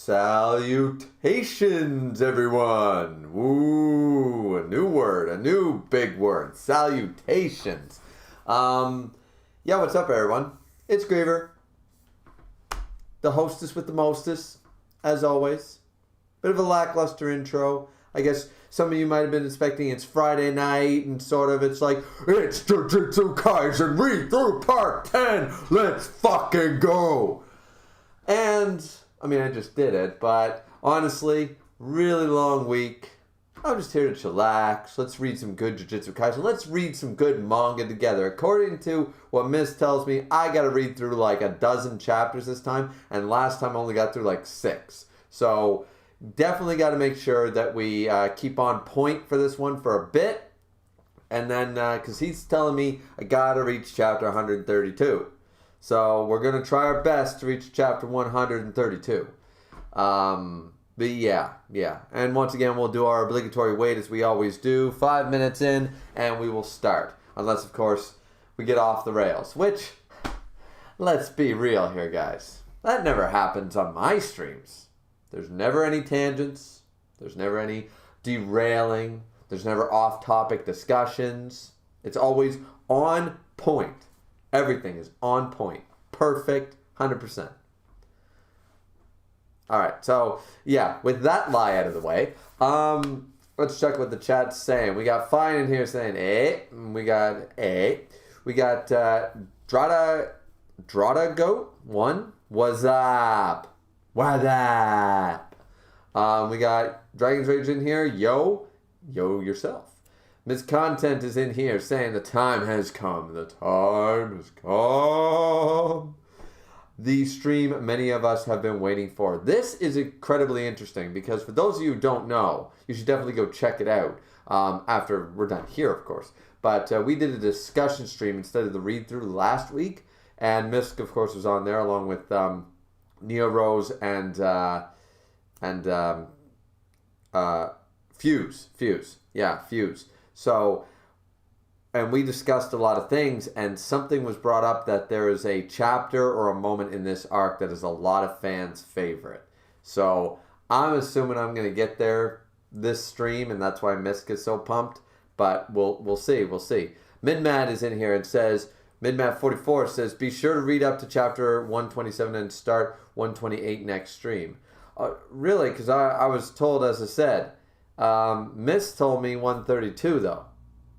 Salutations, everyone. Woo, a new word, a new big word. Salutations. Yeah, what's up, everyone? It's Griever, the hostess with the mostest, as always. Bit of a lackluster intro. I guess some of you might have been expecting it's Friday night and sort of it's like, it's Jujutsu Kaisen read through part 10. Let's fucking go. And I mean, I just did it, but honestly, really long week. I'm just here to chillax. Let's read some good Jujutsu Kaisen. Let's read some good manga together. According to what Miss tells me, I gotta read through like a dozen chapters this time, and last time I only got through like 6. So definitely got to make sure that we keep on point for this one for a bit, and then because he's telling me I gotta reach chapter 132. So we're going to try our best to reach chapter 132. But yeah. And once again, we'll do our obligatory wait as we always do. 5 minutes in, and we will start. Unless, of course, we get off the rails. Which, let's be real here, guys. That never happens on my streams. There's never any tangents. There's never any derailing. There's never off-topic discussions. It's always on point. Everything is on point. Perfect. 100%. Alright, so, yeah, with that lie out of the way, let's check what the chat's saying. We got Fine in here saying, We got, We got, Drada Goat 1. What's up? What up? We got Dragon's Rage in here. Yo yourself. Miss Content is in here saying the time has come. The time has come. The stream many of us have been waiting for. This is incredibly interesting because for those of you who don't know, you should definitely go check it out after we're done here, of course. But we did a discussion stream instead of the read-through last week. And Misk, of course, was on there along with Neo Rose and Fuse. Yeah, Fuse. So, and we discussed a lot of things, and something was brought up that there is a chapter or a moment in this arc that is a lot of fans' favorite. So, I'm assuming I'm going to get there this stream, and that's why Misk is so pumped. But we'll see. Midmad is in here and says, Midmad44 says, be sure to read up to chapter 127 and start 128 next stream. Really? Because I was told, as I said, Miss told me 132 though.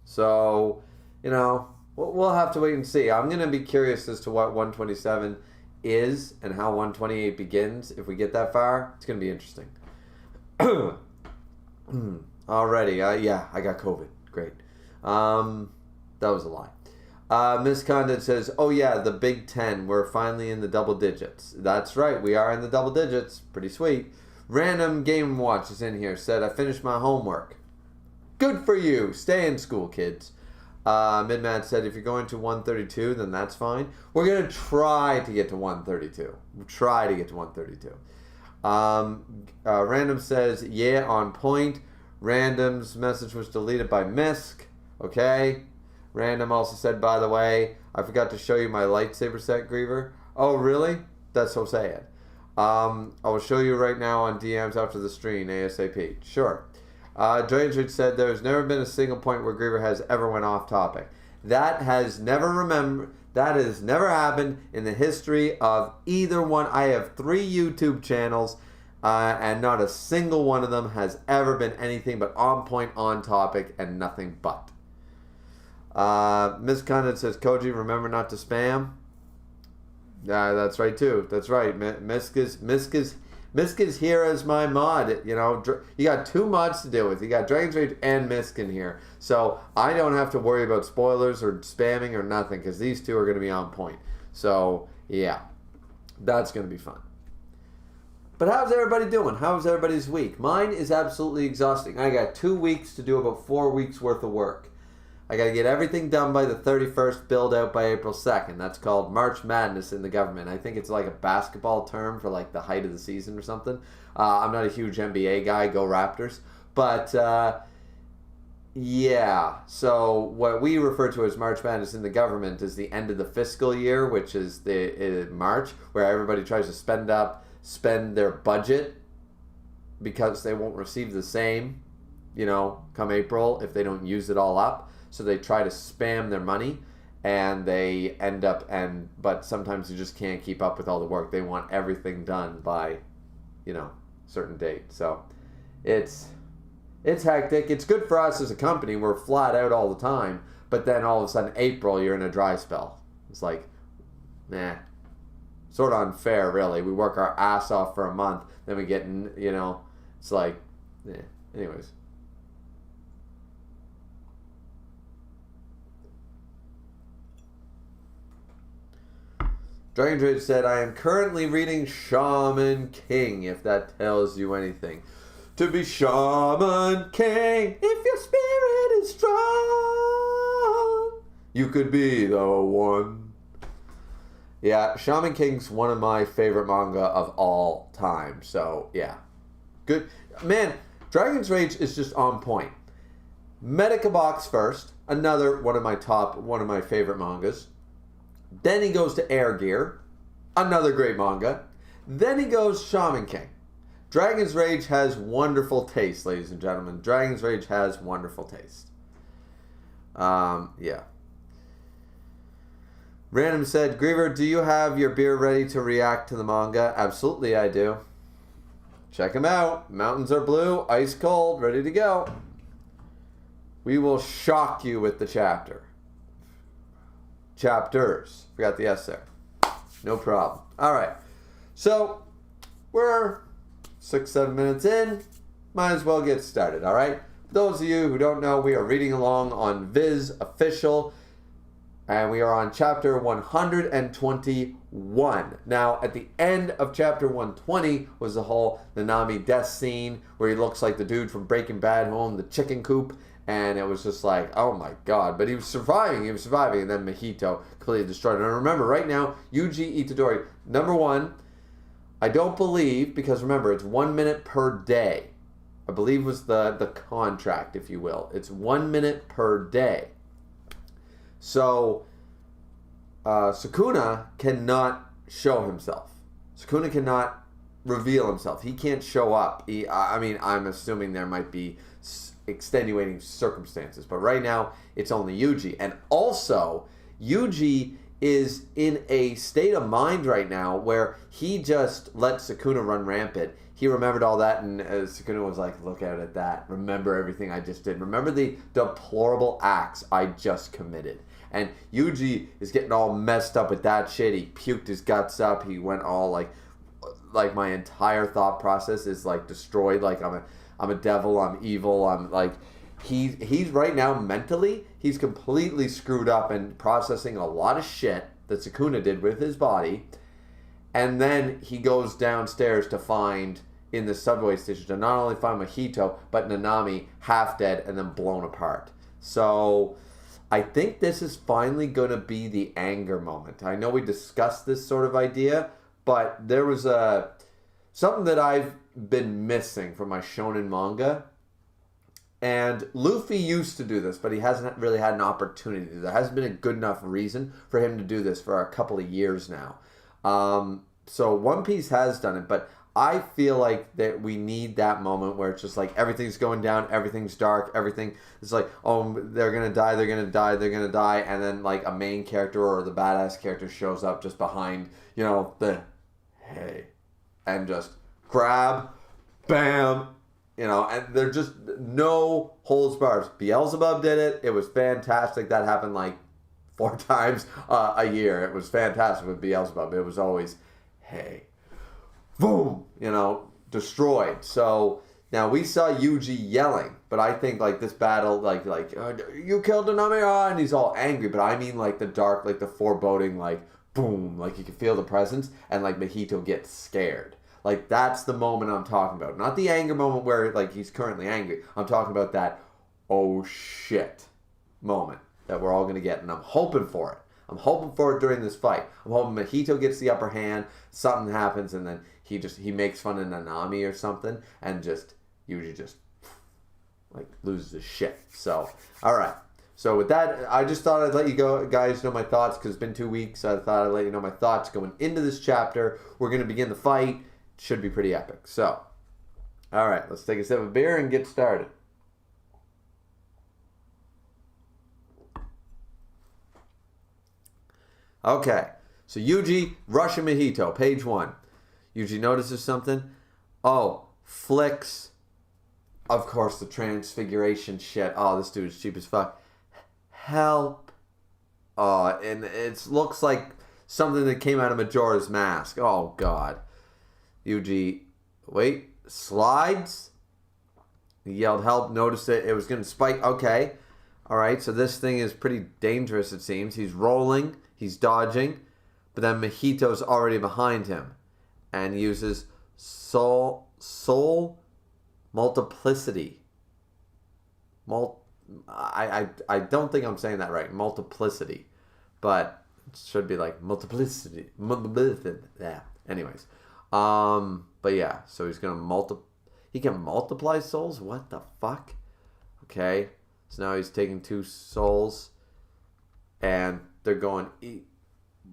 So, we'll have to wait and see. I'm going to be curious as to what 127 is and how 128 begins. If we get that far, it's going to be interesting. Alrighty. Yeah, I got COVID. Great. That was a lie. Miss Condon says, oh yeah, the Big Ten. We're finally in the double digits. That's right. We are in the double digits. Pretty sweet. Random Game Watch is in here. Said, I finished my homework. Good for you. Stay in school, kids. Midman said, if you're going to 132, then that's fine. We're going to try to get to 132. Random says, yeah, on point. Random's message was deleted by Misk. Okay. Random also said, by the way, I forgot to show you my lightsaber set, Griever. Oh, really? That's so sad. I will show you right now on DMs after the stream, ASAP. Sure. Drainage said there's never been a single point where Griever has ever went off topic. That has never happened in the history of either one. I have 3 YouTube channels, and not a single one of them has ever been anything but on point, on topic, and nothing but. Ms. Condon says, Koji, remember not to spam. Yeah, that's right too. That's right. Misk is here as my mod. You got 2 mods to deal with. You got Dragon's Rage and Misk in here. So I don't have to worry about spoilers or spamming or nothing because these 2 are going to be on point. So yeah, that's going to be fun. But how's everybody doing? How's everybody's week? Mine is absolutely exhausting. I got 2 weeks to do about 4 weeks worth of work. I got to get everything done by the 31st, build out by April 2nd. That's called March Madness in the government. I think it's like a basketball term for like the height of the season or something. I'm not a huge NBA guy, go Raptors. But yeah, so what we refer to as March Madness in the government is the end of the fiscal year, which is the March, where everybody tries to spend their budget because they won't receive the same, come April if they don't use it all up. So they try to spam their money, and they end up but sometimes you just can't keep up with all the work. They want everything done by, certain date. So it's hectic. It's good for us as a company. We're flat out all the time, but then all of a sudden April you're in a dry spell. It's like, nah, sort of unfair, really. We work our ass off for a month, then we get in, it's like, anyways. Dragon Trade said, I am currently reading Shaman King, if that tells you anything. To be Shaman King, if your spirit is strong, you could be the one. Yeah, Shaman King's one of my favorite manga of all time. So, yeah. Good. Man, Dragon's Rage is just on point. Medica Box first, another one of my favorite mangas. Then he goes to Air Gear, another great manga. Then he goes Shaman King. Dragon's Rage has wonderful taste, ladies and gentlemen. Dragon's Rage has wonderful taste. Yeah. Random said, Griever, do you have your beer ready to react to the manga? Absolutely, I do. Check them out. Mountains are blue, ice cold, ready to go. We will shock you with the chapter. Chapters. Forgot the S there. No problem. All right. So, we're 6-7 minutes in. Might as well get started, all right? For those of you who don't know, we are reading along on Viz Official, and we are on chapter 121. Now, at the end of chapter 120 was the whole Nanami death scene where he looks like the dude from Breaking Bad who owned the chicken coop. And it was just like, oh my god. But he was surviving. And then Mahito completely destroyed him. And remember, right now, Yuji Itadori, number one, I don't believe, because remember, it's 1 minute per day. I believe was the contract, if you will. It's 1 minute per day. So, Sukuna cannot show himself. Sukuna cannot reveal himself. He can't show up. I'm assuming there might be extenuating circumstances, but right now it's only Yuji. And also Yuji is in a state of mind right now where he just let Sukuna run rampant. He remembered all that, and Sukuna was like, look at that, remember everything I just did, remember the deplorable acts I just committed. And Yuji is getting all messed up with that shit. He puked his guts up. He went all like my entire thought process is like destroyed. Like I'm a devil, I'm evil, I'm like, he's right now mentally, he's completely screwed up and processing a lot of shit that Sukuna did with his body. And then he goes downstairs to find, in the subway station, to not only find Mahito, but Nanami half dead and then blown apart. So, I think this is finally going to be the anger moment. I know we discussed this sort of idea, but there was something that I've been missing from my shonen manga, and Luffy used to do this, but he hasn't really had an opportunity to do that. There hasn't been a good enough reason for him to do this for a couple of years now. So One Piece has done it, but I feel like that we need that moment where it's just like everything's going down, everything's dark, everything is like, oh, they're gonna die, and then like a main character or the badass character shows up just behind, the hey, and just grab, bam, and they're just no holds barred. Beelzebub did it. It was fantastic. That happened like 4 times a year. It was fantastic with Beelzebub. It was always, hey, boom, destroyed. So now we saw Yuji yelling, but I think like this battle, like you killed Nanami, and he's all angry. But I mean like the dark, like the foreboding, like boom, like you can feel the presence, and like Mahito gets scared. Like, that's the moment I'm talking about. Not the anger moment where, like, he's currently angry. I'm talking about that, oh, shit moment that we're all going to get. And I'm hoping for it. I'm hoping for it during this fight. I'm hoping Mahito gets the upper hand, something happens, and then he makes fun of Nanami or something, and Yuji just, like, loses his shit. So, all right. So with that, I just thought I'd let you guys know my thoughts, because it's been 2 weeks. So I thought I'd let you know my thoughts going into this chapter. We're going to begin the fight. Should be pretty epic. So, All right, let's take a sip of beer and get started. Okay, so Yuji, Russian Mahito, page 1. Yuji notices something. Oh, flicks. Of course, the transfiguration shit. Oh, this dude is cheap as fuck. Help. Oh, and it looks like something that came out of Majora's Mask. Oh, God. Yuji, wait, slides? He yelled help, noticed it was going to spike. Okay. All right, so this thing is pretty dangerous, it seems. He's rolling, he's dodging, but then Mahito's already behind him and uses soul multiplicity. I don't think I'm saying that right. Multiplicity. But it should be like multiplicity. Yeah. Anyways. But yeah, so he's gonna he can multiply souls? What the fuck? Okay. So now he's taking 2 souls and they're going,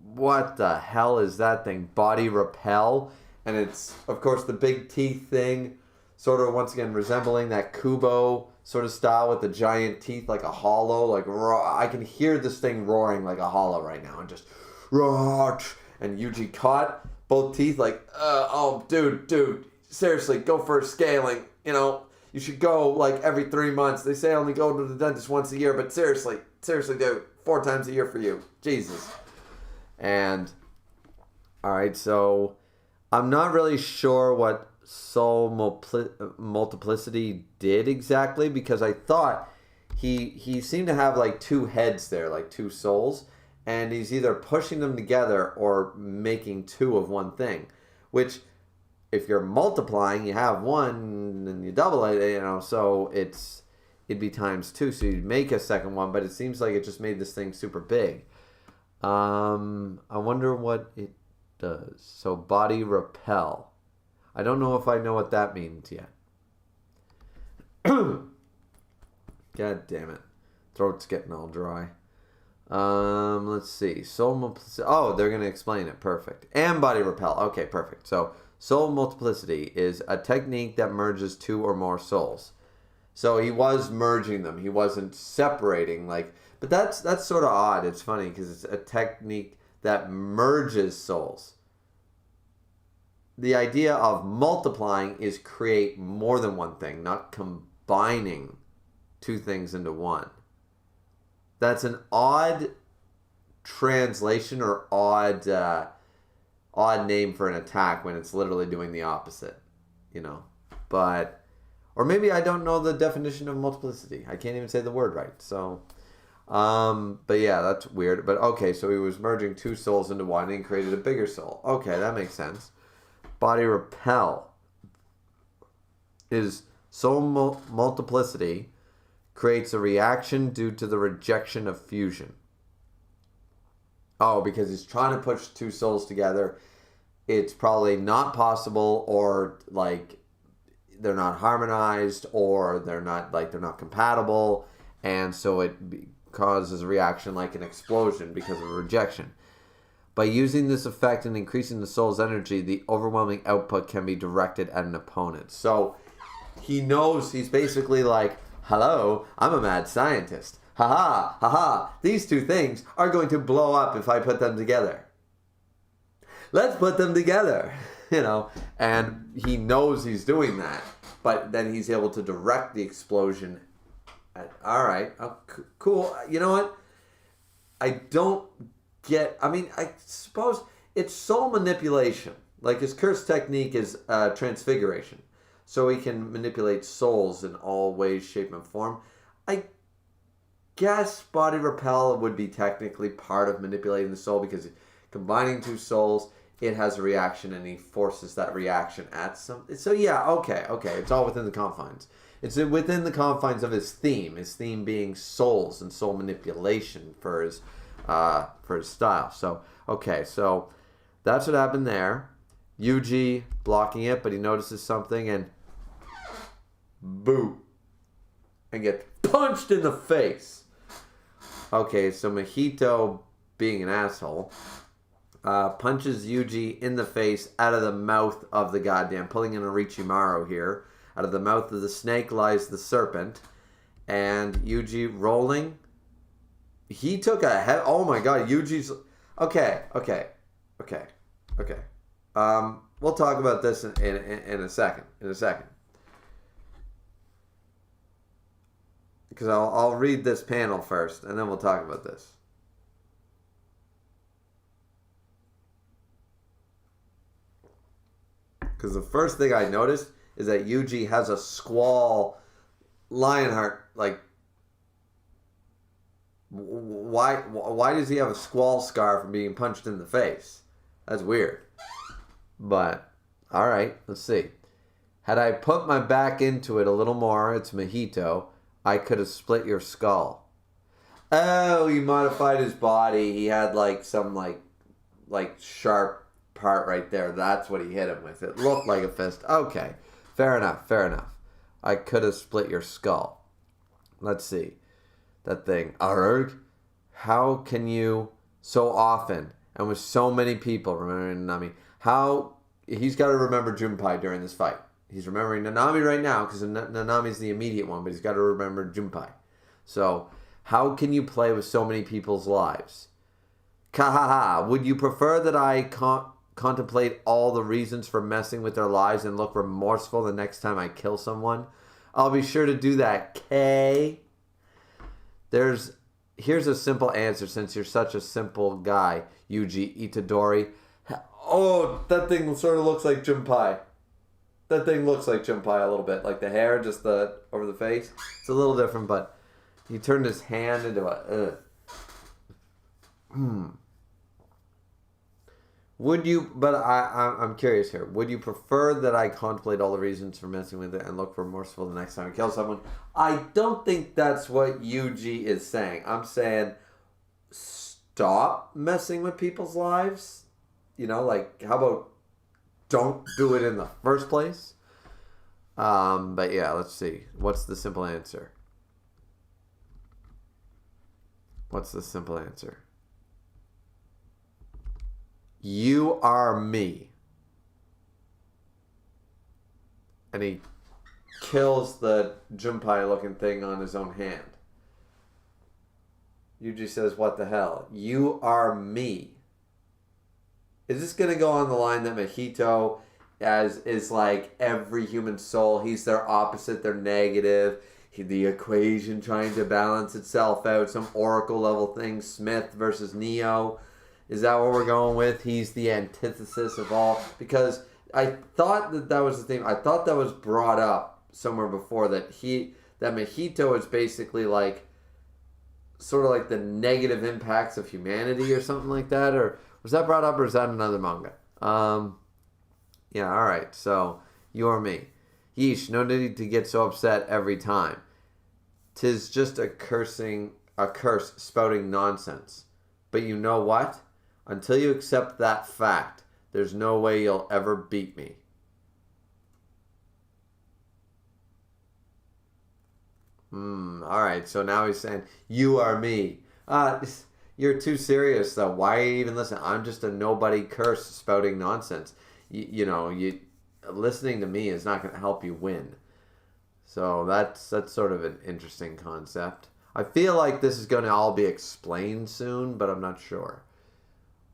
what the hell is that thing? Body repel. And it's, of course, the big teeth thing, sort of once again resembling that Kubo sort of style with the giant teeth like a hollow. Like, I can hear this thing roaring like a hollow right now and just, roar. And Yuji caught both teeth like, oh, dude, seriously, go for scaling. You know, you should go like every 3 months. They say only go to the dentist once a year, but seriously, dude, 4 times a year for you. Jesus. And, all right, so I'm not really sure what soul multiplicity did exactly, because I thought he seemed to have like 2 heads there, like 2 souls, and he's either pushing them together or making 2 of one thing, which if you're multiplying, you have 1 and you double it, you know, so it'd be times 2, so you'd make a second one, but it seems like it just made this thing super big. I wonder what it does. So body repel. I don't know if I know what that means yet. God damn it. Throat's getting all dry. Let's see. Soul multiplicity. Oh, they're going to explain it. Perfect. And body repel. Okay, perfect. So soul multiplicity is a technique that merges 2 or more souls. So he was merging them. He wasn't separating like... But that's sort of odd. It's funny because it's a technique that merges souls. The idea of multiplying is create more than one thing, not combining 2 things into one. That's an odd translation or odd name for an attack when it's literally doing the opposite, you know. But, or maybe I don't know the definition of multiplicity. I can't even say the word right. So, but yeah, that's weird. But okay, so he was merging 2 souls into one and he created a bigger soul. Okay, that makes sense. Body repel is soul multiplicity creates a reaction due to the rejection of fusion. Oh, because he's trying to push 2 souls together. It's probably not possible, or like they're not harmonized, or they're not compatible, and so it causes a reaction like an explosion because of rejection. By using this effect and increasing the soul's energy, the overwhelming output can be directed at an opponent. So he knows, he's basically like, hello, I'm a mad scientist. Ha, these 2 things are going to blow up if I put them together. Let's put them together, you know. And he knows he's doing that, but then he's able to direct the explosion. All right, cool. You know what? I suppose it's soul manipulation. Like his curse technique is transfiguration. So he can manipulate souls in all ways, shape, and form. I guess body repel would be technically part of manipulating the soul, because combining 2 souls, it has a reaction and he forces that reaction at something. So yeah, okay. It's all within the confines. It's within the confines of his theme being souls and soul manipulation for his style. So, okay, so that's what happened there. Yuji blocking it, but he notices something and boo. And get punched in the face. Okay, so Mahito, being an asshole, punches Yuji in the face out of the mouth of the goddamn, pulling in a Richimaru here. Out of the mouth of the snake lies the serpent. And Yuji rolling. He took a head. Oh my god, Yuji's. Okay. We'll talk about this in a second. Because I'll read this panel first, and then we'll talk about this. Because the first thing I noticed is that Yuji has a squall Lionheart, like, why does he have a squall scar from being punched in the face? That's weird. But, alright, let's see. Had I put my back into it a little more, it's Mahito, I could have split your skull. Oh, he modified his body. He had, like, some, like sharp part right there. That's what he hit him with. It looked like a fist. Okay, fair enough. I could have split your skull. Let's see. That thing. Arg. How can you so often and with so many people remember Nanami? How he's got to remember Junpei during this fight. He's remembering Nanami right now because Nanami's the immediate one, but he's got to remember Junpei. So, how can you play with so many people's lives? Kahaha. Would you prefer that I contemplate all the reasons for messing with their lives and look remorseful the next time I kill someone? I'll be sure to do that, K. Here's a simple answer since you're such a simple guy, Yuji Itadori. Oh, that thing sort of looks like Junpei. That thing looks like Junpei a little bit. Like the hair, just over the face. It's a little different, but he turned his hand into a... Would you, but I'm curious here. Would you prefer that I contemplate all the reasons for messing with it and look remorseful the next time I kill someone? I don't think that's what Yuji is saying. I'm saying stop messing with people's lives. You know, like, how about don't do it in the first place? But yeah, let's see. What's the simple answer? You are me. And he kills the Junpei looking thing on his own hand. Yuji says, what the hell? You are me. Is this going to go on the line that Mahito is like every human soul? He's their opposite, they're negative. The equation trying to balance itself out. Some Oracle level thing. Smith versus Neo. Is that what we're going with? He's the antithesis of all. Because I thought that was the thing. I thought that was brought up somewhere before that Mahito is basically like sort of like the negative impacts of humanity or something like that. Or was that brought up or is that another manga? Yeah, alright. So, you or me. Yeesh, no need to get so upset every time. 'Tis just a curse spouting nonsense. But you know what? Until you accept that fact, there's no way you'll ever beat me. Alright, so now he's saying, you are me. You're too serious, though. Why even listen? I'm just a nobody curse spouting nonsense. Listening to me is not going to help you win. So that's sort of an interesting concept. I feel like this is going to all be explained soon, but I'm not sure.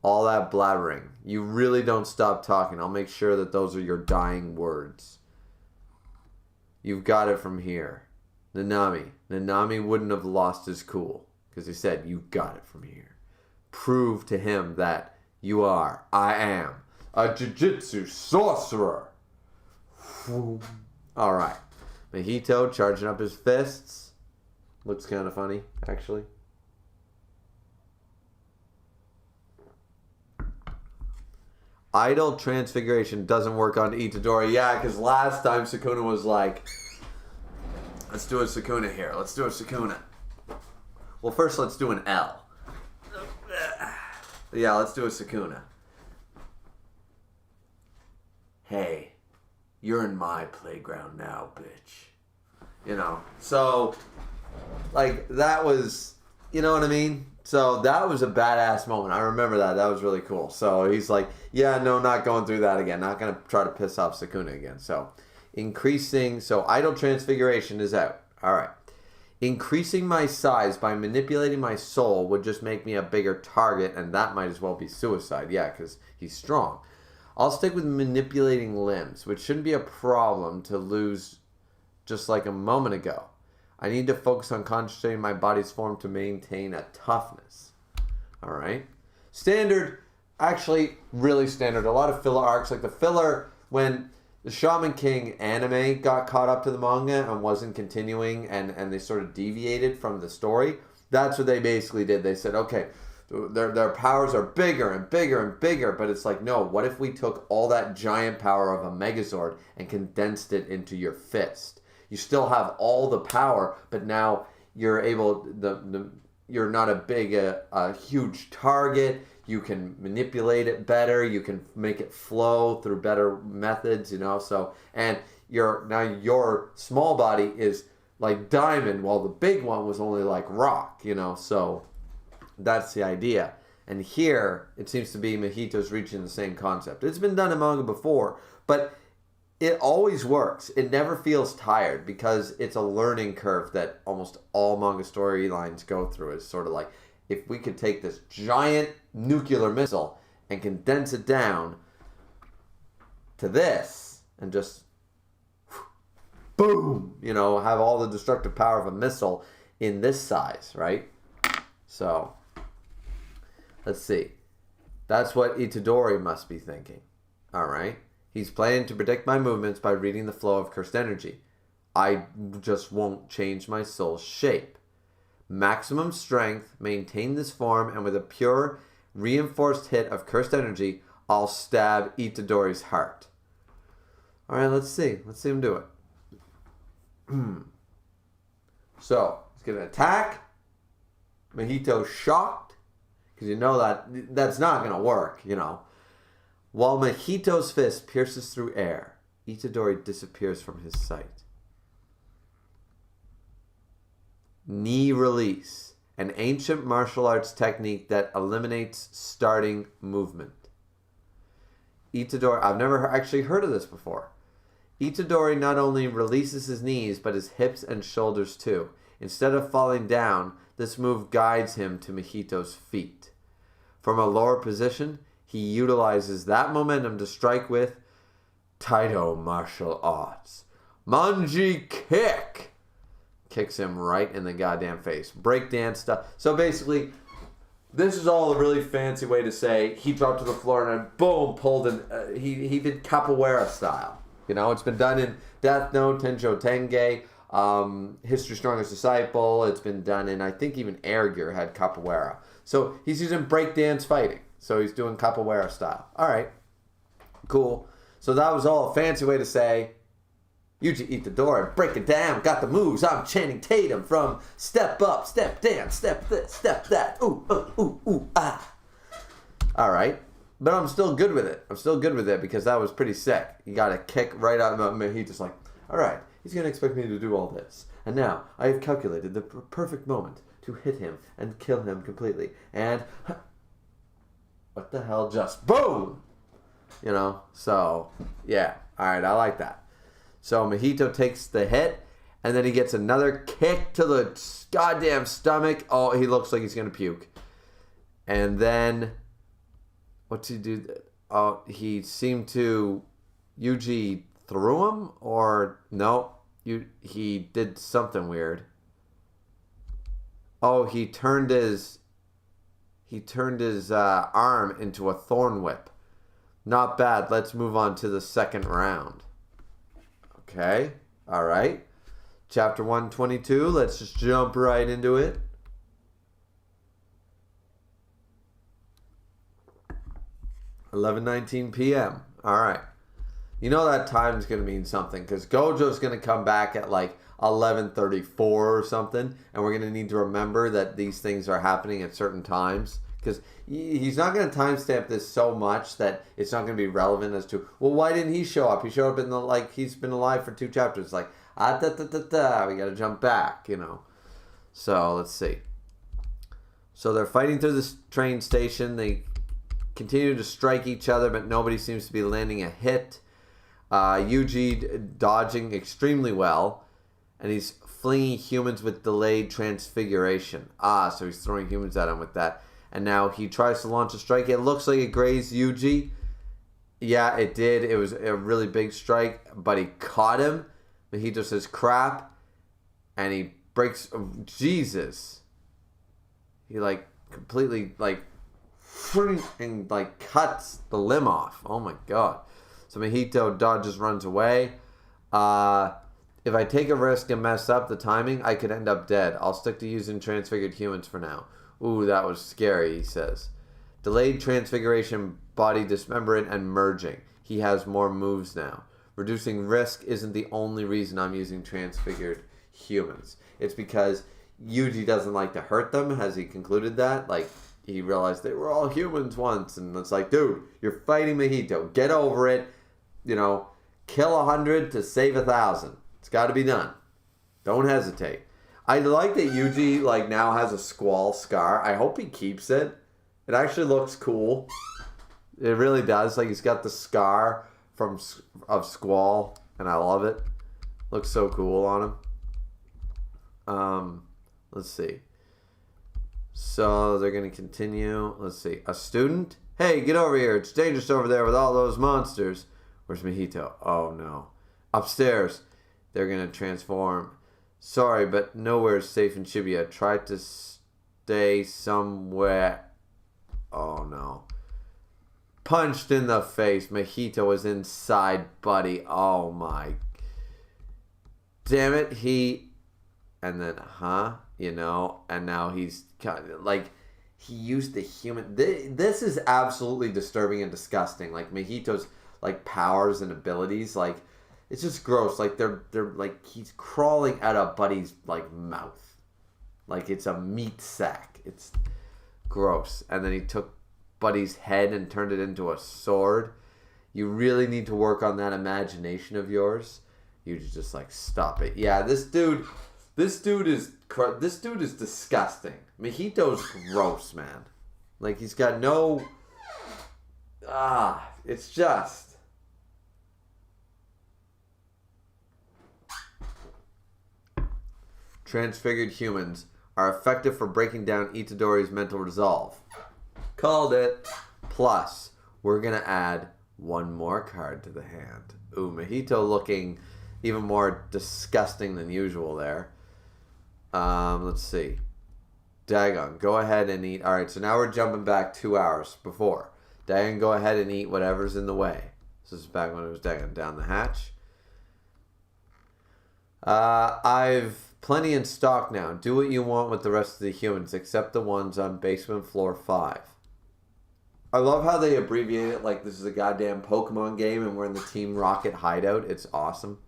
All that blabbering. You really don't stop talking. I'll make sure that those are your dying words. You've got it from here. Nanami wouldn't have lost his cool. Because he said, you got it from here. Prove to him that I am, a Jujutsu sorcerer. Alright. Mahito charging up his fists. Looks kind of funny, actually. Idle transfiguration doesn't work on Itadori. Yeah, because last time Sukuna was like, let's do a Sukuna here. Let's do a Sukuna. Well, first let's do an L. Yeah, let's do a Sukuna. Hey, you're in my playground now, bitch. You know, so, like, that was, you know what I mean? So that was a badass moment. I remember that. That was really cool. So he's like, yeah, no, not going through that again. Not going to try to piss off Sukuna again. So Increasing, so idle transfiguration is out. All right. Increasing my size by manipulating my soul would just make me a bigger target, and that might as well be suicide. Yeah, because he's strong. I'll stick with manipulating limbs, which shouldn't be a problem to lose just like a moment ago. I need to focus on concentrating my body's form to maintain a toughness. All right. Standard, actually really standard. A lot of filler arcs, like the filler when the Shaman King anime got caught up to the manga and wasn't continuing, and they sort of deviated from the story. That's what they basically did. They said, okay, their powers are bigger and bigger and bigger, but it's like, no, what if we took all that giant power of a Megazord and condensed it into your fist? You still have all the power, but now you're able, you're not a huge target. You can manipulate it better. You can make it flow through better methods, so, and your small body is like diamond, while the big one was only like rock, so that's the idea. And here, it seems to be Mahito's reaching the same concept. It's been done in manga before, but it always works. It never feels tired because it's a learning curve that almost all manga storylines go through. It's sort of like, if we could take this giant nuclear missile and condense it down to this and just boom, have all the destructive power of a missile in this size, right? So, let's see. That's what Itadori must be thinking. All right. He's planning to predict my movements by reading the flow of cursed energy. I just won't change my soul's shape. Maximum strength, maintain this form, and with a pure, reinforced hit of cursed energy, I'll stab Itadori's heart. All right, let's see. Let's see him do it. So, he's going to attack. Mahito's shocked, because that's not going to work, While Mahito's fist pierces through air, Itadori disappears from his sight. Knee release, an ancient martial arts technique that eliminates starting movement. Itadori, I've never actually heard of this before. Itadori not only releases his knees, but his hips and shoulders too. Instead of falling down, this move guides him to Mahito's feet. From a lower position, he utilizes that momentum to strike with Taito martial arts. Manji kick! Kicks him right in the goddamn face. Breakdance stuff. So basically, this is all a really fancy way to say he dropped to the floor and then boom, pulled in. He did capoeira style. It's been done in Death Note, Tenjo Tenge, History's Strongest Disciple. It's been done in, I think even Air Gear had capoeira. So he's using breakdance fighting. So he's doing capoeira style. All right. Cool. So that was all a fancy way to say, Yuji Itadori, break it down, got the moves. I'm Channing Tatum from step up, step dance, step this, step that. Ooh, ooh, ooh, ah. All right. But I'm still good with it. I'm still good with it because that was pretty sick. You got a kick right out of me. He's just like, all right, he's going to expect me to do all this. And now I have calculated the perfect moment to hit him and kill him completely. And what the hell, just boom! So, yeah. All right, I like that. So Mahito takes the hit, and then he gets another kick to the goddamn stomach. Oh, he looks like he's going to puke. And then, what's he do? Oh, he seemed to, Yuji threw him? Or, no, he did something weird. Oh, he turned his arm into a thorn whip. Not bad. Let's move on to the second round. Okay. All right. Chapter 122. Let's just jump right into it. 11:19 p.m. All right. That time's going to mean something because Gojo's going to come back at like 11:34 or something, and we're going to need to remember that these things are happening at certain times because he's not going to timestamp this so much that it's not going to be relevant as to, well, why didn't he show up? He showed up in he's been alive for 2 chapters. Like, we got to jump back, So, let's see. So, they're fighting through this train station. They continue to strike each other, but nobody seems to be landing a hit. Yuji dodging extremely well. And he's flinging humans with delayed transfiguration. So he's throwing humans at him with that. And now he tries to launch a strike. It looks like it grazed Yuji. Yeah, it did. It was a really big strike, but he caught him. Mahito says crap. And he breaks... Jesus. He, completely, and, cuts the limb off. Oh, my God. So Mahito dodges, runs away. If I take a risk and mess up the timing, I could end up dead. I'll stick to using transfigured humans for now. Ooh, that was scary, he says. Delayed transfiguration, body dismemberment, and merging. He has more moves now. Reducing risk isn't the only reason I'm using transfigured humans. It's because Yuji doesn't like to hurt them. Has he concluded that? He realized they were all humans once. And it's like, dude, you're fighting Mahito. Get over it. Kill 100 to save 1,000. It's got to be done. Don't hesitate. I like that Yuji now has a Squall scar. I hope he keeps it. It actually looks cool. It really does. He's got the scar of Squall, and I love it. Looks so cool on him. Let's see. So they're gonna continue. Let's see. A student? Hey, get over here. It's dangerous over there with all those monsters. Where's Mahito? Oh no. Upstairs. They're gonna transform. Sorry, but nowhere is safe in Shibuya. Try to stay somewhere. Oh no. Punched in the face. Mahito was inside, buddy. Oh my. Damn it. And then, and now he's kind of he used the human. This is absolutely disturbing and disgusting. Mahito's powers and abilities, it's just gross. They're he's crawling at a buddy's mouth, it's a meat sack. It's gross. And then he took buddy's head and turned it into a sword. You really need to work on that imagination of yours. You just stop it. Yeah, this dude is disgusting. Mahito's gross, man. He's got no... it's just... Transfigured humans are effective for breaking down Itadori's mental resolve. Called it. Plus, we're going to add one more card to the hand. Ooh, Mahito looking even more disgusting than usual there. Let's see. Dagon, go ahead and eat. Alright, so now we're jumping back 2 hours before. Dagon, go ahead and eat whatever's in the way. This is back when it was Dagon. Down the hatch. I've plenty in stock now. Do what you want with the rest of the humans, except the ones on basement floor 5. I love how they abbreviate it this is a goddamn Pokemon game and we're in the Team Rocket hideout. It's awesome.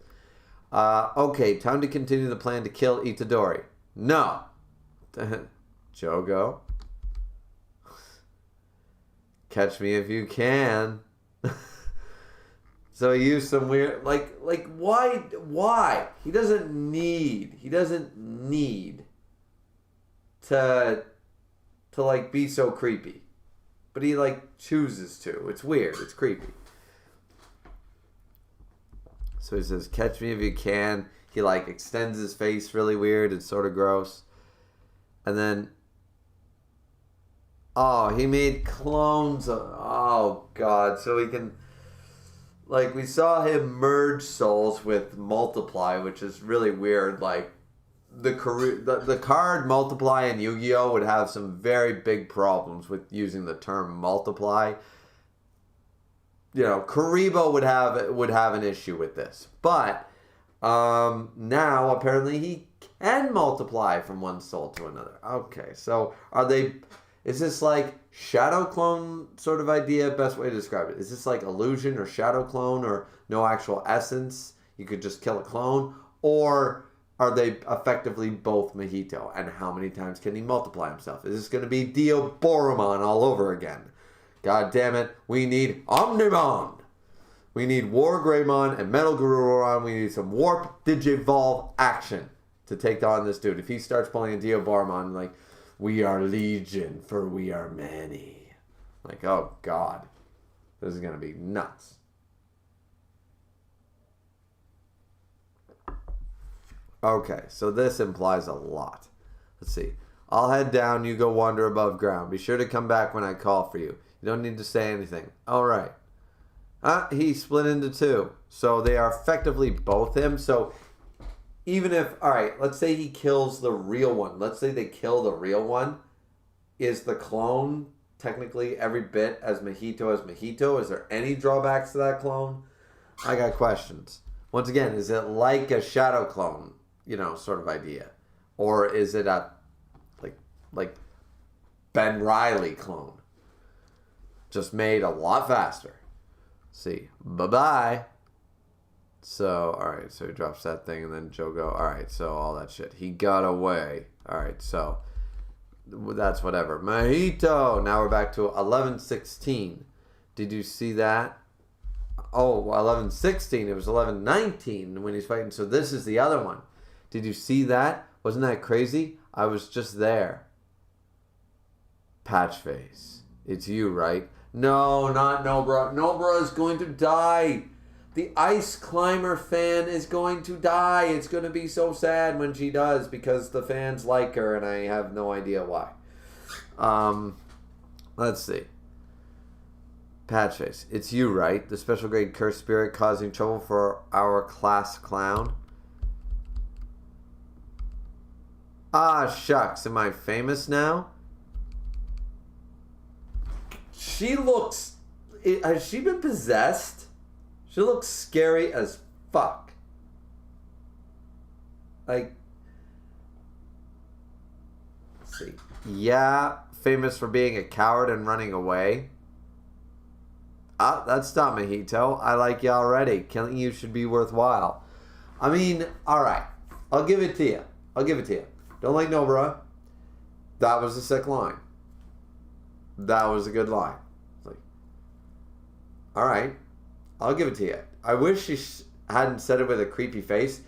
Okay, time to continue the plan to kill Itadori. No. Jogo. Catch me if you can. So he used some weird, why? He doesn't need to be so creepy. But he, chooses to. It's weird. It's creepy. So he says, catch me if you can. He, extends his face really weird. It's sort of gross. And then... Oh, he made clones of... Oh, God. So he can... we saw him merge souls with Multiply, which is really weird. The card Multiply in Yu-Gi-Oh! Would have some very big problems with using the term Multiply. Karibo would have an issue with this. But now, apparently, he can multiply from one soul to another. Okay, so is this shadow clone sort of idea? Best way to describe it. Is this illusion or shadow clone or no actual essence? You could just kill a clone? Or are they effectively both Mahito? And how many times can he multiply himself? Is this going to be Dioboromon all over again? God damn it. We need Omnimon. We need War Greymon and Metal Garuron. We need some Warp Digivolve action to take on this dude. If he starts pulling a Dioboromon, we are legion, for we are many. Oh, God. This is going to be nuts. Okay, so this implies a lot. Let's see. I'll head down, you go wander above ground. Be sure to come back when I call for you. You don't need to say anything. All right. He split into two. So they are effectively both him. So even if, all right, let's say he kills the real one. Let's say they kill the real one. Is the clone technically every bit as Mahito? Is there any drawbacks to that clone? I got questions. Once again, is it like a shadow clone, sort of idea? Or is it a, like Ben Reilly clone? Just made a lot faster. See. Bye-bye. So, alright, so he drops that thing and then Joe go, alright, so all that shit. He got away. Alright, so that's whatever. Mahito! Now we're back to 11:16. Did you see that? Oh, 11:16. It was 11:19 when he's fighting. So this is the other one. Did you see that? Wasn't that crazy? I was just there. Patchface. It's you, right? No, not Nobara. Nobara is going to die. The Ice Climber fan is going to die. It's going to be so sad when she does because the fans like her and I have no idea why. Let's see. Patchface. It's you, right? The special grade cursed spirit causing trouble for our class clown. Ah, shucks. Am I famous now? She looks... Has she been possessed? She looks scary as fuck. Like... Let's see. Yeah, famous for being a coward and running away. Ah, that's not Mahito. I like you already. Killing you should be worthwhile. I mean, alright. I'll give it to you. Don't like Nobara. That was a sick line. That was a good line. Like, alright. I'll give it to you. I wish she hadn't said it with a creepy face.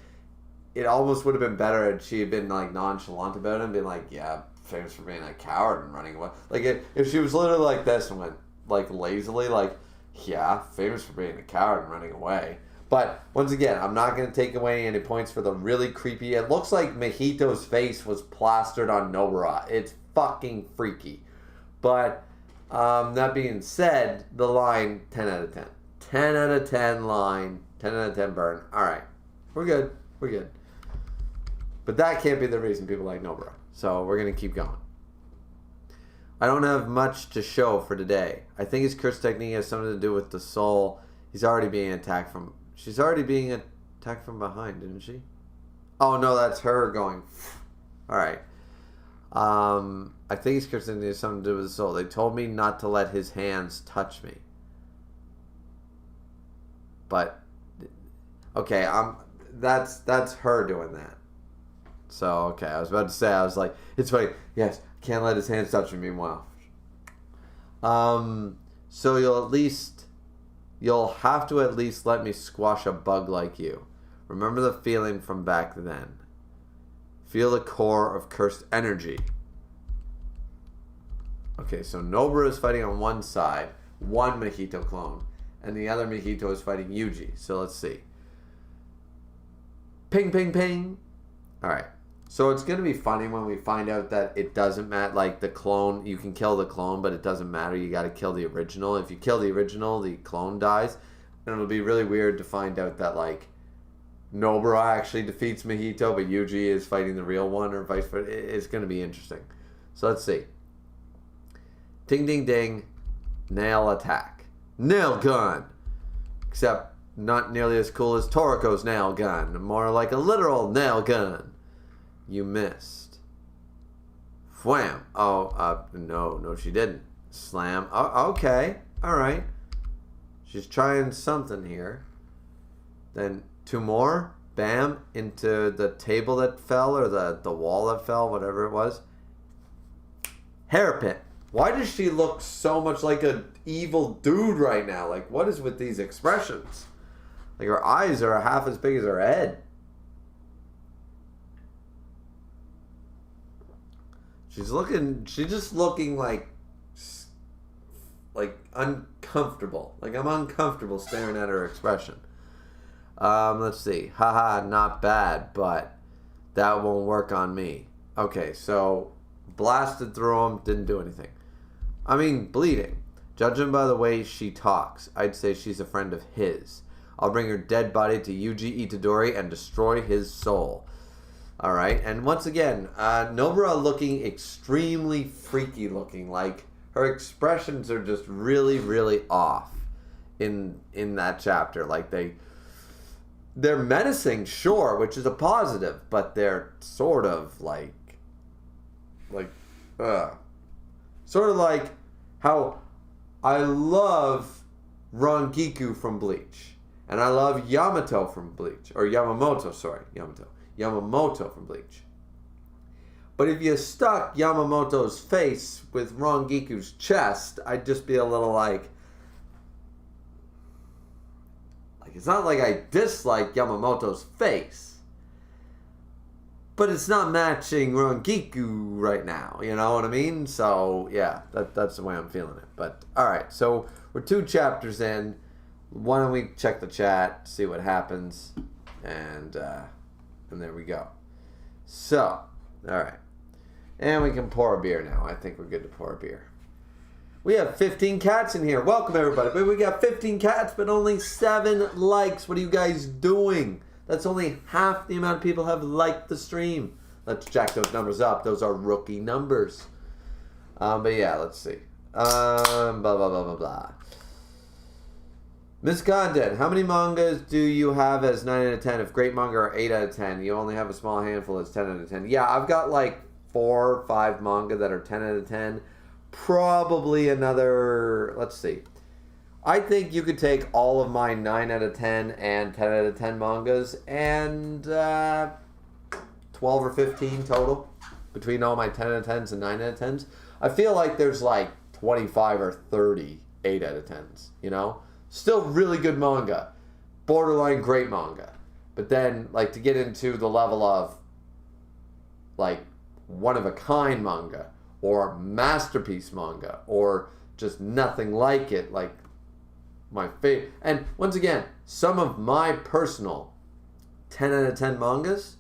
It almost would have been better if she had been like nonchalant about it and been like, yeah, famous for being a coward and running away. Like if she was literally like this and went like lazily, like, yeah, famous for being a coward and running away. But once again, I'm not going to take away any points for the really creepy. It looks like Mahito's face was plastered on Nobara. It's fucking freaky. But that being said, the line 10 out of 10. 10 out of 10 line. 10 out of 10 burn. Alright. We're good. But that can't be the reason people like Nobara. So we're going to keep going. I don't have much to show for today. I think his curse technique has something to do with the soul. She's already being attacked from behind, didn't she? Oh, no, that's her going. Alright. I think his curse technique has something to do with the soul. They told me not to let his hands touch me. But, okay, that's her doing that. So, okay, I was about to say, I was like, it's funny. Yes, can't let his hands touch me, meanwhile. So you'll have to at least let me squash a bug like you. Remember the feeling from back then. Feel the core of cursed energy. Okay, so Nobara is fighting on one side, one Mahito clone, and the other Mahito is fighting Yuji. So let's see. Ping, ping, ping. Alright. So it's going to be funny when we find out that it doesn't matter, like the clone, you can kill the clone, but it doesn't matter, you got to kill the original. If you kill the original, the clone dies. And it'll be really weird to find out that, like, Nobara actually defeats Mahito, but Yuji is fighting the real one, or vice versa. It's going to be interesting. So let's see. Ding, ding, ding. Nail attack. Nail gun! Except not nearly as cool as Toriko's nail gun. More like a literal nail gun. You missed. Wham. Oh, no, she didn't. Slam. Oh, okay. Alright. She's trying something here. Then two more. Bam. Into the table that fell, or the wall that fell, whatever it was. Hairpin. Why does she look so much like an evil dude right now? Like, what is with these expressions? Like, her eyes are half as big as her head. She's just looking like uncomfortable. Like, I'm uncomfortable staring at her expression. Let's see. Haha, not bad, but That won't work on me. Okay, so blasted through him, didn't do anything. I mean, bleeding. Judging by the way she talks, I'd say she's a friend of his. I'll bring her dead body to Yuji Itadori and destroy his soul. Alright, and once again, Nobara looking extremely freaky looking. Like, her expressions are just really, really off in that chapter. Like, they're menacing, sure, which is a positive, but they're sort of sort of like how I love Rangiku from Bleach, and I love Yamato from Bleach, or Yamamoto, sorry, Yamamoto from Bleach. But if you stuck Yamamoto's face with Rangiku's chest, I'd just be a little like it's not like I dislike Yamamoto's face, but it's not matching Rangiku right now, you know what I mean? So, yeah, that's the way I'm feeling it. But, alright, so we're 2 chapters in. Why don't we check the chat, see what happens, and there we go. So, alright. And we can pour a beer now. I think we're good to pour a beer. We have 15 cats in here. Welcome, everybody. But we got 15 cats, but only 7 likes. What are you guys doing? That's only half the amount of people have liked the stream. Let's jack those numbers up. Those are rookie numbers. But yeah, let's see. Blah, blah, blah, blah, blah. Miss Condon, how many mangas do you have as 9 out of 10? If great manga are 8 out of 10, you only have a small handful as 10 out of 10. Yeah, I've got like 4 or 5 manga that are 10 out of 10. Probably another, let's see. I think you could take all of my 9 out of 10 and 10 out of 10 mangas and 12 or 15 total between all my 10 out of 10s and 9 out of 10s. I feel like there's like 25 or 30 8 out of 10s, you know? Still really good manga. Borderline great manga. But then, like, to get into the level of, like, one-of-a-kind manga or masterpiece manga or just nothing like it, like my favorite. And once again, some of my personal 10 out of 10 mangas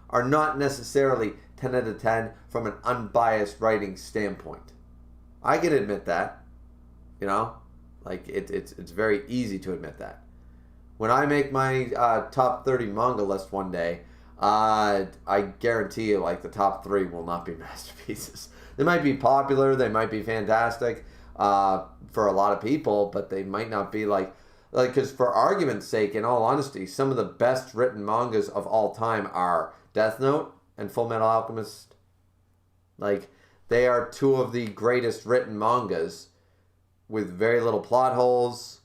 are not necessarily 10 out of 10 from an unbiased writing standpoint. I can admit that, you know, like it's very easy to admit that. When I make my top 30 manga list one day, I guarantee you, like, the top 3 will not be masterpieces. They might be popular, they might be fantastic for a lot of people, but they might not be like, because for argument's sake, in all honesty, some of the best written mangas of all time are Death Note and Full Metal Alchemist. Like, they are 2 of the greatest written mangas with very little plot holes,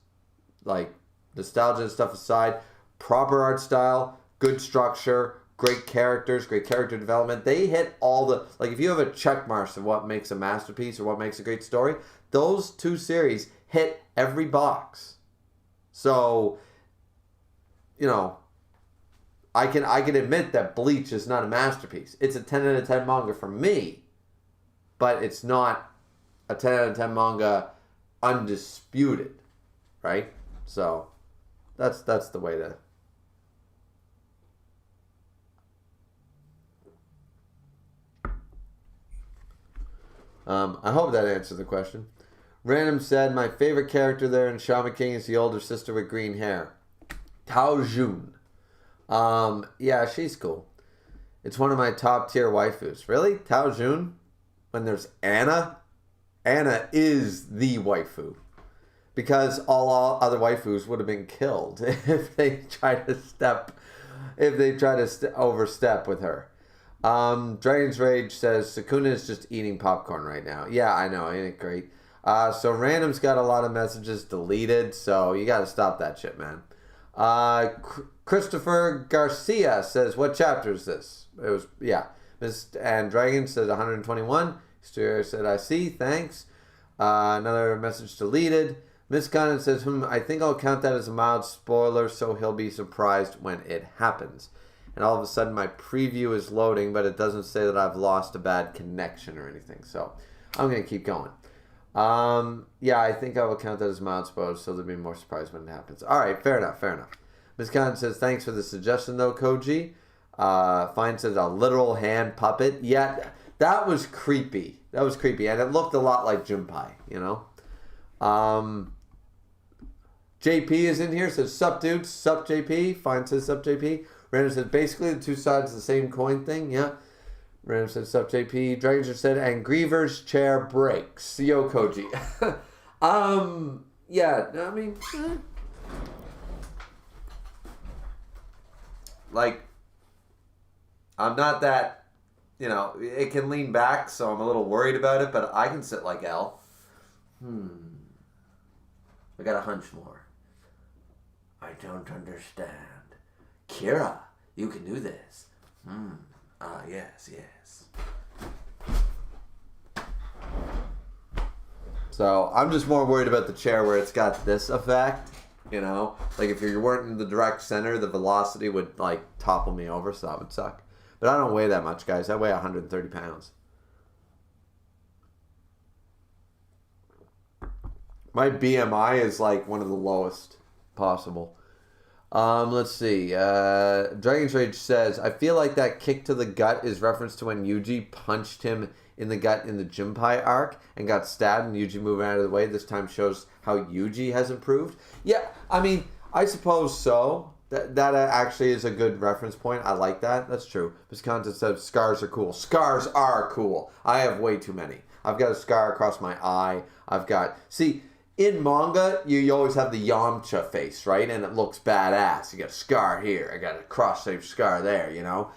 like, nostalgia and stuff aside, proper art style, good structure, great characters, great character development. They hit all the, like, if you have a check mark of what makes a masterpiece or what makes a great story, those 2 series hit every box. So, you know, I can admit that Bleach is not a masterpiece. It's a 10 out of 10 manga for me, but it's not a 10 out of 10 manga undisputed, right? So that's the way to. I hope that answers the question. Random said, my favorite character there in Shaman King is the older sister with green hair, Tao Jun. Yeah, she's cool. It's one of my top tier waifus. Really? Tao Jun? When there's Anna? Anna is the waifu. Because all other waifus would have been killed if they tried to overstep with her. Dragon's Rage says, Sakuna is just eating popcorn right now. Yeah, I know. Ain't it great? So Random's got a lot of messages deleted, so you got to stop that shit, man. Christopher Garcia says, what chapter is this? It was, yeah. And Dragon says 121. Stuart said, I see, thanks. Another message deleted. Miss Condon says, I think I'll count that as a mild spoiler, so he'll be surprised when it happens. And all of a sudden my preview is loading, but it doesn't say that I've lost a bad connection or anything. So I'm going to keep going. Yeah, I think I will count that as mild spoiler, so they'll be more surprised when it happens. All right, fair enough. Ms. Khan says, thanks for the suggestion, though, Koji. Finds it a literal hand puppet. Yeah, that was creepy. That was creepy. And it looked a lot like Junpei, you know? JP is in here. Says, sup, dudes. Sup, JP. Fine says, sup, JP. Random says, basically the two sides of the same coin thing. Yeah. Random says, sup, JP. Dragon said, and Griever's chair breaks. Yo, Koji. Yeah, I mean... Like, I'm not that, you know, it can lean back, so I'm a little worried about it, but I can sit like L. I got a hunch more. I don't understand. Kira, you can do this. Yes. So, I'm just more worried about the chair where it's got this effect. You know, like if you weren't in the direct center, the velocity would like topple me over, so that would suck. But I don't weigh that much, guys. I weigh 130 pounds. My BMI is like one of the lowest possible. Let's see. Dragon's Rage says, I feel like that kick to the gut is reference to when Yuji punched him in the gut in the Junpei arc and got stabbed and Yuji moving out of the way. This time shows how Yuji has improved. Yeah, I mean, I suppose so. That actually is a good reference point. I like that. That's true. This content says scars are cool. Scars are cool. I have way too many. I've got a scar across my eye. I've got... See, in manga, you always have the Yamcha face, right? And it looks badass. You got a scar here. I got a cross-shaped scar there, you know?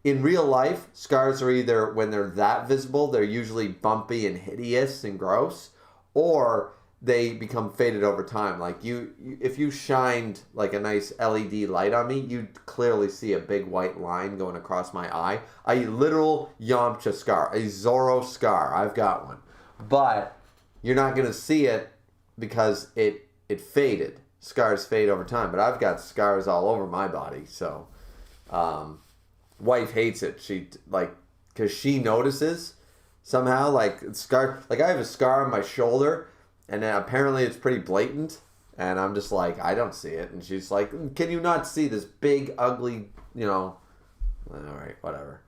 In real life, scars are either, when they're that visible, they're usually bumpy and hideous and gross, or they become faded over time. Like, if you shined, like, a nice LED light on me, you'd clearly see a big white line going across my eye. A literal Yamcha scar. A Zoro scar. I've got one. But you're not going to see it because it faded. Scars fade over time. But I've got scars all over my body, so... wife hates it. She, like, because she notices somehow, like, scar. Like, I have a scar on my shoulder, and then apparently it's pretty blatant, and I'm just like, I don't see it. And she's like, can you not see this big, ugly, you know? All right, whatever.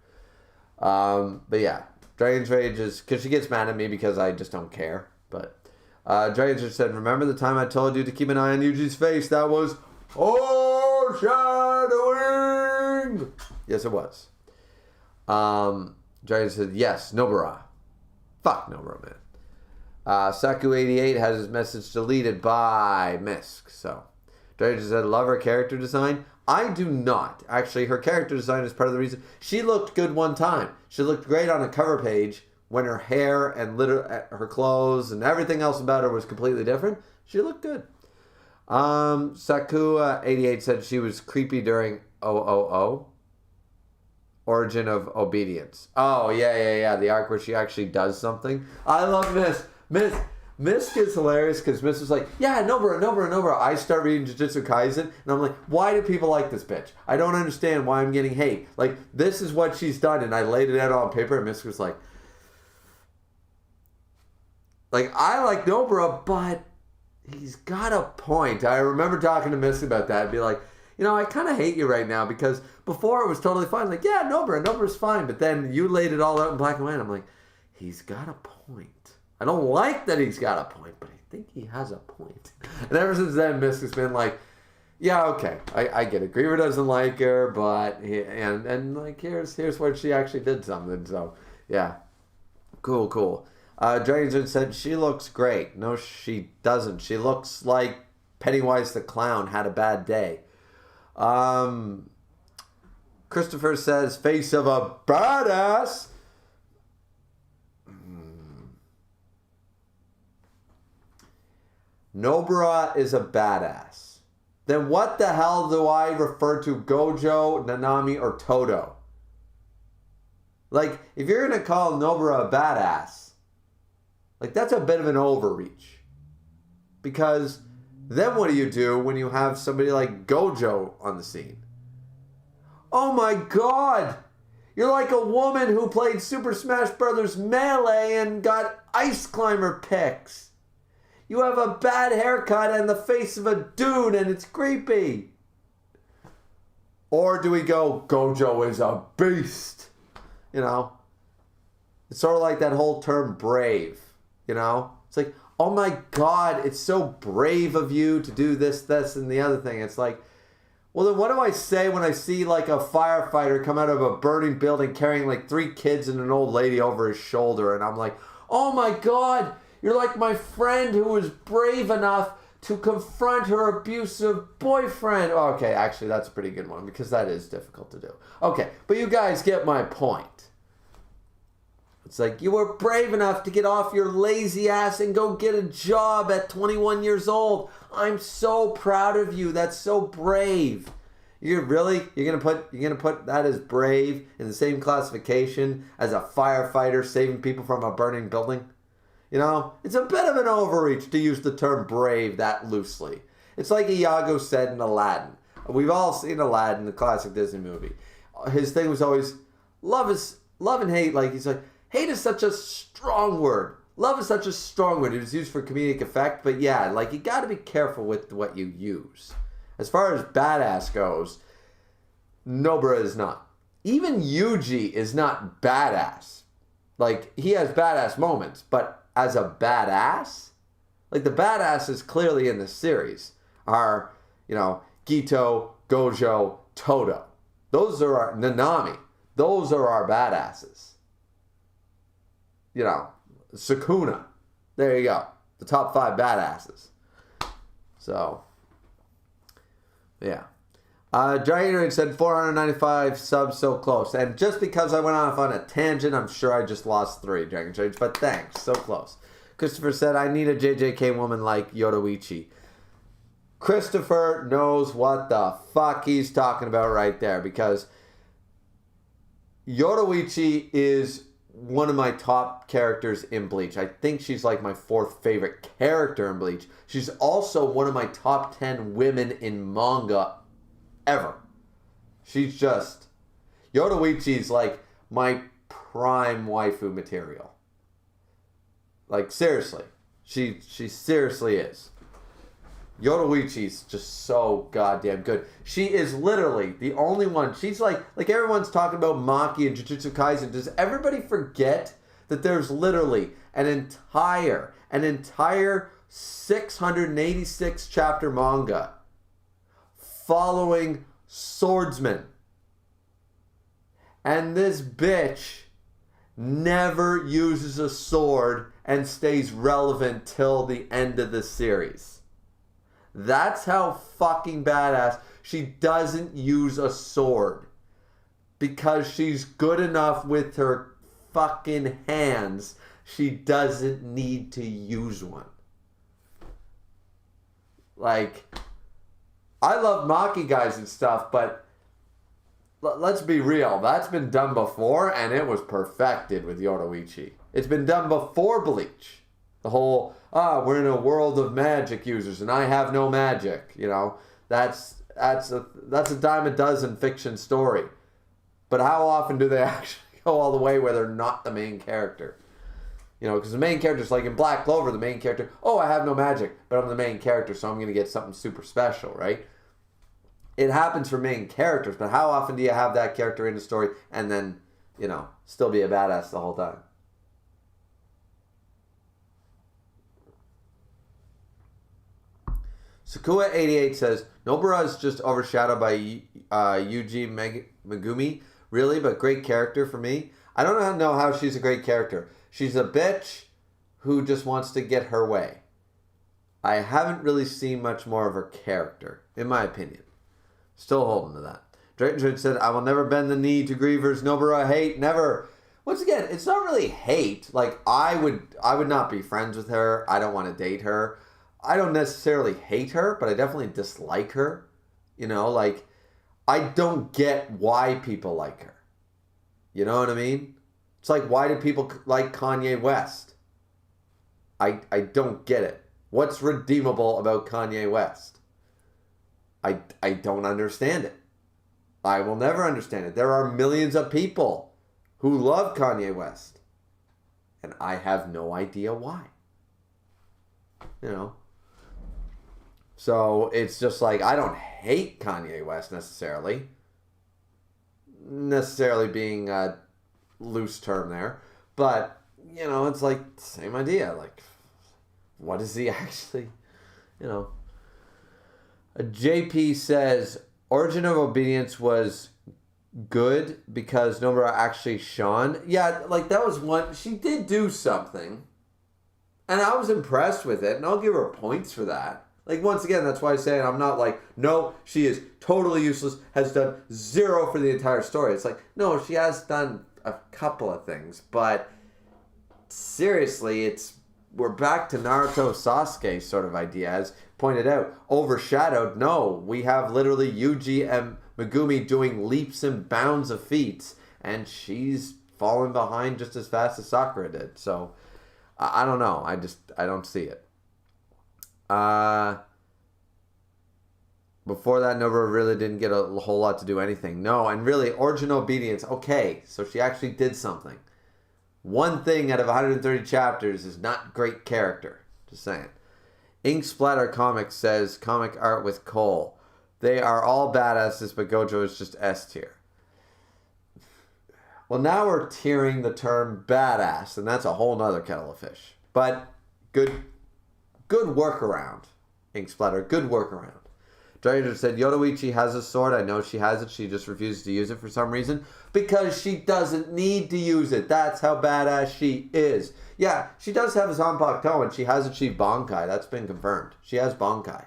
But yeah, Dragon's Rage is, because she gets mad at me because I just don't care. But Dragon's Rage said, remember the time I told you to keep an eye on Yuji's face? That was foreshadowing. Yes, it was. Dragon said, yes, Nobara. Fuck Nobara, man. Saku88 has his message deleted by Misk. So, Dragon said, love her character design. I do not. Actually, her character design is part of the reason. She looked good one time. She looked great on a cover page when her hair and her clothes and everything else about her was completely different. She looked good. Sakua88 said she was creepy during OOO. Origin of Obedience. Oh, yeah. The arc where she actually does something. I love Miss. Miss is hilarious because Miss was like, yeah, Nobara. I start reading Jujutsu Kaisen, and I'm like, why do people like this bitch? I don't understand why I'm getting hate. Like, this is what she's done, and I laid it out on paper, and Miss was like, I like Nobara, but he's got a point. I remember talking to Miss about that and be like, you know, I kind of hate you right now because before it was totally fine. Like, yeah, Nobara's fine. But then you laid it all out in black and white. I'm like, he's got a point. I don't like that he's got a point, but I think he has a point. And ever since then, Miss has been like, yeah, okay, I get it. Griever doesn't like her, but and like here's where she actually did something. So yeah, cool. Dragon said she looks great. No, she doesn't. She looks like Pennywise the Clown had a bad day. Christopher says, face of a badass. Nobara is a badass. Then what the hell do I refer to Gojo, Nanami, or Todo? Like, if you're going to call Nobara a badass, like, that's a bit of an overreach. Because then what do you do when you have somebody like Gojo on the scene? Oh my god! You're like a woman who played Super Smash Bros. Melee and got ice climber pics. You have a bad haircut and the face of a dude and it's creepy. Or do we go, Gojo is a beast? You know? It's sort of like that whole term brave. You know? It's like, oh my God, it's so brave of you to do this, and the other thing. It's like, well, then what do I say when I see like a firefighter come out of a burning building carrying like 3 kids and an old lady over his shoulder, and I'm like, oh my God, you're like my friend who was brave enough to confront her abusive boyfriend. Oh, okay, actually, that's a pretty good one because that is difficult to do. Okay, but you guys get my point. It's like you were brave enough to get off your lazy ass and go get a job at 21 years old. I'm so proud of you. That's so brave. You're gonna put that as brave in the same classification as a firefighter saving people from a burning building? You know, it's a bit of an overreach to use the term brave that loosely. It's like Iago said in Aladdin. We've all seen Aladdin, the classic Disney movie. His thing was always love and hate. Like he's like, hate is such a strong word. Love is such a strong word. It was used for comedic effect, but yeah, like you got to be careful with what you use. As far as badass goes, Nobara is not. Even Yuji is not badass. Like he has badass moments, but as a badass, like the badasses clearly in the series are, you know, Gito, Gojo, Todo. Those are our Nanami. Those are our badasses. You know, Sukuna. There you go. The top 5 badasses. So, yeah. Dragon Rage said 495 subs, so close. And just because I went off on a tangent, I'm sure I just lost 3, Dragon Rage. But thanks. So close. Christopher said, I need a JJK woman like Yoruichi. Christopher knows what the fuck he's talking about right there. Because Yoruichi is one of my top characters in Bleach. I think she's like my 4th favorite character in Bleach. She's also one of my top 10 women in manga ever. She's just... Yoruichi's like my prime waifu material. Like, seriously. She seriously is. Yoruichi's just so goddamn good. She is literally the only one. She's like everyone's talking about Maki and Jujutsu Kaisen. Does everybody forget that there's literally an entire 686 chapter manga following swordsmen? And this bitch never uses a sword and stays relevant till the end of the series. That's how fucking badass. She doesn't use a sword because she's good enough with her fucking hands. She doesn't need to use one. Like, I love Maki guys and stuff, but let's be real. That's been done before, and it was perfected with Yoruichi. It's been done before Bleach. The whole, we're in a world of magic users, and I have no magic. You know, that's a dime a dozen fiction story. But how often do they actually go all the way where they're not the main character? You know, because the main character's like in Black Clover, the main character, I have no magic, but I'm the main character, so I'm going to get something super special, right? It happens for main characters, but how often do you have that character in the story and then, you know, still be a badass the whole time? Sakua88 says, Nobara is just overshadowed by Yuji Megumi. Really? But great character for me? I don't know how she's a great character. She's a bitch who just wants to get her way. I haven't really seen much more of her character, in my opinion. Still holding to that. Drayton said, I will never bend the knee to grievers. Nobara hate. Never. Once again, it's not really hate. Like, I would not be friends with her. I don't want to date her. I don't necessarily hate her, but I definitely dislike her. You know, like, I don't get why people like her. You know what I mean? It's like, why do people like Kanye West? I don't get it. What's redeemable about Kanye West? I don't understand it. I will never understand it. There are millions of people who love Kanye West. And I have no idea why. You know? So it's just like, I don't hate Kanye West necessarily. necessarily being a loose term there, but it's like same idea. Like, what is he actually? JP says Origin of Obedience was good because Nobara actually shone. Yeah, like that was one. She did do something, and I was impressed with it, and I'll give her points for that. Like, once again, that's why I'm saying I'm not like, no, she is totally useless, has done zero for the entire story. It's like, no, she has done a couple of things, but seriously, we're back to Naruto Sasuke sort of idea, as pointed out. Overshadowed, no, we have literally Yuji and Megumi doing leaps and bounds of feats, and she's falling behind just as fast as Sakura did. So, I don't know. I don't see it. Before that, Nobara really didn't get a whole lot to do anything. No, and really, Origin of Obedience, okay, so she actually did something. One thing out of 130 chapters is not great character. Just saying. Ink Splatter Comics says, comic art with Cole. They are all badasses, but Gojo is just S tier. Well, now we're tiering the term badass, and that's a whole nother kettle of fish. But good workaround, Ink Splatter. Good workaround. Dragon said, Yodoichi has a sword. I know she has it. She just refuses to use it for some reason. Because she doesn't need to use it. That's how badass she is. Yeah, she does have a Zanpakuto, and she has achieved Bankai. That's been confirmed. She has Bankai.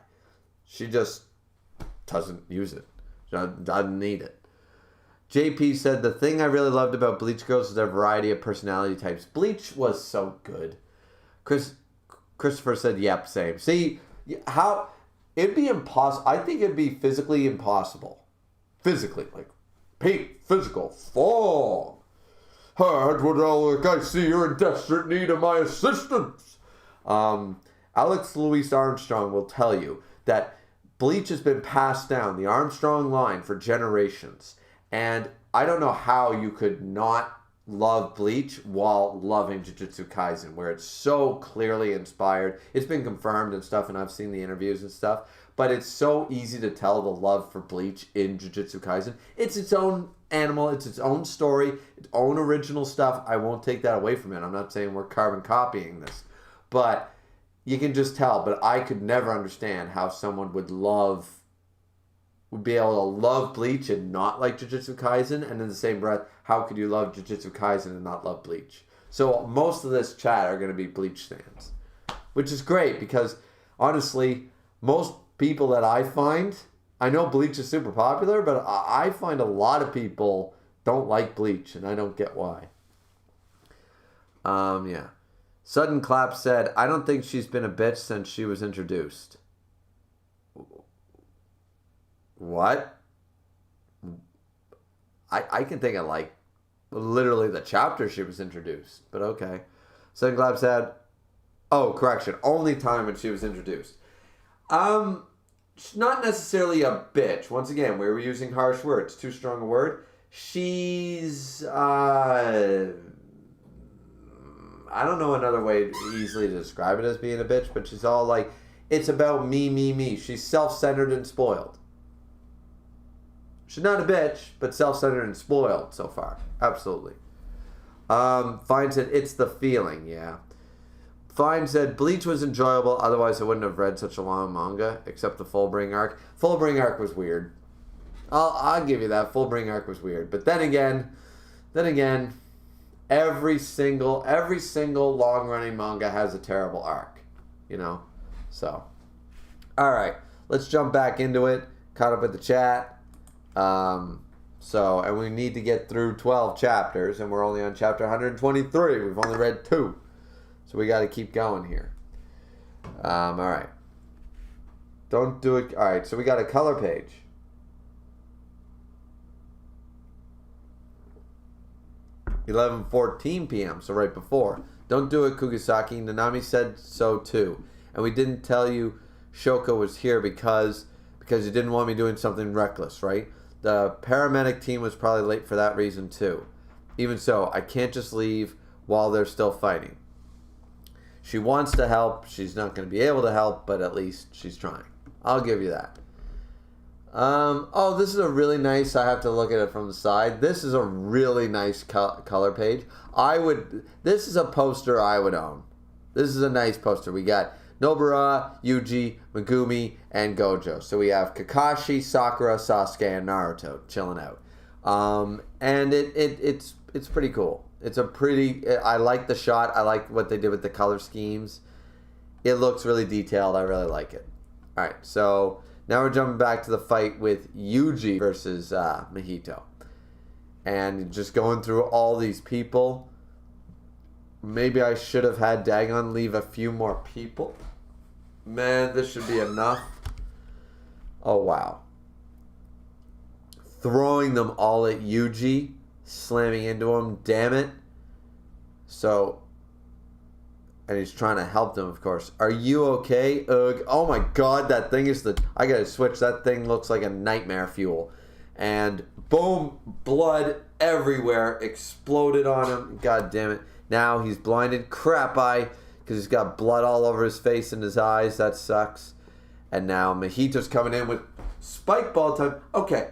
She just doesn't use it. She doesn't need it. JP said, the thing I really loved about Bleach Girls is their variety of personality types. Bleach was so good. Christopher said, yep, same. See, how... It'd be impossible. I think it'd be physically impossible. Physically, like, peak, physical, fall. Edward, I see you're in desperate need of my assistance. Alex Louis Armstrong will tell you that Bleach has been passed down the Armstrong line for generations. And I don't know how you could not love Bleach while loving Jujutsu Kaisen, where it's so clearly inspired. It's been confirmed and stuff, and I've seen the interviews and stuff, but it's so easy to tell the love for Bleach in Jujutsu Kaisen. It's its own animal, it's its own story, its own original stuff. I won't take that away from it. I'm not saying we're carbon copying this, but you can just tell. But I could never understand how someone would be able to love Bleach and not like Jujutsu Kaisen, and in the same breath, how could you love Jujutsu Kaisen and not love Bleach? So most of this chat are going to be Bleach stands, which is great because, honestly, most people that I find, I know Bleach is super popular, but I find a lot of people don't like Bleach, and I don't get why. Yeah. Sudden Clap said, I don't think she's been a bitch since she was introduced. What? I can think of like literally the chapter she was introduced, but okay. Sudden Clap said, oh, correction, only time when she was introduced. She's not necessarily a bitch. Once again, we were using harsh words. Too strong a word. She's, I don't know another way easily to describe it as being a bitch, but she's all like, it's about me, me, me. She's self-centered and spoiled. She's not a bitch, but self-centered and spoiled so far. Absolutely. Fine said, it's the feeling, yeah. Fine said, Bleach was enjoyable, otherwise I wouldn't have read such a long manga, except the Fullbring arc. Fullbring arc was weird. I'll give you that. Fullbring arc was weird. But then again, every single long-running manga has a terrible arc, So, all right, let's jump back into it. Caught up with the chat. And we need to get through 12 chapters, and we're only on chapter 123. We've only read 2. So we got to keep going here. All right. Don't do it. All right, so we got a color page. (11:14 p.m.), so right before. Don't do it, Kugisaki. Nanami said so too. And we didn't tell you Shoko was here because you didn't want me doing something reckless, right? The paramedic team was probably late for that reason too. Even so, I can't just leave while they're still fighting. She wants to help. She's not going to be able to help, but at least she's trying. I'll give you that. Oh, this is a really nice. I have to look at it from the side. This is a really nice color page. This is a poster I would own. This is a nice poster. We got Nobara, Yuji, Megumi, and Gojo. So we have Kakashi, Sakura, Sasuke, and Naruto chilling out. And it's pretty cool. It's a pretty. I like the shot. I like what they did with the color schemes. It looks really detailed. I really like it. All right, so now we're jumping back to the fight with Yuji versus Mahito, and just going through all these people. Maybe I should have had Dagon leave a few more people. Man, this should be enough. Oh, wow. Throwing them all at Yuji. Slamming into him. Damn it. So, and he's trying to help them, of course. Are you okay? Ugh. Oh my god, that thing is I gotta switch. That thing looks like a nightmare fuel. And boom, blood everywhere. Exploded on him. God damn it. Now he's blinded. Crap eye. Because he's got blood all over his face and his eyes. That sucks. And now Mahito's coming in with spike ball time. Okay.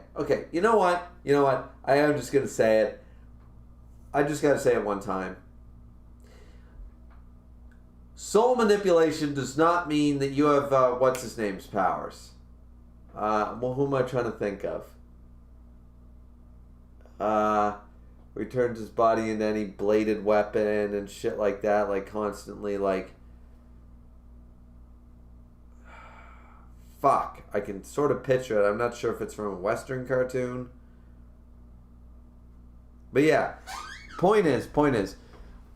You know what? I am just going to say it. I just got to say it one time. Soul manipulation does not mean that you have, what's-his-name's powers. Well, who am I trying to think of? Returns his body into any bladed weapon and shit like that, like constantly, like... Fuck. I can sort of picture it. I'm not sure if it's from a Western cartoon. But yeah, point is,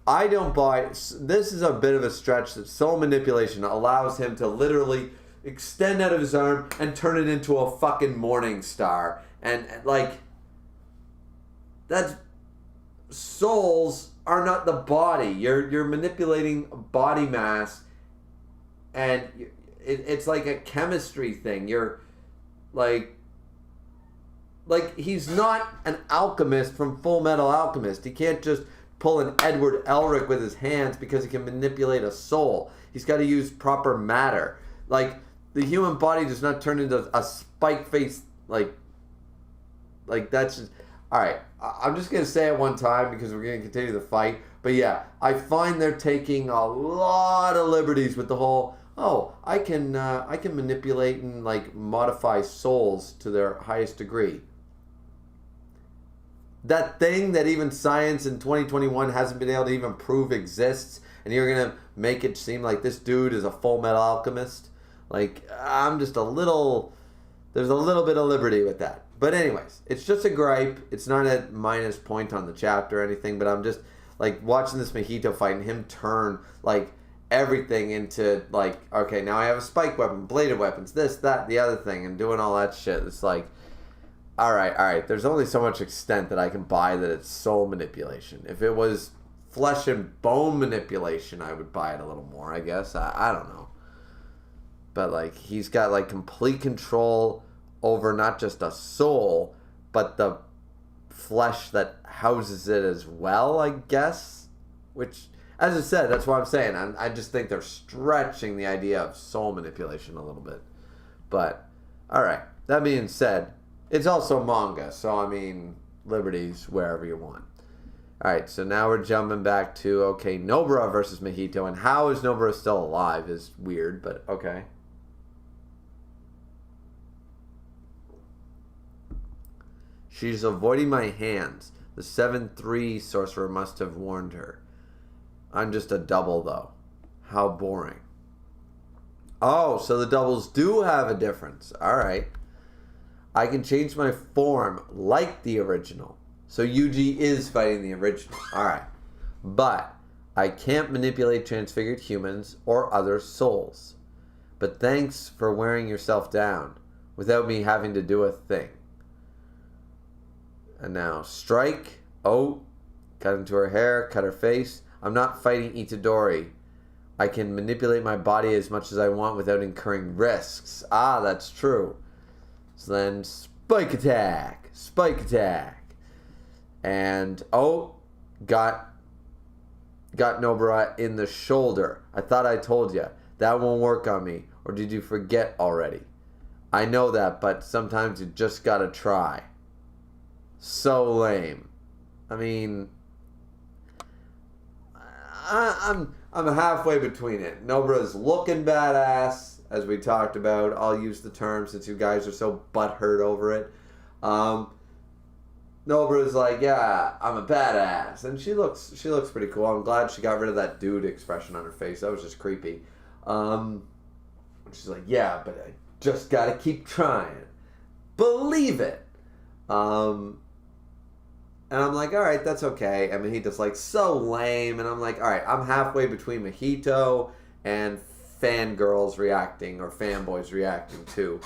I don't buy... This is a bit of a stretch that soul manipulation allows him to literally extend out of his arm and turn it into a fucking morning star. And like... That's... Souls are not the body. You're manipulating body mass, and it's like a chemistry thing. You're like he's not an alchemist from Full Metal Alchemist. He can't just pull an Edward Elric with his hands because he can manipulate a soul. He's got to use proper matter. Like the human body does not turn into a spike face like that's just... All right, I'm just going to say it one time because we're going to continue the fight. But yeah, I find they're taking a lot of liberties with the whole, I can manipulate and like modify souls to their highest degree. That thing that even science in 2021 hasn't been able to even prove exists, and you're going to make it seem like this dude is a Full Metal Alchemist. Like, there's a little bit of liberty with that. But anyways, it's just a gripe. It's not a minus point on the chapter or anything, but I'm just, like, watching this Mahito fight and him turn, like, everything into, like, okay, now I have a spike weapon, bladed weapons, this, that, the other thing, and doing all that shit. It's like, all right, there's only so much extent that I can buy that it's soul manipulation. If it was flesh and bone manipulation, I would buy it a little more, I guess. I don't know. But, like, he's got, like, complete control over not just a soul, but the flesh that houses it as well, I guess. Which, as I said, that's what I'm saying. I just think they're stretching the idea of soul manipulation a little bit. But, alright, that being said, it's also manga, so I mean, liberties wherever you want. Alright, so now we're jumping back to, okay, Nobara versus Mahito, and how is Nobara still alive is weird, but okay. She's avoiding my hands. The 7-3 sorcerer must have warned her. I'm just a double, though. How boring. Oh, so the doubles do have a difference. Alright. I can change my form like the original. So Yuji is fighting the original. Alright. But I can't manipulate transfigured humans or other souls. But thanks for wearing yourself down without me having to do a thing. And now, strike. Oh, cut into her hair, cut her face. I'm not fighting Itadori. I can manipulate my body as much as I want without incurring risks. Ah, that's true. So then, spike attack. Spike attack. And, got Nobara in the shoulder. I thought I told you. That won't work on me. Or did you forget already? I know that, but sometimes you just gotta try. So lame. I mean, I'm halfway between it. Nobara's looking badass, as we talked about. I'll use the term since you guys are so butthurt over it. Nobara's like, yeah, I'm a badass, and she looks pretty cool. I'm glad she got rid of that dude expression on her face. That was just creepy. She's like, yeah, but I just gotta keep trying. Believe it. And I'm like, all right, that's okay. And Mahito's like, so lame. And I'm like, all right, I'm halfway between Mahito and fangirls reacting or fanboys reacting to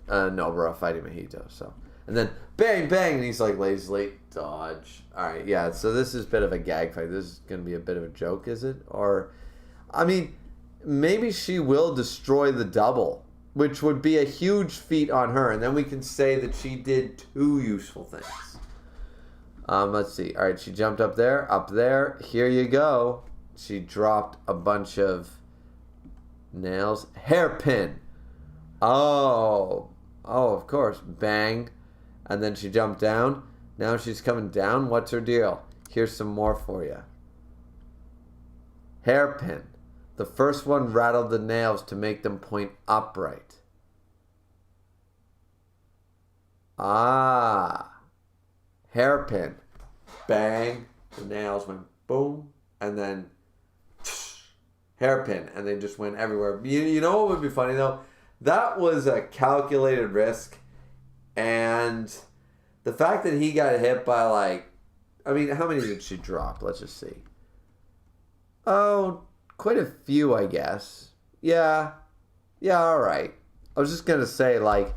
Nobara fighting Mahito. So, and then bang, bang, and he's like, lazily dodge. All right, yeah. So this is a bit of a gag fight. This is gonna be a bit of a joke, is it? Or, I mean, maybe she will destroy the double, which would be a huge feat on her, and then we can say that she did two useful things. Let's see. All right, she jumped up there. Up there. Here you go. She dropped a bunch of nails. Hairpin. Oh, of course. Bang. And then she jumped down. Now she's coming down. What's her deal? Here's some more for you. Hairpin. The first one rattled the nails to make them point upright. Ah. Hairpin. Bang. The nails went boom. And then hairpin. And they just went everywhere. You know what would be funny though? That was a calculated risk. And the fact that he got hit by like, I mean, how many did she drop? Let's just see. Oh, quite a few, I guess. Yeah, all right. I was just going to say, like,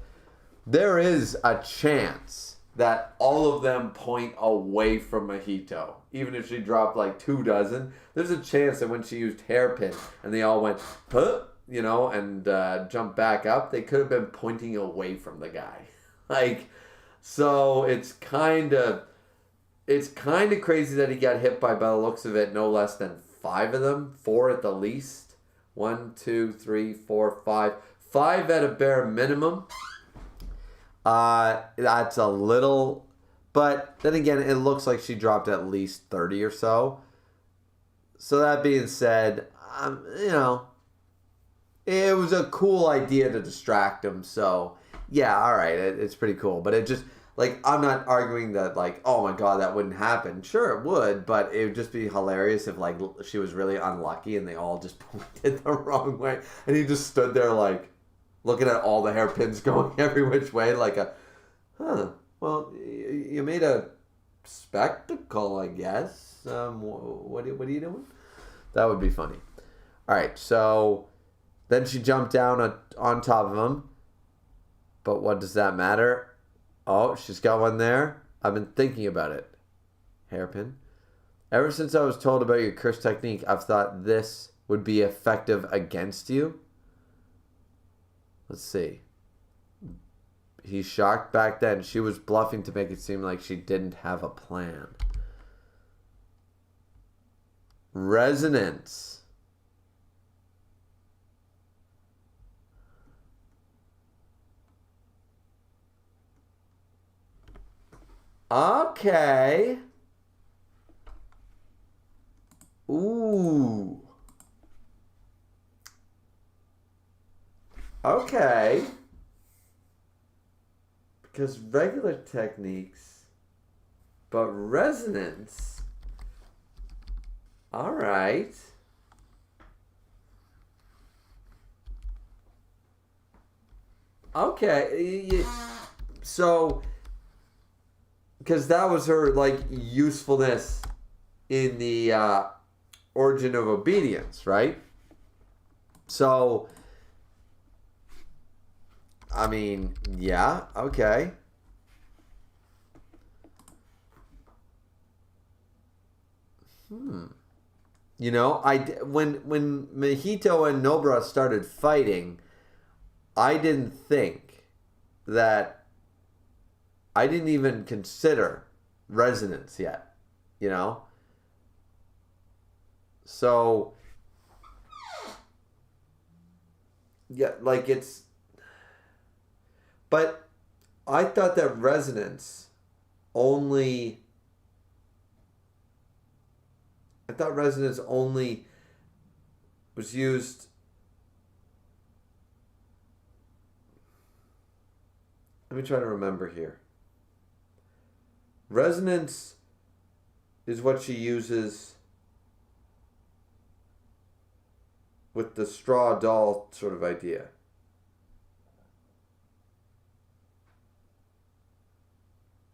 there is a chance that all of them point away from Mahito. Even if she dropped like 24, there's a chance that when she used hairpin and they all went, huh, and jumped back up, they could have been pointing away from the guy. Like, so it's kind of crazy that he got hit by the looks of it, no less than 5 of them, 4 at the least. 1, 2, 3, 4, 5. 5 at a bare minimum. That's a little, but then again, it looks like she dropped at least 30 or so. So that being said, it was a cool idea to distract him. So yeah, all right, it's pretty cool. But it just, like, I'm not arguing that, like, oh my God, that wouldn't happen. Sure, it would, but it would just be hilarious if, like, she was really unlucky and they all just pointed the wrong way. And he just stood there, like, looking at all the hairpins going every which way, like well, you made a spectacle, I guess. What are you doing? That would be funny. All right, so then she jumped down on top of him. But what does that matter? Oh, she's got one there. I've been thinking about it. Hairpin. Ever since I was told about your curse technique, I've thought this would be effective against you. Let's see. He's shocked back then. She was bluffing to make it seem like she didn't have a plan. Resonance. Okay. Ooh. Okay. Because regular techniques, but resonance. All right. Okay. So, because that was her, like, usefulness in the origin of obedience, right? So, I mean, yeah, okay. When Mahito and Nobara started fighting, I didn't even consider resonance yet, So, yeah, like But I thought that resonance only... I thought resonance only was used... Let me try to remember here. Resonance is what she uses with the straw doll sort of idea.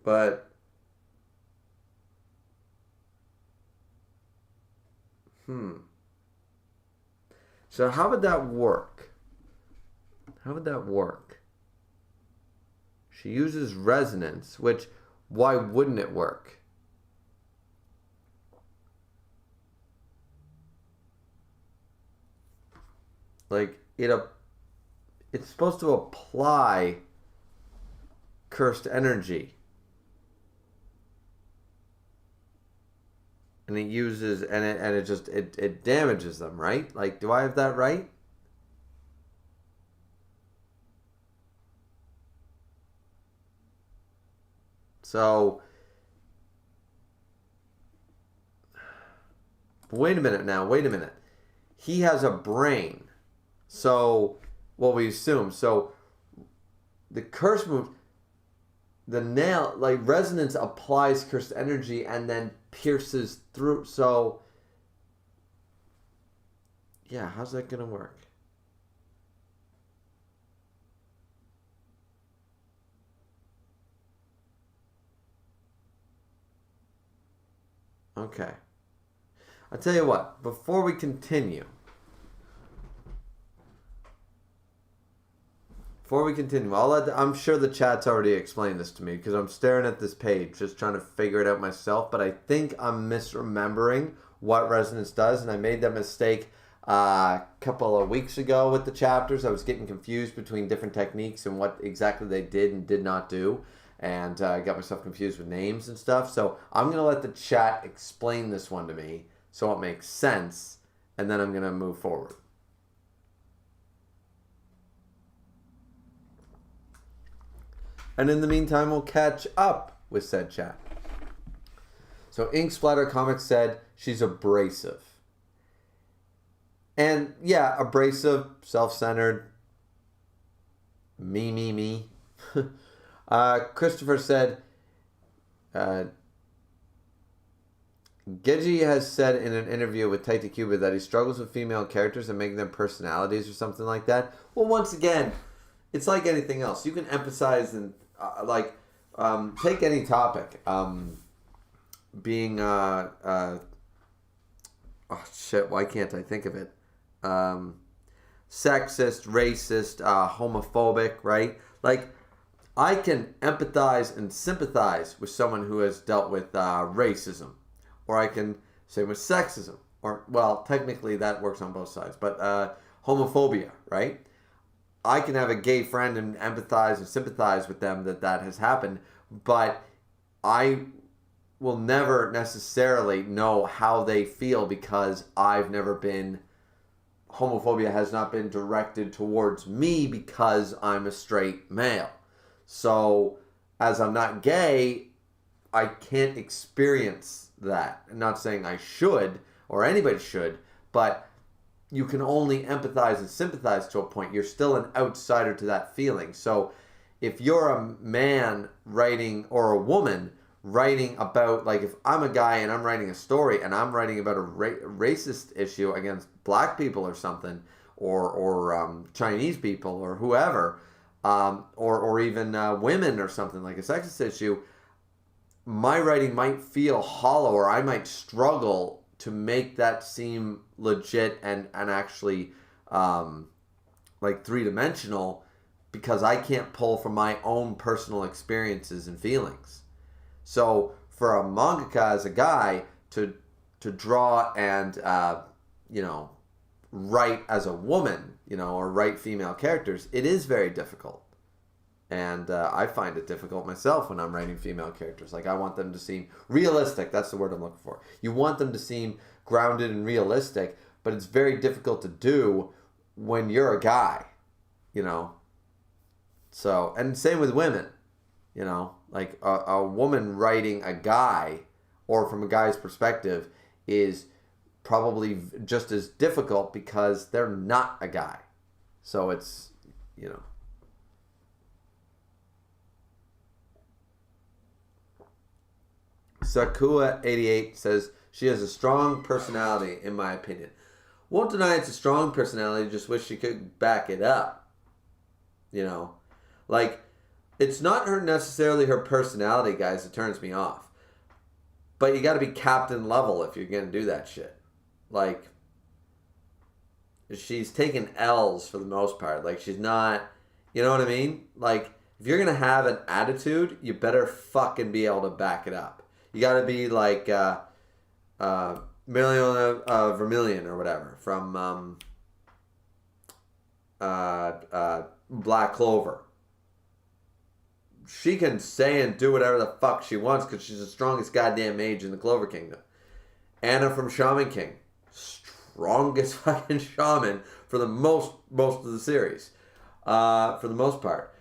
But so how would that work? How would that work? She uses resonance, which, why wouldn't it work? Like, it's supposed to apply cursed energy. And it uses, and it damages them, right? Like, do I have that right? So, wait a minute. He has a brain. So, well, we assume. So, the curse move, the nail, like, resonance applies cursed energy and then pierces through. So, yeah, how's that going to work? Okay. I'll tell you what, before we continue, I'm sure the chat's already explained this to me because I'm staring at this page just trying to figure it out myself, but I think I'm misremembering what resonance does, and I made that mistake a couple of weeks ago with the chapters. I was getting confused between different techniques and what exactly they did and did not do, and I got myself confused with names and stuff. So I'm going to let the chat explain this one to me so it makes sense, and then I'm going to move forward. And in the meantime, we'll catch up with said chat. So Ink Splatter Comics said she's abrasive. And yeah, abrasive, self-centered, me. Christopher said, Geji has said in an interview with Taita Cuba that he struggles with female characters and making them personalities or something like that. Well, once again, it's like anything else. You can emphasize and take any topic. Being why can't I think of it? Sexist, racist, homophobic, right? Like, I can empathize and sympathize with someone who has dealt with racism, or I can say with sexism, or, well, technically that works on both sides, but homophobia, right? I can have a gay friend and empathize and sympathize with them that has happened, but I will never necessarily know how they feel because I've never been... Homophobia has not been directed towards me because I'm a straight male. So, as I'm not gay, I can't experience that. I'm not saying I should, or anybody should, but you can only empathize and sympathize to a point. You're still an outsider to that feeling. So if you're a man writing, or a woman writing about, like, if I'm a guy and I'm writing a story and I'm writing about a racist issue against black people or something, or Chinese people or whoever, or even women or something, like a sexist issue, my writing might feel hollow, or I might struggle to make that seem legit and actually like three-dimensional, because I can't pull from my own personal experiences and feelings. So for a mangaka as a guy to draw and write as a woman, or write female characters, it is very difficult. And I find it difficult myself when I'm writing female characters. Like, I want them to seem realistic. That's the word I'm looking for. You want them to seem grounded and realistic, but it's very difficult to do when you're a guy, So, and same with women. You know, like a woman writing a guy, or from a guy's perspective, is probably just as difficult because they're not a guy. So it's, you know. Sakua88 says, she has a strong personality, in my opinion. Won't deny it's a strong personality, just wish she could back it up. You know, like, it's not necessarily her personality, guys, that turns me off. But you got to be captain level if you're going to do that shit. Like, she's taking L's for the most part. Like, she's not, you know what I mean? Like, if you're going to have an attitude, you better fucking be able to back it up. You got to be like Million Vermilion or whatever from Black Clover. She can say and do whatever the fuck she wants because she's the strongest goddamn mage in the Clover Kingdom. Anna from Shaman King. Strongest fucking shaman for the most of the series. For the most part.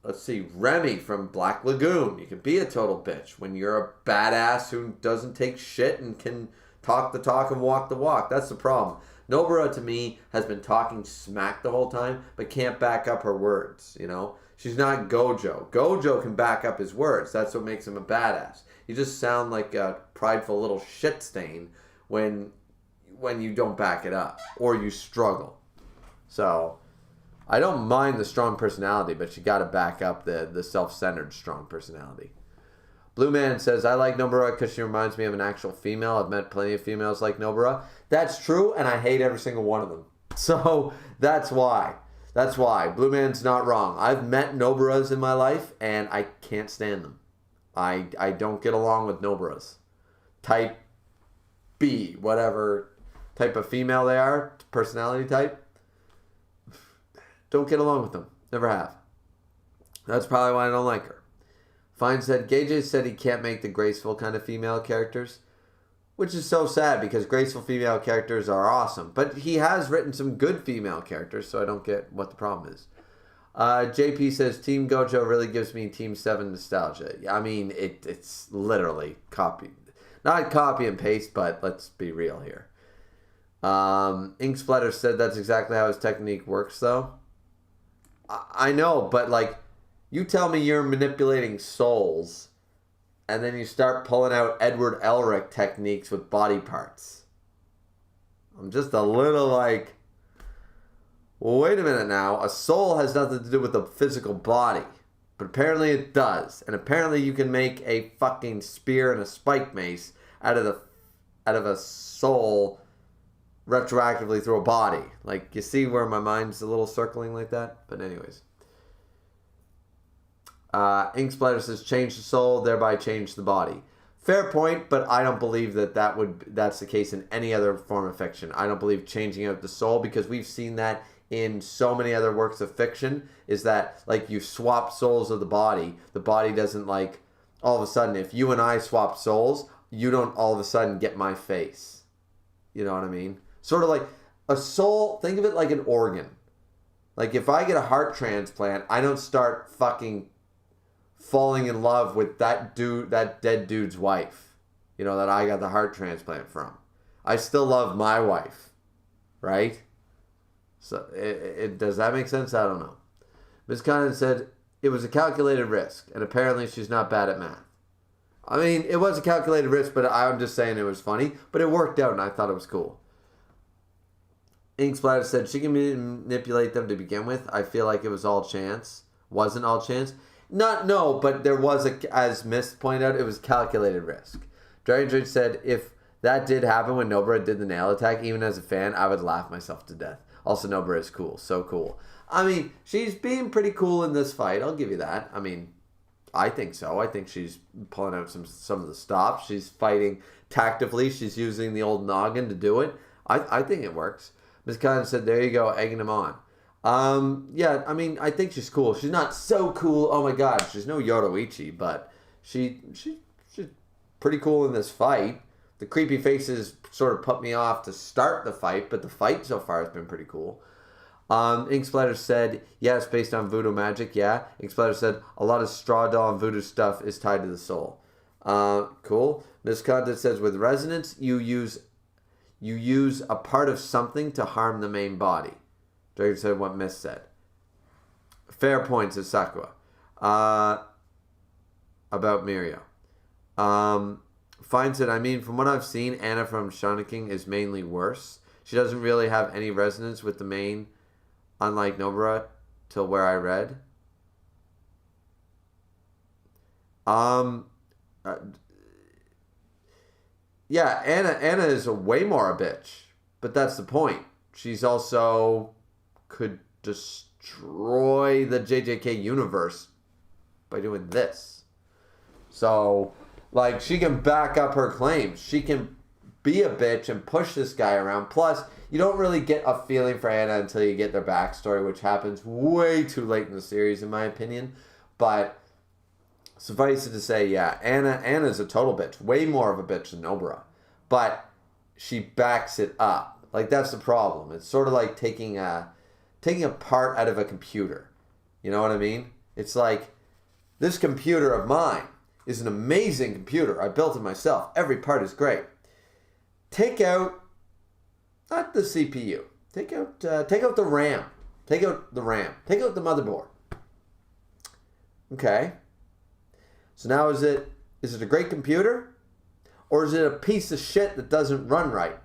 Let's see. Remy from Black Lagoon. You can be a total bitch when you're a badass who doesn't take shit and can talk the talk and walk the walk. That's the problem. Nobara, to me, has been talking smack the whole time, but can't back up her words, you know? She's not Gojo. Gojo can back up his words. That's what makes him a badass. You just sound like a prideful little shit stain when you don't back it up or you struggle. So, I don't mind the strong personality, but you got to back up the self-centered strong personality. Blue Man says, I like Nobara because she reminds me of an actual female. I've met plenty of females like Nobara. That's true, and I hate every single one of them. So, that's why. That's why. Blue Man's not wrong. I've met Nobaras in my life, and I can't stand them. I don't get along with Nobaras. Type B, whatever type of female they are, personality type. Don't get along with them. Never have. That's probably why I don't like her. Fine said, Gage said he can't make the graceful kind of female characters, which is so sad because graceful female characters are awesome. But he has written some good female characters, so I don't get what the problem is. JP says, Team Gojo really gives me Team 7 nostalgia. I mean, it's literally copy. Not copy and paste, but let's be real here. Ink Splatter said that's exactly how his technique works, though. I know, but like, you tell me you're manipulating souls, and then you start pulling out Edward Elric techniques with body parts. I'm just a little like, well, wait a minute now. A soul has nothing to do with the physical body, but apparently it does. And apparently you can make a fucking spear and a spike mace out of a soul retroactively through a body. Like, you see where my mind's a little circling like that? But anyways. Ink Splatter says, change the soul, thereby change the body. Fair point, but I don't believe that's the case in any other form of fiction. I don't believe changing out the soul, because we've seen that in so many other works of fiction, is that, like, you swap souls of the body doesn't, like, all of a sudden, if you and I swap souls, you don't all of a sudden get my face. You know what I mean? Sort of like a soul, think of it like an organ. Like, if I get a heart transplant, I don't start fucking falling in love with that dead dude's wife, you know, that I got the heart transplant from. I still love my wife, right? So, does that make sense? I don't know. Ms. Condon said, it was a calculated risk, and apparently she's not bad at math. I mean, it was a calculated risk, but I'm just saying it was funny, but it worked out, and I thought it was cool. Ink Splatter said, she can manipulate them to begin with. I feel like it was all chance. Wasn't all chance. No, but there was as Miss pointed out, it was calculated risk. Dragon Drake said, if that did happen when Nobara did the nail attack, even as a fan, I would laugh myself to death. Also, Nobara is cool. So cool. I mean, she's being pretty cool in this fight. I'll give you that. I mean, I think so. I think she's pulling out some of the stops. She's fighting tactically. She's using the old noggin to do it. I think it works. Ms. Khan said, there you go, egging him on. Yeah, I mean, I think she's cool. She's not so cool. Oh my god, she's no Yoruichi, but she's pretty cool in this fight. The creepy faces sort of put me off to start the fight, but the fight so far has been pretty cool. Ink Splatter said, yes, based on voodoo magic, yeah. Ink Splatter said, a lot of straw doll and voodoo stuff is tied to the soul. Cool. Miss Content says, with resonance, you use a part of something to harm the main body. Dragon said what Miss said. Fair point, says Sakura. About Mirio. Fine said, I mean, from what I've seen, Anna from Shaman King is mainly worse. She doesn't really have any resonance with the main, unlike Nobara, till where I read. Yeah, Anna is a way more a bitch, but that's the point. She's also could destroy the JJK universe by doing this. So, like, she can back up her claims. She can be a bitch and push this guy around. Plus, you don't really get a feeling for Anna until you get their backstory, which happens way too late in the series, in my opinion. But suffice it to say, yeah, Anna's a total bitch. Way more of a bitch than Nobara. But she backs it up. Like, that's the problem. It's sort of like taking a part out of a computer. You know what I mean? It's like, this computer of mine is an amazing computer. I built it myself. Every part is great. Take out, not the CPU. Take out the RAM. Take out the RAM. Take out the motherboard. Okay. So now is it a great computer? Or is it a piece of shit that doesn't run right?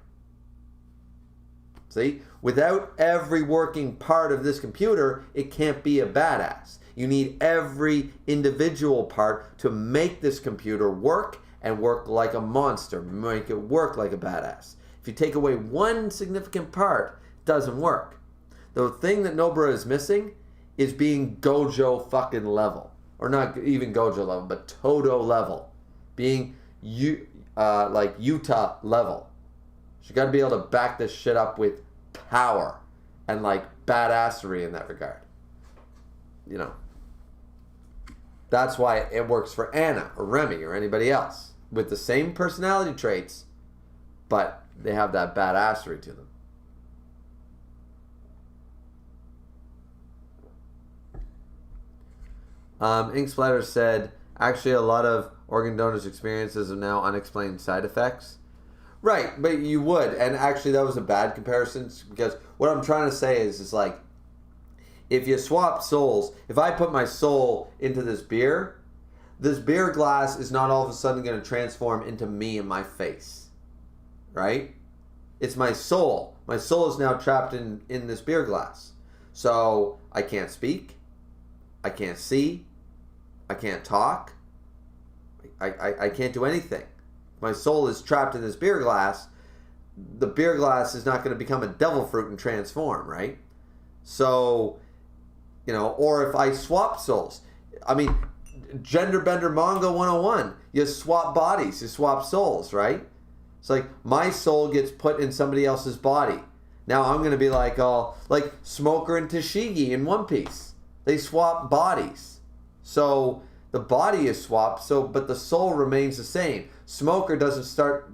See? Without every working part of this computer, it can't be a badass. You need every individual part to make this computer work and work like a monster. Make it work like a badass. If you take away one significant part, it doesn't work. The thing that Nobara is missing is being Gojo fucking level. Or not even Gojo level, but Todo level. Being like Utah level. She got to be able to back this shit up with power and like badassery in that regard. You know. That's why it works for Anna or Remy or anybody else with the same personality traits, but they have that badassery to them. Ink Splatter said, actually a lot of organ donors' experiences of now unexplained side effects. Right, but you would. And actually that was a bad comparison because what I'm trying to say is like, if you swap souls, if I put my soul into this beer glass is not all of a sudden going to transform into me and my face. Right? It's my soul. My soul is now trapped in this beer glass. So I can't speak. I can't see. I can't talk. I can't do anything. My soul is trapped in this beer glass. The beer glass is not going to become a devil fruit and transform, right? So, you know, or if I swap souls. I mean, Gender Bender Manga 101. You swap bodies. You swap souls, right? It's like my soul gets put in somebody else's body. Now I'm going to be like, oh, like Smoker and Tashigi in One Piece. They swap bodies. So the body is swapped, but the soul remains the same. Smoker doesn't start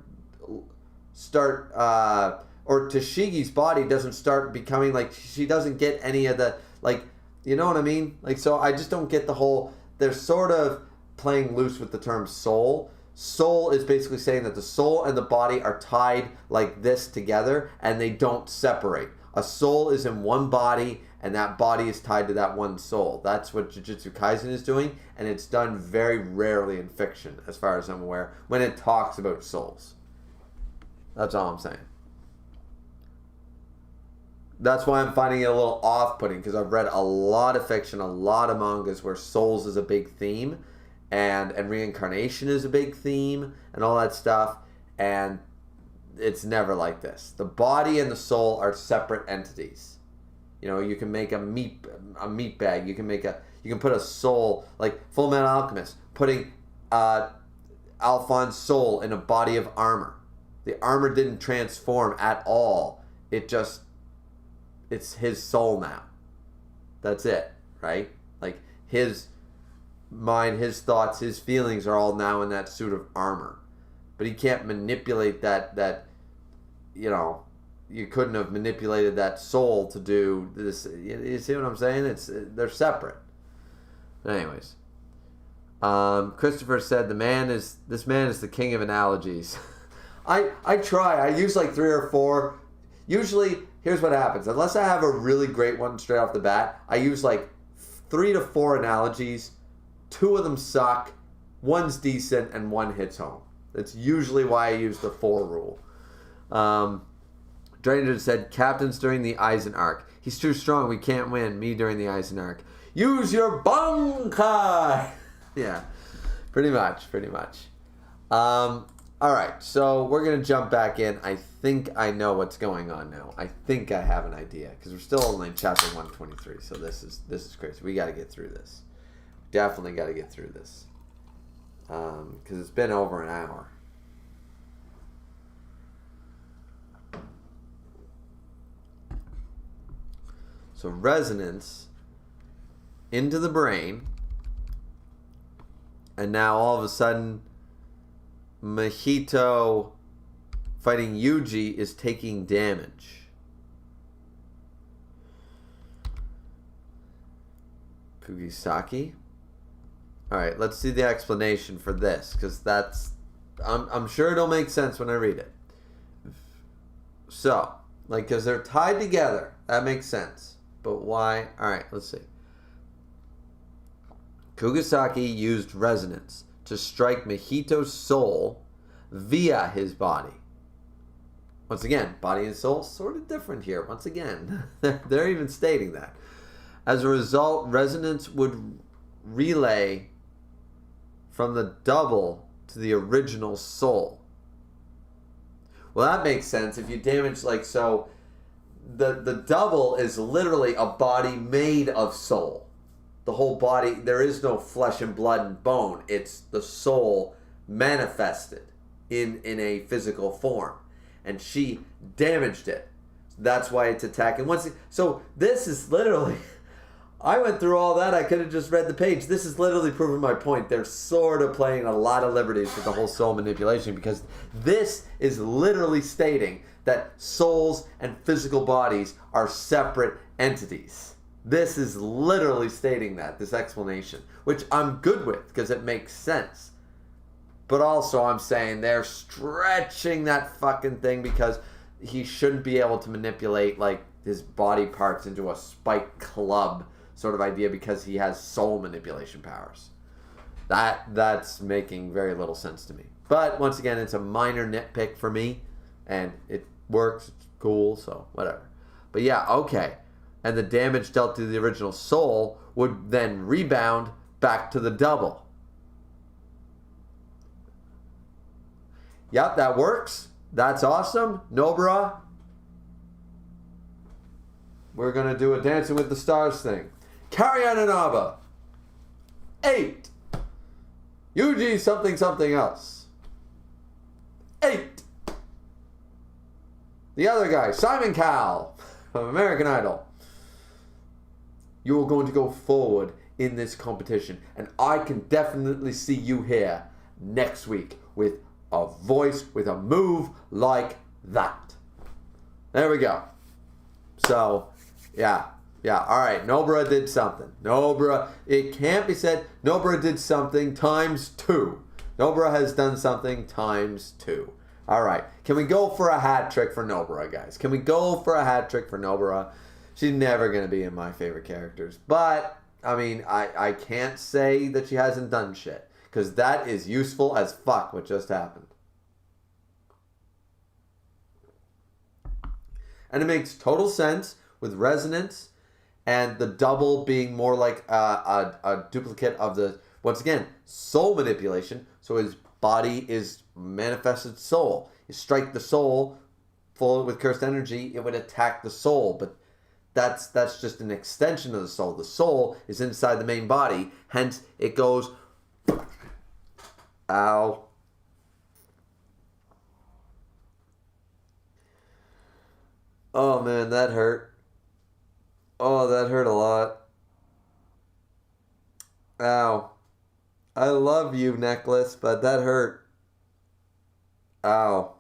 or Tashigi's body doesn't start becoming like, she doesn't get any of the, like, you know what I mean? Like, so I just don't get the whole, they're sort of playing loose with the term soul. Soul is basically saying that the soul and the body are tied like this together and they don't separate. A soul is in one body and that body is tied to that one soul. That's what Jujutsu Kaisen is doing, and it's done very rarely in fiction, as far as I'm aware, when it talks about souls. That's all I'm saying. That's why I'm finding it a little off-putting, because I've read a lot of fiction, a lot of mangas where souls is a big theme, and reincarnation is a big theme, and all that stuff, and it's never like this. The body and the soul are separate entities. You know, you can make a meat bag. You can put a soul, like Full Metal Alchemist, putting Alphon's soul in a body of armor. The armor didn't transform at all. It's his soul now. That's it, right? Like his mind, his thoughts, his feelings are all now in that suit of armor. But he can't manipulate that you know, you couldn't have manipulated that soul to do this. You see what I'm saying? They're separate. But anyways, Christopher said this man is the king of analogies. I try. I use like 3 or 4. Usually, here's what happens. Unless I have a really great one straight off the bat, I use like 3 to 4 analogies. 2 of them suck, 1's decent, and 1 hits home. That's usually why I use the 4 rule. Drainer said, captains during the Eisen arc. He's too strong. We can't win. Me during the Eisen arc. Use your bunkai! Yeah, pretty much. All right, so we're going to jump back in. I think I know what's going on now. I think I have an idea, because we're still only in chapter 123, so this is crazy. We got to get through this. Definitely got to get through this, because it's been over an hour. So resonance into the brain, and now all of a sudden Mahito fighting Yuji is taking damage. Kugisaki. Alright, let's see the explanation for this, because I'm sure it'll make sense when I read it. So, like, because they're tied together, that makes sense. But why? Alright, let's see. Kugisaki used resonance to strike Mahito's soul via his body. Once again, body and soul, sort of different here. Once again, they're even stating that. As a result, resonance would relay from the double to the original soul. Well, that makes sense. If you damage, like, so the double is literally a body made of soul. The whole body, there is no flesh and blood and bone. It's the soul manifested in a physical form. And she damaged it. That's why it's attacking. So this is literally, I went through all that. I could have just read the page. This is literally proving my point. They're sort of playing a lot of liberties with the whole soul manipulation, because this is literally stating that souls and physical bodies are separate entities. This is literally stating that, this explanation, which I'm good with because it makes sense. But also I'm saying they're stretching that fucking thing, because he shouldn't be able to manipulate like his body parts into a spike club sort of idea, because he has soul manipulation powers. That's making very little sense to me. But once again, it's a minor nitpick for me, and it works, it's cool, so whatever. But yeah, okay. And the damage dealt to the original soul would then rebound back to the double. Yep, that works. That's awesome. Nobara, we're going to do a Dancing with the Stars thing. Carry on Inaba. 8. Yuji something something else. 8. The other guy, Simon Cowell from American Idol. You're going to go forward in this competition, and I can definitely see you here next week with a voice, with a move like that. There we go. So, yeah, all right, Nobara did something. Nobara, it can't be said, Nobara did something times 2. Nobara has done something times 2. All right, can we go for a hat trick for Nobara, guys? Can we go for a hat trick for Nobara? She's never going to be in my favorite characters. But, I mean, I can't say that she hasn't done shit, because that is useful as fuck what just happened. And it makes total sense with resonance and the double being more like a duplicate of the, once again, soul manipulation. So his body is manifested soul. You strike the soul full with cursed energy, it would attack the soul. But that's just an extension of the soul. The soul is inside the main body. Hence, it goes, ow. Oh man, that hurt. Oh, that hurt a lot. Ow. I love you, necklace, but that hurt. Ow.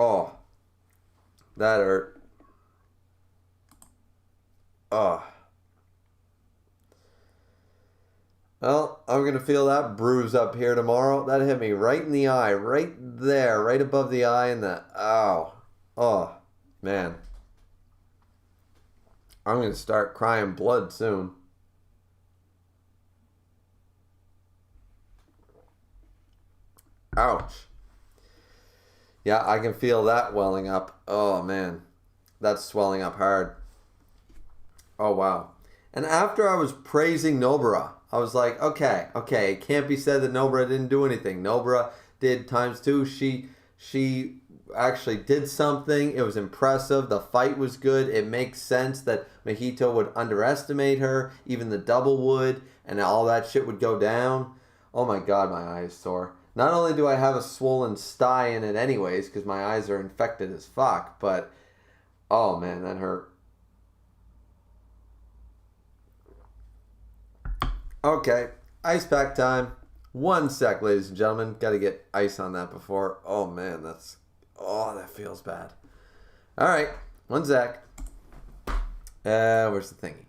Oh, that hurt. Oh. Well, I'm going to feel that bruise up here tomorrow. That hit me right in the eye. Right there. Right above the eye and the... Ow. Oh, man. I'm going to start crying blood soon. Ouch. Yeah, I can feel that welling up. Oh, man. That's swelling up hard. Oh, wow. And after I was praising Nobara, I was like, okay, it can't be said that Nobara didn't do anything. Nobara did ×2. She actually did something. It was impressive. The fight was good. It makes sense that Mahito would underestimate her. Even the double would. And all that shit would go down. Oh my god, my eye is sore. Not only do I have a swollen sty in it anyways, because my eyes are infected as fuck, but... Oh man, that hurt. Okay, ice pack time. 1 sec, ladies and gentlemen. Got to get ice on that before. Oh man, that's... Oh, that feels bad. All right, 1 sec. Where's the thingy?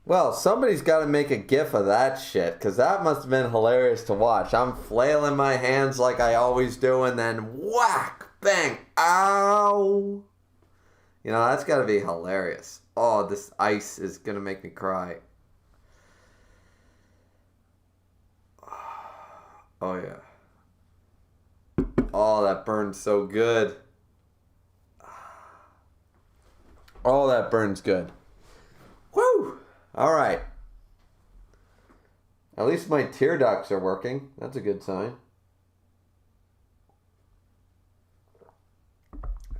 Well, somebody's got to make a gif of that shit, because that must have been hilarious to watch. I'm flailing my hands like I always do, and then whack, bang, ow. You know, that's got to be hilarious. Oh, this ice is going to make me cry. Oh, yeah. Oh, that burns so good. Oh, that burns good. Woo! All right. At least my tear ducts are working. That's a good sign.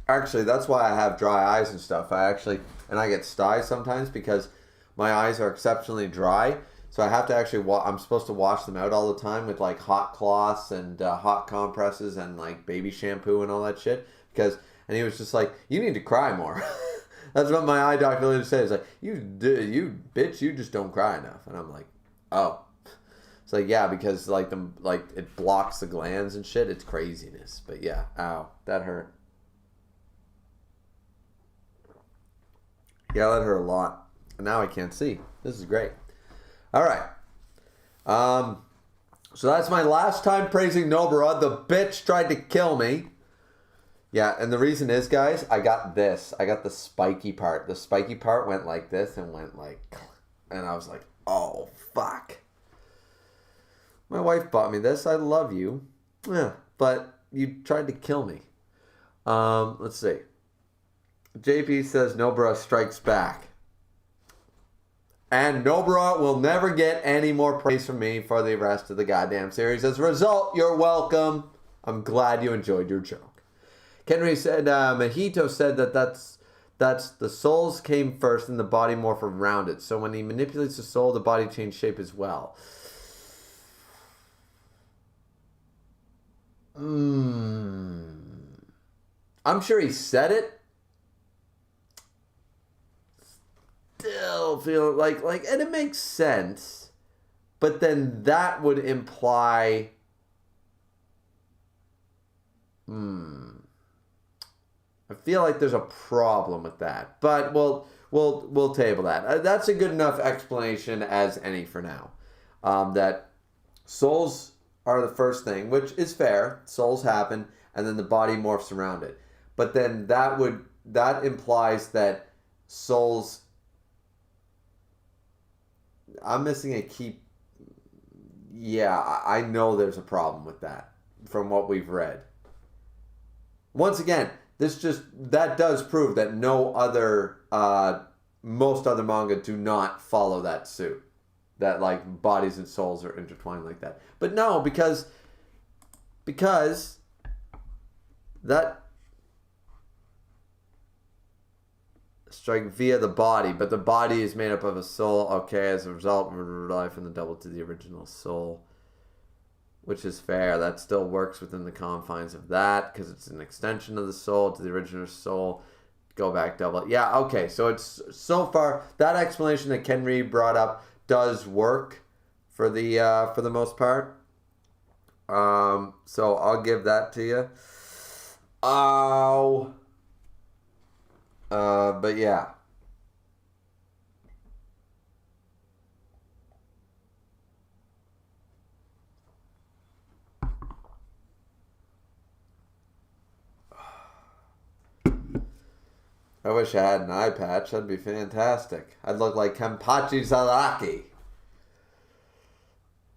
Actually, that's why I have dry eyes and stuff. And I get styes sometimes because my eyes are exceptionally dry. So I have to actually, I'm supposed to wash them out all the time with like hot cloths and hot compresses and like baby shampoo and all that shit. And he was just like, you need to cry more. That's what my eye doctor literally said. It's like, you bitch, you just don't cry enough. And I'm like, oh. It's like, yeah, because it blocks the glands and shit. It's craziness. But yeah, ow, that hurt. Yeah, that hurt a lot. And now I can't see. This is great. All right. So that's my last time praising Nobara. The bitch tried to kill me. Yeah, and the reason is, guys, I got this. I got the spiky part. The spiky part went like this and went like... And I was like, oh, fuck. My wife bought me this. I love you. Yeah, but you tried to kill me. Let's see. JP says Nobara strikes back. And Nobara will never get any more praise from me for the rest of the goddamn series. As a result, you're welcome. I'm glad you enjoyed your joke. Kenry said, Mahito said that's the souls came first and the body morphed around it. So when he manipulates the soul, the body changed shape as well. I'm sure he said it. Still feel like, and it makes sense. But then that would imply... I feel like there's a problem with that. But we'll table that. That's a good enough explanation as any for now. That souls are the first thing, which is fair. Souls happen, and then the body morphs around it. But then that implies that souls... I'm missing a key... Yeah, I know there's a problem with that from what we've read. Once again, that does prove that most other manga do not follow that suit. That like bodies and souls are intertwined like that. But no, because that strike via the body, but the body is made up of a soul. Okay, as a result, life from the double to the original soul, which is fair. That still works within the confines of that because it's an extension of the soul to the original soul. Go back double. Yeah, okay. So it's so far that explanation that Ken Reed brought up does work for the most part. So I'll give that to you. But yeah. I wish I had an eye patch. That'd be fantastic. I'd look like Kenpachi Zaraki.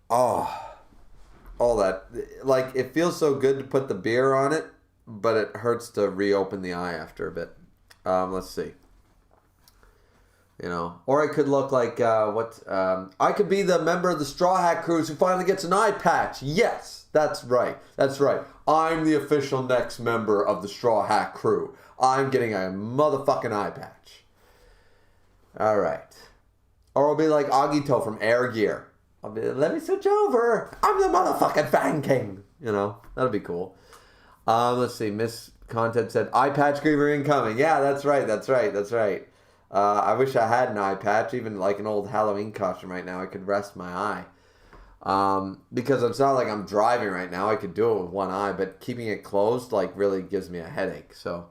Oh, all that. Like, it feels so good to put the beer on it, but it hurts to reopen the eye after a bit. Let's see. You know, or I could look like, I could be the member of the Straw Hat Cruise who finally gets an eye patch. Yes, that's right. That's right. I'm the official next member of the Straw Hat Crew. I'm getting a motherfucking eye patch. All right. Or I'll be like Agito from Air Gear. I'll be, let me switch over. I'm the motherfucking Fang King. You know, that'll be cool. Let's see. Miss Content said, eye patch griever incoming. Yeah, that's right. That's right. That's right. I wish I had an eye patch, even like an old Halloween costume right now. I could rest my eye. Because it's not like I'm driving right now. I could do it with one eye, but keeping it closed like really gives me a headache. So,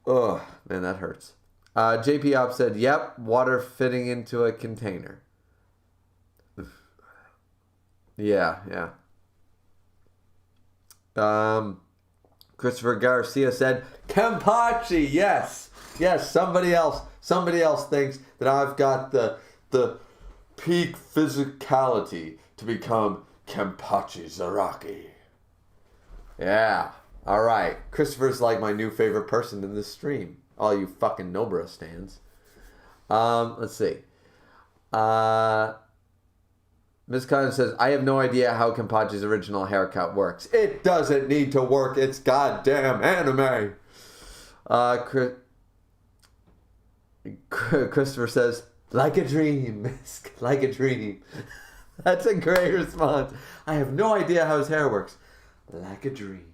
ugh, man, that hurts. JP Op said, yep, water fitting into a container. Yeah. Christopher Garcia said, Kenpachi, yes, somebody else thinks that I've got the peak physicality to become Kenpachi Zaraki. Yeah, alright. Christopher's like my new favorite person in this stream. All you fucking Nobara stands. Let's see. Miss Collins says, I have no idea how Kenpachi's original haircut works. It doesn't need to work. It's goddamn anime. Christopher says, like a dream, Miss, like a dream. That's a great response. I have no idea how his hair works. Like a dream.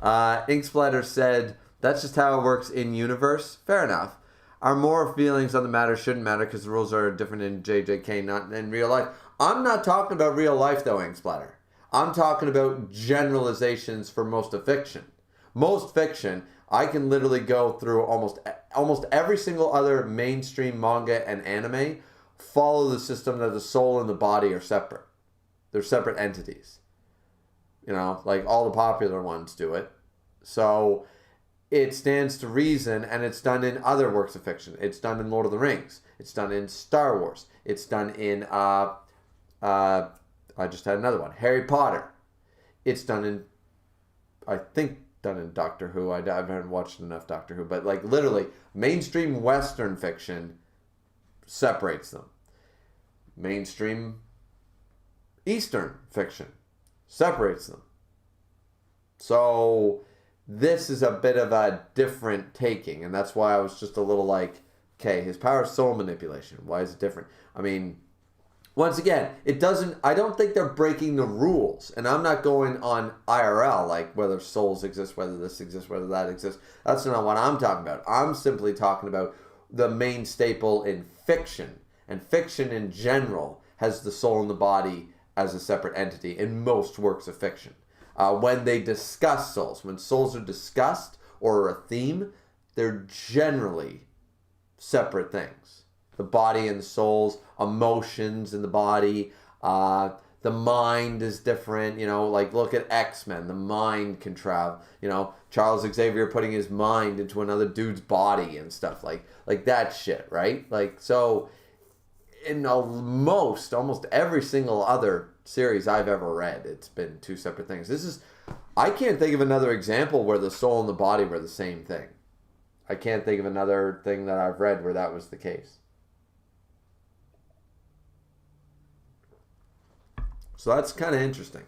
Inksplatter said, that's just how it works in universe. Fair enough. Our moral feelings on the matter shouldn't matter because the rules are different in JJK, not in real life. I'm not talking about real life, though, Inksplatter. I'm talking about generalizations for most of fiction. Most fiction, I can literally go through almost every single other mainstream manga and anime follow the system that the soul and the body are separate. They're separate entities. You know, like all the popular ones do it. So it stands to reason, and it's done in other works of fiction. It's done in Lord of the Rings. It's done in Star Wars. It's done in, I just had another one, Harry Potter. It's done in, I think, done in Doctor Who. I haven't watched enough Doctor Who, but like literally, mainstream Western fiction separates them. Mainstream Eastern fiction separates them. So this is a bit of a different taking, and that's why I was just a little like, okay, his power is soul manipulation. Why is it different? I mean, Once again, I don't think they're breaking the rules. And I'm not going on IRL, like whether souls exist, whether this exists, whether that exists. That's not what I'm talking about. I'm simply talking about the main staple in fiction. And fiction in general has the soul and the body as a separate entity in most works of fiction. When they discuss souls, when souls are discussed or a theme, they're generally separate things. The body and the souls, emotions in the body, the mind is different, like look at X-Men, the mind can travel, Charles Xavier putting his mind into another dude's body and stuff like that shit, right? Like, so in almost every single other series I've ever read, it's been two separate things. I can't think of another example where the soul and the body were the same thing. I can't think of another thing that I've read where that was the case. So that's kind of interesting.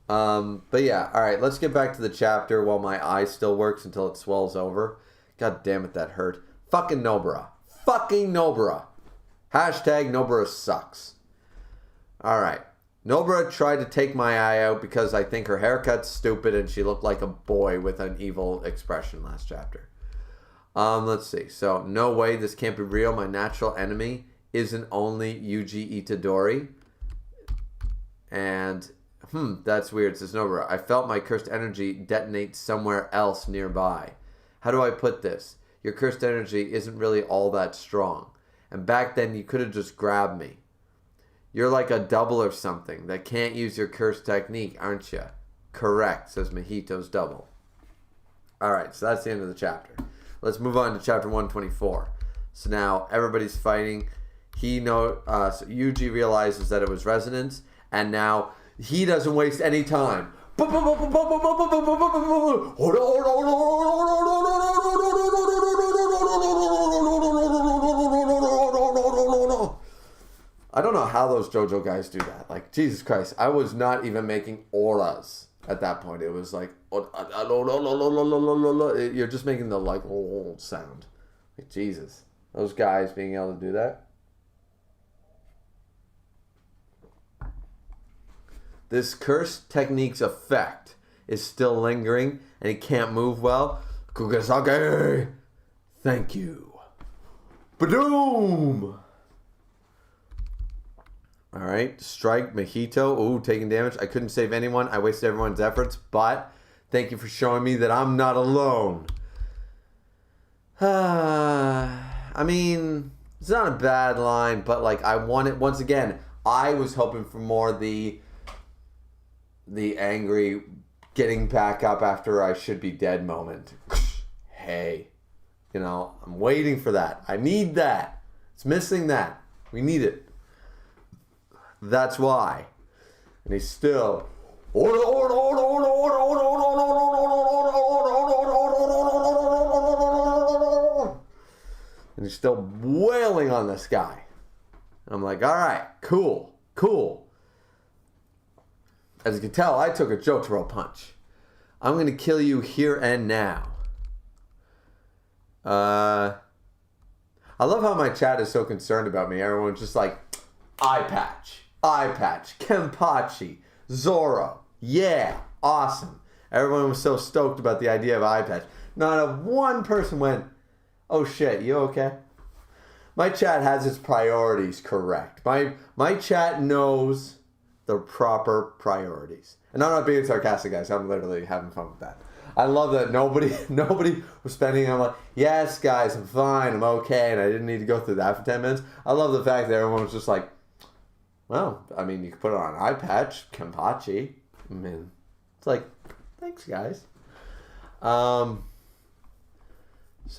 But yeah, all right, let's get back to the chapter while my eye still works until it swells over. God damn it, that hurt. Fucking Nobara. Hashtag Nobara sucks. All right. Nobara tried to take my eye out because I think her haircut's stupid and she looked like a boy with an evil expression last chapter. Let's see. So, no way, this can't be real. My natural enemy isn't only Yuji Itadori. And, that's weird, says Nobara. I felt my cursed energy detonate somewhere else nearby. How do I put this? Your cursed energy isn't really all that strong. And back then, you could have just grabbed me. You're like a double or something that can't use your cursed technique, aren't you? Correct, says Mahito's double. Alright, so that's the end of the chapter. Let's move on to chapter 124. So now, everybody's fighting. So Yuji realizes that it was resonance. And now he doesn't waste any time. I don't know how those JoJo guys do that. Like, Jesus Christ, I was not even making auras at that point. It was like, you're just making the like sound. Like, Jesus, those guys being able to do that. This cursed technique's effect is still lingering, and he can't move well. Kugasage! Thank you. Badoom! Alright, strike Mahito. Ooh, taking damage. I couldn't save anyone. I wasted everyone's efforts, but thank you for showing me that I'm not alone. I mean, it's not a bad line, but like I wanted, once again, I was hoping for more the angry getting back up after I should be dead moment. Hey, I'm waiting for that. I need that. It's missing that. We need it. That's why. And he's still and he's still wailing on this guy. I'm like, all right, cool. As you can tell, I took a Jotaro punch. I'm going to kill you here and now. I love how my chat is so concerned about me. Everyone's just like, eye patch, Kenpachi, Zoro. Yeah, awesome. Everyone was so stoked about the idea of eye patch. Not a one person went, oh shit, you okay? My chat has its priorities correct. My chat knows the proper priorities. And I'm not being sarcastic, guys. I'm literally having fun with that. I love that nobody was spending. I'm like, yes, guys, I'm fine, I'm okay, and I didn't need to go through that for 10 minutes. I love the fact that everyone was just like, well, I mean, you could put it on an eye patch, Kenpachi. I mean, it's like, thanks, guys. So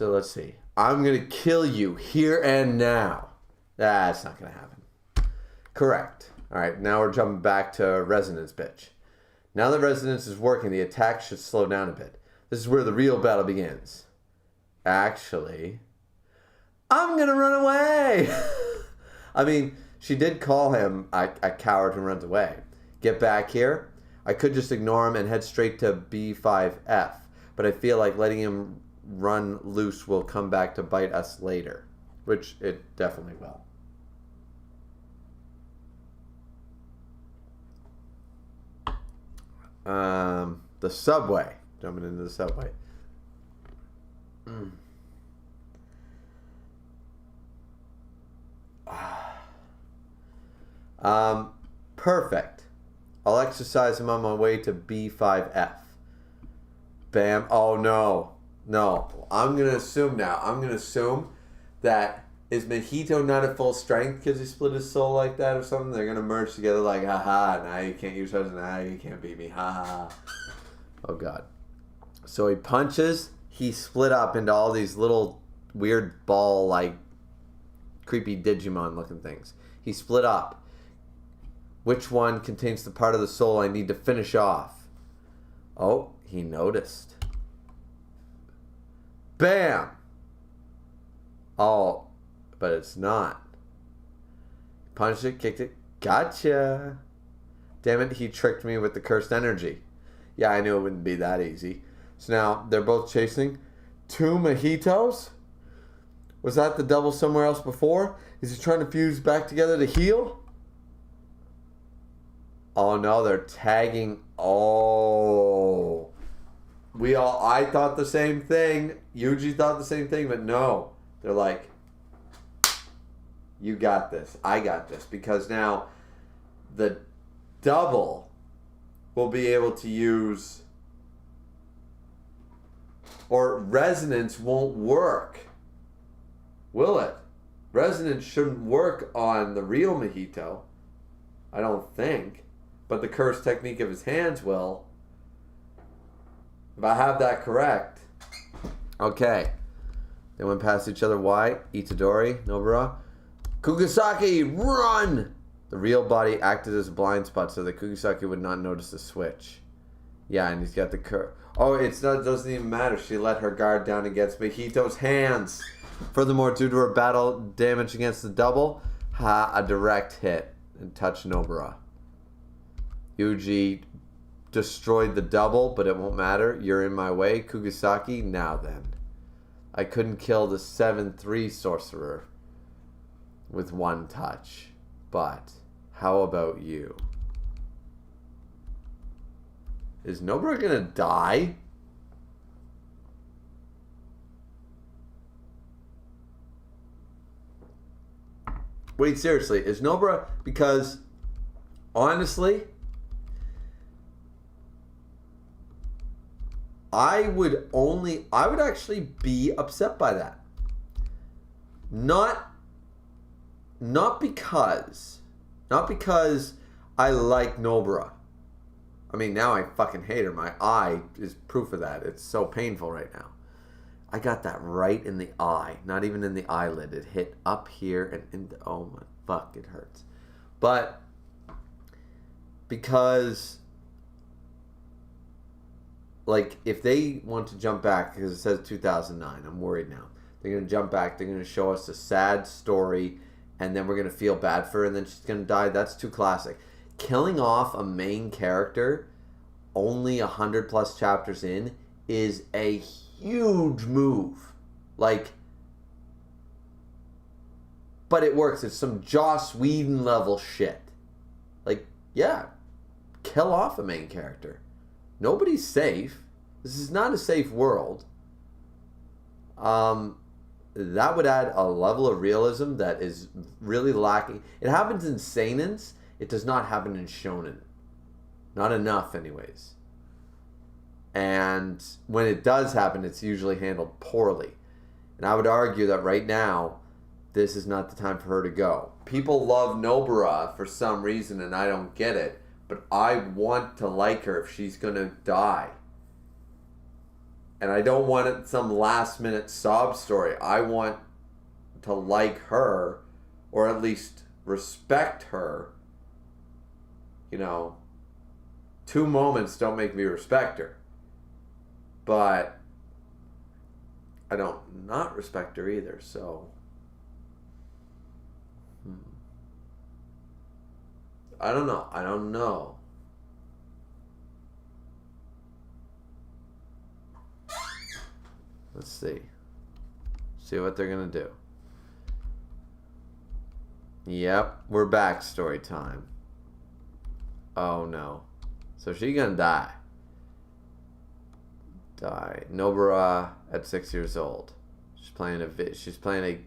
let's see. I'm gonna kill you here and now. That's not gonna happen. Correct. All right, now we're jumping back to resonance, bitch. Now that resonance is working, the attack should slow down a bit. This is where the real battle begins. Actually, I'm gonna run away. I mean, she did call him a coward who runs away. Get back here. I could just ignore him and head straight to B5F, but I feel like letting him run loose will come back to bite us later, which it definitely will. The subway. Jumping into the subway. Perfect. I'll exercise him on my way to B5F. Bam. Oh, no. No. I'm going to assume now. I'm going to assume that is Mahito not at full strength because he split his soul like that or something? They're going to merge together like, haha, now you can't use hers, now you can't beat me, haha. Oh, God. So he punches. He split up into all these little weird ball, like, creepy Digimon looking things. He split up. Which one contains the part of the soul I need to finish off? Oh, he noticed. Bam! Oh, but it's not. Punched it, kicked it. Gotcha! Damn it, he tricked me with the cursed energy. Yeah, I knew it wouldn't be that easy. So now, they're both chasing 2 Mahitos? Was that the devil somewhere else before? Is he trying to fuse back together to heal? Oh no, they're tagging. Oh. I thought the same thing. Yuji thought the same thing, but no. They're like, you got this. I got this. Because now the double will be able to use, or resonance won't work. Will it? Resonance shouldn't work on the real Mahito. I don't think. But the curse technique of his hands will. If I have that correct. Okay. They went past each other. Why? Itadori, Nobara. Kugisaki, run! The real body acted as a blind spot so that Kugisaki would not notice the switch. Yeah, and he's got the curse. Oh, it doesn't even matter. She let her guard down against Mahito's hands. Furthermore, due to her battle damage against the double, a direct hit and touched Nobara. Yuji destroyed the double, but it won't matter. You're in my way, Kugisaki. Now then. I couldn't kill the 7-3 sorcerer with one touch. But how about you? Is Nobara gonna die? Wait, seriously, is Nobara... Because, honestly, I would actually be upset by that. Not because I like Nobara. I mean, now I fucking hate her. My eye is proof of that. It's so painful right now. I got that right in the eye. Not even in the eyelid. It hit up here and in the... Oh my fuck, it hurts. But because... Like, if they want to jump back, because it says 2009, I'm worried now. They're going to jump back, they're going to show us a sad story, and then we're going to feel bad for her, and then she's going to die. That's too classic. Killing off a main character only 100 plus chapters in is a huge move. Like, but it works. It's some Joss Whedon level shit. Like, yeah, kill off a main character. Nobody's safe. This is not a safe world. That would add a level of realism that is really lacking. It happens in seinens. It does not happen in shonen. Not enough, anyways. And when it does happen, it's usually handled poorly. And I would argue that right now, this is not the time for her to go. People love Nobara for some reason, and I don't get it. But I want to like her if she's going to die. And I don't want it some last minute sob story. I want to like her, or at least respect her. You know, 2 moments don't make me respect her. But I don't not respect her either, so... I don't know. Let's see. See what they're going to do. Yep, we're back, story time. Oh no. So she gonna die. Nobara at 6 years old. She's playing a.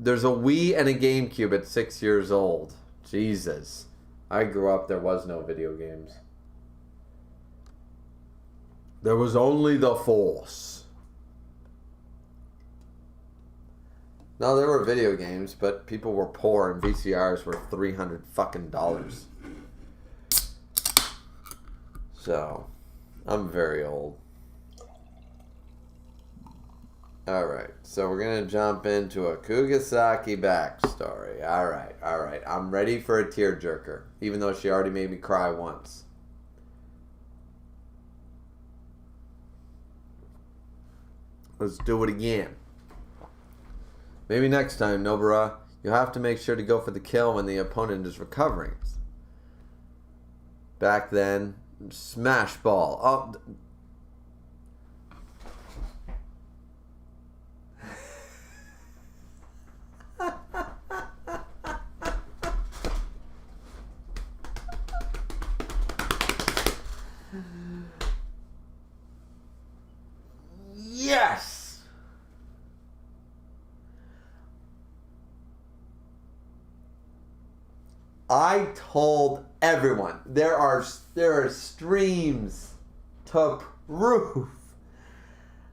There's a Wii and a GameCube at 6 years old. Jesus. I grew up, there was no video games. There was only the Force. No, there were video games, but people were poor and VCRs were $300 fucking dollars. So, I'm very old. Alright, so we're going to jump into a Kugisaki backstory. Alright. I'm ready for a tearjerker, even though she already made me cry once. Let's do it again. Maybe next time, Nobara, you'll have to make sure to go for the kill when the opponent is recovering. Back then, smash ball. Oh. Yes! I told everyone there are streams to prove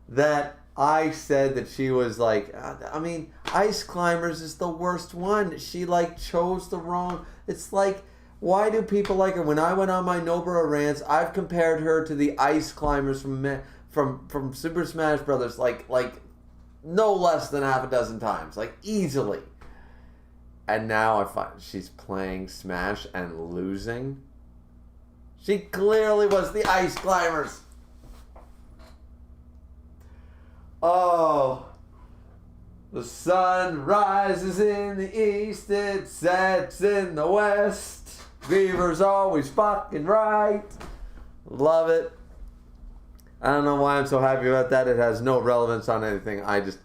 that I said that she was like, I mean, Ice Climbers is the worst one. She like chose the wrong. It's like, why do people like her? When I went on my Nobara rants, I've compared her to the Ice Climbers from Super Smash Brothers like no less than half a dozen times, like easily. And now I find she's playing Smash and losing. She clearly was the Ice Climbers. Oh, the sun rises in the east, it sets in the west. Griever's always fucking right. Love it. I don't know why I'm so happy about that. It has no relevance on anything. I just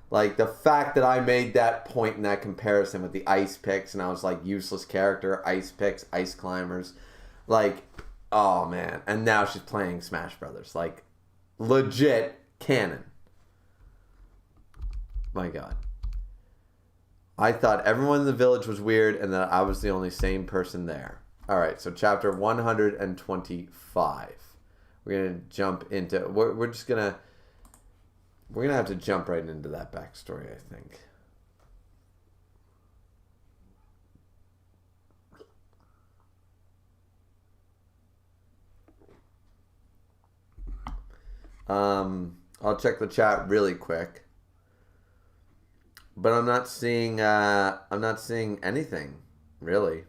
like the fact that I made that point in that comparison with the ice picks, and I was like, useless character, ice picks, ice climbers. Like, oh man. And now she's playing Smash Brothers. Like, legit canon. My God. I thought everyone in the village was weird and that I was the only sane person there. Alright, so chapter 125. We're going to jump into... We're just going to... We're going to have to jump right into that backstory, I think. I'll check the chat really quick. But I'm not seeing anything, really.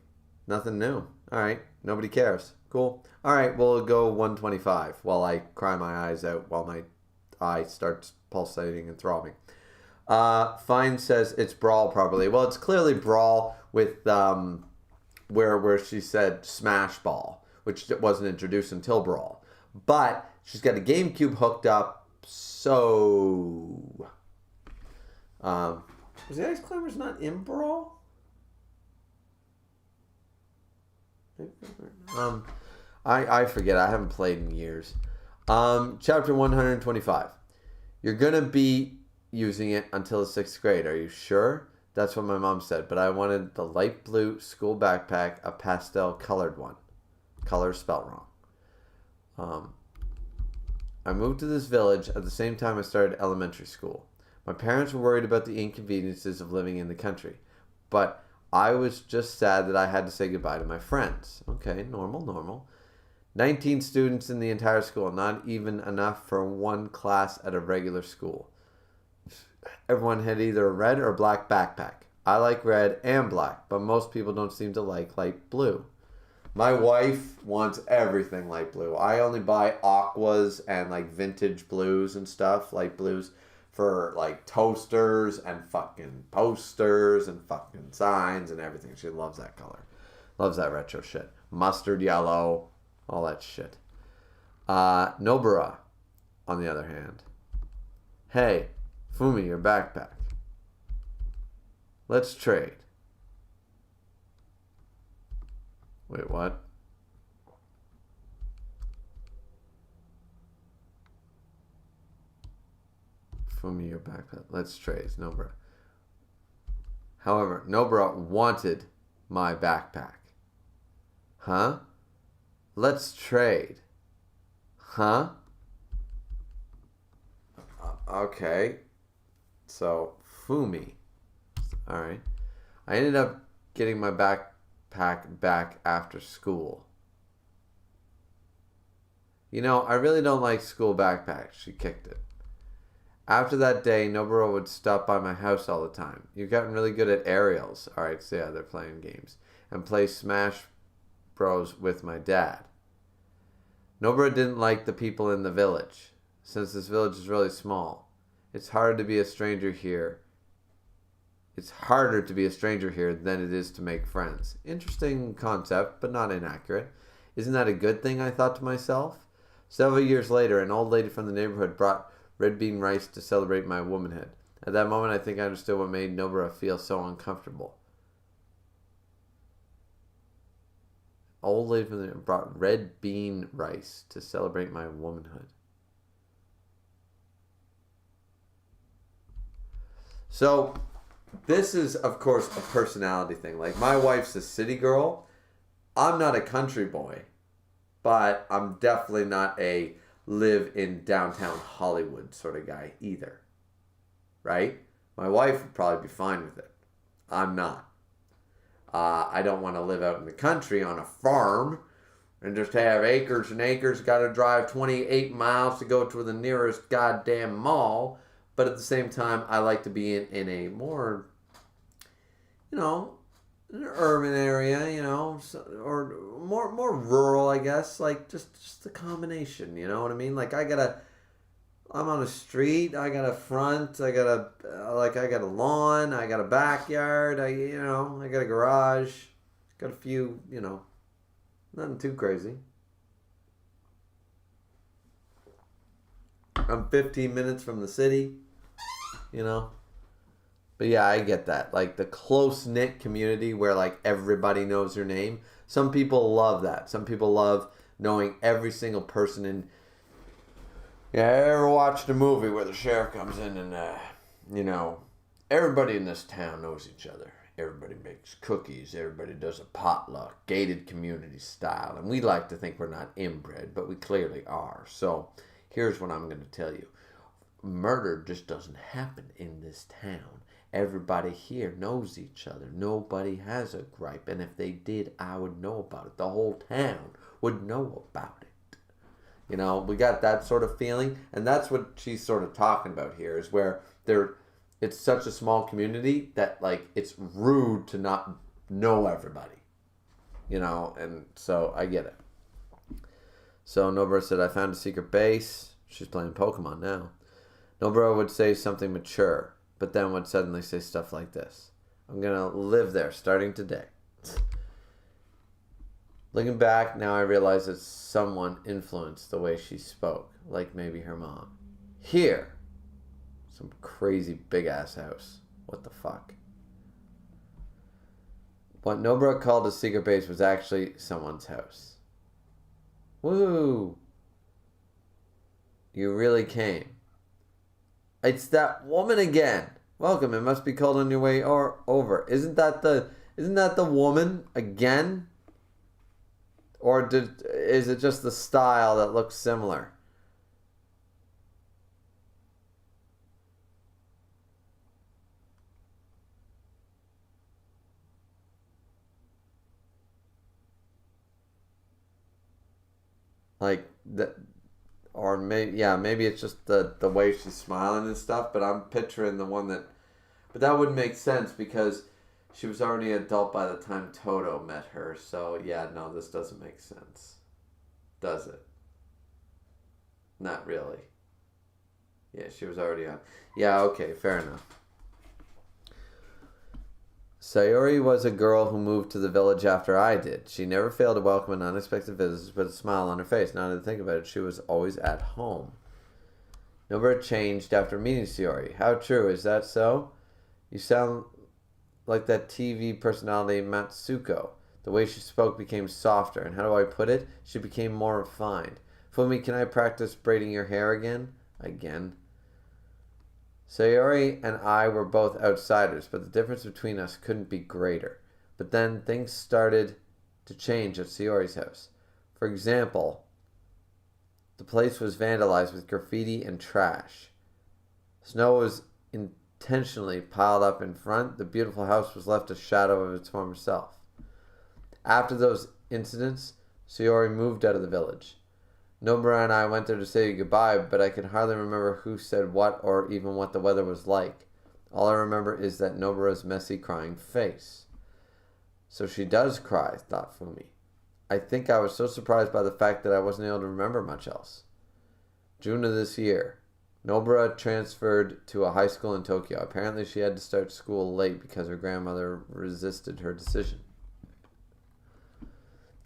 Nothing new. Alright, nobody cares. Cool. Alright, we'll go 125 while I cry my eyes out while my eye starts pulsating and throbbing. Fine says it's Brawl probably. Well, it's clearly Brawl with where she said Smash Ball, which wasn't introduced until Brawl. But she's got a GameCube hooked up, so... was the Ice Climbers not in Brawl? I forget. I haven't played in years. Chapter 125. You're going to be using it until the 6th grade. Are you sure? That's what my mom said. But I wanted the light blue school backpack, a pastel colored one. Color spelled wrong. I moved to this village at the same time I started elementary school. My parents were worried about the inconveniences of living in the country. But I was just sad that I had to say goodbye to my friends. Okay, normal. 19 students in the entire school, not even enough for one class at a regular school. Everyone had either a red or black backpack. I like red and black, but most people don't seem to like light blue. My wife wants everything light blue. I only buy aquas and like vintage blues and stuff, light blues, for like toasters and fucking posters and fucking signs and everything. She loves that color. Loves that retro shit. Mustard yellow, all that shit. Nobara, on the other hand. Hey, Fumi, your backpack. Let's trade. Wait, what? Fumi your backpack. Let's trade. Nobara. However, Nobara wanted my backpack. Huh? Let's trade. Huh? Okay. So, Fumi. Alright. I ended up getting my backpack back after school. You know, I really don't like school backpacks. She kicked it. After that day, Nobara would stop by my house all the time. You've gotten really good at aerials. Alright, so yeah, they're playing games. And play Smash Bros with my dad. Nobara didn't like the people in the village, since this village is really small. It's harder to be a stranger here. It's harder to be a stranger here than it is to make friends. Interesting concept, but not inaccurate. Isn't that a good thing, I thought to myself? Several years later, an old lady from the neighborhood brought red bean rice to celebrate my womanhood. At that moment, I think I understood what made Nobara feel so uncomfortable. Old lady from the brought red bean rice to celebrate my womanhood. So, this is, of course, a personality thing. Like, my wife's a city girl. I'm not a country boy. But I'm definitely not a live in downtown Hollywood sort of guy either. Right? My wife would probably be fine with it. I'm not. I don't want to live out in the country on a farm and just have acres and acres. Got to drive 28 miles to go to the nearest goddamn mall. But at the same time, I like to be in a more, you know, an urban area, you know, or more rural, I guess. Like just the combination, you know what I mean? Like I'm on a street, I got a front, I got a lawn, I got a backyard, I got a garage, got a few, you know, nothing too crazy. I'm 15 minutes from the city, you know. But yeah, I get that. Like the close-knit community where like everybody knows your name. Some people love that. Some people love knowing every single person in. Yeah, I ever watched a movie where the sheriff comes in and, you know, everybody in this town knows each other. Everybody makes cookies. Everybody does a potluck, gated community style. And we like to think we're not inbred, but we clearly are. So here's what I'm going to tell you. Murder just doesn't happen in this town. Everybody here knows each other. Nobody has a gripe. And if they did, I would know about it. The whole town would know about it. You know, we got that sort of feeling. And that's what she's sort of talking about here, is where it's such a small community that, like, it's rude to not know everybody. You know, and so I get it. So Nobara said, I found a secret base. She's playing Pokemon now. Nobara would say something mature, but then would suddenly say stuff like this. I'm going to live there starting today. Looking back, now I realize that someone influenced the way she spoke, like maybe her mom. Here. Some crazy big-ass house. What the fuck? What Nobara called a secret base was actually someone's house. Woo! You really came. It's that woman again. Welcome. It must be cold on your way over. Isn't that the woman again? Or is it just the style that looks similar? Like that. Or maybe it's just the way she's smiling and stuff, but I'm picturing the one that... But that wouldn't make sense because she was already an adult by the time Todo met her. So, yeah, no, this doesn't make sense. Does it? Not really. Yeah, she was already on... Yeah, okay, fair enough. Sayori was a girl who moved to the village after I did. She never failed to welcome an unexpected visitor with a smile on her face. Now that I think about it, she was always at home. Nobara changed after meeting Sayori. How true, is that so? You sound like that TV personality Matsuko. The way she spoke became softer, and how do I put it? She became more refined. Fumi, can I practice braiding your hair again? Again. Sayori and I were both outsiders, but the difference between us couldn't be greater. But then things started to change at Sayori's house. For example, the place was vandalized with graffiti and trash. Snow was intentionally piled up in front. The beautiful house was left a shadow of its former self. After those incidents, Sayori moved out of the village. Nobara and I went there to say goodbye, but I can hardly remember who said what or even what the weather was like. All I remember is that Nobara's messy crying face. So she does cry, thought Fumi. I think I was so surprised by the fact that I wasn't able to remember much else. June of this year, Nobara transferred to a high school in Tokyo. Apparently she had to start school late because her grandmother resisted her decision.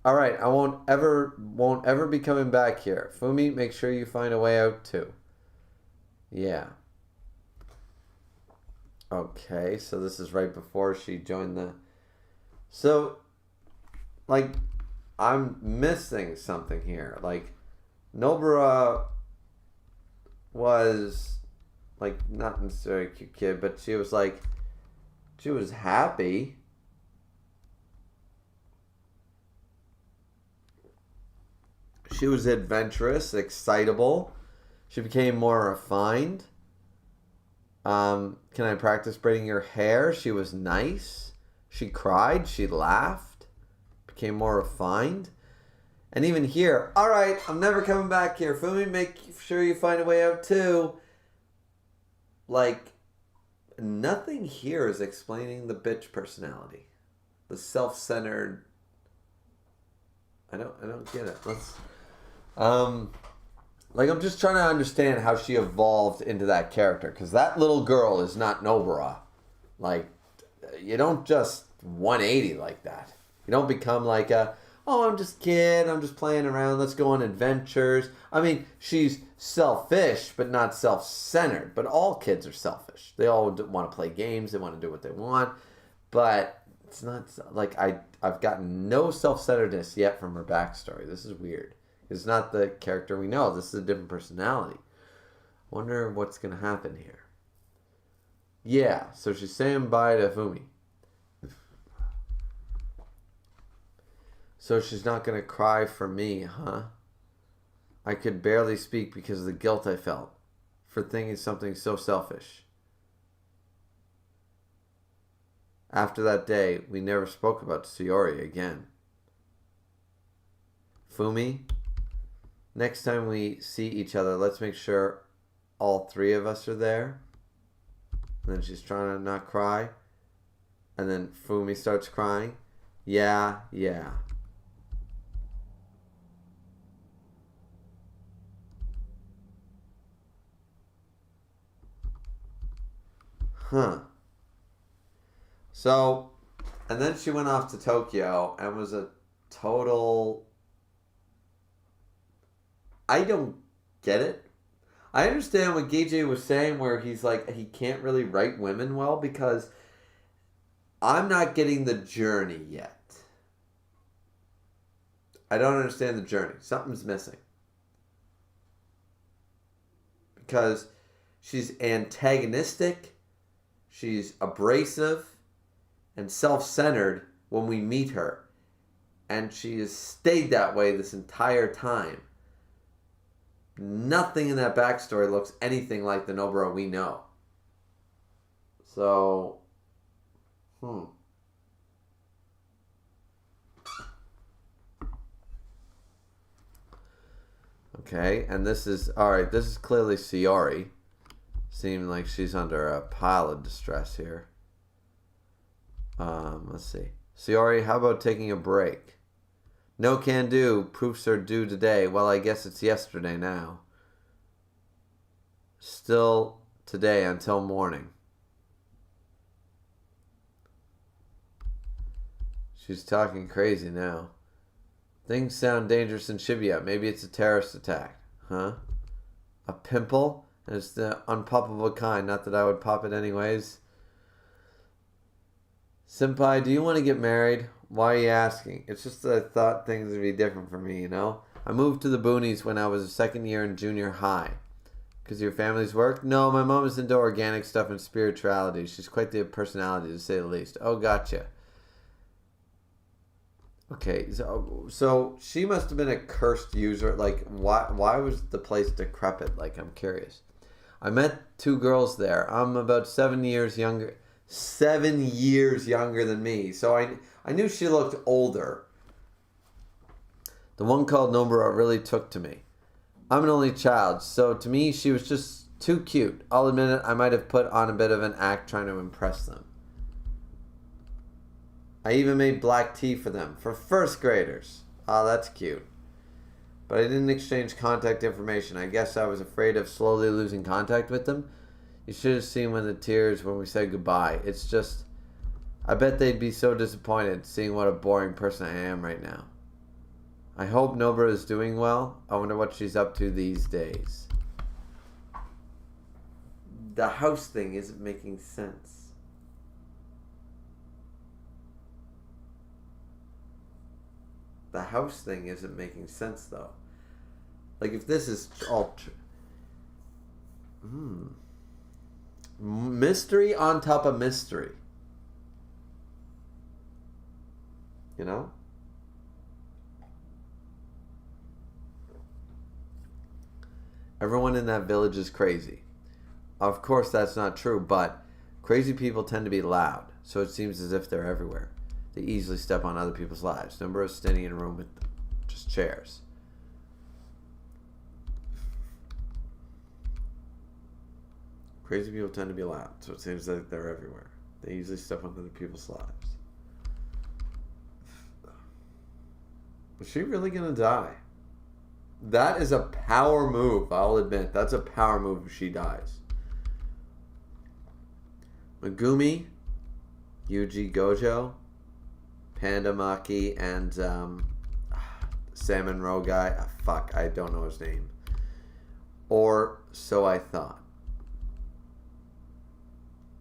Alright, I won't ever be coming back here. Fumi, make sure you find a way out too. Yeah. Okay, so this is right before she joined the... So, like, I'm missing something here. Like, Nobara was, like, not necessarily a cute kid, but she was, like, she was happy. She was adventurous, excitable. She became more refined. Can I practice braiding your hair? She was nice. She cried. She laughed. Became more refined. And even here, all right, I'm never coming back here. Fumi, make sure you find a way out too. Like, nothing here is explaining the bitch personality. The self-centered... I don't get it. Let's... like, I'm just trying to understand how she evolved into that character. Because that little girl is not Nobara. Like, you don't just 180 like that. You don't become like a, oh, I'm just a kid, I'm just playing around, let's go on adventures. I mean, she's selfish, but not self-centered. But all kids are selfish. They all want to play games, they want to do what they want. But it's not, like, I've gotten no self-centeredness yet from her backstory. This is weird. It's not the character we know. This is a different personality. Wonder what's going to happen here. Yeah, so she's saying bye to Fumi. So she's not going to cry for me, huh? I could barely speak because of the guilt I felt for thinking something so selfish. After that day, we never spoke about Sayori again. Fumi, next time we see each other, let's make sure all three of us are there. And then she's trying to not cry. And then Fumi starts crying. Yeah. Huh. So, and then she went off to Tokyo and was a total... I don't get it. I understand what Geiji was saying where he's like, he can't really write women well because I'm not getting the journey yet. I don't understand the journey. Something's missing. Because she's antagonistic, she's abrasive, and self-centered when we meet her. And she has stayed that way this entire time. Nothing in that backstory looks anything like the Nobara we know. So, Okay, and this is, alright, this is clearly Sayori. Seeming like she's under a pile of distress here. Let's see. Sayori, how about taking a break? No can do. Proofs are due today. Well, I guess it's yesterday now. Still today until morning. She's talking crazy now. Things sound dangerous in Shibuya. Maybe it's a terrorist attack. Huh? A pimple? And it's the unpoppable kind. Not that I would pop it anyways. Senpai, do you want to get married? Why are you asking? It's just that I thought things would be different for me, you know? I moved to the boonies when I was a second year in junior high. Because of your family's work? No, my mom is into organic stuff and spirituality. She's quite the personality, to say the least. Oh, gotcha. Okay, so she must have been a cursed user. Like, why was the place decrepit? Like, I'm curious. I met two girls there. I'm about 7 years younger. 7 years younger than me. So I knew she looked older. The one called Nobara really took to me. I'm an only child, so to me she was just too cute. I'll admit it, I might have put on a bit of an act trying to impress them. I even made black tea for them, for first graders. Oh, that's cute. But I didn't exchange contact information. I guess I was afraid of slowly losing contact with them. You should have seen when we said goodbye. It's just, I bet they'd be so disappointed seeing what a boring person I am right now. I hope Nobara is doing well. I wonder what she's up to these days. The house thing isn't making sense. The house thing isn't making sense, though. Like, if this is all mystery on top of mystery. You know? Everyone in that village is crazy. Of course, that's not true, but crazy people tend to be loud, so it seems as if they're everywhere. They easily step on other people's lives. Nobara is standing in a room with just chairs. Crazy people tend to be loud, so it seems like they're everywhere. They easily step on other people's lives. Was she really gonna die? That is a power move, I'll admit. That's a power move if she dies. Megumi, Yuji Gojo, Panda Maki, and Salmon Row guy. Fuck, I don't know his name. Or so I thought.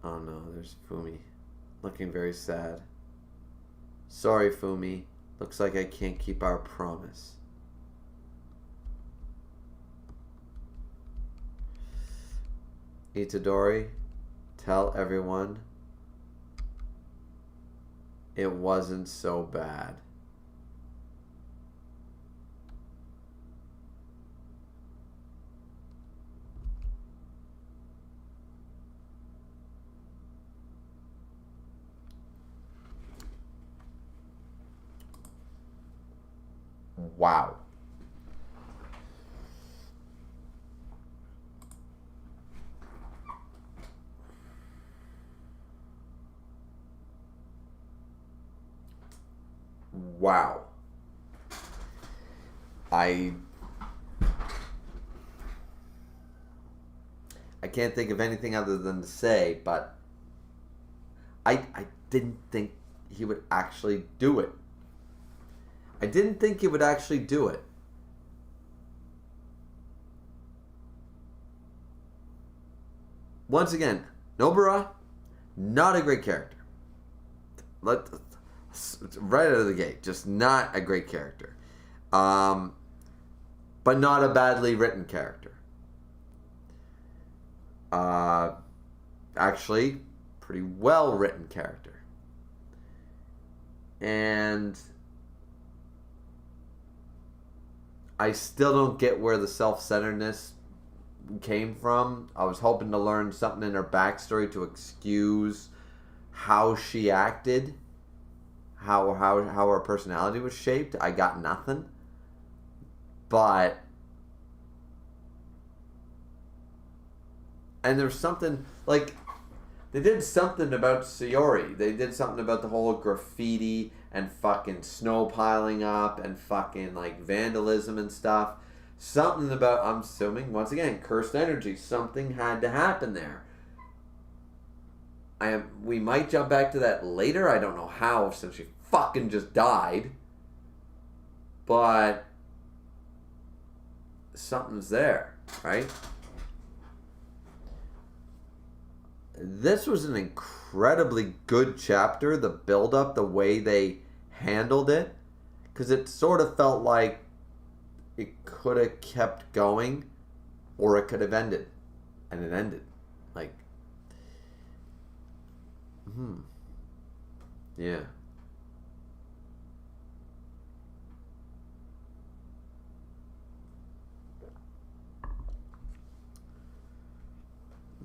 Oh no, there's Fumi. Looking very sad. Sorry, Fumi. Looks like I can't keep our promise. Itadori, tell everyone it wasn't so bad. Wow. Wow. I can't think of anything other than to say, but I didn't think he would actually do it. I didn't think he would actually do it. Once again, Nobara, not a great character. Right out of the gate, just not a great character. But not a badly written character. Actually, pretty well written character. And I still don't get where the self-centeredness came from. I was hoping to learn something in her backstory to excuse how she acted, how her personality was shaped. I got nothing. But and there's something like they did something about Sayori. They did something about the whole graffiti and fucking snow piling up and fucking like vandalism and stuff. Something about, I'm assuming, once again, cursed energy. Something had to happen there. We might jump back to that later. I don't know how, since she fucking just died. But something's there, right? This was an incredibly good chapter. The build-up, the way they handled it. Because it sort of felt like it could have kept going or it could have ended. and it ended. Like, yeah.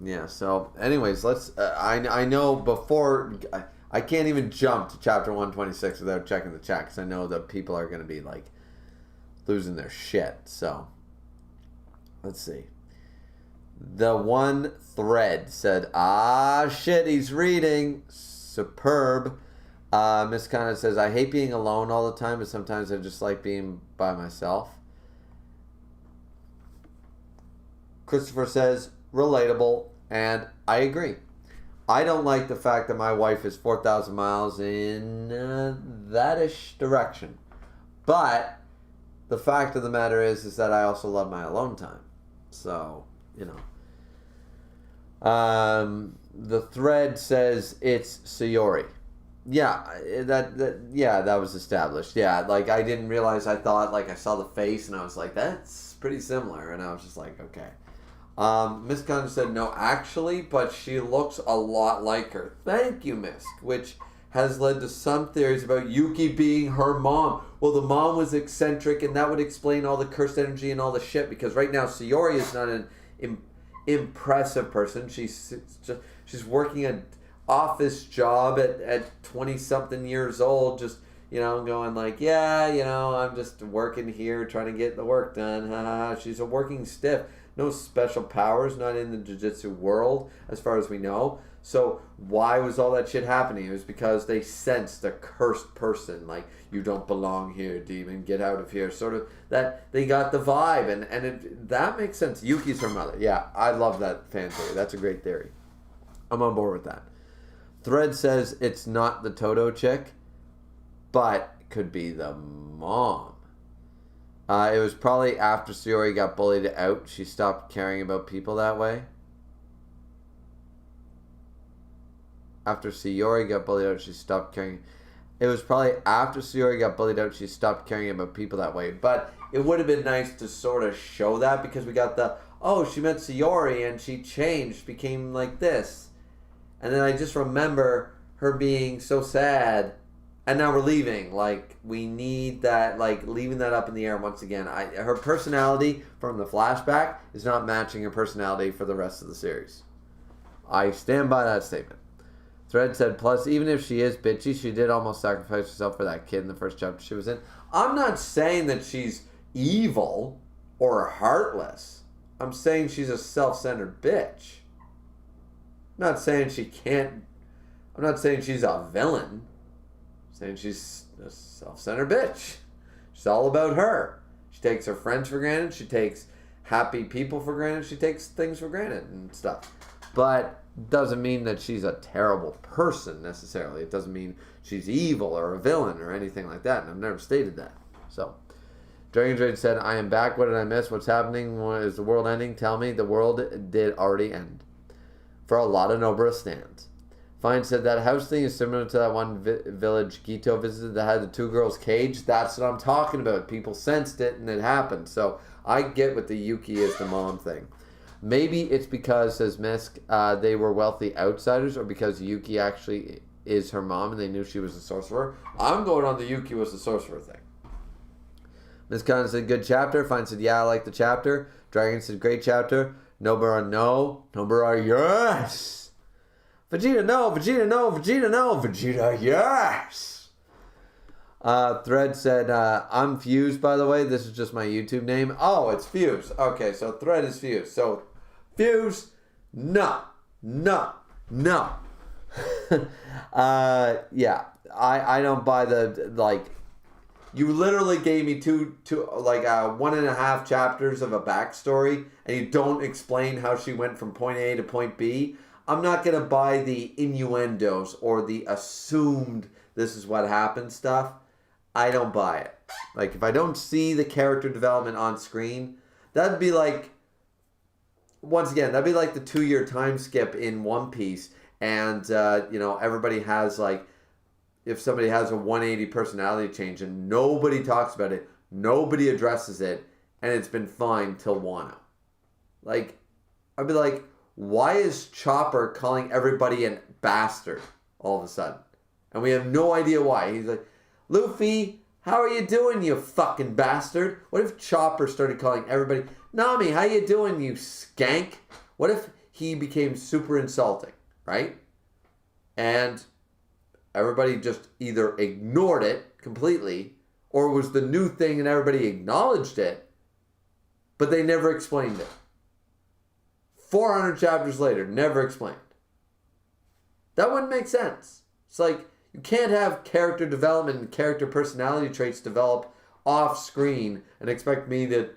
Yeah, so anyways, let's I know before I can't even jump to chapter 126 without checking the chat because I know that people are going to be like losing their shit. So let's see. The one thread said, shit, he's reading. Superb. Miss Kana says, I hate being alone all the time, but sometimes I just like being by myself. Christopher says, relatable, and I agree. I don't like the fact that my wife is 4,000 miles in that-ish direction. But the fact of the matter is that I also love my alone time. So, you know. The thread says it's Sayori. Yeah, that was established. Yeah, like I didn't realize. I thought like I saw the face and I was like, that's pretty similar, and I was just like, okay. Miss Gunn said no, actually, but she looks a lot like her. Thank you, Miss. Which has led to some theories about Yuki being her mom. Well, the mom was eccentric, and that would explain all the cursed energy and all the shit. Because right now, Sayori is not an impressive person. She's working an office job at 20-something years old, just, you know, going like, yeah, you know, I'm just working here trying to get the work done. She's a working stiff. No special powers, not in the Jujutsu world, as far as we know. So why was all that shit happening? It was because they sensed a cursed person, like, you don't belong here, demon, get out of here. Sort of, that they got the vibe, and that makes sense. Yuki's her mother. Yeah, I love that fan theory. That's a great theory. I'm on board with that. Thread says it's not the Todo chick, but could be the mom. It was probably after Sayori got bullied out, she stopped caring about people that way. After Sayori got bullied out, she stopped caring. It was probably after Sayori got bullied out, she stopped caring about people that way. But it would have been nice to sort of show that, because we got the, she met Sayori and she changed, became like this. And then I just remember her being so sad. And now we're leaving. Like, we need that, like, leaving that up in the air once again. Her personality from the flashback is not matching her personality for the rest of the series. I stand by that statement. Thread said, plus, even if she is bitchy, she did almost sacrifice herself for that kid in the first chapter she was in. I'm not saying that she's evil or heartless. I'm saying she's a self-centered bitch. I'm not saying she can't... I'm not saying she's a villain. Saying she's a self-centered bitch. She's all about her. She takes her friends for granted. She takes happy people for granted. She takes things for granted and stuff. But doesn't mean that she's a terrible person necessarily. It doesn't mean she's evil or a villain or anything like that. And I've never stated that. So, Dragon Trade said, I am back. What did I miss? What's happening? Is the world ending? Tell me. The world did already end. For a lot of Nobara stands. Fine said that house thing is similar to that one village Gito visited that had the two girls caged. That's what I'm talking about. People sensed it and it happened. So I get what the Yuki is the mom thing. Maybe it's because, says Misk, they were wealthy outsiders, or because Yuki actually is her mom and they knew she was a sorcerer. I'm going on the Yuki was the sorcerer thing. Miss Khan said, good chapter. Fine said, yeah, I like the chapter. Dragon said, great chapter. Nobara, no. Nobara, yes. Vegeta, no. Vegeta, no. Vegeta, no. Vegeta, yes. Thread said, I'm Fuse, by the way. This is just my YouTube name. Oh, it's Fuse. Okay, so Thread is Fuse. So, Fuse, no. Yeah, I don't buy the, like, you literally gave me two 1.5 chapters of a backstory, and you don't explain how she went from point A to point B. I'm not going to buy the innuendos or the assumed this is what happened stuff. I don't buy it. Like, if I don't see the character development on screen, that'd be like, once again, that'd be like the 2-year time skip in One Piece. And, everybody has, like, if somebody has a 180 personality change and nobody talks about it, nobody addresses it, and it's been fine till Wano. Like, I'd be like, why is Chopper calling everybody a bastard all of a sudden? And we have no idea why. He's like, Luffy, how are you doing, you fucking bastard? What if Chopper started calling everybody, Nami, how you doing, you skank? What if he became super insulting, right? And everybody just either ignored it completely or it was the new thing and everybody acknowledged it, but they never explained it. 400 chapters later, never explained. That wouldn't make sense. It's like, you can't have character development and character personality traits develop off screen and expect me to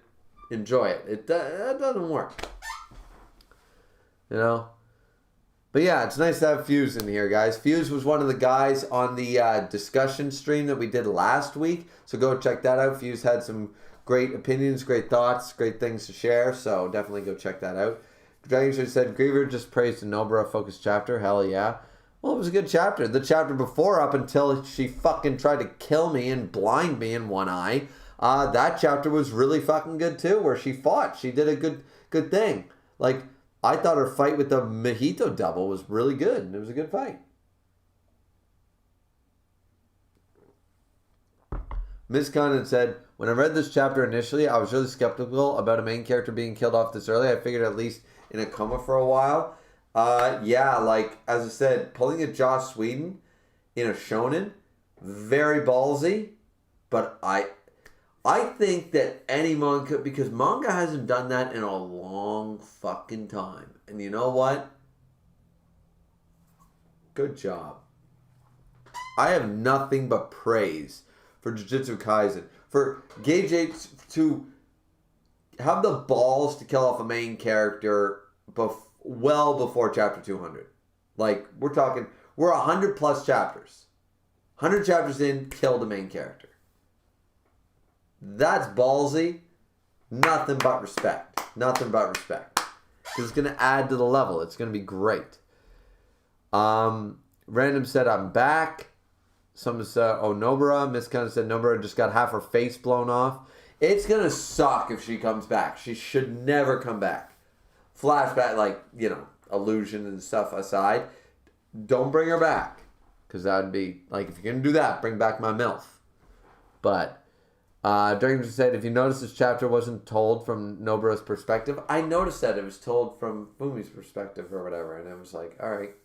enjoy it. That doesn't work. You know? But yeah, it's nice to have Fuse in here, guys. Fuse was one of the guys on the discussion stream that we did last week. So go check that out. Fuse had some great opinions, great thoughts, great things to share. So definitely go check that out. Dragon Show said, Griever just praised the Nobara focused chapter. Hell yeah. Well, it was a good chapter. The chapter before, up until she fucking tried to kill me and blind me in one eye, that chapter was really fucking good too, where she fought. She did a good thing. Like, I thought her fight with the Mahito double was really good, and it was a good fight. Ms. Condon said, when I read this chapter initially, I was really skeptical about a main character being killed off this early. I figured at least in a coma for a while. Yeah, like, as I said, pulling a Joss Whedon in a shonen, very ballsy, but I think that any manga, because manga hasn't done that in a long fucking time. And you know what? Good job. I have nothing but praise for Jujutsu Kaisen. For Gage to have the balls to kill off a main character well before chapter 200. Like, we're 100 plus chapters. 100 chapters in, kill the main character. That's ballsy. Nothing but respect. Nothing but respect. Because it's going to add to the level. It's going to be great. Random said, I'm back. Someone said, oh, Nobara. Miss kind of said, Nobara just got half her face blown off. It's going to suck if she comes back. She should never come back. Flashback, like, you know, illusion and stuff aside. Don't bring her back. Because that would be, like, if you're going to do that, bring back my MILF. But, Dragon said, if you notice this chapter wasn't told from Nobara's perspective, I noticed that it was told from Fumi's perspective or whatever, and I was like, alright.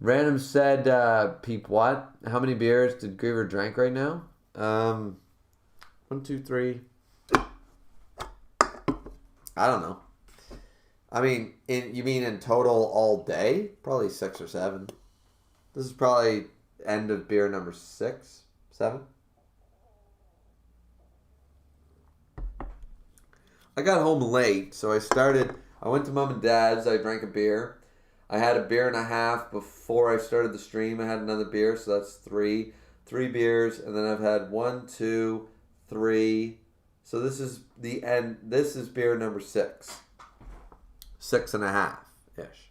Random said, Peep what? How many beers did Griever drink right now? 1, 2, 3. I don't know. I mean, you mean in total all day? Probably 6 or 7. This is probably end of beer number 6, 7. I got home late, so I went to Mom and Dad's, I drank a beer. I had a beer and a half before I started the stream. I had another beer, so that's 3. 3 beers, and then I've had 1, 2, 3. So this is the end. This is beer number 6. 6.5-ish.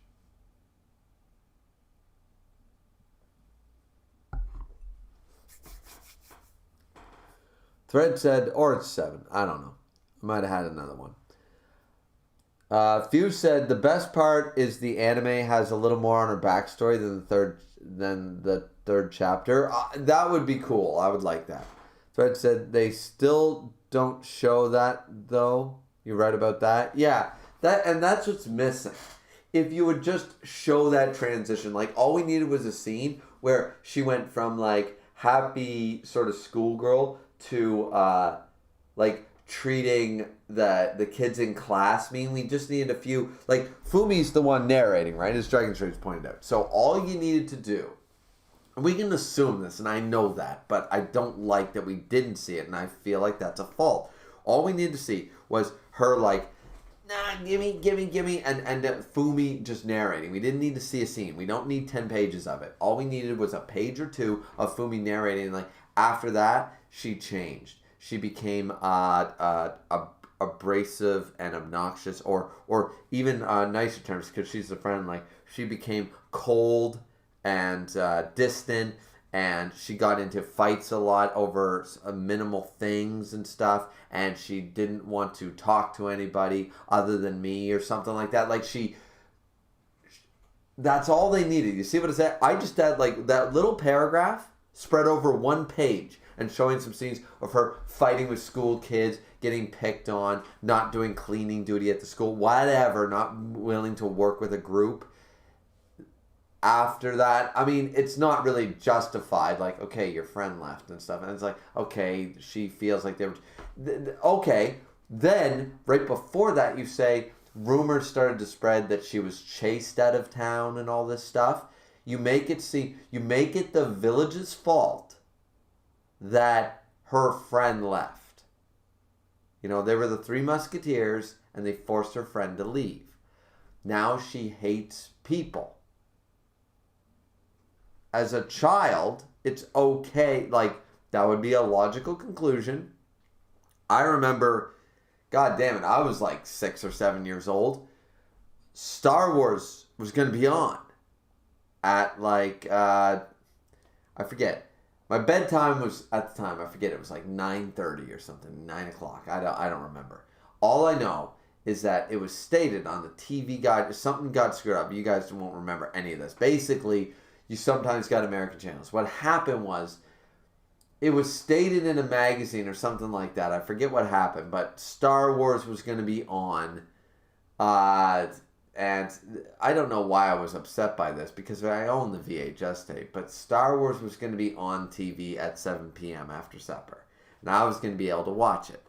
Thread said, or it's 7. I don't know. I might have had another one. Fuse said the best part is the anime has a little more on her backstory than the third chapter. That would be cool. I would like that. Thread said they still don't show that though. You're right about that. Yeah, that's what's missing. If you would just show that transition, like all we needed was a scene where she went from like happy sort of schoolgirl to like treating the kids in class. I mean, we just needed a few, like Fumi's the one narrating, right, as Dragon Trace pointed out. So all you needed to do, and we can assume this, and I know that, but I don't like that we didn't see it, and I feel like that's a fault. All we needed to see was her like, nah, gimme, and Fumi just narrating. We didn't need to see a scene. We don't need 10 pages of it. All we needed was a page or 2 of Fumi narrating, and like after that, she changed. She became abrasive and obnoxious, or even nicer terms, because she's a friend. Like she became cold and distant, and she got into fights a lot over minimal things and stuff, and she didn't want to talk to anybody other than me or something like that. Like that's all they needed. You see what I said? I just had like that little paragraph spread over one page and showing some scenes of her fighting with school kids, getting picked on, not doing cleaning duty at the school, whatever, not willing to work with a group. After that, I mean, it's not really justified. Like, okay, your friend left and stuff. And it's like, okay, she feels like they were... Okay, then, right before that, you say, rumors started to spread that she was chased out of town and all this stuff. You make it the village's fault that her friend left. You know, they were the Three Musketeers, and they forced her friend to leave. Now she hates people. As a child, it's okay. Like, that would be a logical conclusion. I remember, God damn it, I was like 6 or 7 years old. Star Wars was going to be on at like, I forget. My bedtime was, at the time, I forget, it was like 9:30 or something, 9 o'clock. I don't remember. All I know is that it was stated on the TV guide, something got screwed up. You guys won't remember any of this. Basically, you sometimes got American channels. What happened was, it was stated in a magazine or something like that. I forget what happened, but Star Wars was going to be on. And I don't know why I was upset by this, because I own the VHS tape. But Star Wars was going to be on TV at 7 p.m. after supper. And I was going to be able to watch it.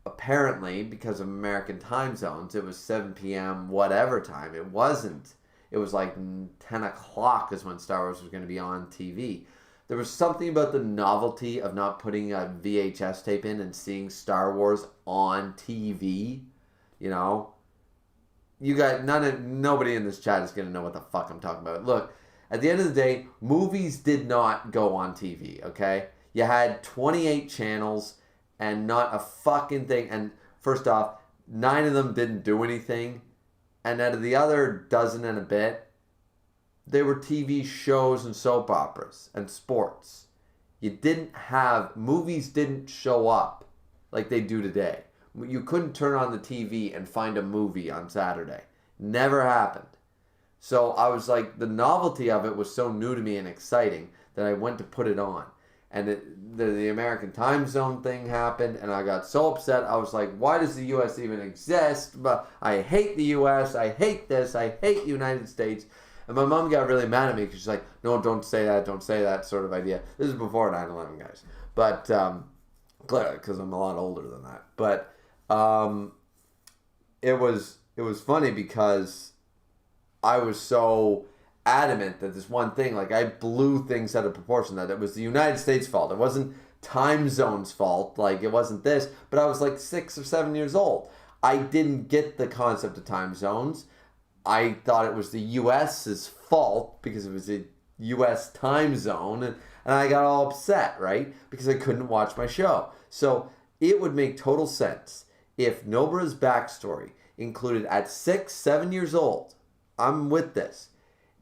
Apparently, because of American time zones, it was 7 p.m. whatever time. It wasn't. It was like 10 o'clock is when Star Wars was going to be on TV. There was something about the novelty of not putting a VHS tape in and seeing Star Wars on TV. You know? You got nobody in this chat is going to know what the fuck I'm talking about. Look, at the end of the day, movies did not go on TV, okay? You had 28 channels and not a fucking thing. And first off, 9 of them didn't do anything. And out of the other dozen and a bit, they were TV shows and soap operas and sports. Movies didn't show up like they do today. You couldn't turn on the TV and find a movie on Saturday. Never happened. So I was like, the novelty of it was so new to me and exciting that I went to put it on. And the American time zone thing happened, and I got so upset. I was like, why does the U.S. even exist? But I hate the U.S. I hate this. I hate the United States. And my mom got really mad at me because she's like, no, don't say that sort of idea. This is before 9/11, guys. But, clearly, because I'm a lot older than that. But it was funny because I was so adamant that this one thing, like I blew things out of proportion, that it was the United States' fault. It wasn't time zone's fault. Like, it wasn't this. But I was like 6 or 7 years old. I didn't get the concept of time zones. I thought it was the U.S.'s fault because it was a U.S. time zone. And I got all upset, right? Because I couldn't watch my show. So it would make total sense if Nobara's backstory included at 6, 7 years old. I'm with this.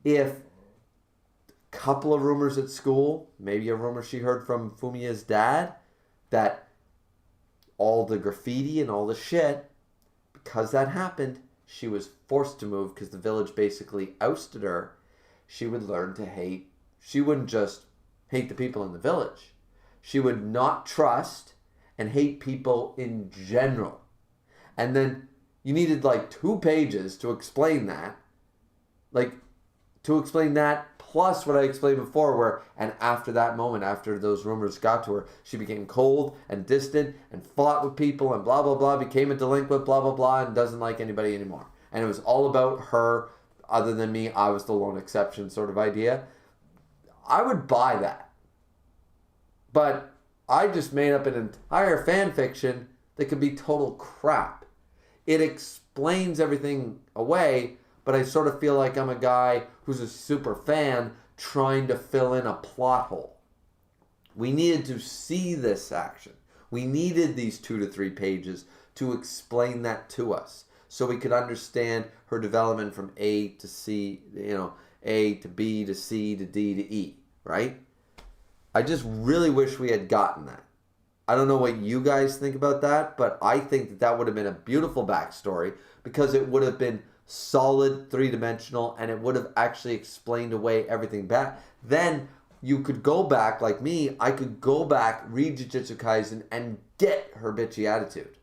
If a couple of rumors at school, maybe a rumor she heard from Fumiya's dad, that all the graffiti and all the shit, because that happened, she was forced to move because the village basically ousted her. She would learn to hate. She wouldn't just hate the people in the village. She would not trust and hate people in general. And then you needed like 2 pages to explain that. Like, to explain that, plus what I explained before, and after that moment, after those rumors got to her, she became cold and distant and fought with people and blah, blah, blah, became a delinquent, blah, blah, blah, and doesn't like anybody anymore. And it was all about her, other than me, I was the lone exception sort of idea. I would buy that. But I just made up an entire fan fiction that could be total crap. It explains everything away, but I sort of feel like I'm a guy who's a super fan trying to fill in a plot hole. We needed to see this action. We needed these 2 to 3 pages to explain that to us so we could understand her development from A to C, A to B to C to D to E, right? I just really wish we had gotten that. I don't know what you guys think about that, but I think that that would have been a beautiful backstory because it would have been solid, three-dimensional, and it would have actually explained away everything back. Then you could go back, like me, I could go back, read Jujutsu Kaisen, and get her bitchy attitude.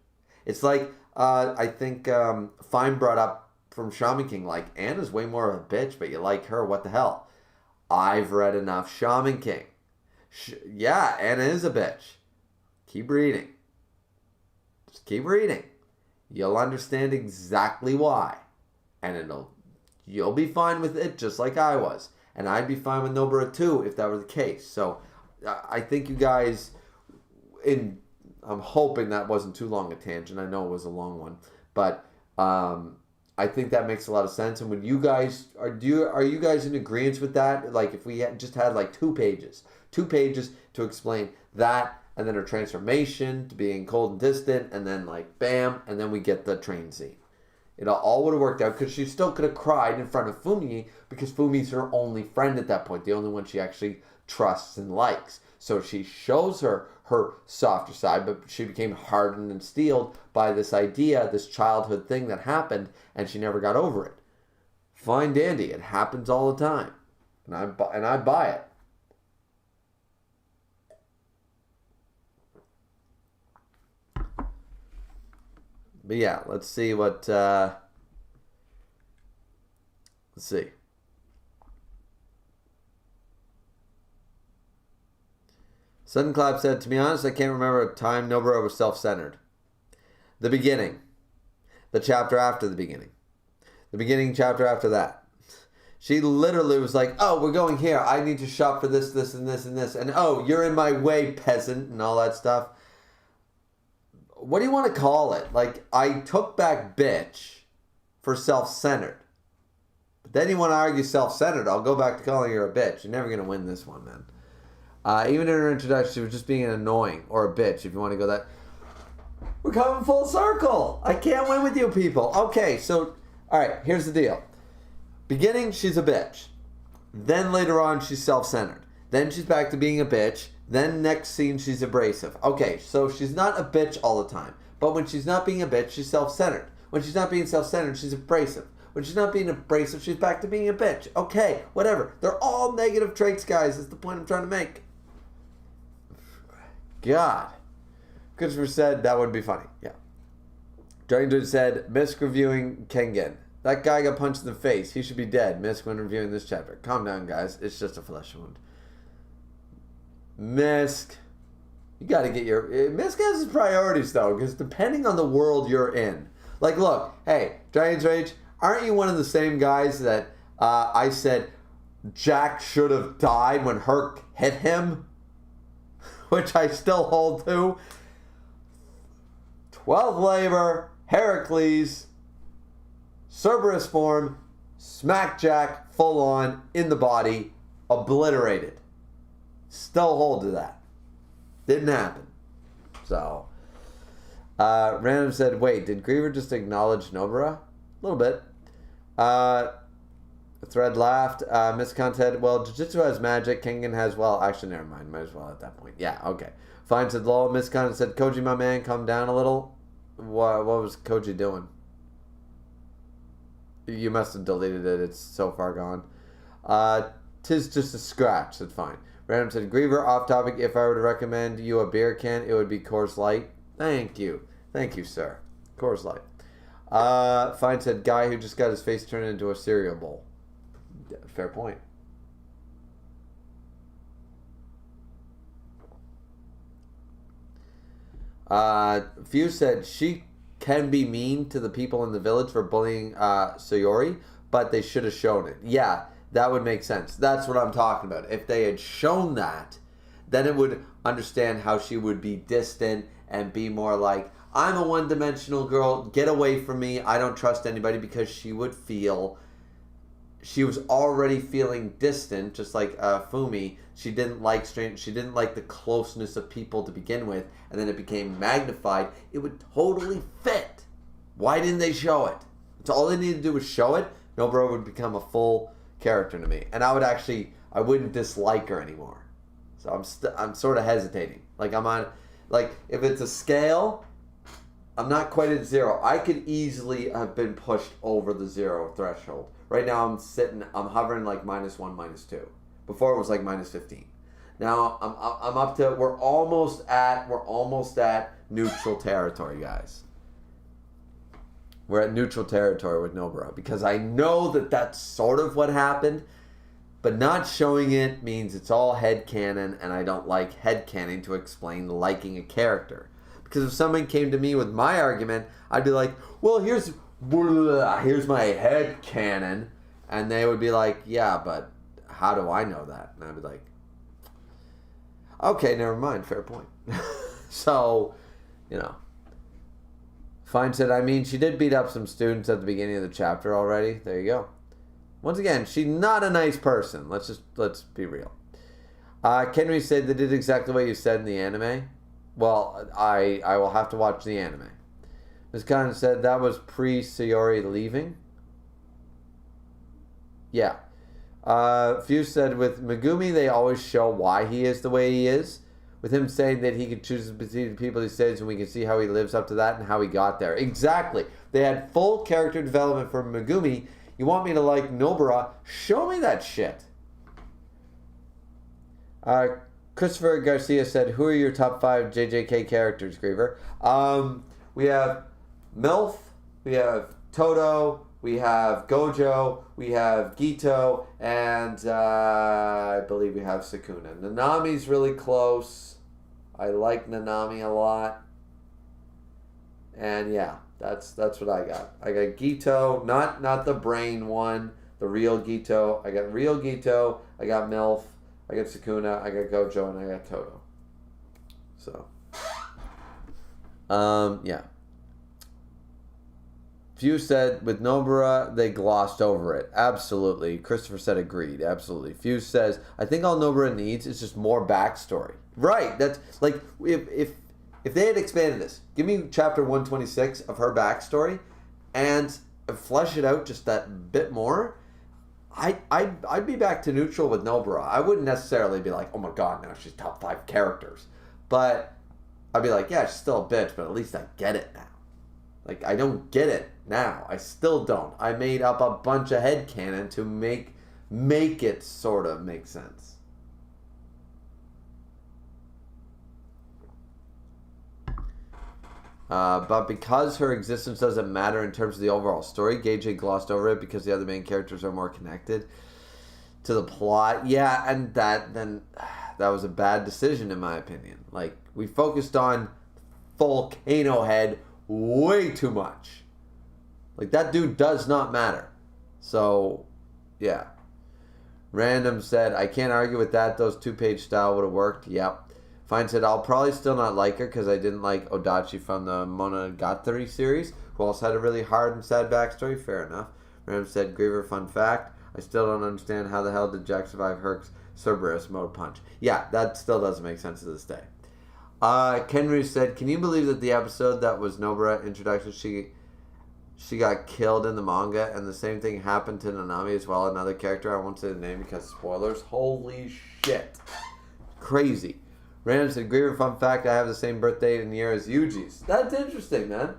It's like, I think Fine brought up from Shaman King, like, Anna's way more of a bitch, but you like her, what the hell? I've read enough Shaman King. Yeah, Anna is a bitch. Keep reading. Just keep reading. You'll understand exactly why. And you'll be fine with it just like I was. And I'd be fine with Nobara too if that were the case. So I think you guys, I'm hoping that wasn't too long a tangent. I know it was a long one. But I think that makes a lot of sense. And when you guys, are you guys in agreement with that? Like if we just had like 2 pages to explain that, and then her transformation to being cold and distant, and then like bam, and then we get the train scene. It all would have worked out because she still could have cried in front of Fumi because Fumi's her only friend at that point, the only one she actually trusts and likes. So she shows her softer side, but she became hardened and steeled by this idea, this childhood thing that happened, and she never got over it. Fine dandy, it happens all the time, and I buy it. But yeah, let's see what, let's see. Sudden Clap said, to be honest, I can't remember a time Nobara was self-centered. The beginning. The chapter after the beginning. The beginning chapter after that. She literally was like, oh, we're going here. I need to shop for this, this, and this, and this. And oh, you're in my way, peasant, and all that stuff. What do you want to call it? Like, I took back bitch for self-centered. But then you want to argue self-centered, I'll go back to calling her a bitch. You're never going to win this one, man. Even in her introduction, she was just being annoying or a bitch, if you want to go that. We're coming full circle. I can't win with you people. Okay, so, all right, here's the deal. Beginning, she's a bitch. Then later on, she's self-centered. Then she's back to being a bitch. Then next scene, she's abrasive. Okay, so she's not a bitch all the time. But when she's not being a bitch, she's self-centered. When she's not being self-centered, she's abrasive. When she's not being abrasive, she's back to being a bitch. Okay, whatever. They're all negative traits, guys. That's the point I'm trying to make. God. Christopher said that would be funny. Yeah. Dragon Dude said, Misk reviewing Kengen. That guy got punched in the face. He should be dead. Misk when reviewing this chapter. Calm down, guys. It's just a flesh wound. Misk. You got to get your... Misk has his priorities, though, because depending on the world you're in. Like, look. Hey, Dragon's Rage, aren't you one of the same guys that I said Jack should have died when Herc hit him? Which I still hold to. 12th labor, Heracles, Cerberus form, smack Jack, full on, in the body, obliterated. Still hold to that. Didn't happen. So, Random said, wait, did Griever just acknowledge Nobara? A little bit. Thread laughed. Miscon said, well, Jujutsu has magic. Kengan has, well, actually, never mind. Might as well at that point. Yeah, okay. Fine said, lol. Miscon said, Koji, my man, calm down a little. What was Koji doing? You must have deleted it. It's so far gone. Tis just a scratch. Said, fine. Random said, Griever, off topic. If I were to recommend you a beer can, it would be Coors Light. Thank you. Thank you, sir. Coors Light. Fine said, guy who just got his face turned into a cereal bowl. Fair point. Fuse said she can be mean to the people in the village for bullying Sayori, but they should have shown it. Yeah, that would make sense. That's what I'm talking about. If they had shown that, then it would understand how she would be distant and be more like, I'm a one-dimensional girl, get away from me, I don't trust anybody, because she would feel... She was already feeling distant, just like Fumi. She didn't like she didn't like the closeness of people to begin with, and then it became magnified. It would totally fit. Why didn't they show it? It's all they needed to do was show it. Nobara would become a full character to me, and I wouldn't dislike her anymore. So I'm sort of hesitating. Like I'm on, like if it's a scale, I'm not quite at 0. I could easily have been pushed over the 0 threshold. Right now I'm hovering like -1, -2. Before it was like -15. Now I'm up to, we're almost at neutral territory, guys. We're at neutral territory with Nobara, because I know that that's sort of what happened, but not showing it means it's all headcanon, and I don't like headcanon to explain liking a character. Because if someone came to me with my argument, I'd be like, well, here's my headcanon, and they would be like, yeah, but how do I know that? And I'd be like, okay, never mind, fair point. So, you know. Fine said, I mean, she did beat up some students at the beginning of the chapter already. There you go. Once again, she's not a nice person. Let's be real. Kenry said they did exactly what you said in the anime. Well, I will have to watch the anime. Ms. Khan said that was pre-Sayori leaving. Yeah. Fuse said with Megumi, they always show why he is the way he is. With him saying that he could choose to see the people he says, and we can see how he lives up to that and how he got there. Exactly. They had full character development for Megumi. You want me to like Nobara? Show me that shit. Christopher Garcia said, who are your top 5 JJK characters, Griever? We have MILF, we have Todo, we have Gojo, we have Gito, and I believe we have Sukuna. Nanami's really close. I like Nanami a lot. And yeah, that's what I got. I got Gito, not the brain one, the real Gito. I got real Gito, I got MILF, I got Sukuna, I got Gojo, and I got Todo. So, yeah. Few said with Nobara, they glossed over it. Absolutely. Christopher said agreed. Absolutely. Few says, I think all Nobara needs is just more backstory. Right. That's like, if they had expanded this, give me chapter 126 of her backstory and flesh it out just that bit more, I'd be back to neutral with Nobara. I wouldn't necessarily be like, oh my god, now she's top 5 characters. But I'd be like, yeah, she's still a bitch, but at least I get it now. Like, I don't get it now. I still don't. I made up a bunch of headcanon to make it sort of make sense. But because her existence doesn't matter in terms of the overall story, Gage glossed over it because the other main characters are more connected to the plot. Yeah, and that was a bad decision in my opinion. Like, we focused on Volcano Head way too much. Like, that dude does not matter. So, yeah. Random said, I can't argue with that. Those 2-page style would have worked. Yep. Fine said, I'll probably still not like her because I didn't like Odachi from the Monogatari series, who also had a really hard and sad backstory. Fair enough. Random said, Griever, fun fact, I still don't understand how the hell did Jack survive Herc's Cerberus mode punch. Yeah, that still doesn't make sense to this day. Kenry said, can you believe that the episode that was Nobara introduction, she got killed in the manga, and the same thing happened to Nanami as well, another character. I won't say the name because spoilers. Holy shit. Crazy. Random said, Griever, fun fact, I have the same birthday and year as Yuji's. That's interesting, man.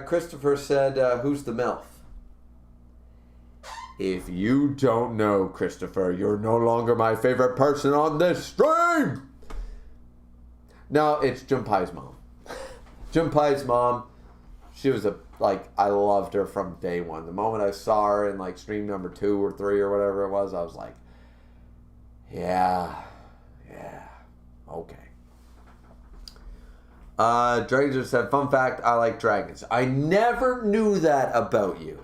Christopher said, who's the MILF? If you don't know, Christopher, you're no longer my favorite person on this stream. No, it's Junpei's mom. Junpei's mom, she was I loved her from day one. The moment I saw her in like stream number 2 or 3 or whatever it was, I was like, yeah, okay. Dragons just said, fun fact, I like dragons. I never knew that about you.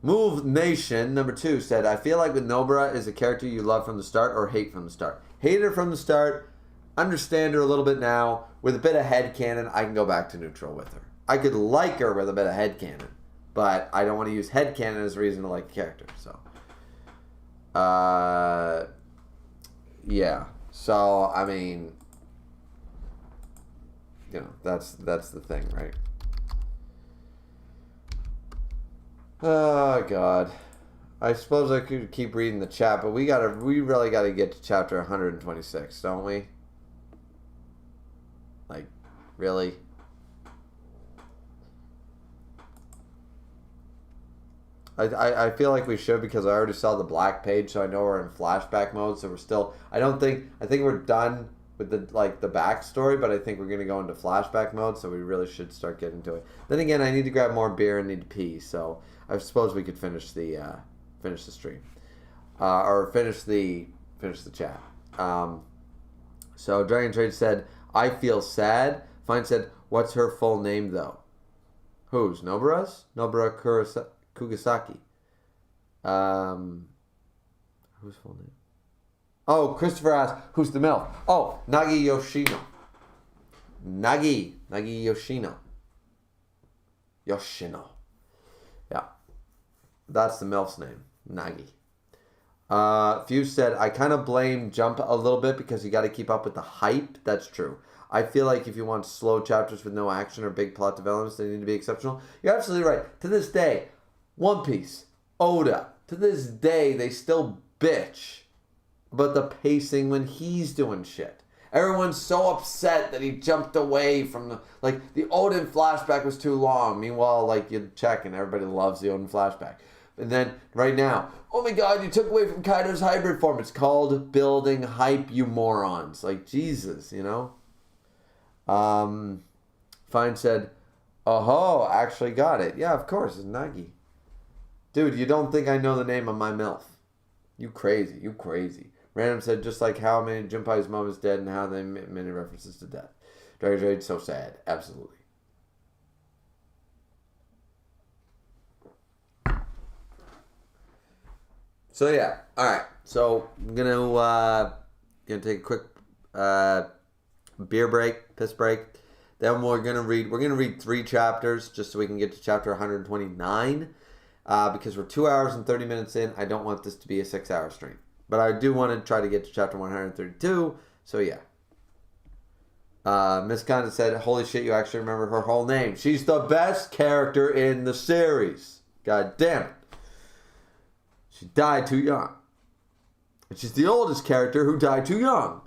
Move Nation, number 2, said, I feel like with Nobara is a character you love from the start or hate from the start. Hate her from the start, understand her a little bit now. With a bit of headcanon, I can go back to neutral with her. I could like her with a bit of headcanon, but I don't want to use headcanon as a reason to like a character. So, yeah. So, I mean, you know, that's the thing, right? Oh, God. I suppose I could keep reading the chat, but we really gotta get to chapter 126, don't we? Like, really? I feel like we should because I already saw the black page, so I know we're in flashback mode. So we're still. I think we're done with the backstory, but I think we're gonna go into flashback mode. So we really should start getting to it. Then again, I need to grab more beer and need to pee. So I suppose we could finish the stream, or finish the chat. So Dragon Trade said, "I feel sad." Fine said, "What's her full name though?" Whose? Nobara's? Nobara Kugasaki. Whose full name? Oh, Christopher asked, who's the MILF? Oh, Nagi Yoshino. Nagi Yoshino. Yoshino. Yeah. That's the MILF's name. Nagi. Fuse said, I kind of blame Jump a little bit because you got to keep up with the hype. That's true. I feel like if you want slow chapters with no action or big plot developments, they need to be exceptional. You're absolutely right. To this day, One Piece, Oda, to this day, they still bitch about the pacing when he's doing shit. Everyone's so upset that he jumped away from the Odin flashback was too long. Meanwhile, you check and everybody loves the Odin flashback. And then right now, oh my god, you took away from Kaido's hybrid form. It's called building hype, you morons. Jesus, you know? Fine said, oh, actually got it. Yeah, of course, it's Nagi. Dude, you don't think I know the name of my MILF. You crazy. Random said, just like how many Junpei's mom is dead and how they many references to death. Dragon Trade, so sad. Absolutely. So yeah, alright. So I'm gonna take a quick beer break, piss break. Then we're gonna read 3 chapters just so we can get to chapter 129. Because we're 2 hours and 30 minutes in, I don't want this to be a 6-hour stream. But I do want to try to get to chapter 132, so yeah. Miss Conda said, holy shit, you actually remember her whole name. She's the best character in the series. God damn it. She died too young. And she's the oldest character who died too young.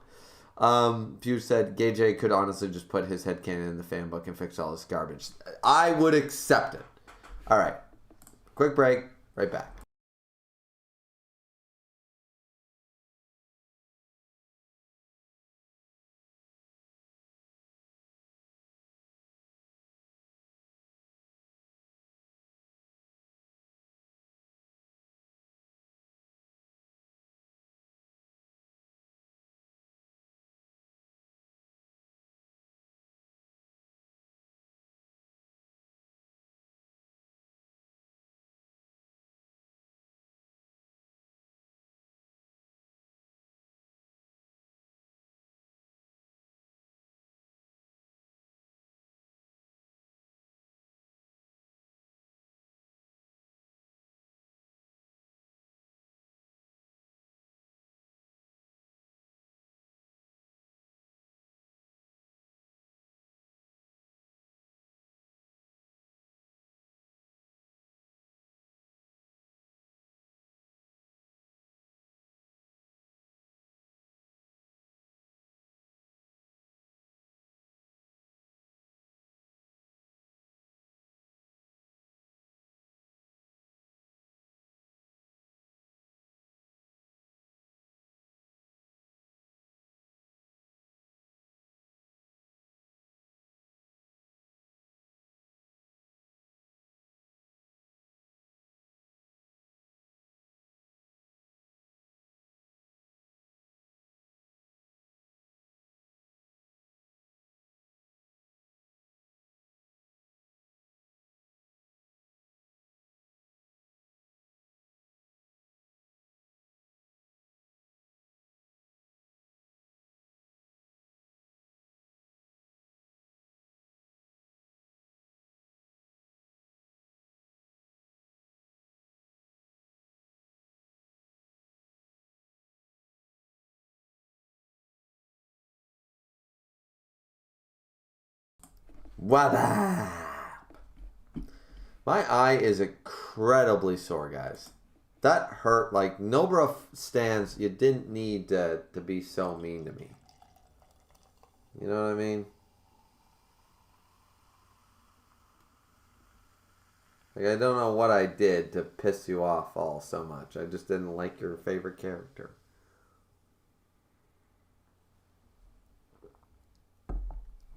Fuse said, Gay J could honestly just put his headcanon in the fan book and fix all this garbage. I would accept it. Alright. Quick break, right back. What up? My eye is incredibly sore, guys. that hurt. Like, Nobara stands, you didn't need to be so mean to me. You know what I mean? Like, I don't know what I did to piss you off all so much. I just didn't like your favorite character.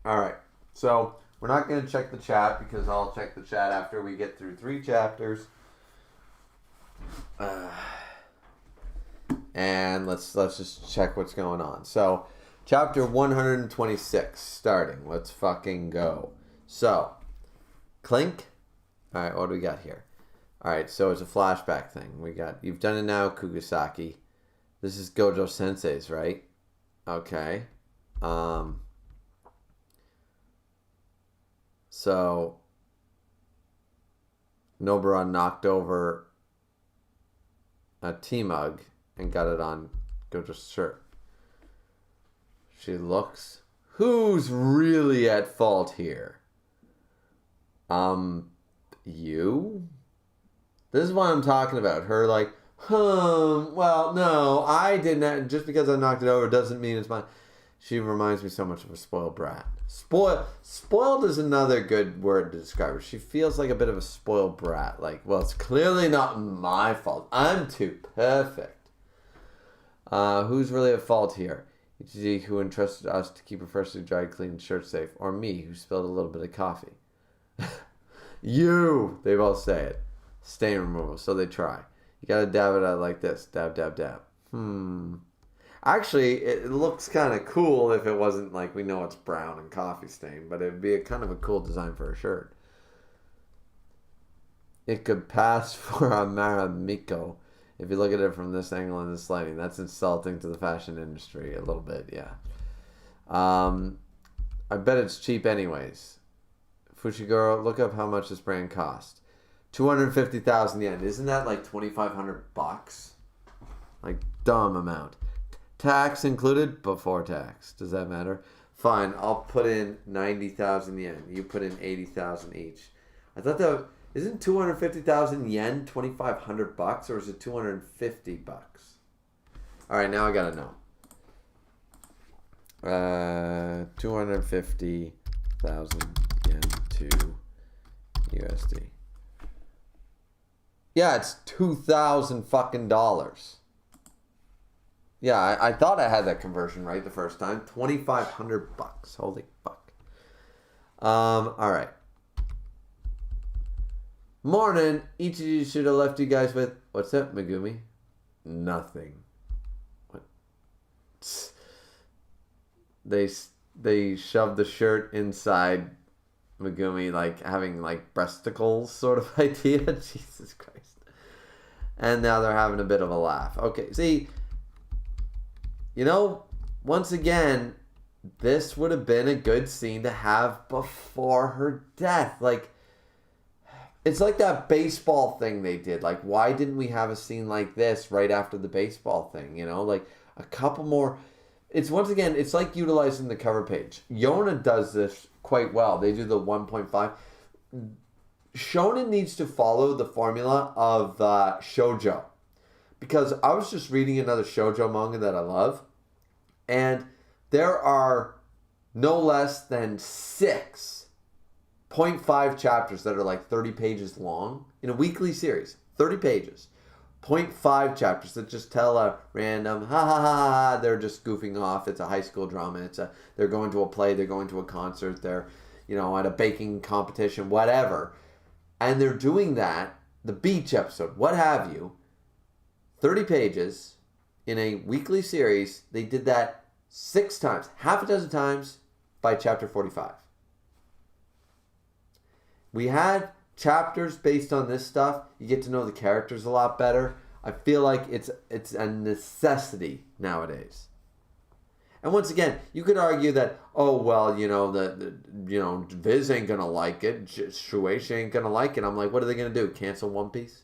Alright, so we're not going to check the chat because I'll check the chat after we get through 3 chapters. And let's just check what's going on. So, chapter 126 starting. Let's fucking go. So, Clink. Alright, what do we got here? Alright, so it's a flashback thing. We got, you've done it now, Kugisaki. This is Gojo Sensei's, right? Okay. So, Nobara knocked over a tea mug and got it on Gojo's shirt. She looks. Who's really at fault here? You? This is what I'm talking about. Her like, well, no, I didn't. Just because I knocked it over doesn't mean it's mine. She reminds me so much of a spoiled brat. Spoiled is another good word to describe her. She feels like a bit of a spoiled brat. Like, well, it's clearly not my fault. I'm too perfect. Who's really at fault here? Ichiji, who entrusted us to keep a freshly dried, clean shirt safe, or me, who spilled a little bit of coffee? You! They both say it. Stain removal, so they try. You gotta dab it out like this. Dab, dab, dab. Actually, it looks kind of cool if it wasn't like we know it's brown and coffee stain, but it'd be a kind of a cool design for a shirt. It could pass for a Maramiko if you look at it from this angle and this lighting. That's insulting to the fashion industry a little bit, yeah. I bet it's cheap anyways. Fushiguro, look up how much this brand cost. 250,000 yen. Isn't that like 2,500 bucks? Like, dumb amount. Tax included? Before tax. Does that matter? Fine, I'll put in 90,000 yen. You put in 80,000 each. I thought that... Isn't 250,000 yen 2,500 bucks? Or is it 250 bucks? Alright, now I gotta know. 250,000 yen to USD. Yeah, it's 2,000 fucking dollars. Yeah, I thought I had that conversion right the first time. 2,500 bucks. Holy fuck. Alright. Morning. Ichiji should have left you guys with... What's that, Megumi? Nothing. What? They shoved the shirt inside Megumi, like, having, like, breasticles sort of idea. Jesus Christ. And now they're having a bit of a laugh. Okay, see... You know, once again, this would have been a good scene to have before her death. Like, it's like that baseball thing they did. Like, why didn't we have a scene like this right after the baseball thing? You know, like a couple more. It's once again, it's like utilizing the cover page. Yona does this quite well. They do the 1.5. Shonen needs to follow the formula of shoujo. Because I was just reading another shoujo manga that I love. And there are no less than 6.5 chapters that are like 30 pages long. In a weekly series. 30 pages. 0.5 chapters that just tell a random, ha ha ha ha, they're just goofing off. It's a high school drama. They're going to a play. They're going to a concert. They're, at a baking competition, whatever. And they're doing that, the beach episode, what have you, 30 pages in a weekly series. They did that 6 times, half a dozen times by chapter 45. We had chapters based on this stuff. You get to know the characters a lot better. I feel like it's a necessity nowadays. And once again, you could argue that, oh well, Viz ain't gonna like it, Shueisha ain't gonna like it. I'm like, what are they gonna do? Cancel One Piece?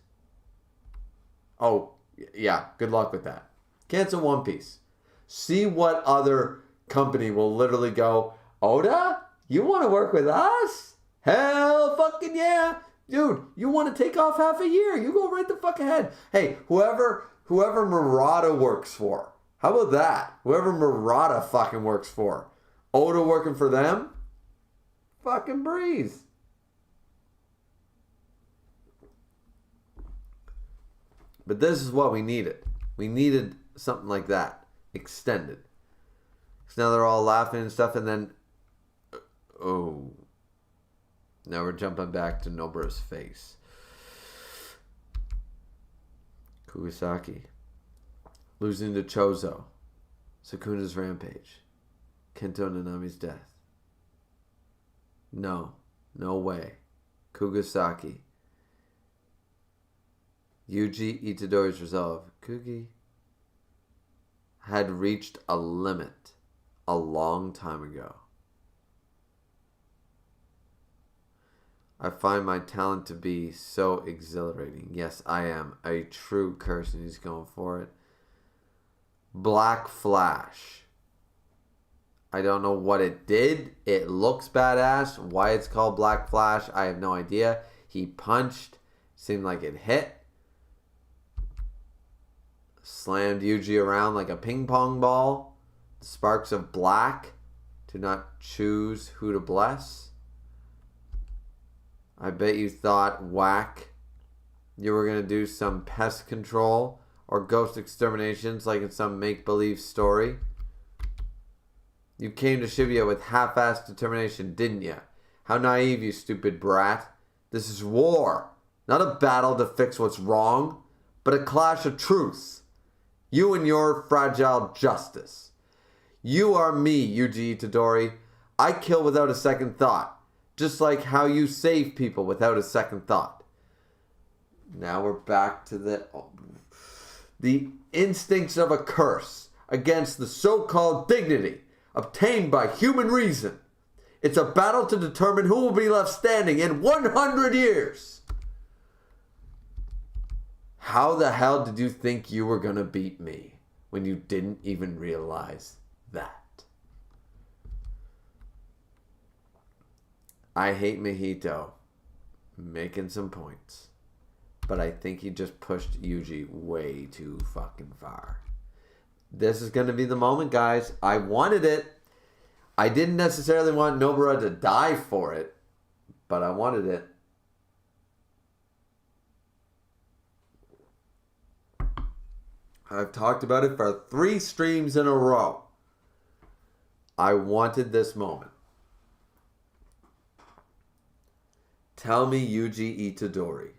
Oh yeah, good luck with that. Cancel One Piece. See what other company will literally go, Oda, you want to work with us? Hell fucking yeah. Dude, you want to take off half a year? You go right the fuck ahead. Hey, whoever Murata works for, how about that? Whoever Murata fucking works for, Oda working for them? Fucking breeze. But this is what we needed. We needed something like that. Extended. So now they're all laughing and stuff, and then... Oh. Now we're jumping back to Nobara's face. Kugisaki. Losing to Chozo. Sukuna's rampage. Kento Nanami's death. No. No way. Kugisaki. Yuji Itadori's resolve. Kugi had reached a limit a long time ago. I find my talent to be so exhilarating. Yes, I am a true curse, and he's going for it. Black Flash. I don't know what it did. It looks badass. Why it's called Black Flash, I have no idea. He punched. Seemed like it hit. Slammed Yuji around like a ping pong ball. Sparks of black. Do not choose who to bless. I bet you thought, whack, you were going to do some pest control or ghost exterminations like in some make-believe story. You came to Shibuya with half-assed determination, didn't you? How naive, you stupid brat. This is war. Not a battle to fix what's wrong, but a clash of truths. You and your fragile justice. You are me, Yuji Itadori. I kill without a second thought. Just like how you save people without a second thought. Now we're back to the instincts of a curse against the so-called dignity obtained by human reason. It's a battle to determine who will be left standing in 100 years. How the hell did you think you were going to beat me when you didn't even realize that? I hate Mahito making some points, but I think he just pushed Yuji way too fucking far. This is going to be the moment, guys. I wanted it. I didn't necessarily want Nobara to die for it, but I wanted it. I've talked about it for 3 streams in a row. I wanted this moment. Tell me, Yuji Itadori,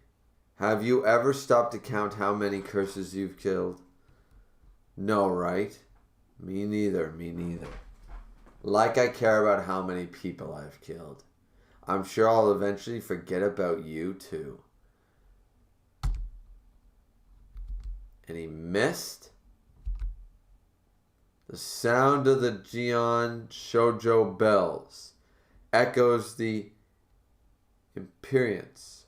have you ever stopped to count how many curses you've killed? No, right? Me neither, me neither. Like I care about how many people I've killed. I'm sure I'll eventually forget about you too. And he missed. The sound of the Gion Shoujo bells echoes the imperience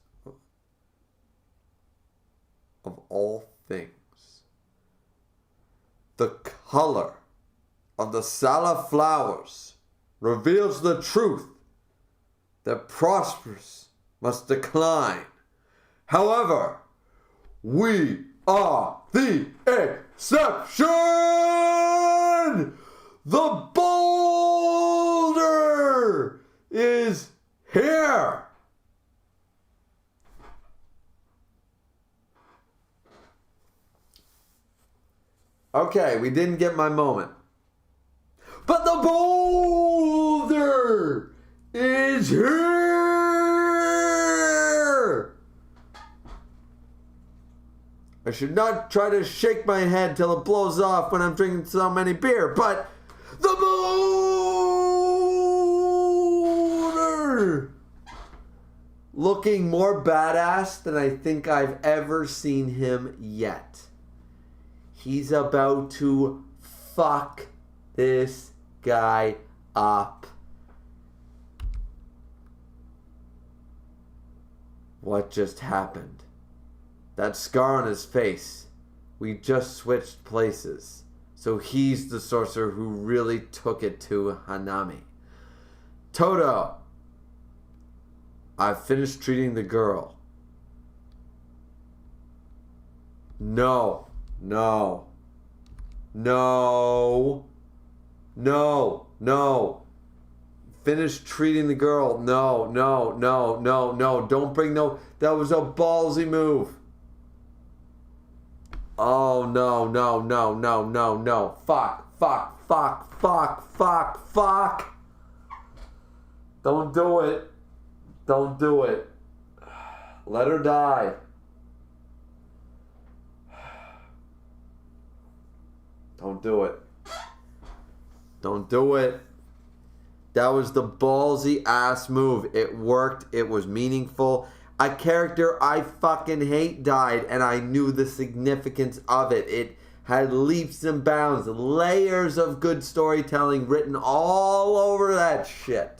of all things. The color of the Sala flowers reveals the truth that prosperous must decline. However, we are the exception! The boulder is here! Okay, we didn't get my moment. But the boulder is here! I should not try to shake my head till it blows off when I'm drinking so many beer, but the boulder! Looking more badass than I think I've ever seen him yet. He's about to fuck this guy up. What just happened? That scar on his face. We just switched places. So he's the sorcerer who really took it to Hanami. Todo, I finished treating the girl. No. Finished treating the girl. No. Don't bring no. That was a ballsy move. Oh, no. Fuck. Don't do it. Let her die. Don't do it. That was the ballsy ass move. It worked. It was meaningful. A character I fucking hate died, and I knew the significance of it. It had leaps and bounds, layers of good storytelling written all over that shit.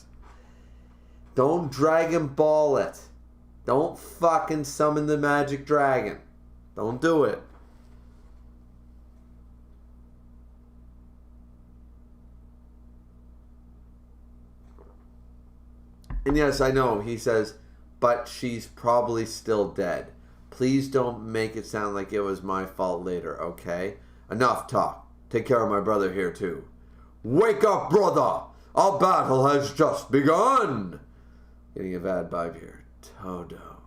Don't Dragon Ball it. Don't fucking summon the magic dragon. Don't do it. And yes, I know, he says, but she's probably still dead. Please don't make it sound like it was my fault later, okay? Enough talk. Take care of my brother here, too. Wake up, brother! Our battle has just begun! Getting a bad vibe here. Todo.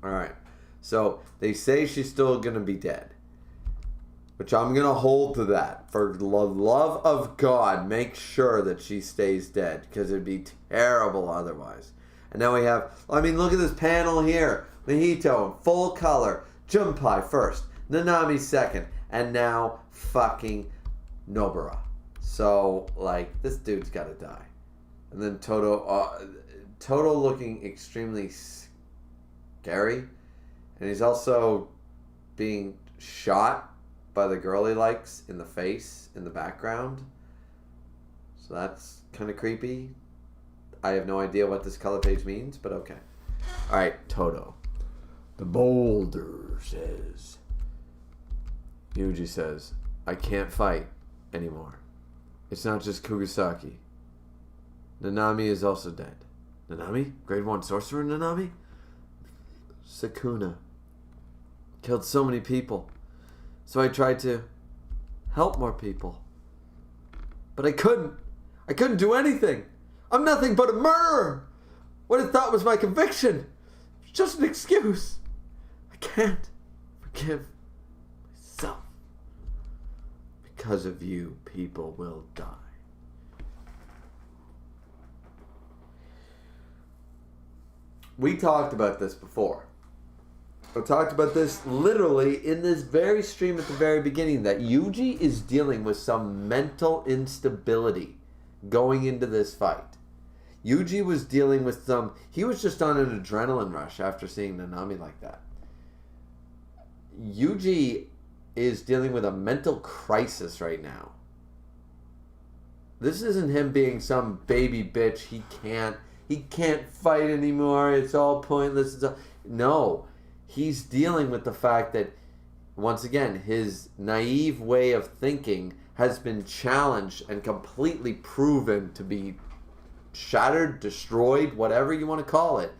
Alright. So, they say she's still going to be dead. Which I'm going to hold to that. For the love of God, make sure that she stays dead. Because it'd be terrible otherwise. And now we have, look at this panel here. Mahito in full color. Junpei first. Nanami second. And now fucking Nobara. So, this dude's got to die. And then Todo looking extremely scary. And he's also being shot by the girl he likes in the face in the background. So that's kind of creepy. I have no idea what this color page means, but okay. Alright, Todo. The boulder says. Yuji says, I can't fight anymore. It's not just Kugisaki. Nanami is also dead. Nanami? Grade 1 sorcerer Nanami? Sukuna. Killed so many people. So I tried to help more people. But I couldn't. I couldn't do anything. I'm nothing but a murderer. What I thought was my conviction. It's just an excuse. I can't forgive myself. Because of you, people will die. We talked about this before. I talked about this literally in this very stream at the very beginning, that Yuji is dealing with some mental instability going into this fight. Yuji was dealing with he was just on an adrenaline rush after seeing Nanami like that. Yuji is dealing with a mental crisis right now. This isn't him being some baby bitch. He can't fight anymore. It's all pointless. No. He's dealing with the fact that, once again, his naive way of thinking has been challenged and completely proven to be shattered, destroyed, whatever you want to call it.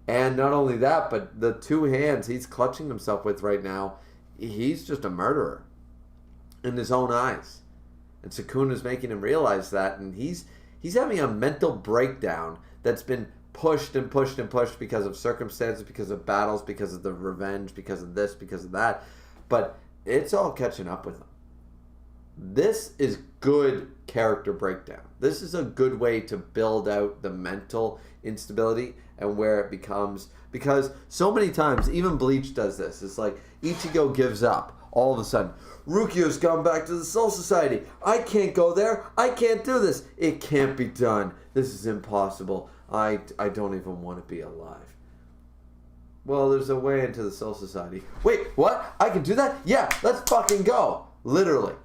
And not only that, but the two hands he's clutching himself with right now, he's just a murderer in his own eyes. And Sukuna's making him realize that, and he's having a mental breakdown that's been pushed because of circumstances, because of battles, because of the revenge, because of this, because of that. But it's all catching up with him. This is good character breakdown. This is a good way to build out the mental instability and where it becomes, because so many times, even Bleach does this. It's like Ichigo gives up. All of a sudden, Rukio's gone back to the Soul Society. I can't go there. I can't do this. It can't be done. This is impossible. I don't even want to be alive. Well, there's a way into the Soul Society. Wait, what? I can do that? Yeah, let's fucking go. Literally,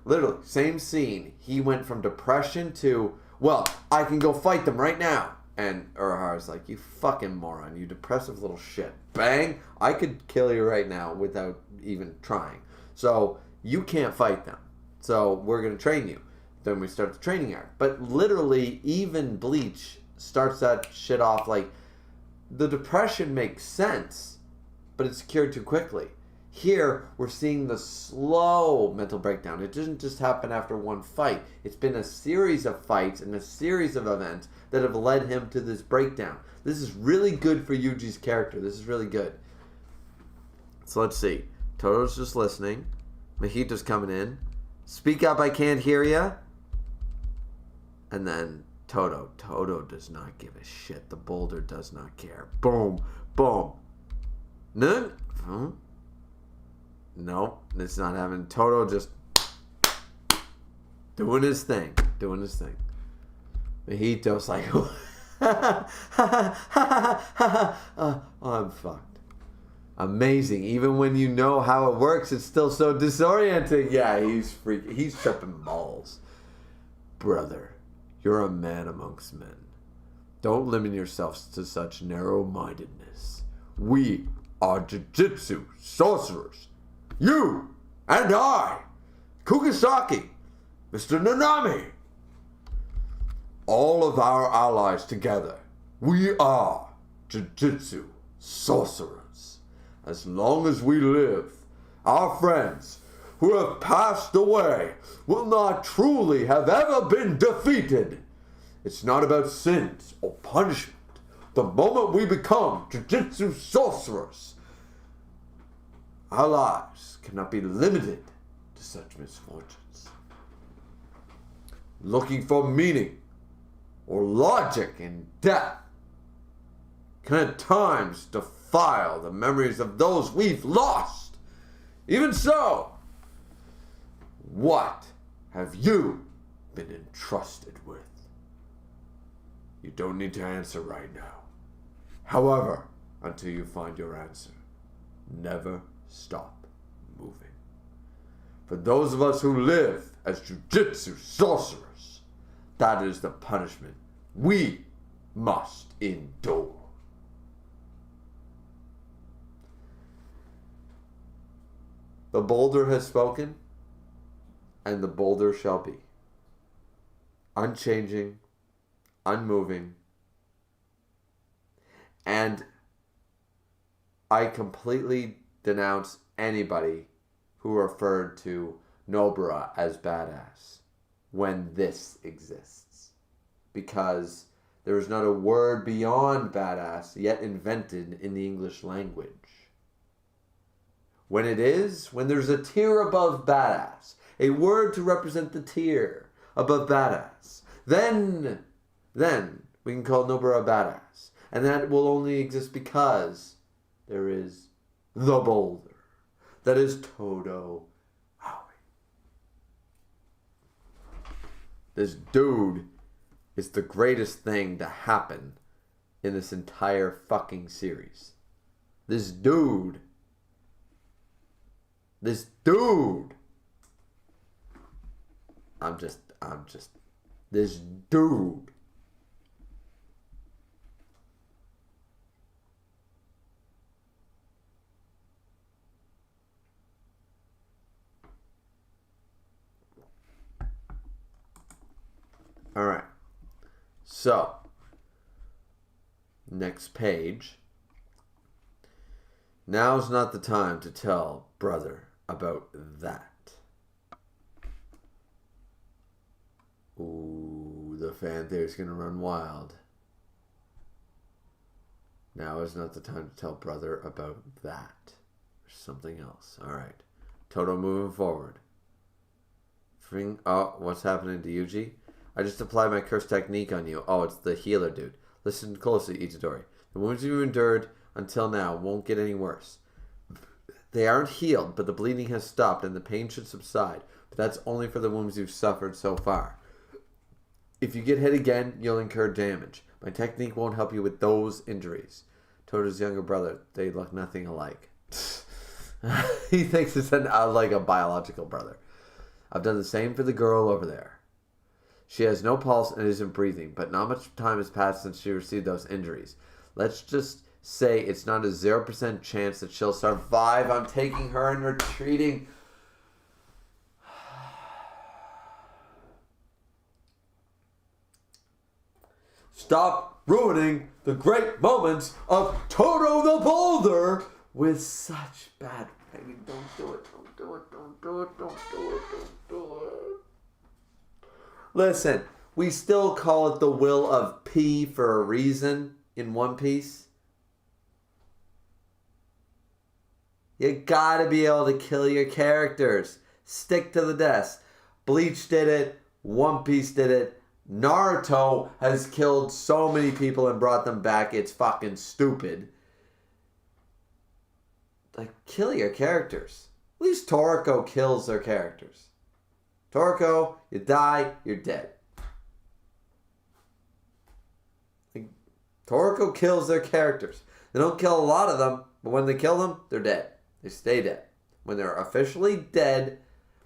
same scene. He went from depression to, well, I can go fight them right now. And Urahara's like, you fucking moron, you depressive little shit. Bang, I could kill you right now without even trying. So, you can't fight them. So, we're going to train you. Then we start the training arc. But literally, even Bleach starts that shit off like, the depression makes sense, but it's cured too quickly. Here, we're seeing the slow mental breakdown. It didn't just happen after one fight. It's been a series of fights and a series of events that have led him to this breakdown. This is really good for Yuji's character. This is really good. So let's see. Todo's just listening. Mahito's coming in. Speak up, I can't hear ya. And then Todo. Todo does not give a shit. The boulder does not care. Boom. Boom. No. Nope. It's not having. Todo just doing his thing. Doing his thing. Mahito's like, I'm fucked. Amazing. Even when you know how it works, it's still so disorienting. Yeah, he's freaking. He's tripping balls. Brother, you're a man amongst men. Don't limit yourselves to such narrow-mindedness. We are Jujutsu sorcerers. You and I, Kugisaki, Mr. Nanami, all of our allies together, we are Jujutsu sorcerers. As long as we live, our friends who have passed away will not truly have ever been defeated. It's not about sins or punishment. The moment we become Jujutsu sorcerers, our lives cannot be limited to such misfortunes. Looking for meaning or logic in death can at times defile the memories of those we've lost. Even so, what have you been entrusted with? You don't need to answer right now. However, until you find your answer, never stop moving. For those of us who live as Jujutsu sorcerers, that is the punishment we must endure. The boulder has spoken, and the boulder shall be. Unchanging, unmoving, and I completely denounce anybody who referred to Nobara as badass when this exists. Because there is not a word beyond badass yet invented in the English language. When there's a tier above badass, a word to represent the tier above badass, then we can call Nobara badass. And that will only exist because there is the boulder. That is Todo Howie. This dude is the greatest thing to happen in this entire fucking series. This dude. This dude. This dude. All right. So, next page. Now's not the time to tell brother about that. Ooh, the fan theory's gonna run wild. Now is not the time to tell brother about that. There's something else. All right. Todo moving forward. Oh, what's happening to Yuji? I just applied my curse technique on you. Oh, it's the healer dude. Listen closely, Itadori. The wounds you've endured until now won't get any worse. They aren't healed, but the bleeding has stopped and the pain should subside. But that's only for the wounds you've suffered so far. If you get hit again, you'll incur damage. My technique won't help you with those injuries. Todo's younger brother, they look nothing alike. He thinks it's like a biological brother. I've done the same for the girl over there. She has no pulse and isn't breathing, but not much time has passed since she received those injuries. Let's just say it's not a 0% chance that she'll survive. I'm taking her and retreating. Stop ruining the great moments of Todo the Boulder with such bad writing. Don't do it. Don't do it. Don't do it. Don't do it. Don't do it. Listen, we still call it the Will of P for a reason in One Piece. You gotta be able to kill your characters. Stick to the desk. Bleach did it. One Piece did it. Naruto has killed so many people and brought them back. It's fucking stupid. Like, kill your characters. At least Toriko kills their characters. Toriko, you die, you're dead. Like, Toriko kills their characters. They don't kill a lot of them, but when they kill them, they're dead. They stay dead. When they're officially dead,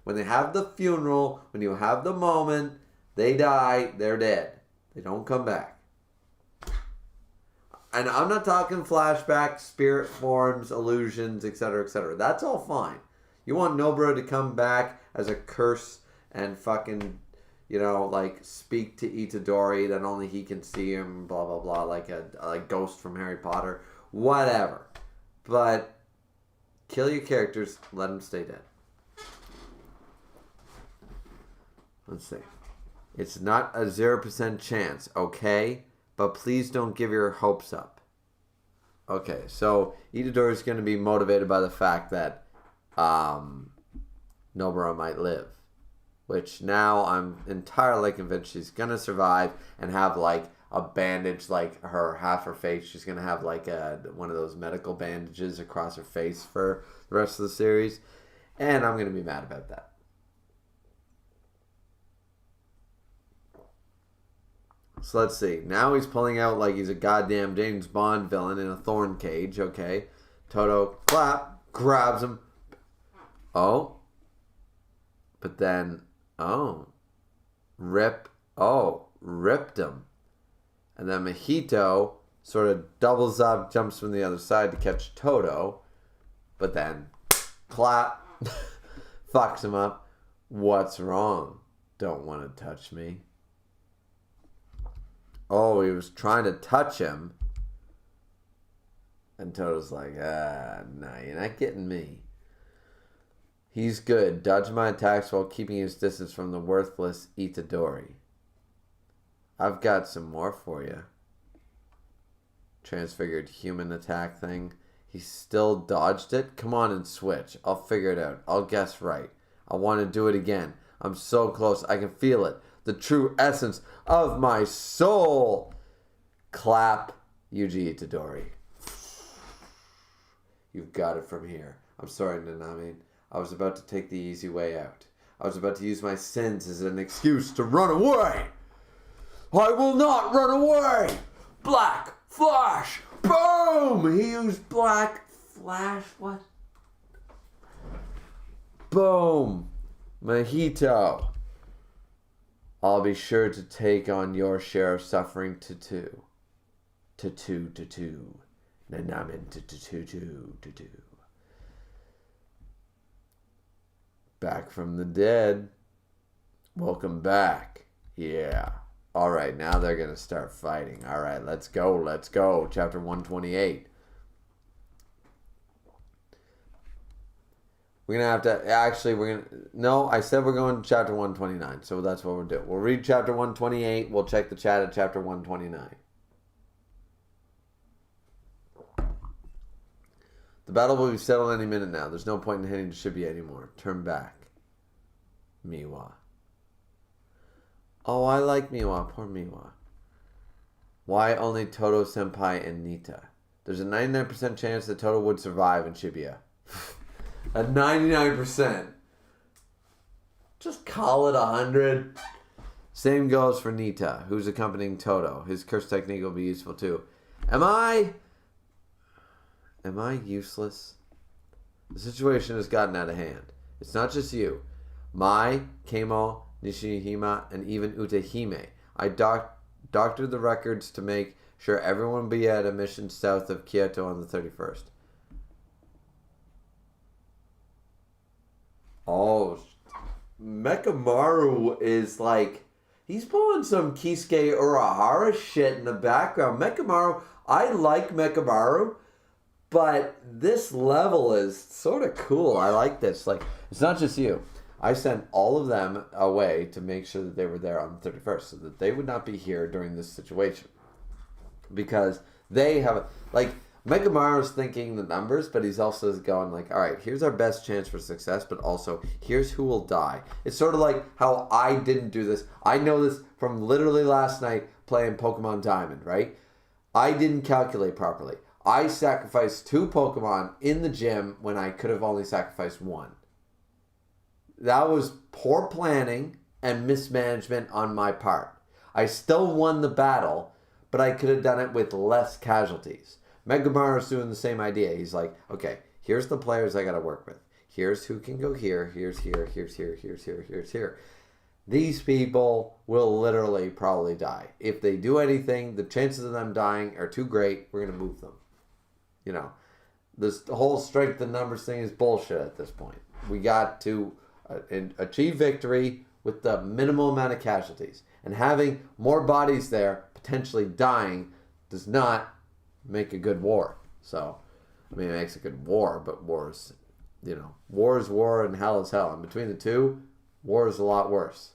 when they have the funeral, when you have the moment, they die, they're dead. They don't come back. And I'm not talking flashbacks, spirit forms, illusions, etc., etc. That's all fine. You want Nobara to come back as a curse and fucking, like speak to Itadori that only he can see him, blah, blah, blah, like a ghost from Harry Potter. Whatever. But kill your characters, let them stay dead. Let's see. It's not a 0% chance, okay? But please don't give your hopes up. Okay, so Itadori is going to be motivated by the fact that Nobara might live. Which now I'm entirely convinced she's going to survive and have like a bandage, like half her face. She's going to have like one of those medical bandages across her face for the rest of the series. And I'm going to be mad about that. So let's see. Now he's pulling out like he's a goddamn James Bond villain in a thorn cage. Okay. Todo, clap, grabs him. Oh. But then, ripped him. And then Mahito sort of doubles up, jumps from the other side to catch Todo. But then, clap, fucks him up. What's wrong? Don't want to touch me. Oh, he was trying to touch him. And Toto's like, no, you're not getting me. He's good. Dodge my attacks while keeping his distance from the worthless Itadori. I've got some more for you. Transfigured human attack thing. He still dodged it? Come on and switch. I'll figure it out. I'll guess right. I want to do it again. I'm so close. I can feel it. The true essence of my soul. Clap, Yuji Itadori. You've got it from here. I'm sorry, Nanami. I was about to take the easy way out. I was about to use my sins as an excuse to run away. I will not run away. Black Flash. Boom! He used Black Flash. What? Boom. Mahito. I'll be sure to take on your share of suffering to Nanamin to. Back from the dead. Welcome back. Yeah. Alright, now they're going to start fighting. Alright, let's go. Chapter 128. We're going to have to, I said we're going to chapter 129, so that's what we'll do. We'll read chapter 128, we'll check the chat at chapter 129. The battle will be settled any minute now. There's no point in heading to Shibuya anymore. Turn back. Miwa. Oh, I like Miwa. Poor Miwa. Why only Todo Senpai and Nita? There's a 99% chance that Todo would survive in Shibuya. A 99%. Just call it 100. Same goes for Nita, who's accompanying Todo. His curse technique will be useful too. Am I useless? The situation has gotten out of hand. It's not just you. Mai, Keimo, Nishihima, and even Utahime. I doctored the records to make sure everyone will be at a mission south of Kyoto on the 31st. Oh, Mekamaru is like, He's pulling some Kisuke Urahara shit in the background. Mekamaru, I like Mekamaru, but this level is sort of cool. I like this. Like, it's not just you. I sent all of them away to make sure that they were there on the 31st so that they would not be here during this situation. Because they have, like, Megamaru's thinking the numbers, but he's also going like, all right, here's our best chance for success, but also here's who will die. It's sort of like how I didn't do this. I know this from literally last night playing Pokemon Diamond, right? I didn't calculate properly. I sacrificed 2 Pokemon in the gym when I could have only sacrificed 1. That was poor planning and mismanagement on my part. I still won the battle, but I could have done it with less casualties. Megamaru's doing the same idea. He's like, okay, here's the players I got to work with. Here's who can go here. Here's here. Here's here. Here's here. Here's here. These people will literally probably die. If they do anything, the chances of them dying are too great. We're going to move them. You know, this whole strength in numbers thing is bullshit at this point. We got to achieve victory with the minimal amount of casualties. And having more bodies there potentially dying does not make a good war. So, I mean, it makes a good war, but war is, you know, war is war and hell is hell. And between the two, war is a lot worse.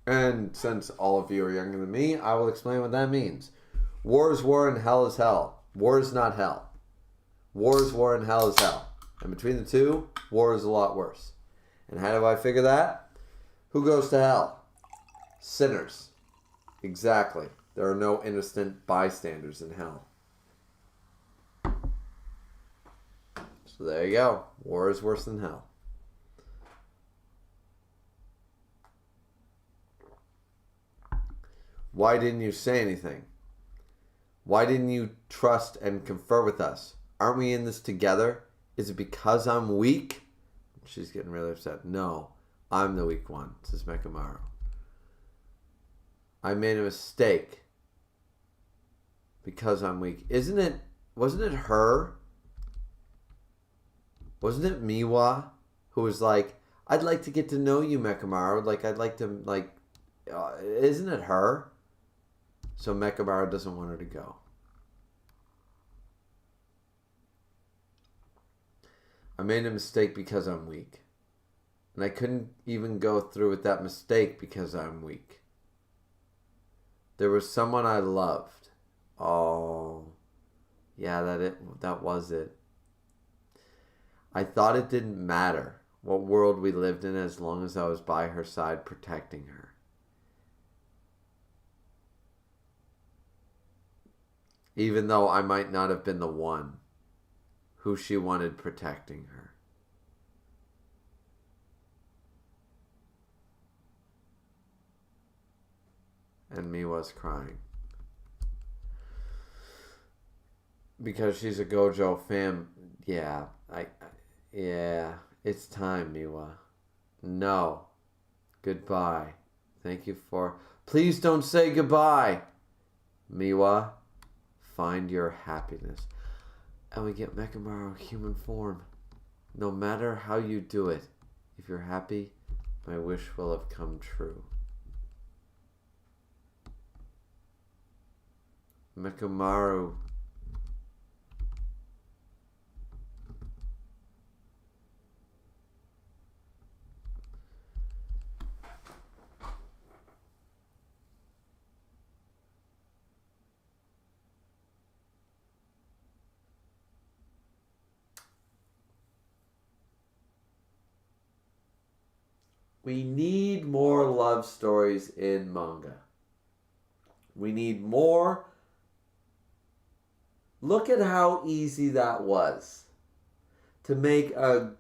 And since all of you are younger than me, I will explain what that means. War is war and hell is hell. War is not hell. War is war and hell is hell. And between the two, war is a lot worse. And how do I figure that? Who goes to hell? Sinners. Exactly. There are no innocent bystanders in hell. So there you go. War is worse than hell. Why didn't you say anything? Why didn't you trust and confer with us? Aren't we in this together? Is it because I'm weak? She's getting really upset. No. I'm the weak one, says Mekamaru. I made a mistake because I'm weak. Wasn't it her? Wasn't it Miwa who was like, I'd like to get to know you, Mekamaru. Like, I'd like to, like, isn't it her? So Mekamaru doesn't want her to go. I made a mistake because I'm weak. And I couldn't even go through with that mistake because I'm weak. There was someone I loved. Oh, yeah, that was it. I thought it didn't matter what world we lived in as long as I was by her side protecting her. Even though I might not have been the one who she wanted protecting her. And Miwa's crying. Because she's a Gojo fan. Yeah, yeah, it's time, Miwa. No. Goodbye. Thank you for... Please don't say goodbye. Miwa, find your happiness. And we get Mekamaru human form. No matter how you do it, if you're happy, my wish will have come true. Mekamaru. We need more love stories in manga. We need more. Look at how easy that was to make a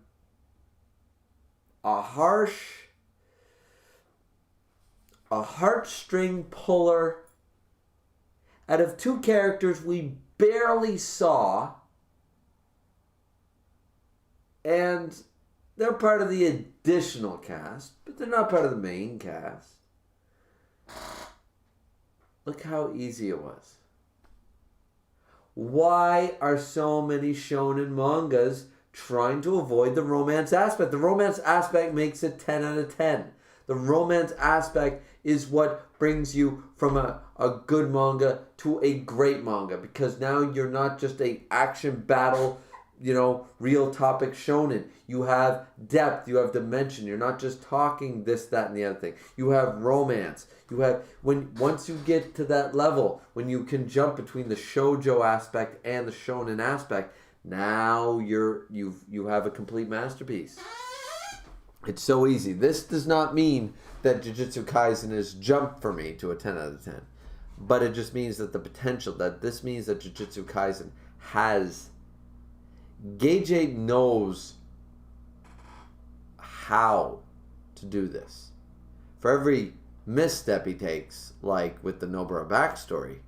heartstring puller out of 2 characters we barely saw, and they're part of the additional cast, but they're not part of the main cast. Look how easy it was. Why are so many shonen mangas trying to avoid the romance aspect. The romance aspect makes it 10 out of 10. The romance aspect is what brings you from a good manga to a great manga, because now you're not just a action battle, real topic shonen. You have depth, you have dimension. You're not just talking this, that, and the other thing. You have romance. You have once you get to that level, when you can jump between the shoujo aspect and the shonen aspect, now you have a complete masterpiece. It's so easy. This does not mean that Jujutsu Kaisen is jump for me to a 10 out of 10. But it just means that the potential, that this means that Jujutsu Kaisen has... Gege knows how to do this. For every misstep he takes, like with the Nobara backstory,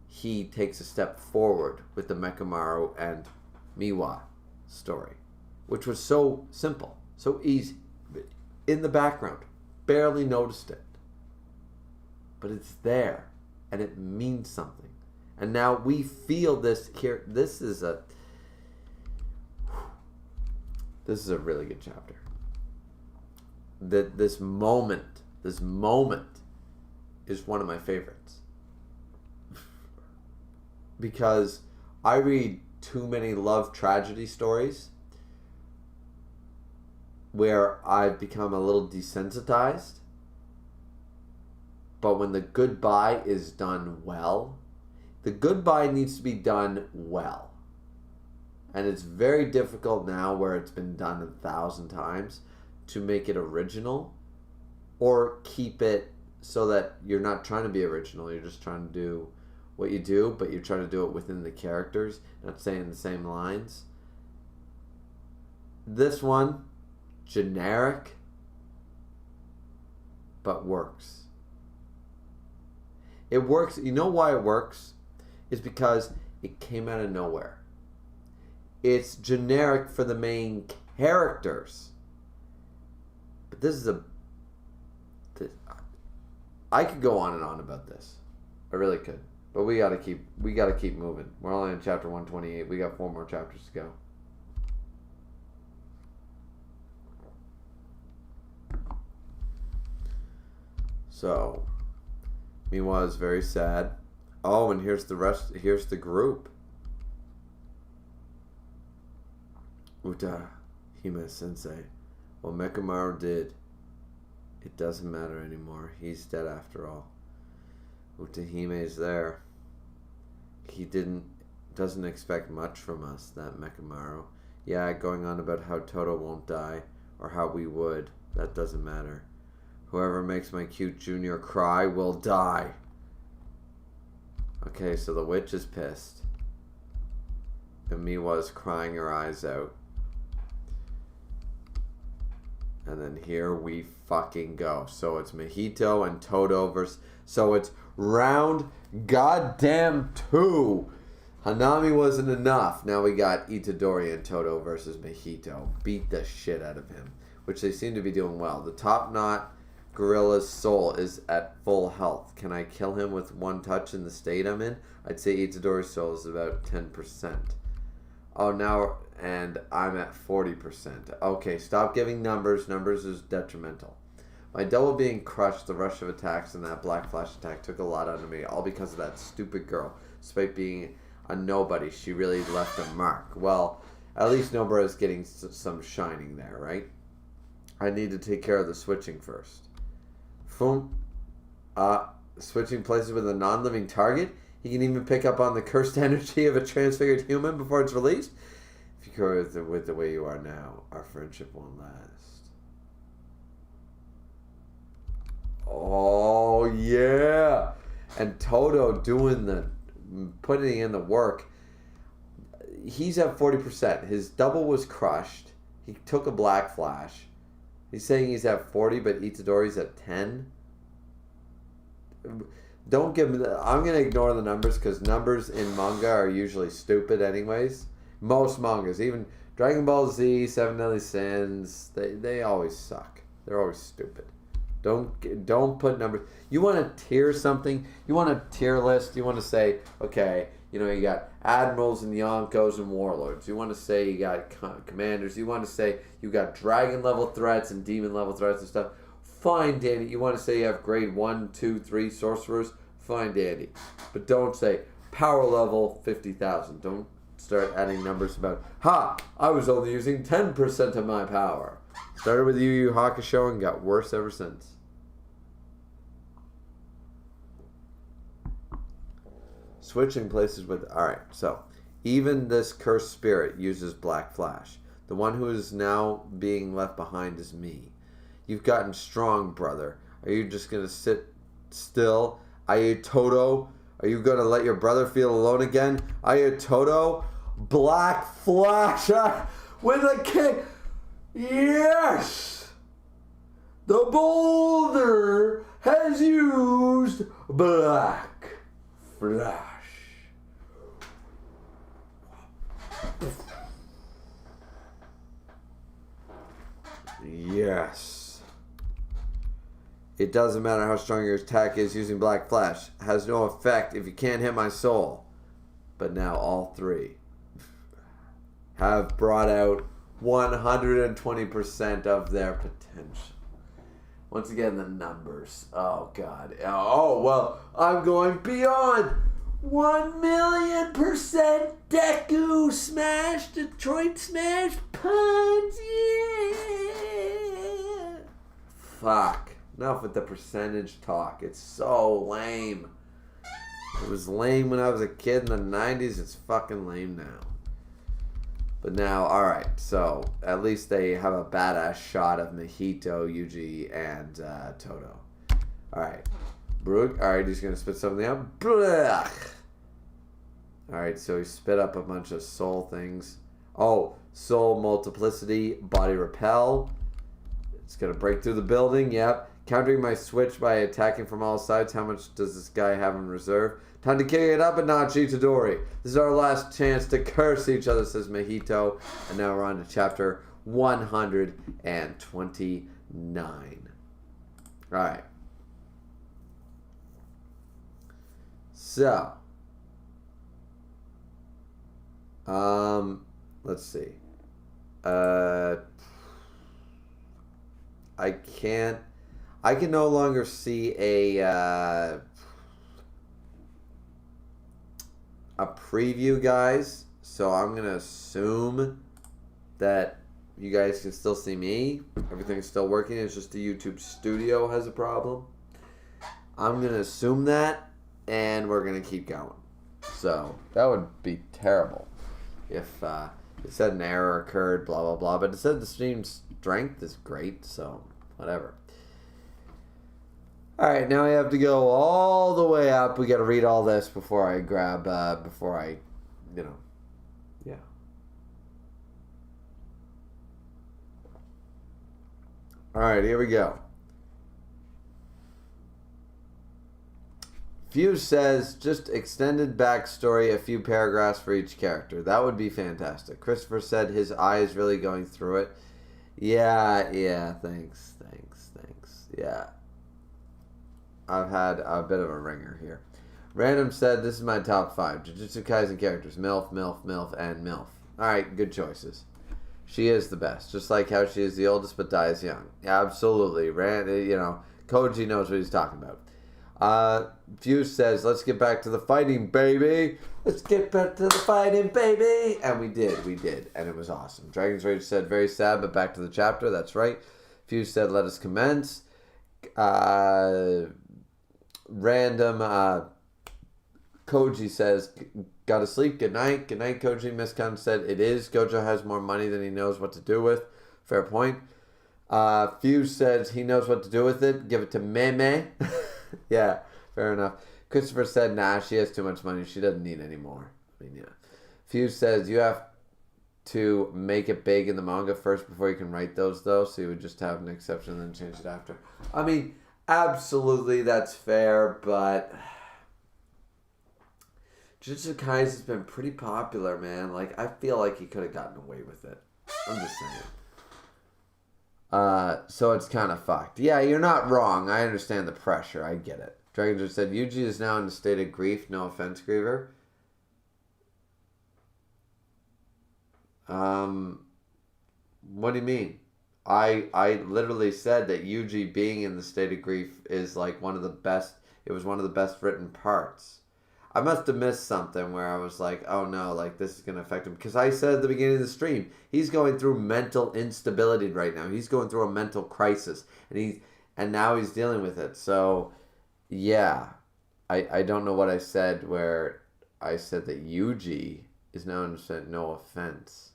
he takes a step forward with the Mekamaru and Miwa story, which was so simple, so easy, in the background, barely noticed it, but it's there, and it means something. And now we feel this here. This is a really good chapter. This moment is one of my favorites. Because I read too many love tragedy stories where I've become a little desensitized. But when the goodbye is done well, the goodbye needs to be done well. And it's very difficult now, where it's been done 1,000 times, to make it original or keep it so that you're not trying to be original. You're just trying to do what you do, but you're trying to do it within the characters, not saying the same lines. This one, generic, but works. It works. You know why it works? It's because it came out of nowhere. It's generic for the main characters. But this is I could go on and on about this. I really could. But we gotta keep moving. We're only in chapter 128. We got 4 more chapters to go. So, Miwa is very sad. Oh, and here's the rest. Here's the group. Uta Hime Sensei. Well, Mekamaru did. It doesn't matter anymore. He's dead after all. Utahime's there. He doesn't expect much from us, that Mekamaru. Yeah, going on about how Todo won't die, or how we would. That doesn't matter. Whoever makes my cute junior cry will die. Okay, so the witch is pissed. And Miwa's crying her eyes out. And then here we fucking go. So it's Mahito and Todo versus... So it's round goddamn 2. Hanami wasn't enough. Now we got Itadori and Todo versus Mahito. Beat the shit out of him. Which they seem to be doing well. The top knot gorilla's soul is at full health. Can I kill him with one touch in the state I'm in? I'd say Itadori's soul is about 10%. Oh, now... And I'm at 40%. Okay, stop giving numbers. Numbers is detrimental. My double being crushed, the rush of attacks, and that black flash attack took a lot out of me, all because of that stupid girl. Despite being a nobody, she really left a mark. Well, at least Nobara is getting some shining there, right? I need to take care of the switching first. Boom. Switching places with a non-living target? He can even pick up on the cursed energy of a transfigured human before it's released? If you go with the way you are now, our friendship won't last. Oh, yeah. And Todo putting in the work. He's at 40%. His double was crushed. He took a black flash. He's saying he's at 40, but Itadori's at 10. Don't give me I'm going to ignore the numbers, because numbers in manga are usually stupid anyways. Most mangas, even Dragon Ball Z, Seven Deadly Sins, they always suck. They're always stupid. Don't put numbers. You want to tier something. You want a tier list. You want to say, okay, You know, you got admirals and yonkos and warlords. You want to say you got commanders. You want to say you got dragon level threats and demon level threats and stuff. Fine, Danny. You want to say you have grade 1, 2, 3 sorcerers. Fine, Danny. But don't say power level 50,000. Don't start adding numbers about, I was only using 10% of my power. Started with Yu Yu Hakusho and got worse ever since. Switching places with... Alright, so even this cursed spirit uses Black Flash. The one who is now being left behind is me. You've gotten strong, brother. Are you just going to sit still? Toto? Are you going to let your brother feel alone again? Toto? Black Flash with a kick. Yes! The boulder has used Black Flash. Yes. It doesn't matter how strong your attack is, using Black Flash has no effect if you can't hit my soul. But now all three have brought out 120% of their potential. Once again, the numbers. Oh, God. Oh, well, I'm going beyond 1,000,000% Deku Smash, Detroit Smash Punch. Yeah. Fuck. Enough with the percentage talk. It's so lame. It was lame when I was a kid in the 90s. It's fucking lame now. But now, alright, so at least they have a badass shot of Mahito, Yuji, and Todo. Alright. Alright, he's going to spit something out. Alright, so he spit up a bunch of soul things. Oh, soul multiplicity, body repel. It's going to break through the building, yep. Countering my switch by attacking from all sides. How much does this guy have in reserve? Time to kick it up a notch, Itadori. This is our last chance to curse each other, says Mahito. And now we're on to chapter 129. Alright. So. Let's see. I can no longer see a preview, guys, so I'm gonna assume that you guys can still see me. Everything's still working. It's just the YouTube studio has a problem. I'm gonna assume that, and we're gonna keep going. So that would be terrible if it said an error occurred, blah blah blah. But it said the stream strength is great, so whatever. Alright, now I have to go all the way up. We gotta read all this before I grab, yeah. Alright, here we go. Fuse says, just extended backstory, a few paragraphs for each character. That would be fantastic. Christopher said his eye is really going through it. Yeah, thanks. Yeah. I've had a bit of a ringer here. Random said, this is my top 5. Jujutsu Kaisen characters. MILF, and MILF. Alright, good choices. She is the best. Just like how she is the oldest but dies young. Yeah, absolutely. Koji knows what he's talking about. Fuse says, let's get back to the fighting, baby. Let's get back to the fighting, baby. And we did. And it was awesome. Dragon's Rage said, very sad, but back to the chapter. That's right. Fuse said, let us commence. Random Koji says, gotta sleep, good night. Good night, Koji. Miscon said, it is. Gojo has more money than he knows what to do with. Fair point. Fuse says he knows what to do with it. Give it to Meme. Yeah, fair enough. Christopher said, nah, she has too much money. She doesn't need any more. I mean, yeah. Fuse says, you have to make it big in the manga first before you can write those, though. So you would just have an exception and then change it after. I mean, absolutely, that's fair, but Jujutsu Kaisen has been pretty popular, man. Like, I feel like he could have gotten away with it. I'm just saying. So it's kind of fucked. Yeah, you're not wrong. I understand the pressure. I get it. Dragon just said, Yuji is now in a state of grief. No offense, Griever. What do you mean? I literally said that Yuji being in the state of grief is like one of the best. It was one of the best written parts. I must have missed something where I was like, oh no, like this is gonna affect him, because I said at the beginning of the stream he's going through mental instability right now. He's going through a mental crisis, and now he's dealing with it. So yeah, I don't know what I said where I said that Yuji is now innocent. No offense.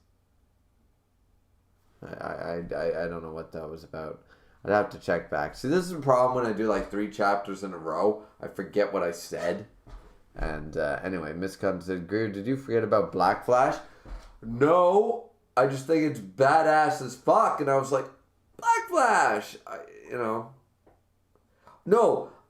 I don't know what that was about. I'd have to check back. See, this is a problem when I do like 3 chapters in a row. I forget what I said. And anyway, Miss Cotton said, Greer, did you forget about Black Flash? No, I just think it's badass as fuck. And I was like, Black Flash! No,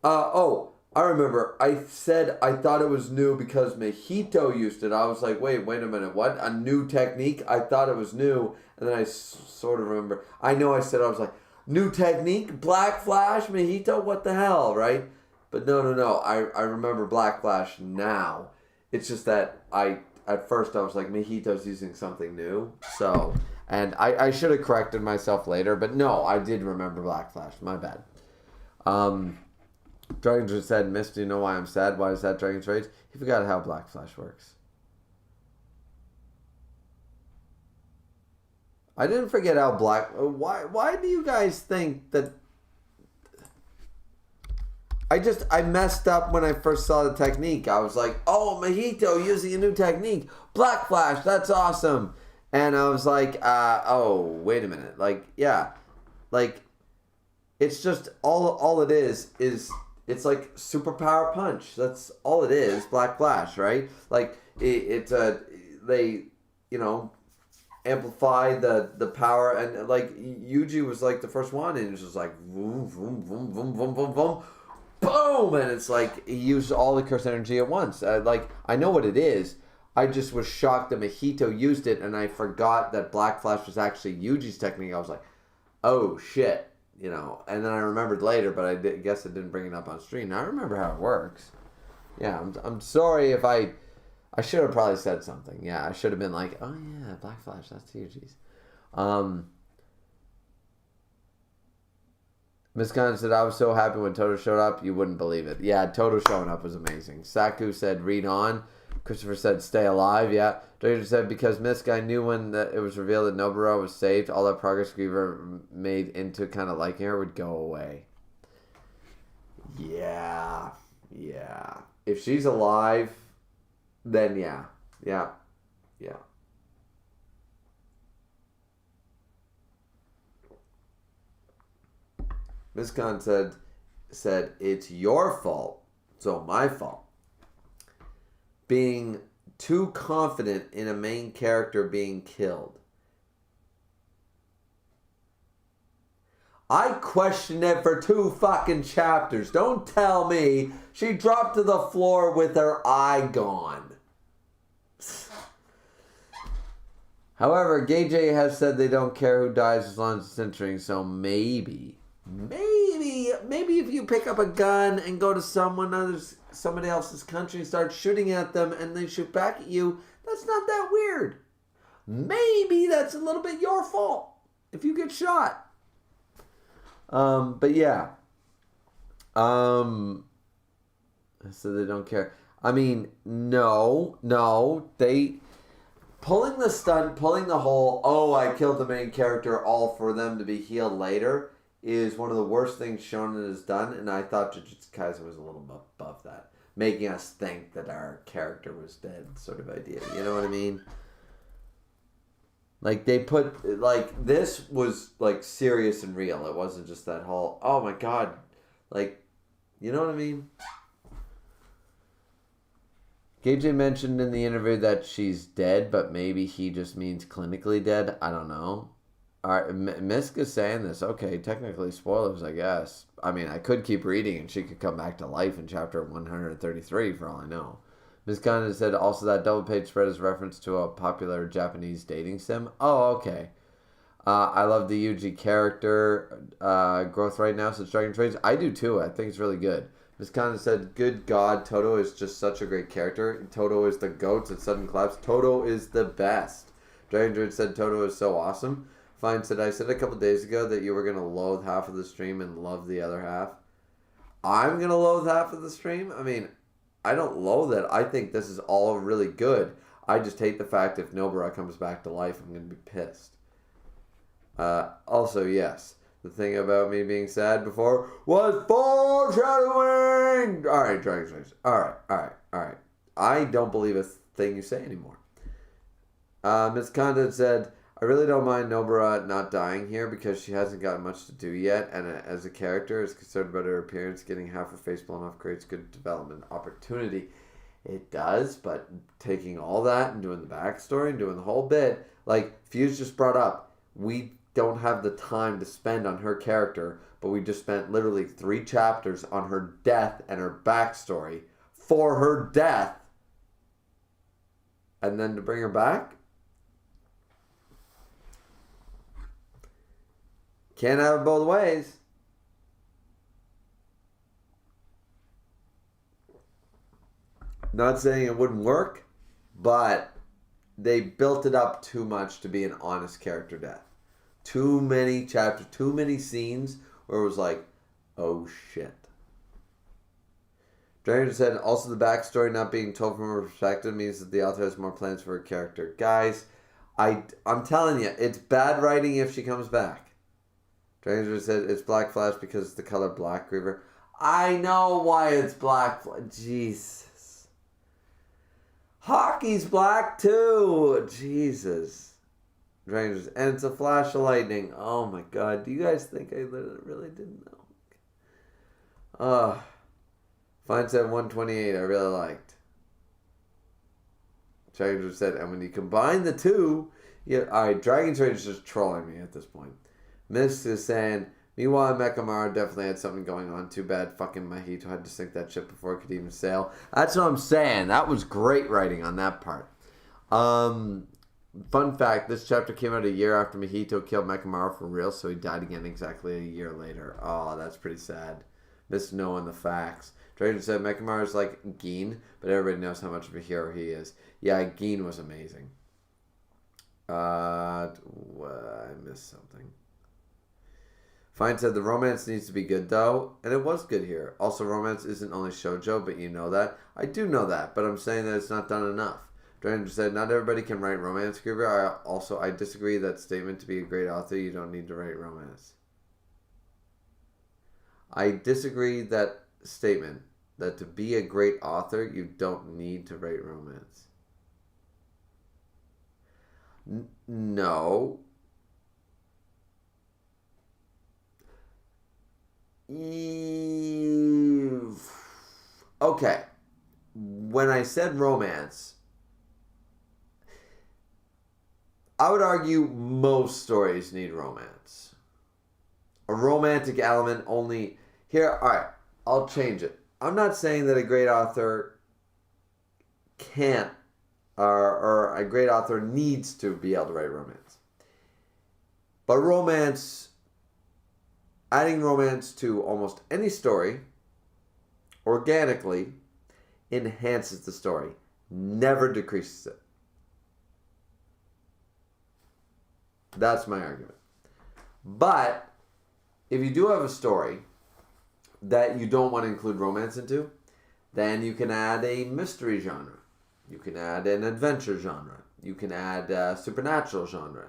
I remember. I said I thought it was new because Mahito used it. I was like, wait a minute, what? A new technique? I thought it was new. And then I sort of remember. I know I said, I was like, new technique? Black Flash? Mahito? What the hell, right? But no. I remember Black Flash now. It's just that at first I was like, Mahito's using something new. So, and I should have corrected myself later. But no, I did remember Black Flash. My bad. Dragon just said, Miss, do you know why I'm sad? Why is that Dragon's Rage? He forgot how Black Flash works. I didn't forget how Why do you guys think that... I messed up when I first saw the technique. I was like, oh, Mahito using a new technique. Black Flash, that's awesome. And I was like, oh, wait a minute. Like, yeah. Like, it's just, all it is, it's like superpower punch. That's all it is, Black Flash, right? Like, they, amplify the power, and like Yuji was like the first one, and it was just like boom, boom, boom, boom, boom, boom, boom, boom, and it's like he used all the curse energy at once. Like, I know what it is. I just was shocked that Mahito used it, and I forgot that Black Flash was actually Yuji's technique. I was like, oh shit, and then I remembered later, but I guess I didn't bring it up on stream. Now I remember how it works. Yeah, I'm sorry if I should have probably said something. Yeah, I should have been like, oh yeah, Black Flash, that's Yuji's. Miss Gunn said, I was so happy when Toto showed up, you wouldn't believe it. Yeah, Toto showing up was amazing. Saku said, read on. Christopher said, stay alive. Yeah. Drader said, because Miss Guy knew when it was revealed that Nobara was saved, all that progress Griever made into kind of liking her would go away. Yeah. If she's alive... then yeah. Miss Khan said it's your fault, so my fault, being too confident in a main character being killed. I questioned it for 2 fucking chapters. Don't tell me she dropped to the floor with her eye gone. However, Gay J has said they don't care who dies as long as it's entering, so maybe if you pick up a gun and go to somebody else's country and start shooting at them and they shoot back at you, that's not that weird. Maybe that's a little bit your fault if you get shot. But yeah. So they don't care. I mean, no, they... Pulling the stunt, pulling the whole, oh, I killed the main character, all for them to be healed later, is one of the worst things Shonen has done, and I thought Jujutsu Kaisen was a little above that. Making us think that our character was dead sort of idea. You know what I mean? Like, they put, like, this was, like, serious and real. It wasn't just that whole, oh my god. Like, you know what I mean? KJ mentioned in the interview that she's dead, but maybe he just means clinically dead. I don't know. Alright, Miska's saying this. Okay, technically spoilers, I guess. I mean, I could keep reading and she could come back to life in chapter 133 for all I know. Ms. Khan said also that double page spread is reference to a popular Japanese dating sim. Oh, okay. I love the Yuji character growth right now since Dragon Trades. I do too. I think it's really good. Ms. Khan said, good God, Toto is just such a great character. Toto is the GOAT at Sudden Collapse. Toto is the best. Dragon Druid said Todo is so awesome. Fine said, I said a couple days ago that you were going to loathe half of the stream and love the other half. I'm going to loathe half of the stream? I mean, I don't loathe it. I think this is all really good. I just hate the fact if Nobara comes back to life, I'm going to be pissed. Also, yes, the thing about me being sad before was foreshadowing! Alright, Dragon Druid. Alright. I don't believe a thing you say anymore. Ms. Condon said, I really don't mind Nobara not dying here because she hasn't got much to do yet, and as a character is concerned about her appearance. Getting half her face blown off creates good development opportunity. It does, but taking all that and doing the backstory and doing the whole bit, like Fuse just brought up, we don't have the time to spend on her character, but we just spent literally 3 chapters on her death and her backstory for her death, and then to bring her back? Can't have it both ways. Not saying it wouldn't work, but they built it up too much to be an honest character death. Too many chapters, too many scenes where it was like, oh shit. Dragon said, also the backstory not being told from her perspective means that the author has more plans for her character. Guys, I'm telling you, it's bad writing if she comes back. Dragon said, it's Black Flash because it's the color black, Griever. I know why it's Black Flash. Jesus. Hockey's black too. Jesus. Dragon said, and it's a flash of lightning. Oh my god. Do you guys think I really didn't know? Fine said 128 I really liked. Dragon said, and when you combine the two, yeah, alright, Dragon's Rage is just trolling me at this point. Miss is saying, meanwhile, Mechamaru definitely had something going on. Too bad fucking Mahito had to sink that ship before it could even sail. That's what I'm saying. That was great writing on that part. Fun fact, this chapter came out a year after Mahito killed Mechamaru for real, so he died again exactly a year later. Oh, that's pretty sad. Miss knowing the facts. Dragon said Mechamaru is like Geen, but everybody knows how much of a hero he is. Yeah, Geen was amazing. I missed something. Fine said the romance needs to be good though, and it was good here. Also, romance isn't only shoujo, but you know that. I do know that, but I'm saying that it's not done enough. Dragon said, not everybody can write romance, Griever. I disagree that statement. To be a great author, you don't need to write romance. I disagree that statement, that to be a great author, you don't need to write romance. No. Okay. When I said romance, I would argue most stories need romance. A romantic element only... Here, alright, I'll change it. I'm not saying that a great author can't, or a great author needs to be able to write romance. But romance... Adding romance to almost any story organically enhances the story, never decreases it. That's my argument. But if you do have a story that you don't want to include romance into, then you can add a mystery genre. You can add an adventure genre. You can add a supernatural genre.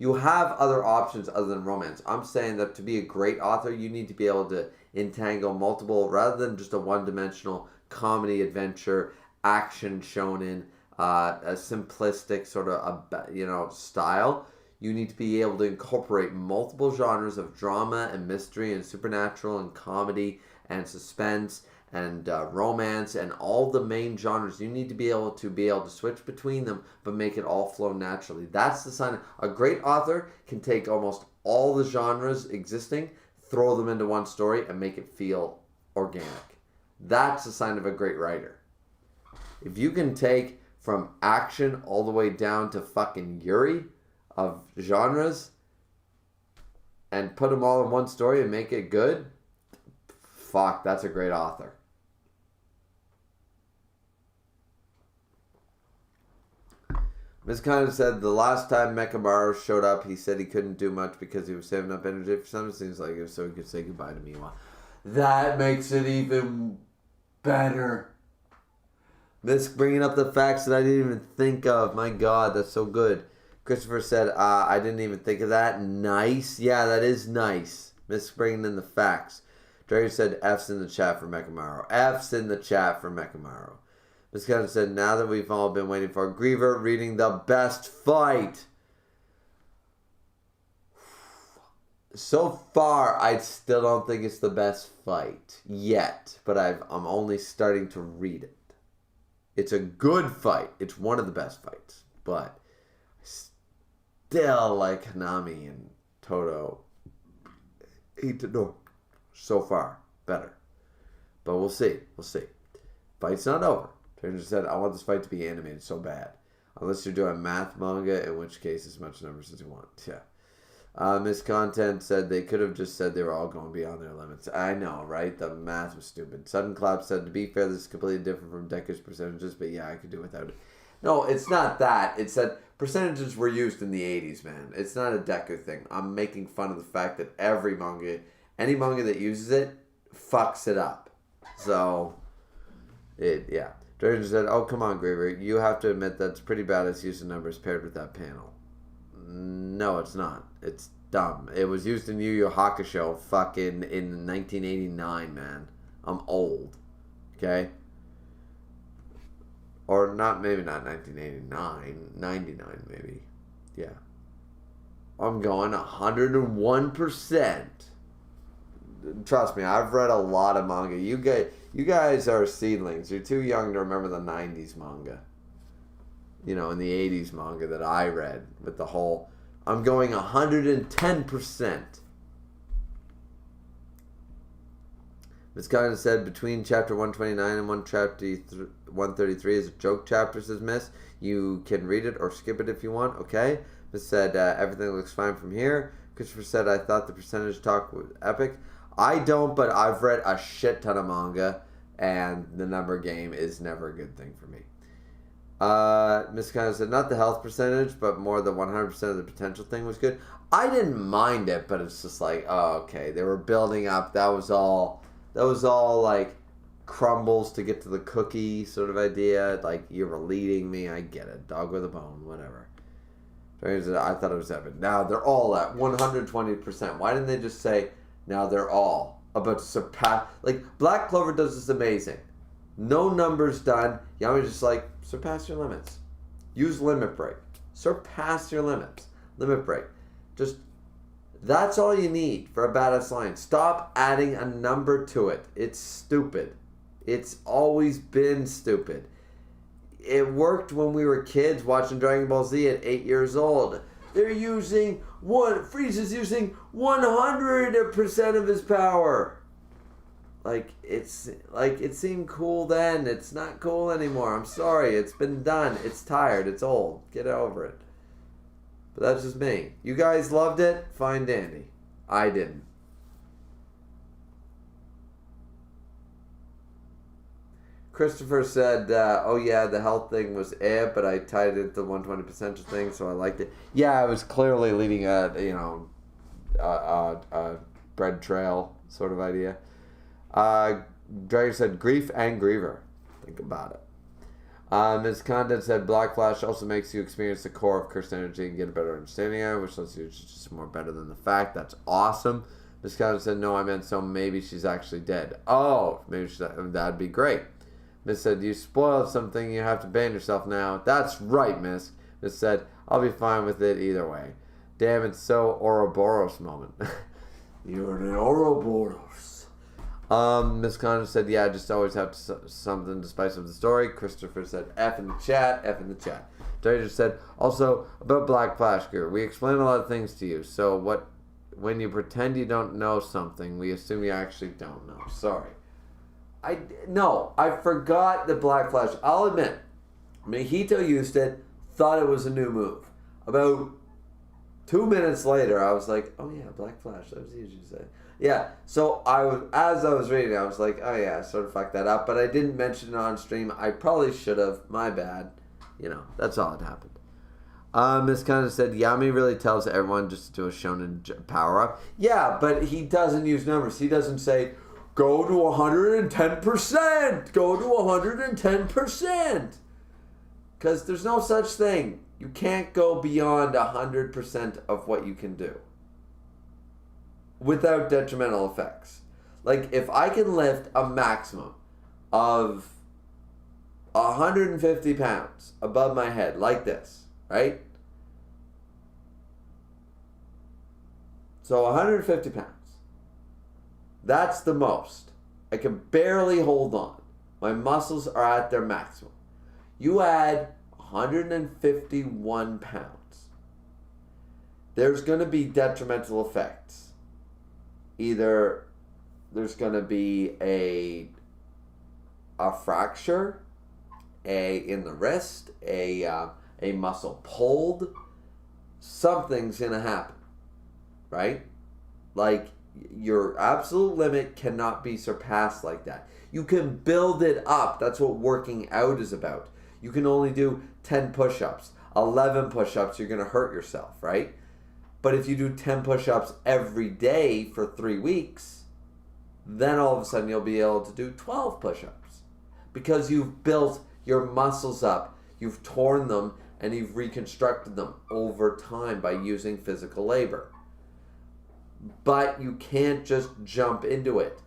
You have other options other than romance. I'm saying that to be a great author, you need to be able to entangle multiple, rather than just a one-dimensional comedy, adventure, action shonen, a simplistic sort of style. You need to be able to incorporate multiple genres of drama and mystery and supernatural and comedy and suspense and romance and all the main genres. You need to be able to switch between them, but make it all flow naturally. That's the sign. A great author can take almost all the genres existing, throw them into one story, and make it feel organic. That's the sign of a great writer. If you can take from action all the way down to fucking Yuri of genres and put them all in one story and make it good, fuck, that's a great author. Ms. Kind said the last time Mekamaru showed up, he said he couldn't do much because he was saving up energy for something. Seems like it was so he could say goodbye to Miwa. That makes it even better. Miss bringing up the facts that I didn't even think of. My God, that's so good. Christopher said, I didn't even think of that. Nice. Yeah, that is nice. Miss bringing in the facts. Dragon said, F's in the chat for Mekamaru. F's in the chat for Mekamaru. Miss Kevin said, now that we've all been waiting for Griever reading the best fight. So far, I still don't think it's the best fight yet. But I'm only starting to read it. It's a good fight. It's one of the best fights. But I still like Hanami and Todo. Itadori. So far, better. But we'll see. We'll see. Fight's not over. Trainer said, I want this fight to be animated so bad. Unless you're doing math manga, in which case as much numbers as you want. Yeah. Miss Content said they could have just said they were all going beyond their limits. I know, right? The math was stupid. Sudden Clap said, to be fair, this is completely different from Deku's percentages, but yeah, I could do without it. No, it's not that. It said percentages were used in the 80s, man. It's not a Deku thing. I'm making fun of the fact that every manga, any manga that uses it, fucks it up. So, yeah. Dragon said, oh, come on, Graver. You have to admit that's pretty bad as use of numbers paired with that panel. No, it's not. It's dumb. It was used in Yu Yu Hakusho fucking in 1989, man. I'm old. Okay? Or not, maybe not 1989. 99, maybe. Yeah. I'm going 101%. Trust me, I've read a lot of manga. You guys are seedlings. You're too young to remember the 90s manga. You know, in the 80s manga that I read with the whole... I'm going 110%. Ms. Conan said between chapter 129 and 133 is a joke chapter, says Miss. You can read it or skip it if you want, okay? Miss said everything looks fine from here. Christopher said I thought the percentage talk was epic. I don't, but I've read a shit ton of manga, and the number game is never a good thing for me. Miss Kind said, not the health percentage, but more the 100% of the potential thing was good. I didn't mind it, but it's just like, oh, okay. They were building up. That was all like crumbles to get to the cookie sort of idea. Like, you were leading me. I get it. Dog with a bone, whatever. I thought it was epic. Now they're all at 120%. Why didn't they just say, now they're all about to surpass? Like, Black Clover does this amazing. No numbers done. Yami's just like, surpass your limits. Use limit break. Surpass your limits. Limit break. Just, that's all you need for a badass line. Stop adding a number to it. It's stupid. It's always been stupid. It worked when we were kids watching Dragon Ball Z at 8 years old. They're using Frieza's using 100% of his power. Like it seemed cool then. It's not cool anymore. I'm sorry. It's been done. It's tired. It's old. Get over it. But that's just me. You guys loved it? Fine dandy. I didn't. Christopher said, oh yeah, the health thing was but I tied it to the 120% thing, so I liked it. Yeah, I was clearly leading a bread trail sort of idea. Dragon said, grief and griever. Think about it. Ms. Condon said, Black Flash also makes you experience the core of cursed energy and get a better understanding of it, which lets you just more better than the fact. That's awesome. Ms. Condon said, no, I meant so maybe she's actually dead. Oh, maybe that'd be great. Miss said, you spoiled something, you have to ban yourself now. That's right, Miss. Miss said, I'll be fine with it either way. Damn, it's so Ouroboros moment. You're an Ouroboros. Miss Condon said, yeah, I just always have something to spice up the story. Christopher said, F in the chat, F in the chat. Danger said, also, about Black Flash Gear, we explain a lot of things to you, so when you pretend you don't know something, we assume you actually don't know. Sorry. I forgot the Black Flash. I'll admit, Mahito used it, thought it was a new move. About 2 minutes later, I was like, oh yeah, Black Flash, that was easy to say. Yeah, so as I was reading, I was like, oh yeah, I sort of fucked that up, but I didn't mention it on stream. I probably should have. My bad. You know, that's all that happened. This kind of said, Yami really tells everyone just to do a shonen power up. Yeah, but he doesn't use numbers. He doesn't say, go to 110%. Go to 110%. Because there's no such thing. You can't go beyond 100% of what you can do without detrimental effects. Like, if I can lift a maximum of 150 pounds above my head, like this, right? So 150 pounds. That's the most. I can barely hold on. My muscles are at their maximum. You add 151 pounds. There's going to be detrimental effects. Either there's going to be a fracture, in the wrist, a muscle pulled. Something's going to happen, right? Like, your absolute limit cannot be surpassed like that. You can build it up. That's what working out is about. You can only do 10 push-ups, 11 push-ups, you're going to hurt yourself, right? But if you do 10 push-ups every day for 3 weeks, then all of a sudden you'll be able to do 12 push-ups. Because you've built your muscles up, you've torn them, and you've reconstructed them over time by using physical labor. But you can't just jump into it.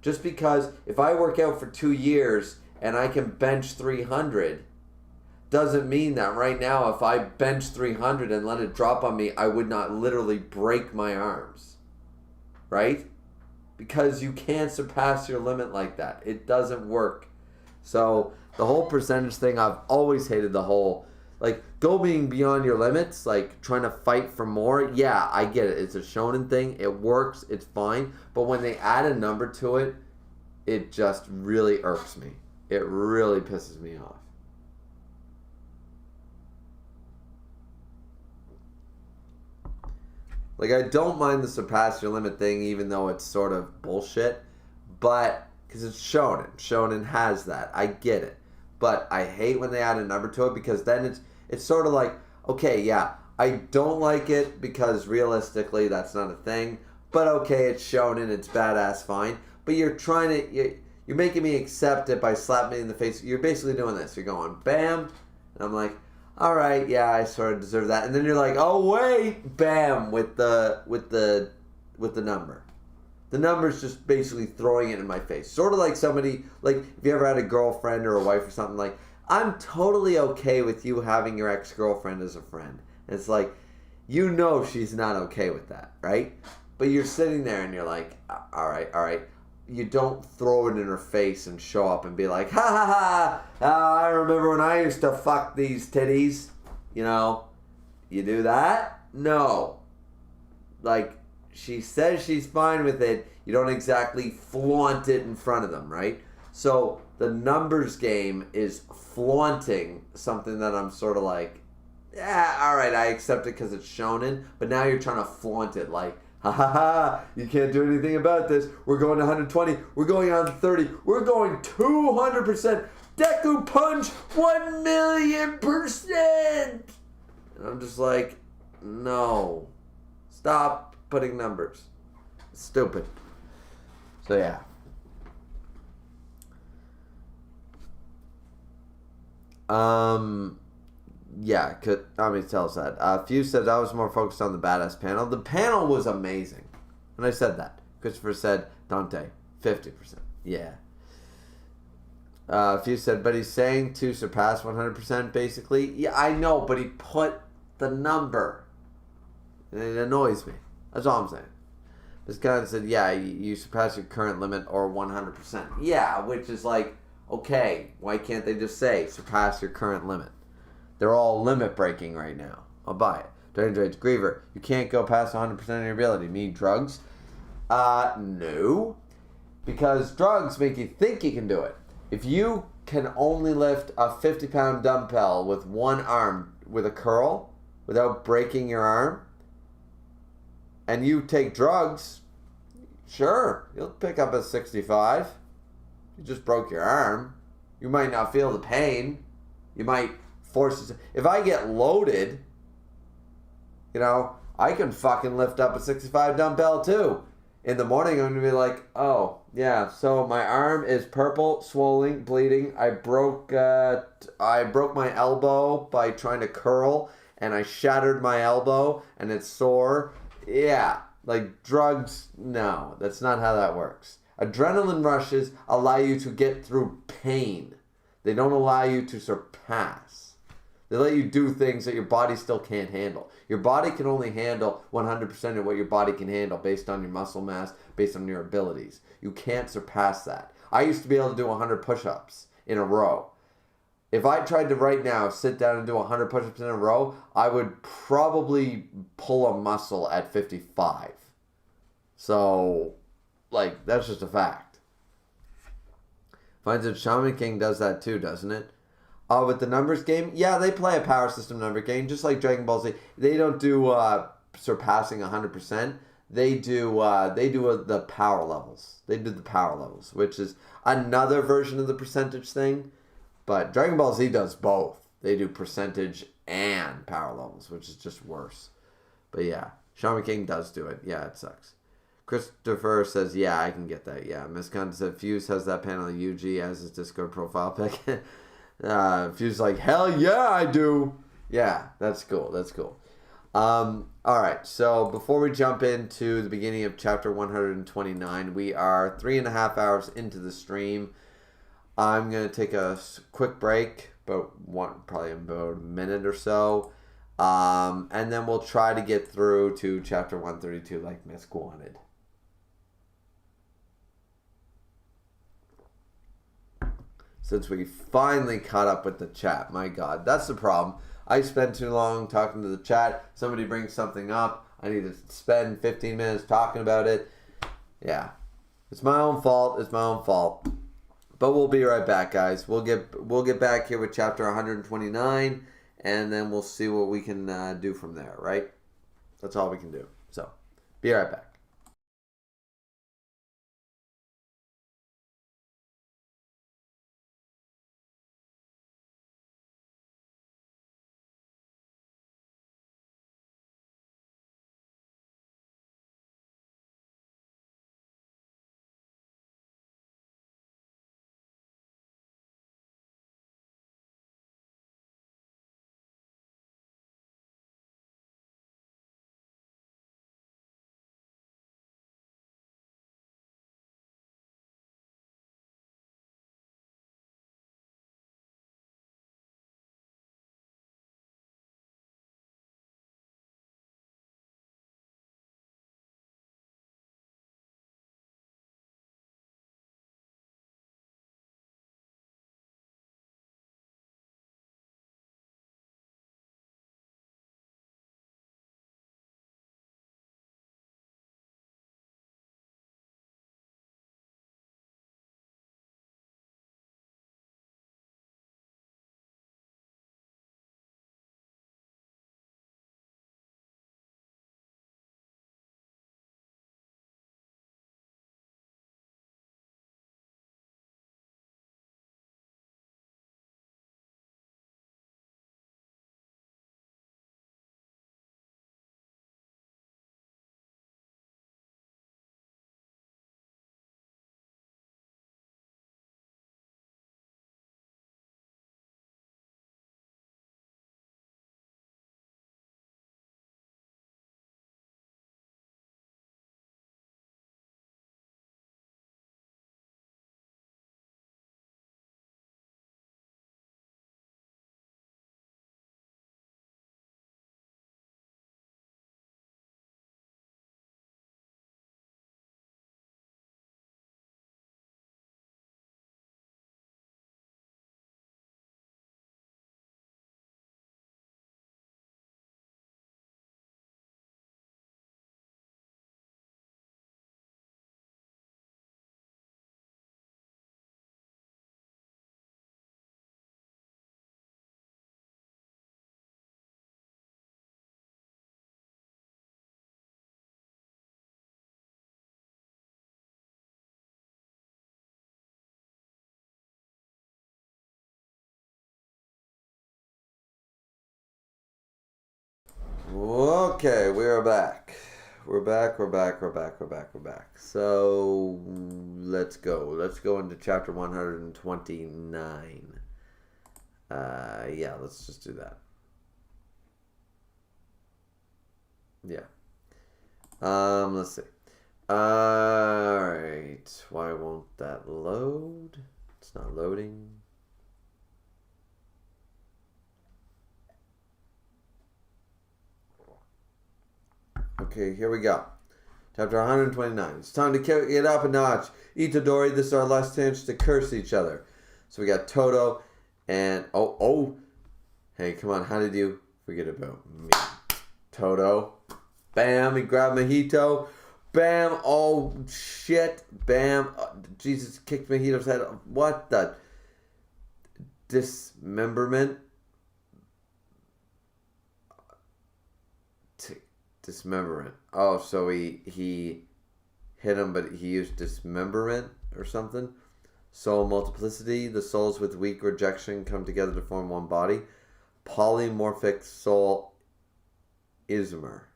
Just because if I work out for 2 years and I can bench 300, doesn't mean that right now if I bench 300 and let it drop on me, I would not literally break my arms. Right? Because you can't surpass your limit like that. It doesn't work. So the whole percentage thing, I've always hated the whole, like, going beyond your limits, like trying to fight for more. Yeah, I get it. It's a shonen thing. It works. It's fine. But when they add a number to it, it just really irks me. It really pisses me off. Like, I don't mind the surpass your limit thing, even though it's sort of bullshit. But, because it's shonen. Shonen has that. I get it. But I hate when they add a number to it, because then it's sort of like, okay, yeah, I don't like it because realistically that's not a thing. But okay, it's shonen, it's badass, fine. But you're trying to, you're making me accept it by slapping me in the face. You're basically doing this. You're going, bam. And I'm like, all right, yeah, I sort of deserve that. And then you're like, oh wait, bam, with the number. The number's just basically throwing it in my face. Sort of like somebody, like if you ever had a girlfriend or a wife or something, like, I'm totally okay with you having your ex-girlfriend as a friend. And it's like, you know she's not okay with that, right? But you're sitting there and you're like, all right. You don't throw it in her face and show up and be like, ha ha ha, I remember when I used to fuck these titties. You know, you do that? No. Like, she says she's fine with it. You don't exactly flaunt it in front of them, right? So the numbers game is flaunting something that I'm sort of like, yeah, all right, I accept it because it's shonen. But now you're trying to flaunt it like, ha ha ha, you can't do anything about this. We're going to 120. We're going on 30. We're going 200%. Deku punch 1,000,000%. And I'm just like, no. Stop putting numbers. It's stupid. So yeah. Yeah, tell us that. Few said I was more focused on the badass panel. The panel was amazing. And I said that. Christopher said, Dante, 50%. Yeah. Few said, but he's saying to surpass 100% basically. Yeah, I know, but he put the number. And it annoys me. That's all I'm saying. This guy said, yeah, you surpass your current limit or 100%. Yeah, which is like, okay, why can't they just say surpass your current limit? They're all limit breaking right now. I'll buy it. Dragon's Griever, you can't go past 100% of your ability. Need drugs? No. Because drugs make you think you can do it. If you can only lift a 50-pound dumbbell with one arm with a curl without breaking your arm, and you take drugs, sure, you'll pick up a 65. You just broke your arm. You might not feel the pain. You might forces. If I get loaded, you know, I can fucking lift up a 65 dumbbell too. In the morning, I'm gonna be like, oh yeah, so my arm is purple, swollen, bleeding. I broke my elbow by trying to curl, and I shattered my elbow, and it's sore. Yeah, like drugs. No, that's not how that works. Adrenaline rushes allow you to get through pain. They don't allow you to surpass. They let you do things that your body still can't handle. Your body can only handle 100% of what your body can handle based on your muscle mass, based on your abilities. You can't surpass that. I used to be able to do 100 push-ups in a row. If I tried to right now sit down and do 100 push-ups in a row, I would probably pull a muscle at 55. So, like, that's just a fact. Finds that Shaman King does that too, doesn't it? With the numbers game, yeah, they play a power system number game, just like Dragon Ball Z. They don't do surpassing 100%. They do the power levels. They do the power levels, which is another version of the percentage thing. But Dragon Ball Z does both. They do percentage and power levels, which is just worse. But yeah, Shaman King does do it. Yeah, it sucks. Christopher says, yeah, I can get that. Yeah, Miss Khan said, Fuse has that panel of Yuji as his Discord profile pic. Fuse like, hell yeah, I do. Yeah, that's cool. That's cool. All right, so before we jump into the beginning of chapter 129, we are 3.5 hours into the stream. I'm going to take a quick break, but probably about a minute or so. And then we'll try to get through to chapter 132 like Miss wanted. Since we finally caught up with the chat. My God, that's the problem. I spend too long talking to the chat. Somebody brings something up. I need to spend 15 minutes talking about it. Yeah, it's my own fault. It's my own fault. But we'll be right back, guys. We'll get back here with chapter 129, and then we'll see what we can do from there. Right? That's all we can do. So, be right back. Okay, we're back. We're back. So, let's go. Let's go into chapter 129. Yeah, let's just do that. Yeah. Let's see. Alright. Why won't that load? It's not loading. Okay, here we go. Chapter 129. It's time to kick it up a notch. Itadori, this is our last chance to curse each other. So we got Todo and... Oh. Hey, come on. How did you forget about me? Todo. Bam. He grabbed Mahito. Bam. Oh, shit. Bam. Jesus kicked Mahito's head. What the... Dismemberment? Dismemberment. Oh, so he hit him, but he used dismemberment or something. Soul multiplicity. The souls with weak rejection come together to form one body. Polymorphic soul isomer.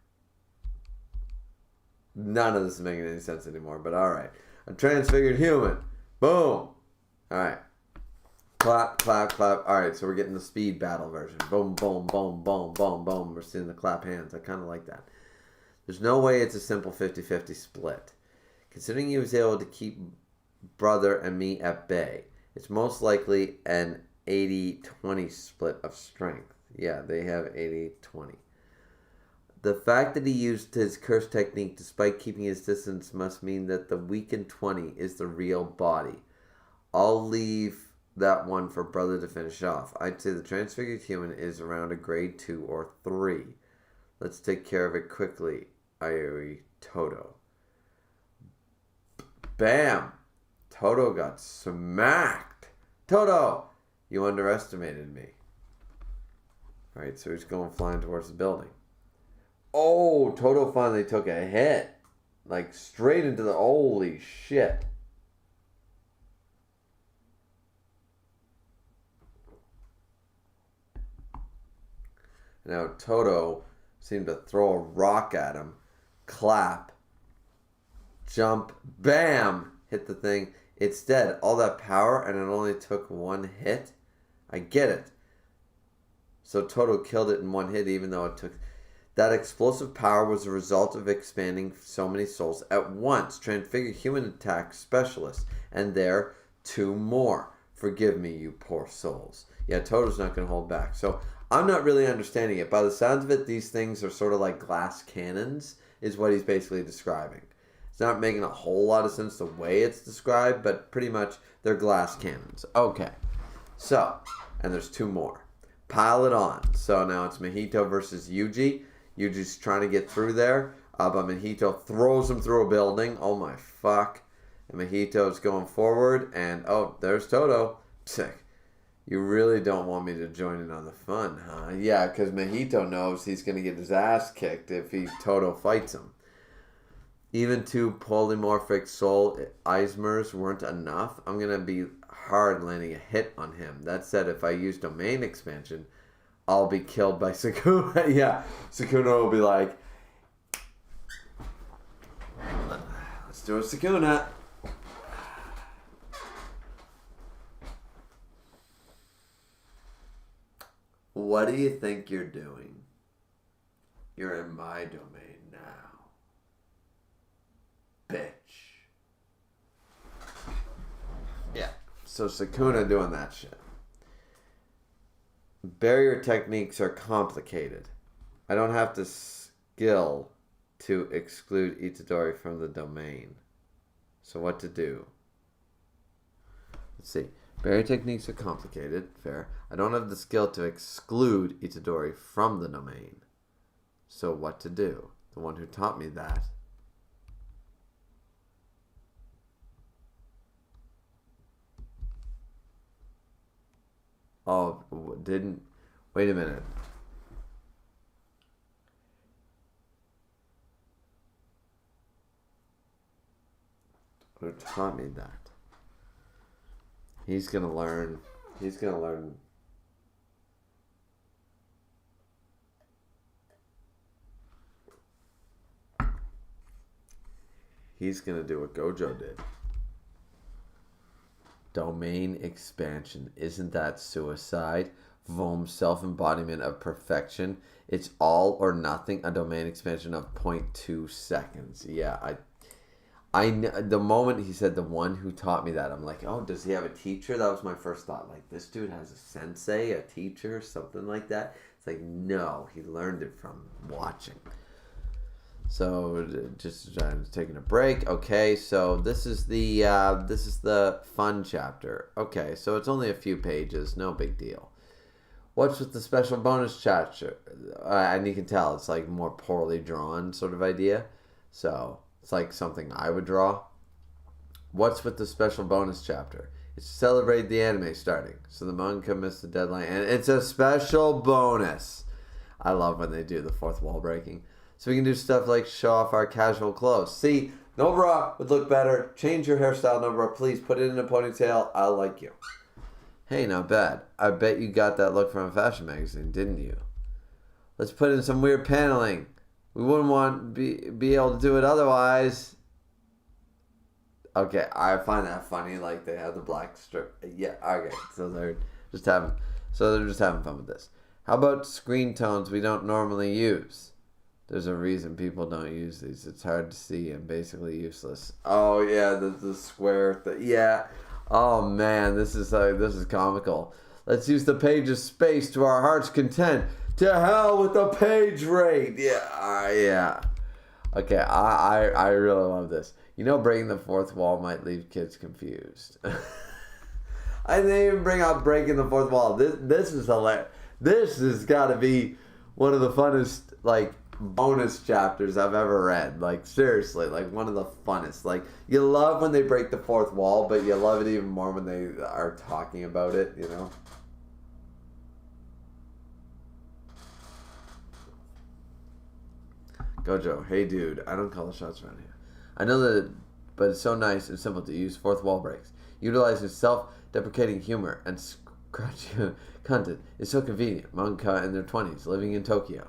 None of this is making any sense anymore, but alright. A transfigured human. Boom. Alright. Clap, clap, clap. Alright, so we're getting the speed battle version. Boom, boom, boom, boom, boom, boom. We're seeing the clap hands. I kind of like that. There's no way it's a simple 50-50 split. Considering he was able to keep brother and me at bay, it's most likely an 80-20 split of strength. Yeah, they have 80-20. The fact that he used his curse technique despite keeping his distance must mean that the weakened 20 is the real body. I'll leave that one for brother to finish off. I'd say the transfigured human is around a grade 2 or 3. Let's take care of it quickly. Ioi Todo. Bam! Todo got smacked. Todo! You underestimated me. Alright, so he's going flying towards the building. Oh, Todo finally took a hit. Like, straight into the... Holy shit. Now, Todo seemed to throw a rock at him. Clap. Jump. Bam! Hit the thing. It's dead. All that power and it only took one hit? I get it. So Todo killed it in one hit even though it took... That explosive power was a result of expanding so many souls at once. Transfigured human attack specialist. And there, 2 more. Forgive me, you poor souls. Yeah, Todo's not going to hold back. So I'm not really understanding it. By the sounds of it, these things are sort of like glass cannons, is what he's basically describing. It's not making a whole lot of sense the way it's described, but pretty much they're glass cannons. Okay. So, and there's 2 more. Pile it on. So now it's Mahito versus Yuji. Yuji's trying to get through there, but Mahito throws him through a building. Oh my fuck. And Mahito's going forward, and oh, there's Todo. Sick. You really don't want me to join in on the fun, huh? Yeah, because Mahito knows he's going to get his ass kicked if Todo fights him. Even 2 polymorphic soul isomers weren't enough. I'm going to be hard landing a hit on him. That said, if I use domain expansion, I'll be killed by Sukuna. Yeah, Sukuna will be like, let's do a Sukuna. What do you think you're doing? You're in my domain now. Bitch. Yeah. So Sukuna doing that shit. Barrier techniques are complicated. I don't have the skill to exclude Itadori from the domain. So what to do? Let's see. Barrier techniques are complicated. Fair. I don't have the skill to exclude Itadori from the domain. So what to do? The one who taught me that. Oh, didn't... Wait a minute. Who taught me that? He's gonna learn. He's gonna learn. He's going to do what Gojo did. Domain expansion. Isn't that suicide? Vom's self-embodiment of perfection. It's all or nothing. A domain expansion of 0.2 seconds. Yeah, the moment he said the one who taught me that, I'm like, oh, does he have a teacher? That was my first thought. Like, this dude has a sensei, a teacher, something like that. It's like, no, he learned it from watching. So just taking a break. Okay, so this is the fun chapter. Okay, so it's only a few pages, no big deal. What's with the special bonus chapter? And you can tell it's like more poorly drawn sort of idea. So it's like something I would draw. What's with the special bonus chapter? It's to celebrate the anime starting. So the manga missed the deadline. And it's a special bonus. I love when they do the fourth wall breaking. So we can do stuff like show off our casual clothes. See, Nobara would look better. Change your hairstyle, Nobara. Please put it in a ponytail. I like you. Hey, not bad. I bet you got that look from a fashion magazine, didn't you? Let's put in some weird paneling. We wouldn't want to be able to do it otherwise. Okay, I find that funny. Like they have the black strip. Yeah, okay. So they're just having fun with this. How about screen tones we don't normally use? There's a reason people don't use these. It's hard to see and basically useless. Oh yeah, the square thing. Yeah. Oh man, this is comical. Let's use the page's space to our heart's content. To hell with the page rate. Yeah. Okay, I really love this. You know, breaking the fourth wall might leave kids confused. I didn't even bring up breaking the fourth wall. This is hilarious. This has got to be one of the funnest like bonus chapters I've ever read. Like seriously, like one of the funnest. Like you love when they break the fourth wall, but you love it even more when they are talking about it, you know? Gojo, hey dude, I don't call the shots around here. I know that, but it's so nice and simple to use fourth wall breaks. Utilizing self-deprecating humor and scratchy content is so convenient. Manga in their 20s, living in Tokyo.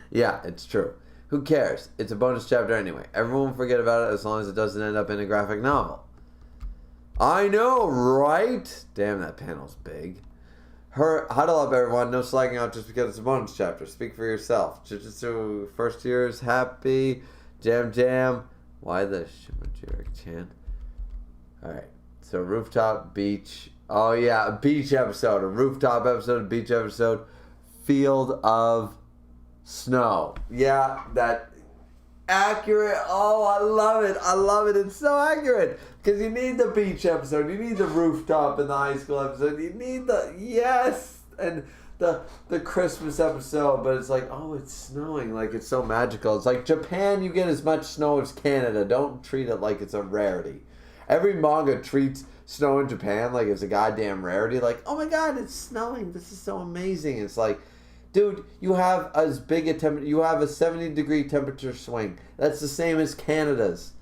Yeah, it's true. Who cares? It's a bonus chapter anyway. Everyone will forget about it as long as it doesn't end up in a graphic novel. I know, right? Damn, that panel's big. Huddle up, everyone. No slagging out just because it's a bonus chapter. Speak for yourself. Jujutsu first years happy. Jam. Why the Shimajiric chant? Alright. So rooftop, beach. Oh yeah, a beach episode. A rooftop episode, a beach episode. Field of snow. Yeah, that accurate. Oh, I love it. It's so accurate. Because you need the beach episode. You need the rooftop in the high school episode. You need the, yes. And the Christmas episode. But it's like, oh, it's snowing. Like, it's so magical. It's like Japan, you get as much snow as Canada. Don't treat it like it's a rarity. Every manga treats snow in Japan like it's a goddamn rarity. Like, oh my god, it's snowing. This is so amazing. It's like, dude, you have as big a you have a 70-degree temperature swing. That's the same as Canada's.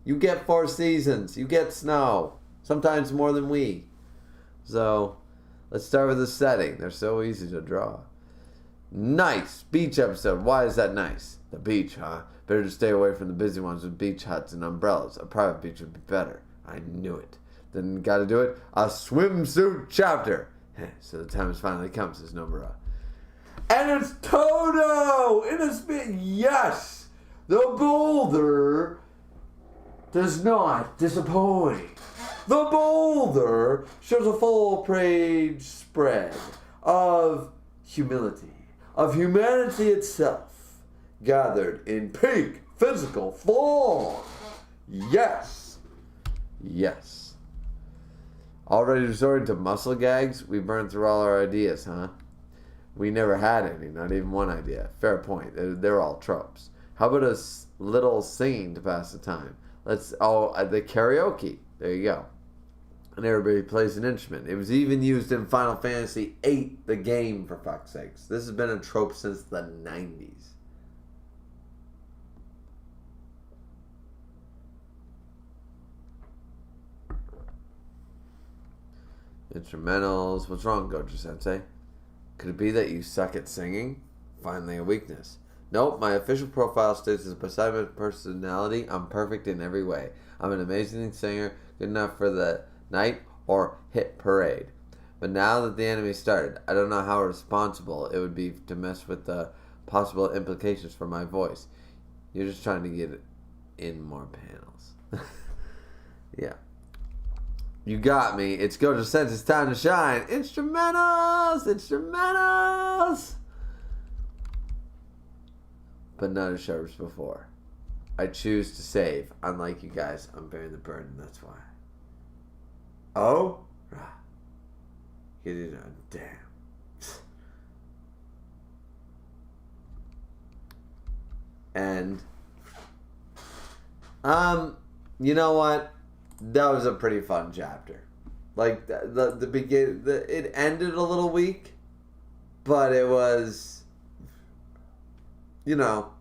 You get 4 seasons. You get snow. Sometimes more than we. So, let's start with the setting. They're so easy to draw. Nice. Beach episode. Why is that nice? The beach, huh? Better to stay away from the busy ones with beach huts and umbrellas. A private beach would be better. I knew it. Then gotta do it. A swimsuit chapter. So the time has finally come, says Nobara. And it's Todo! In a spin. Yes! The boulder does not disappoint. The boulder shows a full-page spread of humility, of humanity itself, gathered in peak physical form. Yes. Already resorting to muscle gags? We burned through all our ideas, huh? We never had any, not even one idea. Fair point. They're all tropes. How about a little singing to pass the time? The karaoke. There you go. And everybody plays an instrument. It was even used in Final Fantasy VIII, the game, for fuck's sakes. This has been a trope since the 90s. Instrumentals. What's wrong, Gojo Sensei? Could it be that you suck at singing? Finally a weakness. Nope, my official profile states as beside my personality, I'm perfect in every way. I'm an amazing singer, good enough for the night or hit parade. But now that the anime started, I don't know how responsible it would be to mess with the possible implications for my voice. You're just trying to get in more panels. Yeah. You got me. It's Gojo Sense. It's time to shine. Instrumentals! Instrumentals! But not as sharp as before. I choose to save. Unlike you guys, I'm bearing the burden. That's why. Oh? Get it on. Damn. And you know what? That was a pretty fun chapter. Like the begin, it ended a little weak, but it was, you know,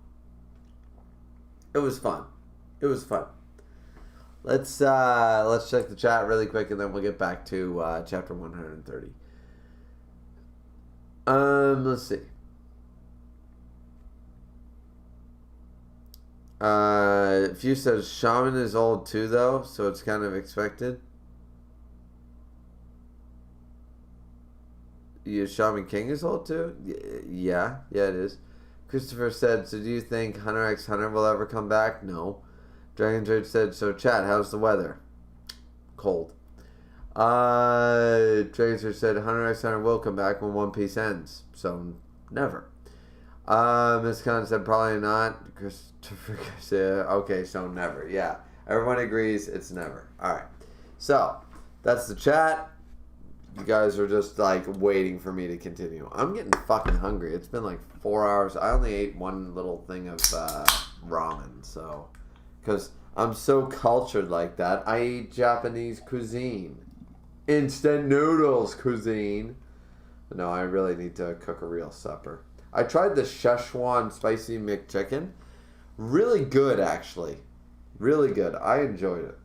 it was fun. It was fun. Let's check the chat really quick, and then we'll get back to chapter 130. Let's see. Few says Shaman is old too, though, so it's kind of expected. Yeah, Shaman King is old too? Yeah, it is. Christopher said, so do you think Hunter x Hunter will ever come back? No. Dragon Trade said, so chat, how's the weather? Cold. Dragon Trade said, Hunter x Hunter will come back when One Piece ends. So, never. Miss Khan said, probably not. Christopher said, okay, so never. Yeah. Everyone agrees it's never. Alright. So, that's the chat. You guys are just like waiting for me to continue. I'm getting fucking hungry. It's been like 4 hours. I only ate one little thing of ramen, so because I'm so cultured like that. I eat Japanese cuisine, instant noodles cuisine. But no, I really need to cook a real supper. I tried the Szechuan spicy McChicken. Really good, actually. Really good. I enjoyed it.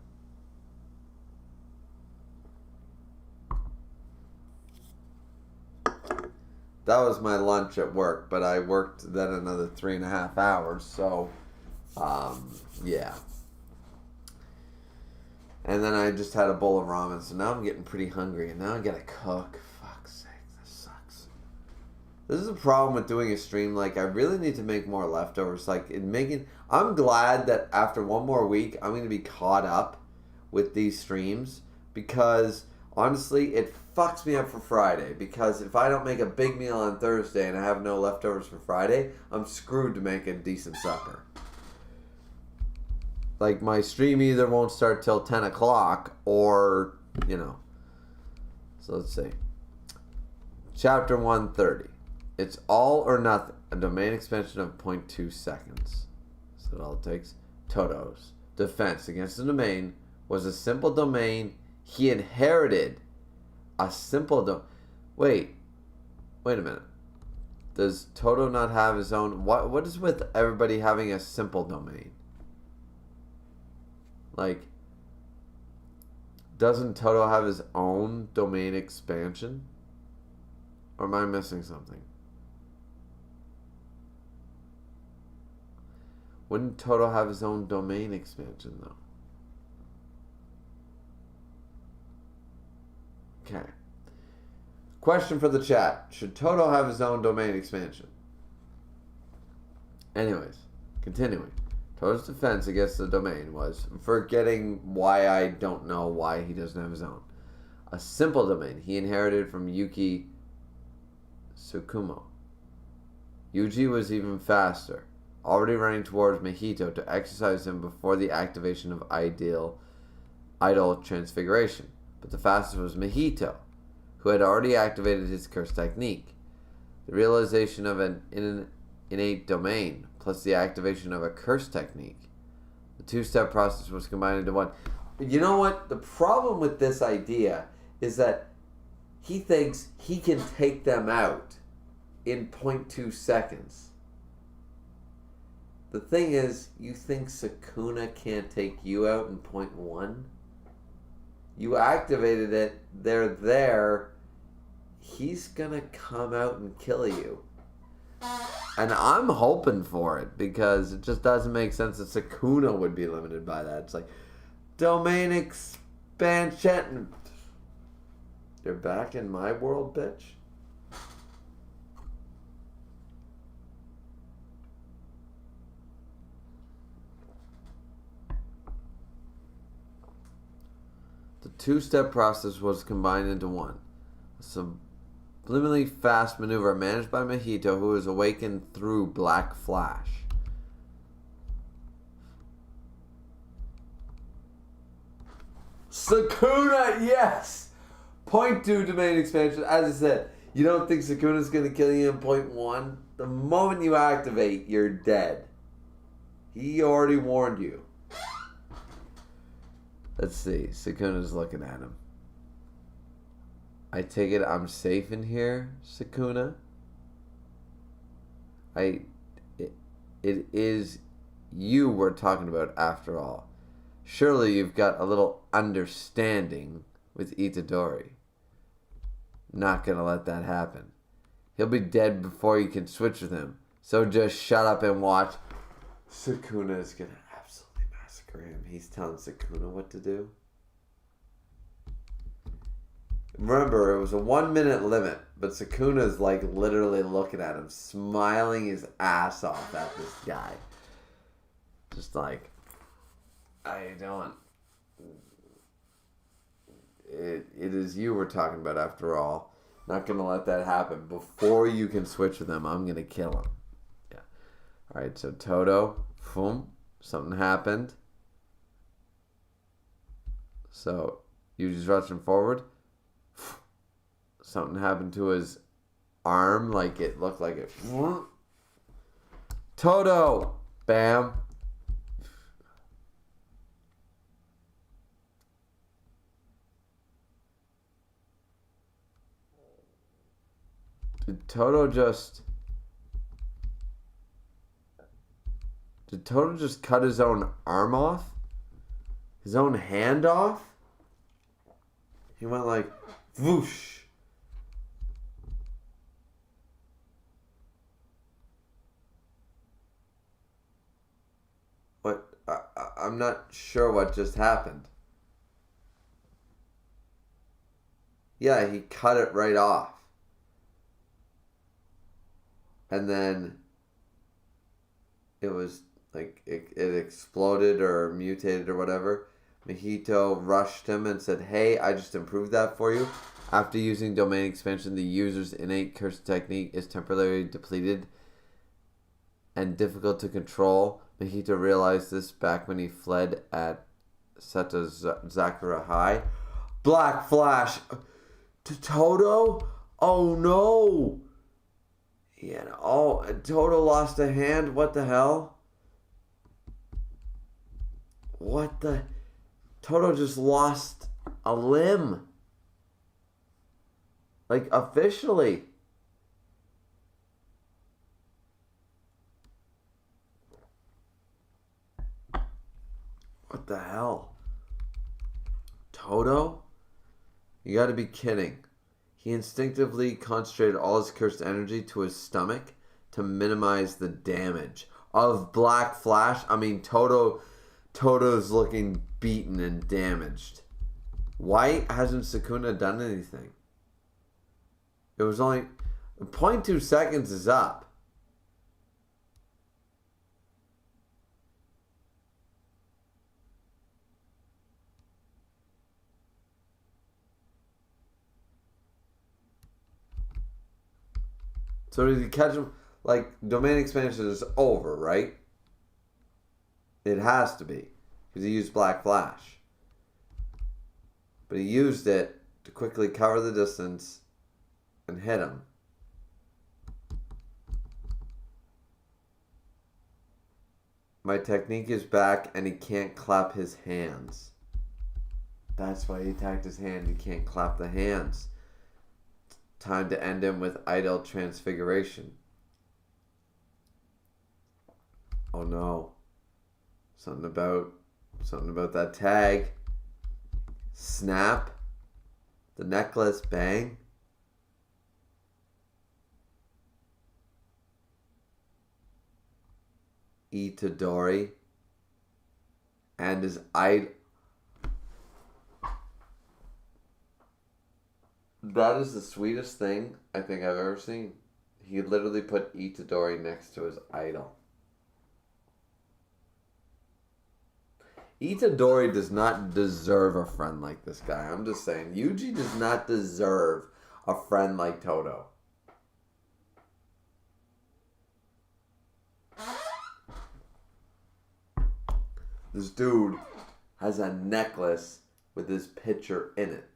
That was my lunch at work, but I worked then another 3.5 hours, so, yeah. And then I just had a bowl of ramen, so now I'm getting pretty hungry, and now I gotta cook. Fuck's sake, this sucks. This is a problem with doing a stream. Like, I really need to make more leftovers. Like, I'm glad that after one more week, I'm gonna be caught up with these streams, because honestly, it fucks me up for Friday, because if I don't make a big meal on Thursday and I have no leftovers for Friday, I'm screwed to make a decent supper. Like, my stream either won't start till 10 o'clock or, you know. So let's see. Chapter 130. It's all or nothing. A domain expansion of 0.2 seconds. So all it takes. Todo's defense against the domain was a simple domain he inherited. A simple Wait a minute. Does Todo not have his own? What is with everybody having a simple domain? Like, doesn't Todo have his own domain expansion? Or am I missing something? Wouldn't Todo have his own domain expansion, though? Okay. Question for the chat. Should Todo have his own domain expansion? Anyways, continuing. Todo's defense against the domain was, forgetting why I don't know why he doesn't have his own, a simple domain he inherited from Yuki Tsukumo. Yuji was even faster, already running towards Mahito to exercise him before the activation of idol transfiguration. But the fastest was Mahito, who had already activated his curse technique. The realization of an innate domain plus the activation of a curse technique. The two-step process was combined into one. You know what? The problem with this idea is that he thinks he can take them out in 0.2 seconds. The thing is, you think Sukuna can't take you out in 0.1? You activated it, they're there, he's gonna come out and kill you. And I'm hoping for it because it just doesn't make sense that Sukuna would be limited by that. It's like, domain expansion. You're back in my world, bitch? The two-step process was combined into one. A subliminally fast maneuver managed by Mahito, who was awakened through Black Flash. Sukuna, yes! Point 2 domain expansion. As I said, you don't think Sukuna's going to kill you in point 1? The moment you activate, you're dead. He already warned you. Let's see. Sukuna's looking at him. I take it I'm safe in here, Sukuna? It is you we're talking about after all. Surely you've got a little understanding with Itadori. Not gonna let that happen. He'll be dead before you can switch with him. So just shut up and watch. Sukuna is gonna absolutely massacre him. He's telling Sukuna what to do. Remember, it was a 1 minute limit, but Sukuna's like literally looking at him, smiling his ass off at this guy. Just like, I don't. It is you we're talking about after all. Not gonna let that happen. Before you can switch with him, I'm gonna kill him. Yeah. Alright, so Todo, boom, something happened. So Yuji's rushing forward. Something happened to his arm, like it looked like it. Todo! Bam! Did Todo just cut his own arm off? His own hand off? He went like, whoosh. What? I'm not sure what just happened. Yeah, he cut it right off. And then it was like it exploded or mutated or whatever. Mahito rushed him and said, "Hey, I just improved that for you. After using domain expansion, the user's innate curse technique is temporarily depleted and difficult to control." Mahito realized this back when he fled at Setazakura High. Black Flash to Todo? Oh no! Yeah, oh, Todo lost a hand? What the hell? What the... Todo just lost a limb. Like, officially. What the hell? Todo? You gotta be kidding. He instinctively concentrated all his cursed energy to his stomach to minimize the damage of Black Flash. I mean, Todo's looking beaten and damaged. Why hasn't Sukuna done anything? It was only 0.2 seconds is up. So did he catch him? Like, domain expansion is over, right? It has to be. Because he used Black Flash. But he used it to quickly cover the distance and hit him. My technique is back and he can't clap his hands. That's why he attacked his hand. He can't clap the hands. Time to end him with idle transfiguration. Oh no. Something about that tag. Snap. The necklace. Bang. Itadori and his idol. That is the sweetest thing I think I've ever seen. He literally put Itadori next to his idol. Itadori does not deserve a friend like this guy. I'm just saying. Yuji does not deserve a friend like Todo. This dude has a necklace with his picture in it.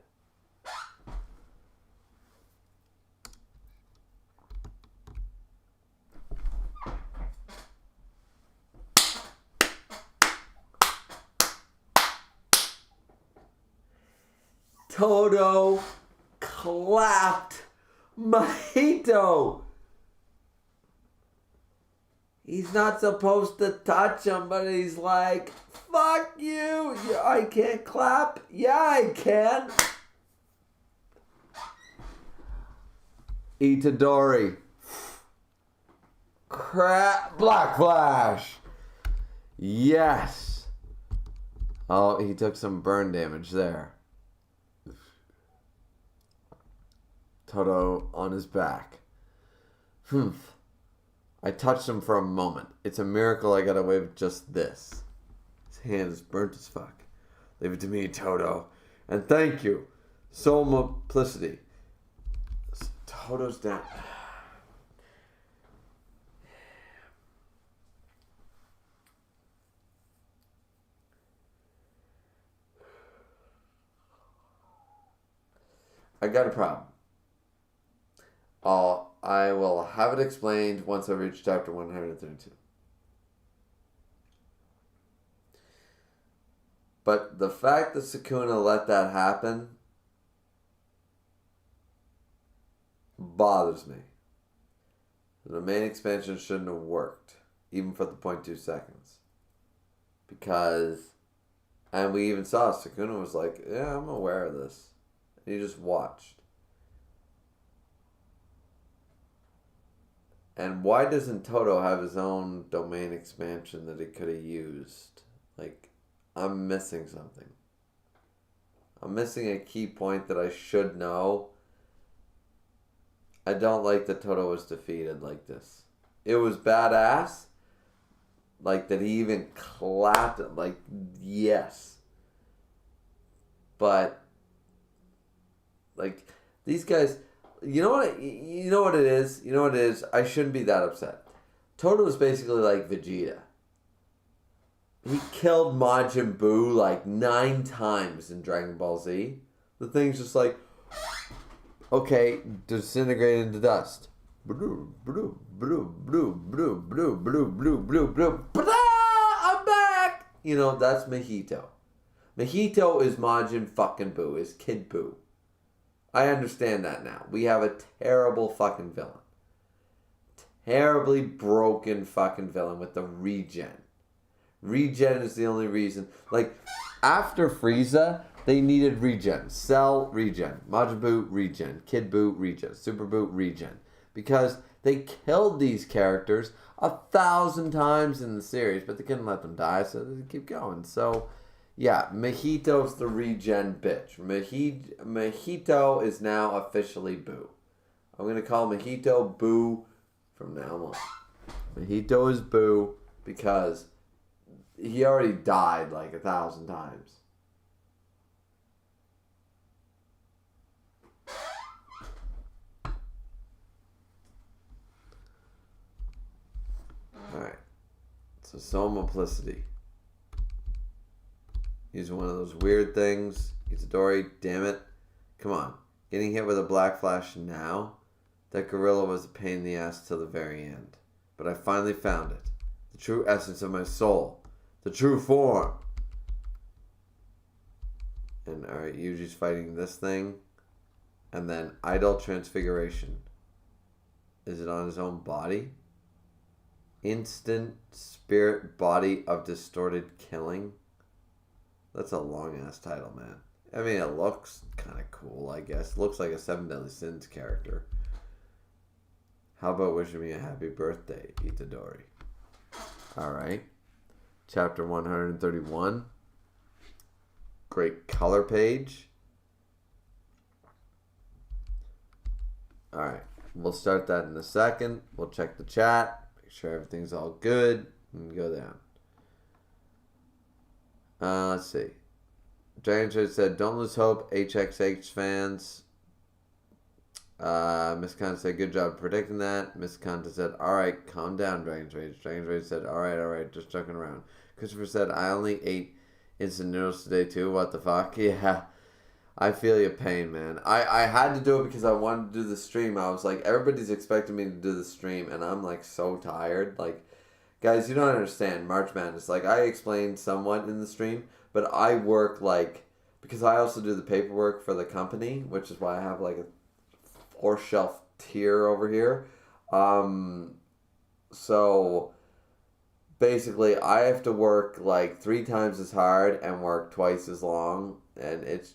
Todo clapped Mahito. He's not supposed to touch him, but he's like, fuck you. I can't clap. Yeah, I can. Itadori. Crap. Black Flash. Yes. Oh, he took some burn damage there. Todo on his back. I touched him for a moment. It's a miracle I got away with just this. His hand is burnt as fuck. Leave it to me, Todo. And thank you. Soul multiplicity. Todo's down. I got a problem. I will have it explained once I reach chapter 132. But the fact that Sukuna let that happen bothers me. The main expansion shouldn't have worked, even for the 0.2 seconds. Because, and we even saw Sukuna was like, yeah, I'm aware of this. And he just watched. And why doesn't Todo have his own domain expansion that he could have used? Like, I'm missing something. I'm missing a key point that I should know. I don't like that Todo was defeated like this. It was badass. Like, that he even clapped it. Like, yes. But, like, these guys... You know what it is? You know what it is? I shouldn't be that upset. Todo is basically like Vegeta. He killed Majin Buu like 9 times in Dragon Ball Z. The thing's just like, okay, disintegrate into dust. I'm back! You know, that's Mahito. Mahito is Majin fucking Buu, is Kid Buu. I understand that now. We have a terrible fucking villain. Terribly broken fucking villain with the regen. Regen is the only reason. Like, after Frieza, they needed regen. Cell, regen. Majin Buu, regen. Kid Buu, regen. Super Buu, regen. Because they killed these characters 1,000 times in the series, but they couldn't let them die, so they keep going. So... yeah, Mahito's the regen bitch. Mahito is now officially Buu. I'm going to call Mahito Buu from now on. Mahito is Buu because he already died like 1,000 times. Alright. So soul multiplicity. He's one of those weird things. Itadori, damn it. Come on. Getting hit with a Black Flash now? That gorilla was a pain in the ass till the very end. But I finally found it. The true essence of my soul. The true form. And alright, Yuji's fighting this thing. And then Idol Transfiguration. Is it on his own body? Instant Spirit Body of Distorted Killing. That's a long-ass title, man. I mean, it looks kind of cool, I guess. Looks like a 7 Deadly Sins character. How about wishing me a happy birthday, Itadori? All right. Chapter 131. Great color page. All right. We'll start that in a second. We'll check the chat. Make sure everything's all good. And go down. Let's see. Dragon Trade said, don't lose hope, HXH fans. Miss Khan said, good job predicting that. Miss Khan said, alright, calm down, Dragon Trade. Dragon Trade said, alright, just joking around. Christopher said, I only ate instant noodles today too. What the fuck? Yeah. I feel your pain, man. I had to do it because I wanted to do the stream. I was like, everybody's expecting me to do the stream, and I'm like so tired. Like, guys, you don't understand March Madness. Like, I explained somewhat in the stream, but I work like, because I also do the paperwork for the company, which is why I have like a 4 shelf tier over here. So basically I have to work like 3 times as hard and work twice as long, and it's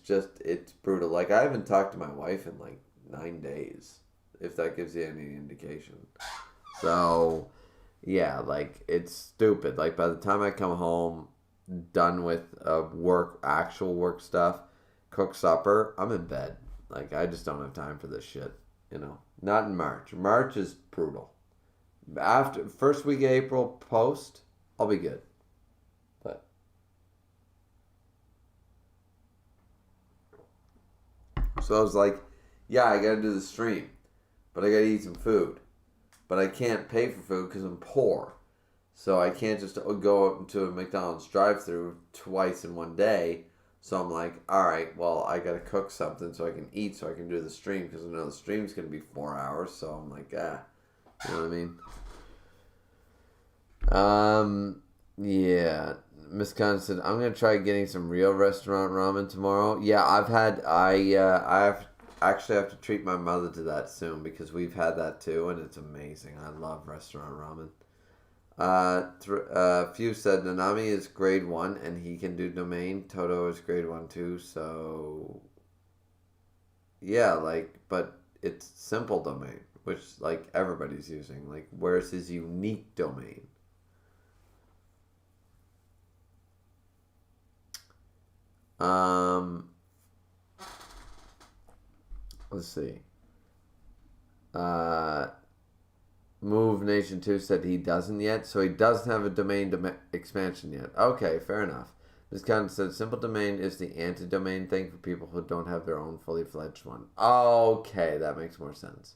brutal. Like, I haven't talked to my wife in like 9 days, if that gives you any indication. So yeah, like, it's stupid. Like, by the time I come home, done with actual work stuff, cook supper, I'm in bed. Like, I just don't have time for this shit, you know. Not in March. March is brutal. After first week of April post, I'll be good. But so I was like, yeah, I gotta do the stream, but I gotta eat some food. But I can't pay for food because I'm poor. So I can't just go up to a McDonald's drive-thru twice in one day. So I'm like, all right, well, I got to cook something so I can eat, so I can do the stream, because I know the stream's going to be 4 hours. So I'm like, you know what I mean? Yeah. Miss Khan said, I'm going to try getting some real restaurant ramen tomorrow. Yeah, I actually have to treat my mother to that soon, because we've had that too, and it's amazing. I love restaurant ramen. Few said Nanami is grade 1 and he can do domain. Todo is grade 1 too, so yeah, like, but it's simple domain, which like everybody's using. Like, where's his unique domain? Let's see. Move Nation 2 said he doesn't yet, so he doesn't have a domain expansion yet. Okay, fair enough. This kind said simple domain is the anti-domain thing for people who don't have their own fully fledged one. Okay, that makes more sense.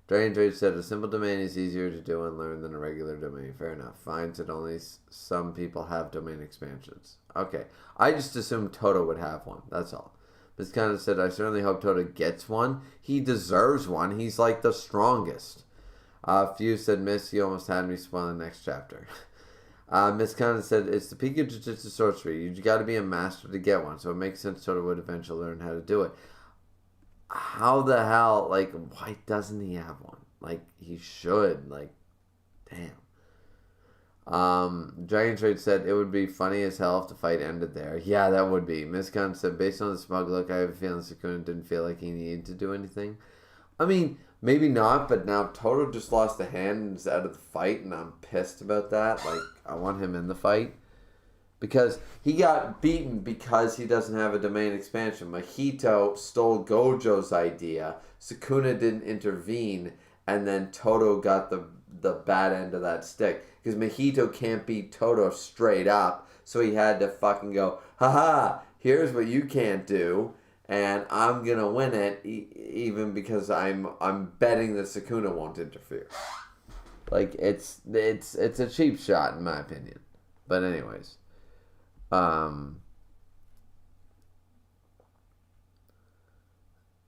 Dragon Trade said a simple domain is easier to do and learn than a regular domain. Fair enough. Fine said only some people have domain expansions. Okay, I just assumed Toto would have one. That's all. This kind of said I certainly hope Toto gets one. He deserves one. He's like the strongest. Few said, Miss, you almost had me spoil the next chapter. Miss Khan said, it's the peak of Jujutsu sorcery. You got to be a master to get one, so it makes sense Toto would eventually learn how to do it. How the hell, like, why doesn't he have one? Like, he should, like, damn. Dragon Trade said, it would be funny as hell if the fight ended there. Yeah, that would be. Miss Khan said, based on the smug look, I have a feeling Sukuna didn't feel like he needed to do anything. I mean, maybe not, but now Toto just lost a hand and is out of the fight, and I'm pissed about that. Like, I want him in the fight. Because he got beaten because he doesn't have a domain expansion. Mahito stole Gojo's idea, Sukuna didn't intervene, and then Toto got the bad end of that stick. Because Mahito can't beat Toto straight up, so he had to fucking go, haha, here's what you can't do. And I'm gonna win it, even because I'm betting that Sukuna won't interfere. Like, it's a cheap shot in my opinion. But anyways,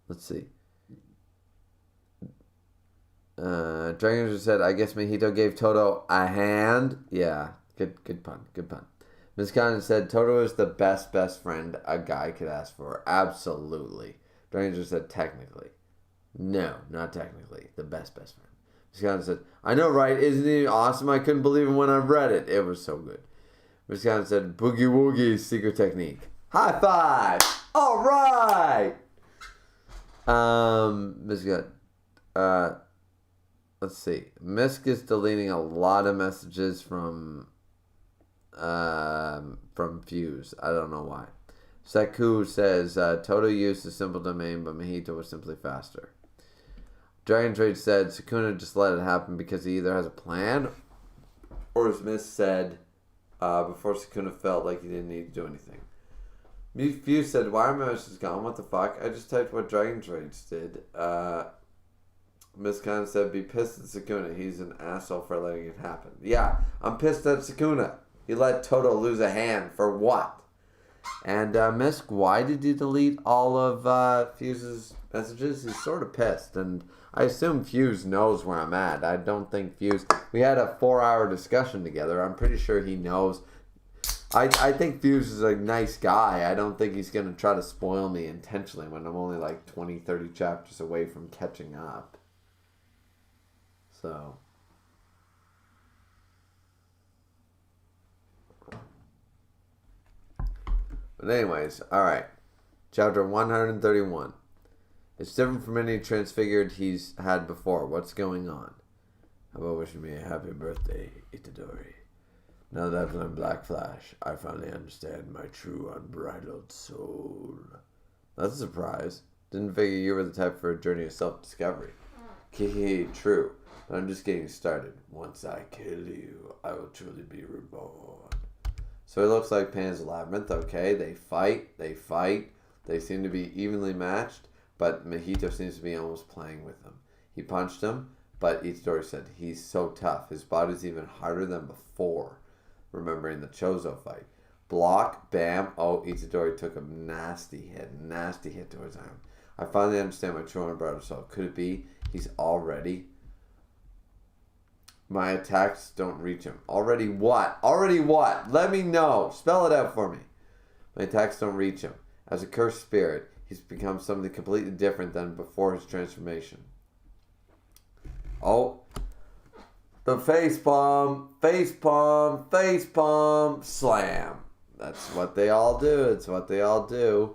let's see. Dragon just said, I guess Mahito gave Toto a hand. Yeah, good pun. Ms. Khan said, Toto is the best friend a guy could ask for. Absolutely. Dranger said, technically. No, not technically. The best friend. Ms. Khan said, I know, right? Isn't he awesome? I couldn't believe it when I read it. It was so good. Ms. Khan said, Boogie Woogie secret technique. High five! All right! Ms. Khan, let's see. Misk is deleting a lot of messages from Fuse. I don't know why. Seku says, Todo used a simple domain, but Mahito was simply faster. Dragon Trade said, Sukuna just let it happen because he either has a plan, or as Miss said, before Sukuna felt like he didn't need to do anything. Fuse said, why are my messages gone? What the fuck? I just typed what Dragon Trades did. Miss kind of said, be pissed at Sukuna. He's an asshole for letting it happen. Yeah, I'm pissed at Sukuna. He let Todo lose a hand. For what? And Misk, why did you delete all of Fuse's messages? He's sort of pissed. And I assume Fuse knows where I'm at. I don't think Fuse... We had a 4-hour discussion together. I'm pretty sure he knows. I think Fuse is a nice guy. I don't think he's going to try to spoil me intentionally when I'm only like 20, 30 chapters away from catching up. So... But anyways, alright. Chapter 131. It's different from any transfigured he's had before. What's going on? How about wishing me a happy birthday, Itadori? Now that I've learned Black Flash, I finally understand my true unbridled soul. That's a surprise. Didn't figure you were the type for a journey of self-discovery. Kihi, true. But I'm just getting started. Once I kill you, I will truly be reborn. So it looks like Pan's Labyrinth. Okay, they fight. They seem to be evenly matched, but Mahito seems to be almost playing with them. He punched him, but Itadori said, he's so tough. His body's even harder than before, remembering the Chozo fight. Block, bam. Oh, Itadori took a nasty hit to his arm. I finally understand my true brother soul. Could it be he's already... My attacks don't reach him. Already what? Already what? Let me know. Spell it out for me. My attacks don't reach him. As a cursed spirit, he's become something completely different than before his transformation. Oh. The face palm, slam. That's what they all do. It's what they all do.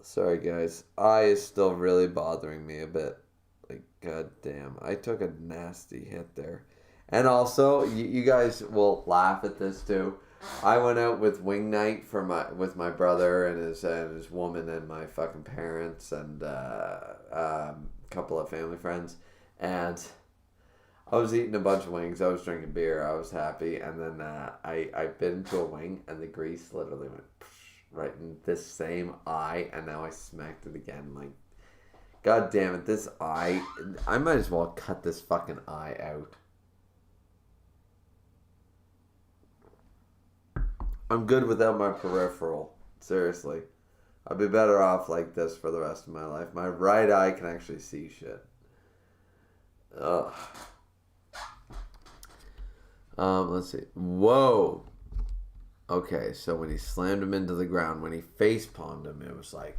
Sorry, guys. Eye is still really bothering me a bit. Like, goddamn. I took a nasty hit there. And also, you guys will laugh at this too. I went out with wing night with my brother and his woman and my fucking parents and a couple of family friends. And I was eating a bunch of wings. I was drinking beer. I was happy. And then I bit into a wing and the grease literally went... right in this same eye, and now I smacked it again. Like, god damn it, this eye, I might as well cut this fucking eye out. I'm good without my peripheral. Seriously. I'd be better off like this for the rest of my life. My right eye can actually see shit. Ugh. Let's see. Whoa. Okay, so when he slammed him into the ground, when he face palmed him, it was like...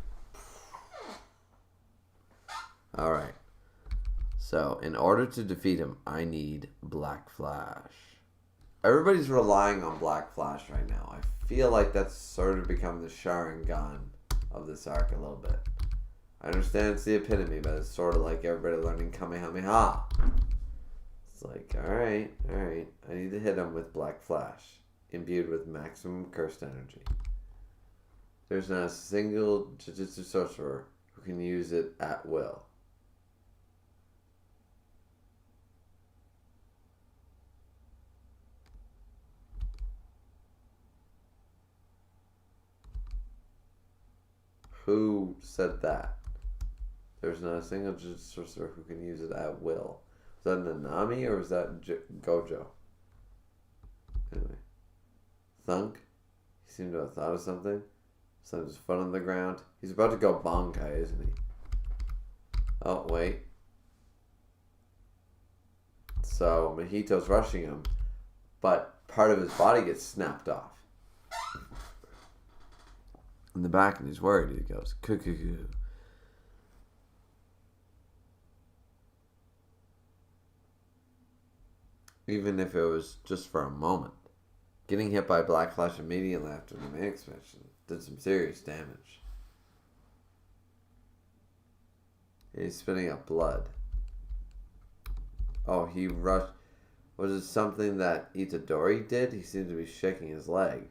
Alright. So, in order to defeat him, I need Black Flash. Everybody's relying on Black Flash right now. I feel like that's sort of become the Sharingan of this arc a little bit. I understand it's the epitome, but it's sort of like everybody learning Kamehameha. It's like, alright. I need to hit him with Black Flash. Imbued with maximum cursed energy. There's not a single Jujutsu sorcerer who can use it at will. Who said that? There's not a single Jujutsu sorcerer who can use it at will. Was that Nanami or was that Gojo? Anyway. Thunk? He seemed to have thought of something. Slammed his foot on the ground. He's about to go Bankai, isn't he? Oh, wait. So, Mahito's rushing him, but part of his body gets snapped off. In the back, and he's worried. He goes, cuckoo. Even if it was just for a moment. Getting hit by Black Flash immediately after the main expansion did some serious damage. He's spitting up blood. Oh, he rushed. Was it something that Itadori did? He seemed to be shaking his leg.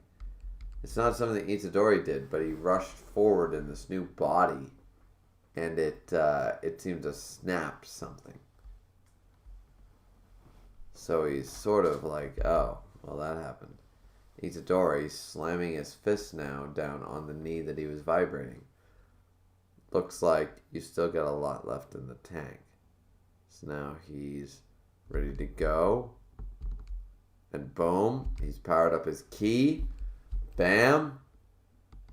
It's not something that Itadori did, but he rushed forward in this new body, and it seemed to snap something. So he's sort of like, oh, well, that happened. Itadori slamming his fist now down on the knee that he was vibrating. Looks like you still got a lot left in the tank. So now he's ready to go. And boom, he's powered up his ki. Bam.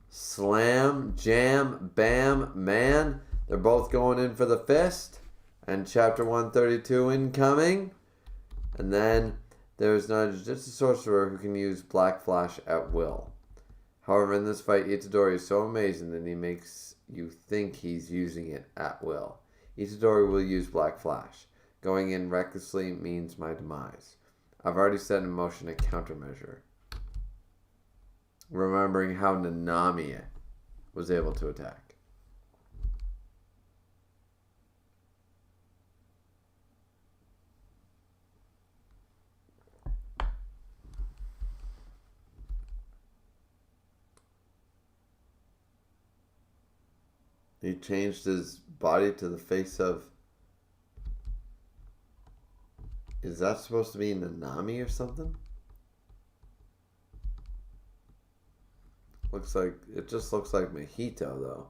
Slam, jam, bam, man. They're both going in for the fist. And chapter 132 incoming. And then there's not just a sorcerer who can use Black Flash at will. However, in this fight, Itadori is so amazing that he makes you think he's using it at will. Itadori will use Black Flash. Going in recklessly means my demise. I've already set in motion a countermeasure. Remembering how Nanami was able to attack. He changed his body to the face of... Is that supposed to be Nanami or something? It just looks like Mahito though.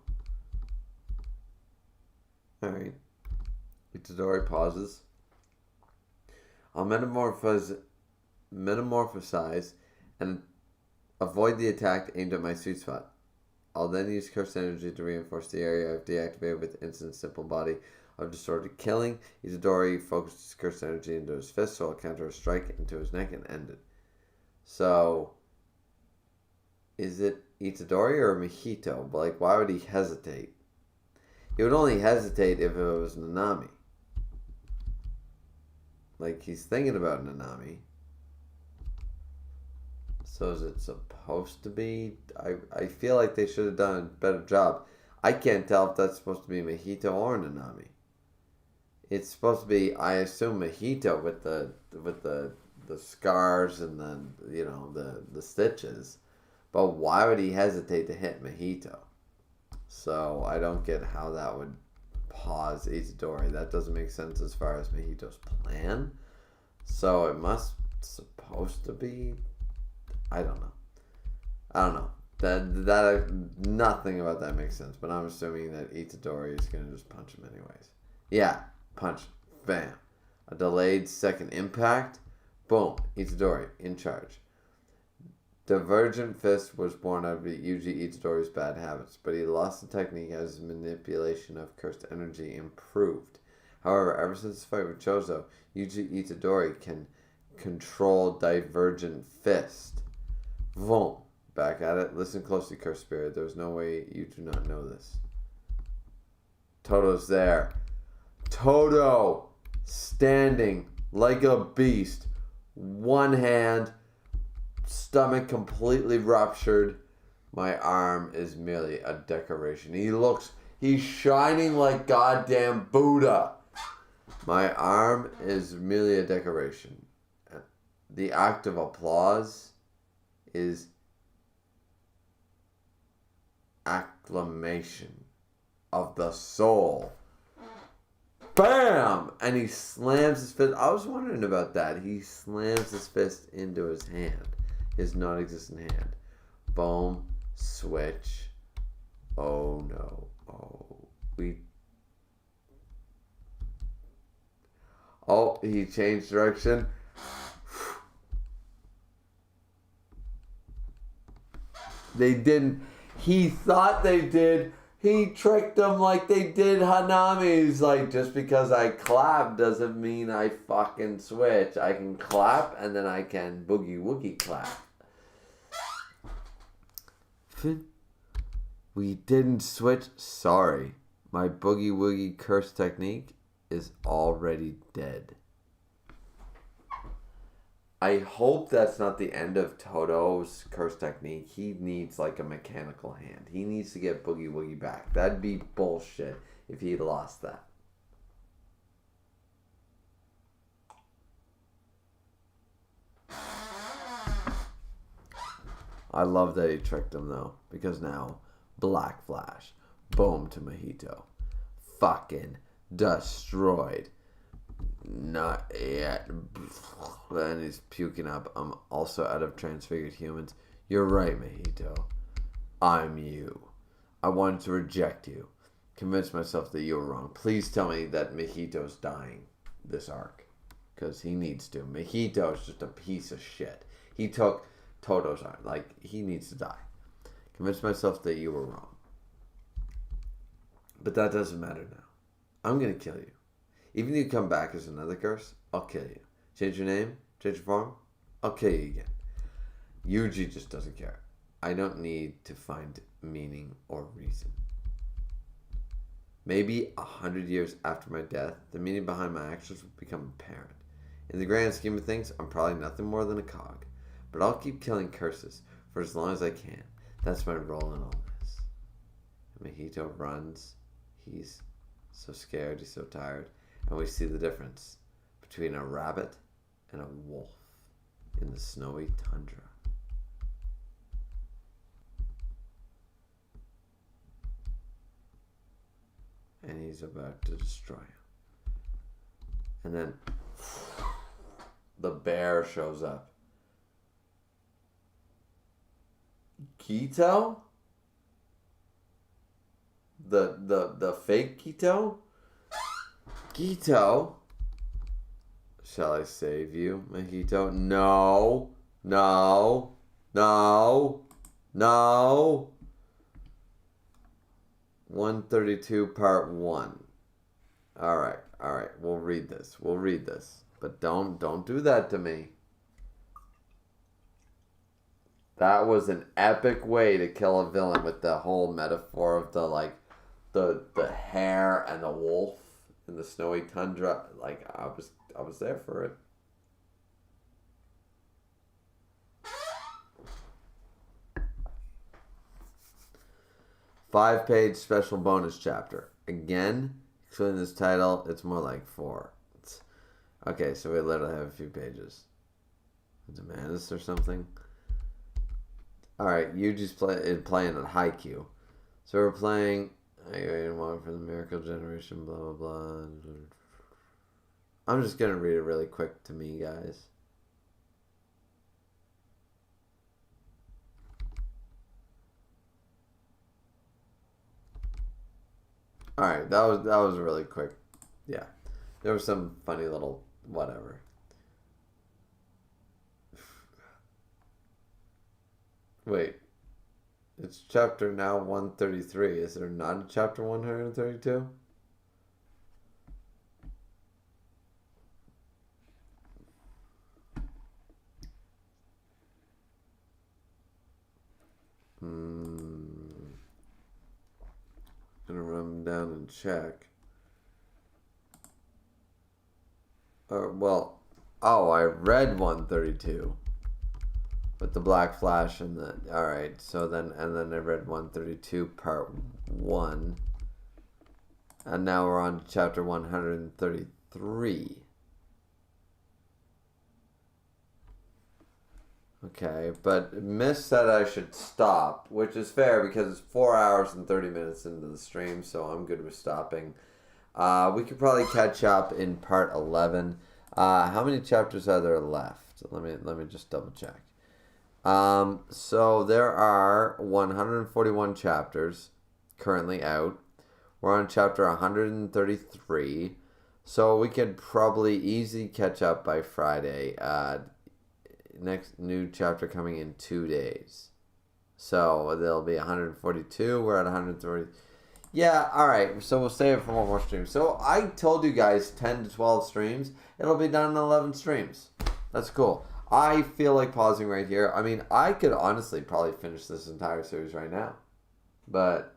Alright. Itadori pauses. I'll metamorphosize and avoid the attack aimed at my sweet spot. I'll then use cursed energy to reinforce the area I've deactivated with instant simple body of distorted killing. Itadori focused his cursed energy into his fist, so I'll counter a strike into his neck and end it. So, is it Itadori or Mahito? But like, why would he hesitate? He would only hesitate if it was Nanami. Like, he's thinking about Nanami. So is it supposed to be? I feel like they should have done a better job. I can't tell if that's supposed to be Mahito or Nanami. It's supposed to be, I assume, Mahito with the scars and the stitches. But why would he hesitate to hit Mahito? So I don't get how that would pause Itadori. That doesn't make sense as far as Mahito's plan. So it must supposed to be. I don't know. That nothing about that makes sense. But I'm assuming that Itadori is gonna just punch him anyways. Yeah, punch, bam. A delayed second impact. Boom. Itadori in charge. Divergent Fist was born out of Yuji Itadori's bad habits, but he lost the technique as his manipulation of cursed energy improved. However, ever since the fight with Chozo, Yuji Itadori can control Divergent Fist. Vroom. Back at it. Listen closely, Cursed Spirit. There's no way you do not know this. Todo's there. Todo standing like a beast. One hand. Stomach completely ruptured. My arm is merely a decoration. He's shining like goddamn Buddha. My arm is merely a decoration. The act of applause is acclamation of the soul. Bam! And he slams his fist. I was wondering about that. He slams his fist into his hand. His non-existent hand. Boom. Switch. Oh no. He changed direction. They didn't. He thought they did. He tricked them like they did Hanami's. Like, just because I clap doesn't mean I fucking switch. I can clap and then I can boogie woogie clap. We didn't switch. Sorry. My boogie woogie curse technique is already dead. I hope that's not the end of Todo's curse technique. He needs like a mechanical hand. He needs to get boogie woogie back. That'd be bullshit if he lost that. I love that he tricked him, though. Because now, Black Flash. Boom to Mahito. Fucking destroyed. Not yet. And he's puking up. I'm also out of transfigured humans. You're right, Mahito. I'm you. I wanted to reject you. Convince myself that you were wrong. Please tell me that Mahito's dying this arc. Because he needs to. Mahito's just a piece of shit. He took Todo's arm. Like, he needs to die. Convince myself that you were wrong. But that doesn't matter now. I'm going to kill you. Even if you come back as another curse, I'll kill you. Change your name? Change your form? I'll kill you again. Yuji just doesn't care. I don't need to find meaning or reason. Maybe 100 years after my death, the meaning behind my actions will become apparent. In the grand scheme of things, I'm probably nothing more than a cog. But I'll keep killing curses for as long as I can. That's my role in all this. Mahito runs. He's so scared, he's so tired. And we see the difference between a rabbit and a wolf in the snowy tundra. And he's about to destroy him. And then the bear shows up. Keto? The fake Keto? Keto? Shall I save you, Mahito? No. No. No. No. 132 part 1. Alright. We'll read this. But don't do that to me. That was an epic way to kill a villain with the whole metaphor of the hare and the wolf in the snowy tundra. Like, I was there for it. Five-page special bonus chapter. Again, excluding this title, it's more like 4. Okay, so we literally have a few pages. Is it Manus or something? Alright, Yuji's playing at Haikyuu. So we're playing one for the Miracle Generation, blah, blah, blah. I'm just going to read it really quick to me, guys. Alright, that was really quick. Yeah. There was some funny little whatever. Wait. It's chapter now 133. Is there not a chapter 132? Gonna run down and check. I read 132 with the Black Flash and the. All right, so then I read 132 part 1, and now we're on to chapter 133. Okay, but Miss said I should stop, which is fair because it's 4 hours and 30 minutes into the stream, so I'm good with stopping. We could probably catch up in part 11. How many chapters are there left? Let me just double check. So there are 141 chapters currently out. We're on chapter 133, so we could probably easily catch up by Friday. Next new chapter coming in 2 days. So there'll be 142. We're at 130. Yeah, alright. So we'll save it for one more stream. So I told you guys 10 to 12 streams. It'll be done in 11 streams. That's cool. I feel like pausing right here. I mean, I could honestly probably finish this entire series right now. But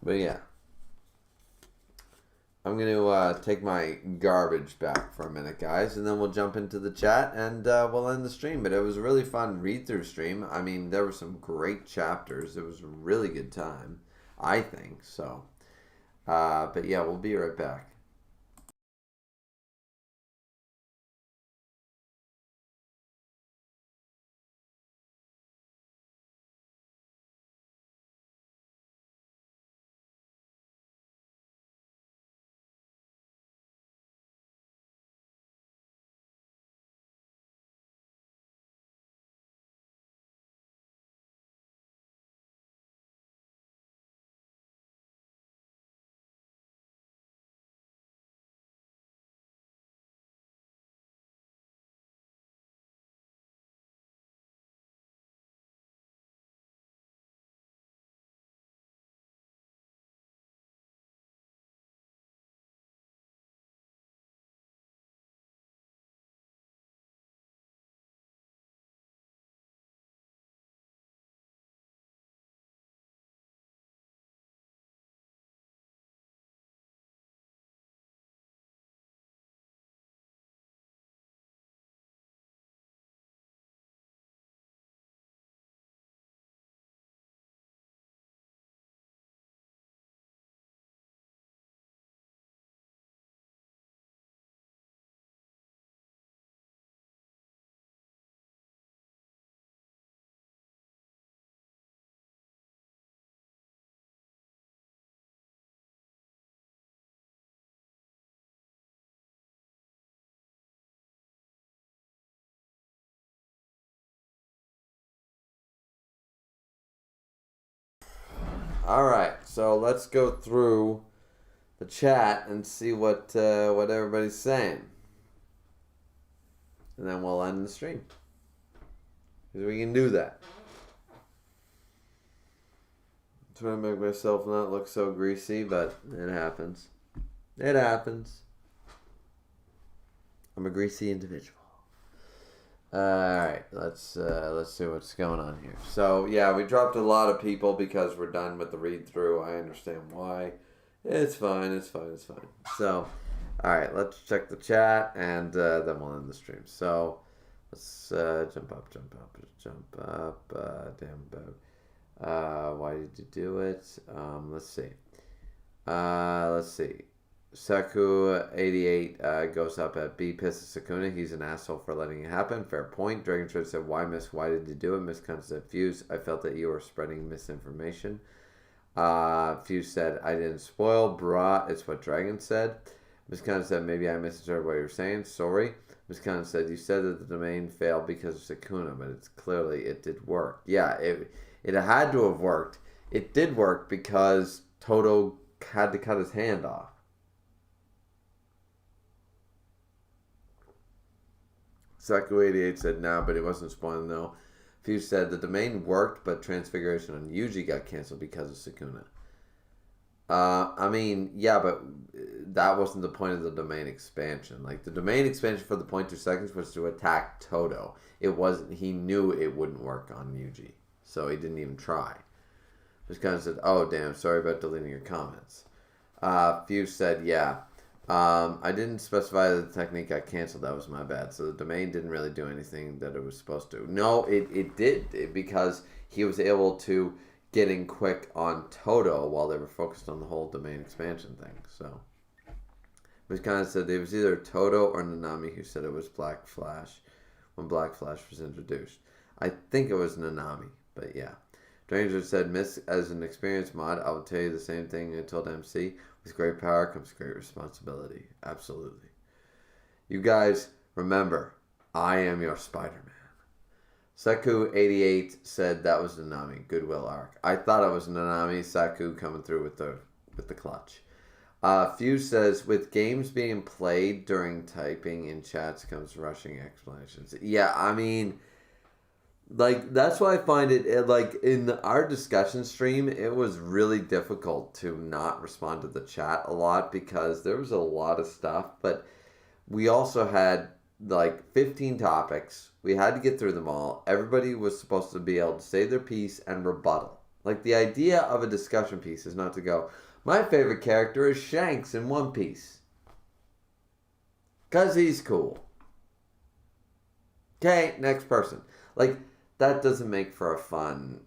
yeah, I'm going to take my garbage back for a minute, guys, and then we'll jump into the chat and we'll end the stream. But it was a really fun read-through stream. I mean, there were some great chapters. It was a really good time, I think. So, But yeah, we'll be right back. All right, so let's go through the chat and see what everybody's saying, and then we'll end the stream because we can do that. I'm trying to make myself not look so greasy, but it happens. It happens. I'm a greasy individual. All right, let's see what's going on here. So yeah, we dropped a lot of people because we're done with the read through. I understand why. It's fine. It's fine. It's fine. So, all right, let's check the chat and then we'll end the stream. So let's jump up. Damn about. Why did you do it? Let's see. Saku88 goes up at B pisses Sakuna. He's an asshole for letting it happen. Fair point. Dragon Trade said, why did you do it? Miss Cunt said, Fuse, I felt that you were spreading misinformation. Fuse said, I didn't spoil, brah. It's what Dragon said. Miss Cunt said, maybe I misunderstood what you were saying. Sorry. Miss Cunt said, you said that the domain failed because of Sakuna, but it's clearly it did work. Yeah, it had to have worked. It did work because Todo had to cut his hand off. Saku88 said, nah, but it wasn't spoiling though. Fuse said, the domain worked, but Transfiguration on Yuji got canceled because of Sukuna. I mean, yeah, but that wasn't the point of the domain expansion. Like, the domain expansion for the 0.2 seconds was to attack Todo. It wasn't, he knew it wouldn't work on Yuji, so he didn't even try. Just kind of said, oh, damn, sorry about deleting your comments. Fuse said, yeah. I didn't specify that the technique got canceled. That was my bad. So the domain didn't really do anything that it was supposed to. No, it did because he was able to get in quick on Todo while they were focused on the whole domain expansion thing. So which kind of said it was either Todo or Nanami who said it was Black Flash when Black Flash was introduced. I think it was Nanami, but yeah. Stranger said, Miss, as an experienced mod, I will tell you the same thing I told MC. With great power comes great responsibility. Absolutely. You guys, remember, I am your Spider-Man. Saku88 said that was Nanami. Goodwill arc. I thought it was Nanami. Saku coming through with the clutch. Fuse says, with games being played during typing in chats comes rushing explanations. Yeah, I mean, like, that's why I find it like, in our discussion stream, it was really difficult to not respond to the chat a lot because there was a lot of stuff, but we also had, like, 15 topics. We had to get through them all. Everybody was supposed to be able to say their piece and rebuttal. Like, the idea of a discussion piece is not to go, my favorite character is Shanks in One Piece. Because he's cool. Okay, next person. Like, that doesn't make for a fun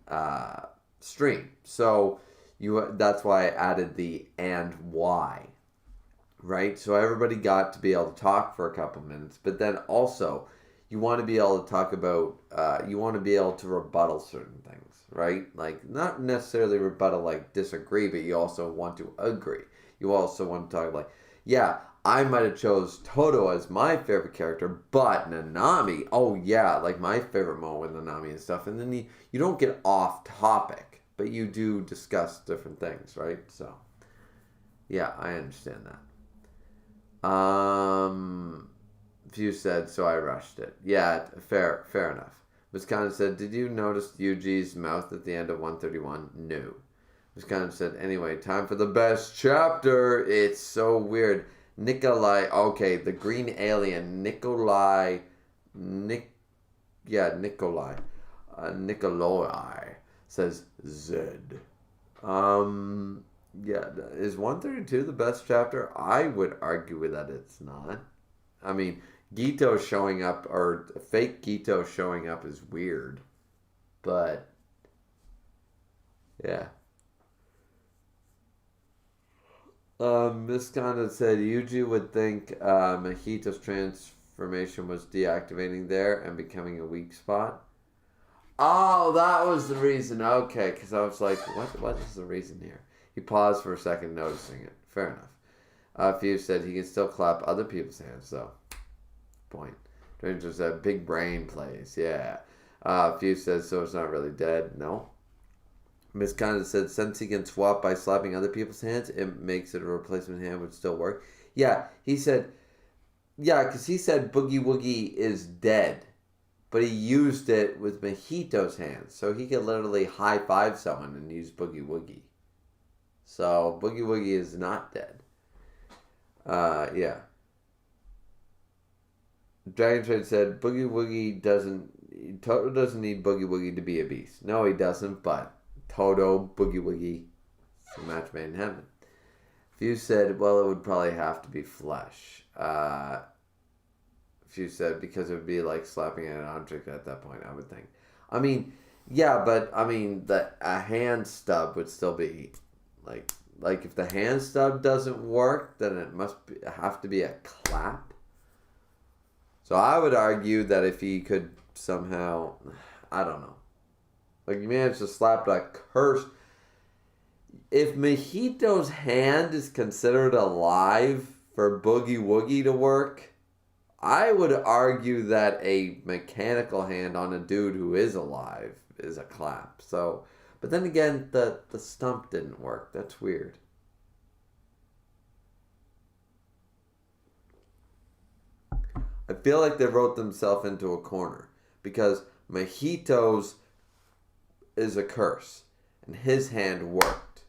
stream. So That's why I added the and why. Right? So everybody got to be able to talk for a couple minutes, but then also you want to be able to talk about, you want to be able to rebuttal certain things, right? Like, not necessarily rebuttal, like disagree, but you also want to agree. You also want to talk like, yeah, I might have chose Todo as my favorite character, but Nanami, oh yeah, like my favorite moment with Nanami and stuff. And then you don't get off topic, but you do discuss different things, right? So, yeah, I understand that. Few said, so I rushed it. Yeah, fair enough. Wisconsin said, did you notice Yuji's mouth at the end of 131? No. Wisconsin said, anyway, time for the best chapter. It's so weird. Nikolai, okay, the green alien, Nikolai says Zed. Yeah, is 132 the best chapter? I would argue that it's not. I mean, Gito showing up, or fake Gito showing up is weird. But, yeah. Miss Conda said Yuji would think Mahito's transformation was deactivating there and becoming a weak spot. Oh, that was the reason. Okay, because I was like, what is the reason here? He paused for a second, noticing it. Fair enough. Few said he can still clap other people's hands, though. Point. Stranger said, big brain plays. Yeah. Few said, so it's not really dead. No. Miss Conda said, since he can swap by slapping other people's hands, it makes it a replacement hand would still work. Yeah, he said, yeah, because he said Boogie Woogie is dead. But he used it with Mahito's hands. So he could literally high-five someone and use Boogie Woogie. So, Boogie Woogie is not dead. Yeah. Dragon Trade said, Boogie Woogie Toto doesn't need Boogie Woogie to be a beast. No, he doesn't, but Toto, Boogie Woogie, it's a match made in heaven. Few said, well, it would probably have to be flesh. Few said, because it would be like slapping at an object at that point, I would think. I mean, yeah, but, I mean, a hand stub would still be... Like if the hand stub doesn't work, then it have to be a clap. So I would argue that if he could somehow, I don't know, like he managed to slap that curse. If Mahito's hand is considered alive for Boogie Woogie to work, I would argue that a mechanical hand on a dude who is alive is a clap. So. But then again, the stump didn't work. That's weird. I feel like they wrote themselves into a corner. Because Mahito's is a curse. And his hand worked.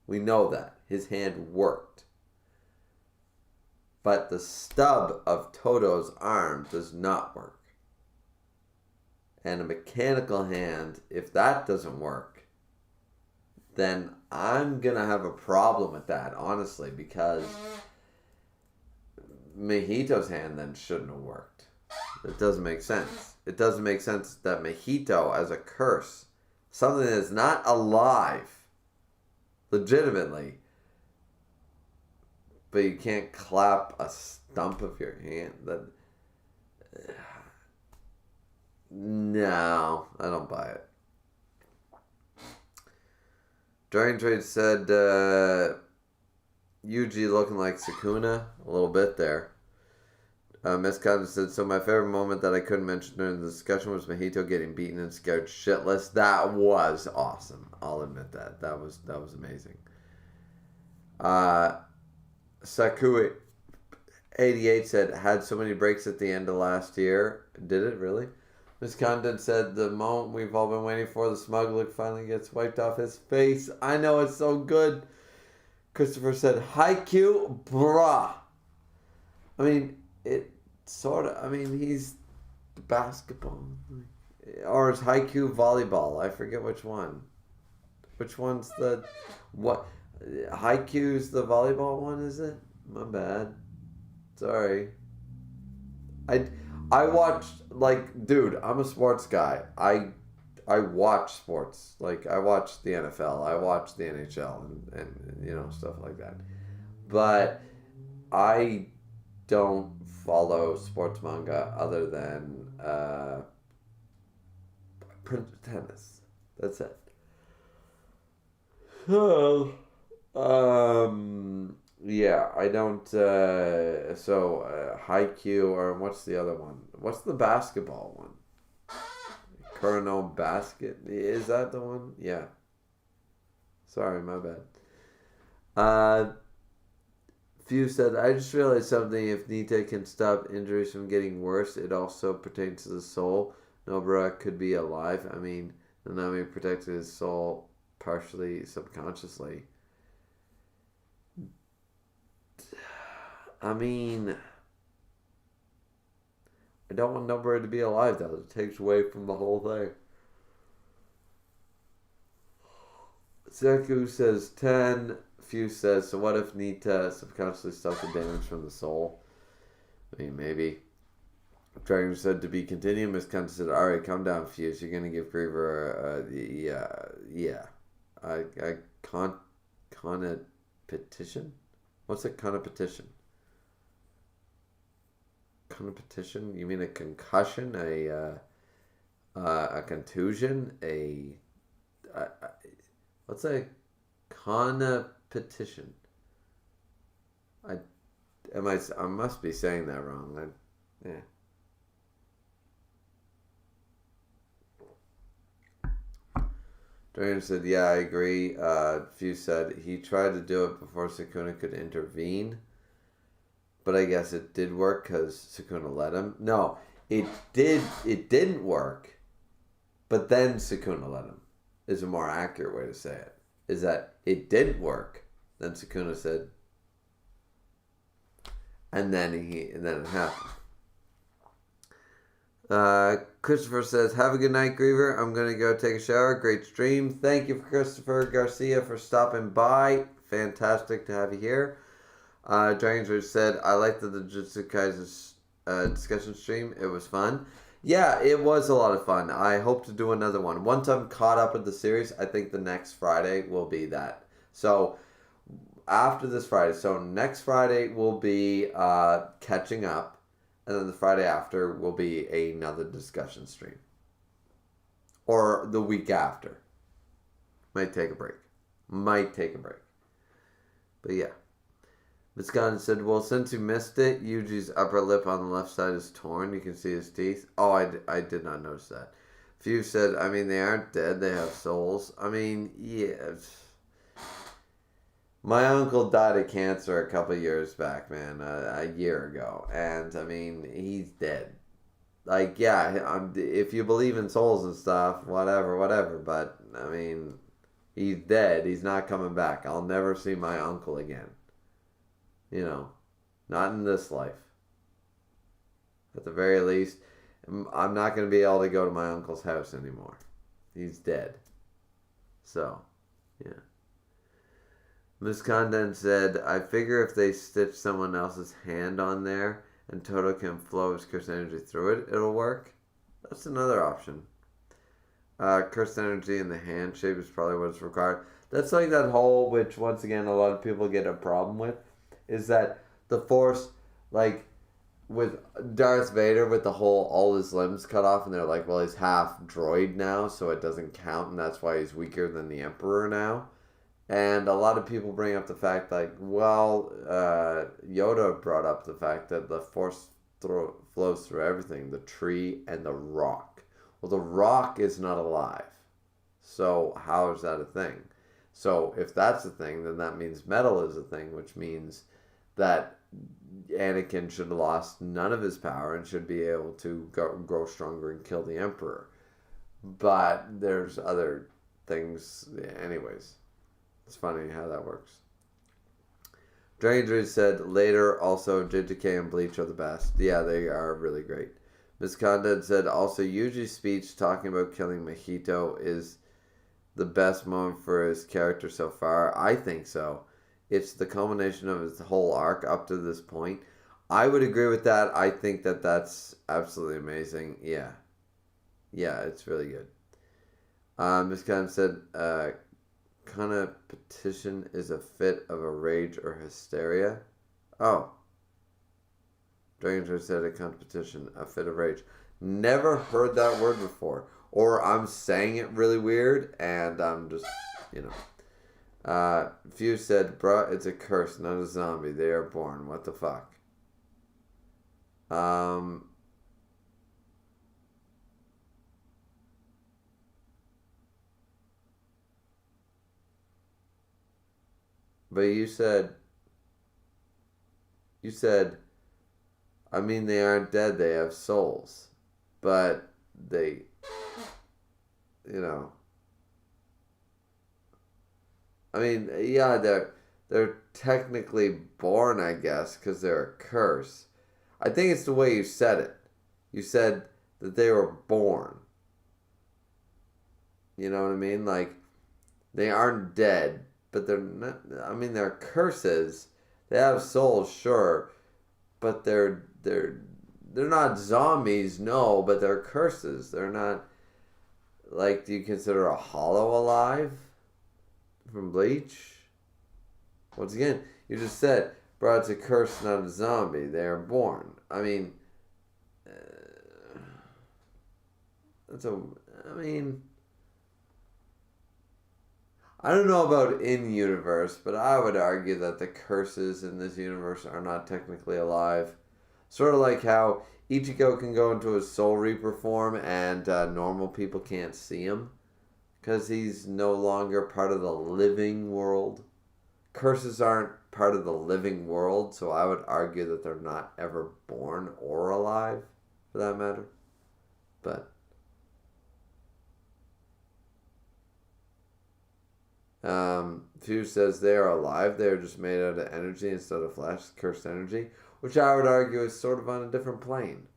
We know that. His hand worked. But the stub of Toto's arm does not work. And a mechanical hand, if that doesn't work, then I'm going to have a problem with that, honestly, because Mahito's hand then shouldn't have worked. It doesn't make sense. It doesn't make sense that Mahito, as a curse, something that is not alive, legitimately, but you can't clap a stump of your hand. No, I don't buy it. Dragon Trade said, Yuji looking like Sukuna, a little bit there. Miss Condon said, so my favorite moment that I couldn't mention during the discussion was Mahito getting beaten and scared shitless. That was awesome. I'll admit that. That was amazing. Saku 88 said, had so many breaks at the end of last year. Did it really? Miss Condon said, the moment we've all been waiting for, the smug look finally gets wiped off his face. I know, it's so good. Christopher said, Haikyuu, bruh. I mean, it sort of, I mean, he's basketball. Or is Haikyuu volleyball? I forget which one. Which one's the, what? Haikyuu's the volleyball one, is it? My bad. Sorry. I watched, like, dude, I'm a sports guy. I I watch sports. Like, I watch the NFL, I watch the NHL, and stuff like that. But I don't follow sports manga other than tennis. That's it. So, yeah, I don't. Haikyuu, or what's the other one? What's the basketball one? Kurano Basket. Is that the one? Yeah. Sorry, my bad. Few said, I just realized something. If Nita can stop injuries from getting worse, it also pertains to the soul. Nobara could be alive. I mean, Nanami protected his soul partially subconsciously. I mean, I don't want Nobara to be alive, though. It takes away from the whole thing. Seku says 10. Few says, so what if Nita subconsciously stopped the damage from the soul? I mean, maybe. Dragon said to be continued. Miss Kanta said, alright, calm down, Fuse. You're gonna give Griever yeah. Petition? What's a petition? Petition? You mean a concussion? A contusion? What's a petition? I must be saying that wrong. Yeah. Dragon said, yeah, I agree. Few said he tried to do it before Sukuna could intervene. But I guess it did work because Sukuna let him. No, it didn't work. But then Sukuna let him. Is a more accurate way to say it. Is that it didn't work. Then Sukuna said. And then it happened. Christopher says, have a good night, Griever. I'm going to go take a shower. Great stream. Thank you, Christopher Garcia, for stopping by. Fantastic to have you here. Dragon's said, I liked the Jujutsu Kaisen discussion stream. It was fun. Yeah, it was a lot of fun. I hope to do another one. Once I'm caught up with the series, I think the next Friday will be that. So, after this Friday. So, next Friday will be catching up. And then the Friday after will be another discussion stream. Or the week after. Might take a break. But yeah. Viscon said, well, since you missed it, Yuji's upper lip on the left side is torn. You can see his teeth. Oh, I did not notice that. Few said, I mean, they aren't dead. They have souls. I mean, yeah. My uncle died of cancer a couple of years back, man. A year ago. And, I mean, he's dead. Like, yeah, if you believe in souls and stuff, whatever. But, I mean, he's dead. He's not coming back. I'll never see my uncle again. You know, not in this life. At the very least, I'm not going to be able to go to my uncle's house anymore. He's dead. So, yeah. Miss Condon said, I figure if they stitch someone else's hand on there and Toto can flow his cursed energy through it, it'll work. That's another option. Cursed energy in the hand shape is probably what's required. That's like that whole, which once again a lot of people get a problem with, is that the Force, like, with Darth Vader with the whole, all his limbs cut off, and they're like, well, he's half droid now, so it doesn't count, and that's why he's weaker than the Emperor now. And a lot of people bring up the fact, like, well, Yoda brought up the fact that the Force flows through everything, the tree and the rock. Well, the rock is not alive. So how is that a thing? So if that's a thing, then that means metal is a thing, which means that Anakin should have lost none of his power and should be able to grow stronger and kill the Emperor. But there's other things. Anyways, it's funny how that works. Dragon Druid said, later, also, JJK and Bleach are the best. Yeah, they are really great. Miss Condon said, also, Yuji's speech talking about killing Mahito is the best moment for his character so far. I think so. It's the culmination of his whole arc up to this point. I would agree with that. I think that that's absolutely amazing. Yeah. Yeah, it's really good. This guy said, competition is a fit of a rage or hysteria. Oh. Dragon said a competition, a fit of rage. Never heard that word before. Or I'm saying it really weird and I'm just, Few said, bruh, it's a curse, not a zombie. They are born. What the fuck? But you said, I mean, they aren't dead, they have souls. But they, I mean, yeah, they're technically born, I guess, because they're a curse. I think it's the way you said it. You said that they were born. You know what I mean? Like, they aren't dead, but they're not. I mean, they're curses. They have souls, sure, but they're not zombies, no. But they're curses. They're not. Like, do you consider a hollow alive from Bleach? Once again, you just said, bro, it's a curse, not a zombie. They are born. I mean, I don't know about in-universe, but I would argue that the curses in this universe are not technically alive. Sort of like how Ichigo can go into his Soul Reaper form and normal people can't see him because he's no longer part of the living world. Curses aren't part of the living world, so I would argue that they're not ever born or alive, for that matter. But Few says they are alive. They are just made out of energy instead of flesh, cursed energy, which I would argue is sort of on a different plane.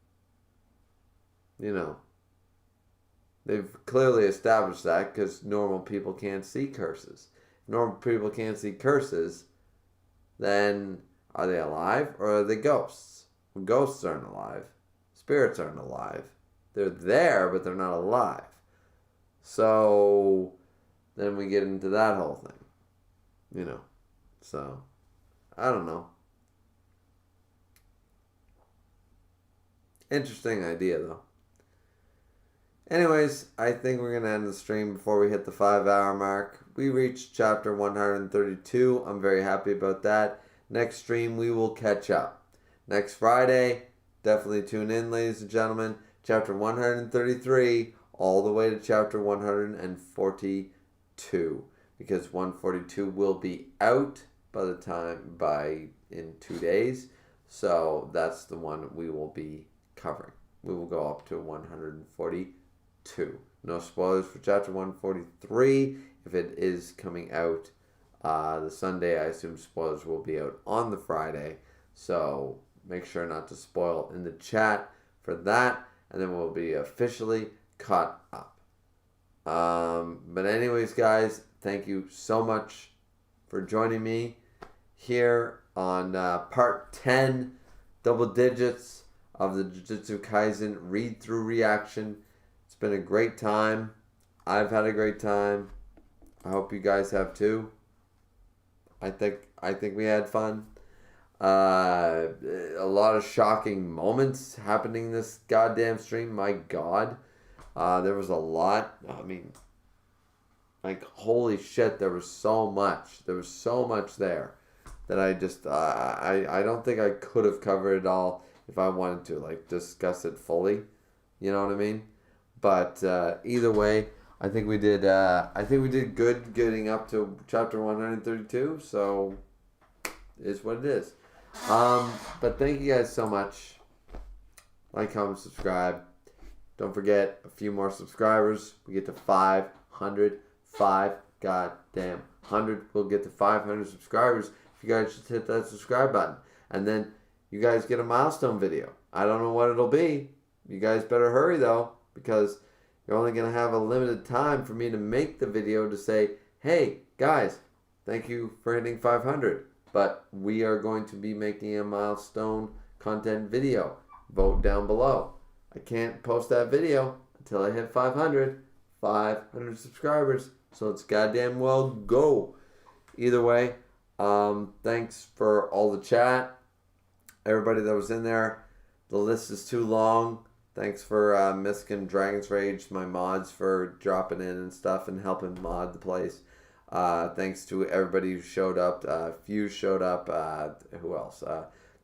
They've clearly established that because normal people can't see curses. If normal people can't see curses, then are they alive or are they ghosts? Well, ghosts aren't alive. Spirits aren't alive. They're there, but they're not alive. So then we get into that whole thing. So I don't know. Interesting idea, though. Anyways, I think we're going to end the stream before we hit the 5-hour mark. We reached chapter 132. I'm very happy about that. Next stream, we will catch up. Next Friday, definitely tune in, ladies and gentlemen. Chapter 133, all the way to chapter 142. Because 142 will be out in 2 days. So that's the one we will be covering. We will go up to 142. No spoilers for chapter 143. If it is coming out the Sunday, I assume spoilers will be out on the Friday. So make sure not to spoil in the chat for that. And then we'll be officially caught up. But anyways, guys, thank you so much for joining me here on part 10, double digits of the Jujutsu Kaisen read-through reaction. It's been a great time. I've had a great time. I hope you guys have too. I think we had fun. A lot of shocking moments happening this goddamn stream. My God. There was a lot. I mean, like, holy shit, there was so much. There was so much there that I just, I don't think I could have covered it all if I wanted to, like, discuss it fully. You know what I mean? But either way, I think we did good getting up to chapter 132, so it's what it is. But thank you guys so much. Like, comment, subscribe. Don't forget, a few more subscribers. We get to 500. 5 goddamn 100. We'll get to 500 subscribers if you guys just hit that subscribe button. And then you guys get a milestone video. I don't know what it'll be. You guys better hurry, though, because you're only going to have a limited time for me to make the video to say, hey, guys, thank you for hitting 500. But we are going to be making a milestone content video. Vote down below. I can't post that video until I hit 500. 500 subscribers. So let's goddamn well go. Either way, thanks for all the chat. Everybody that was in there. The list is too long. Thanks for Misk and Dragon's Rage, my mods, for dropping in and stuff and helping mod the place. Thanks to everybody who showed up. Fuse showed up. Who else?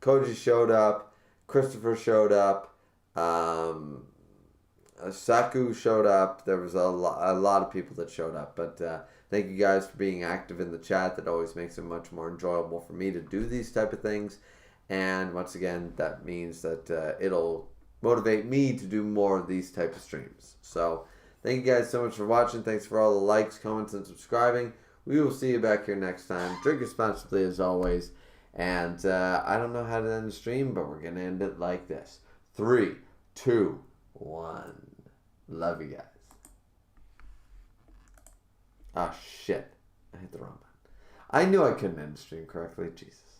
Koji showed up. Christopher showed up. Saku showed up. There was a lot of people that showed up. But thank you guys for being active in the chat. That always makes it much more enjoyable for me to do these type of things. And once again, that means that it'll motivate me to do more of these type of streams. So thank you guys so much for watching. Thanks for all the likes, comments, and subscribing. We will see you back here next time. Drink responsibly as always. And I don't know how to end the stream, but we're going to end it like this. 3, 2, 1. Love you guys. Ah, shit. I hit the wrong button. I knew I couldn't end the stream correctly. Jesus.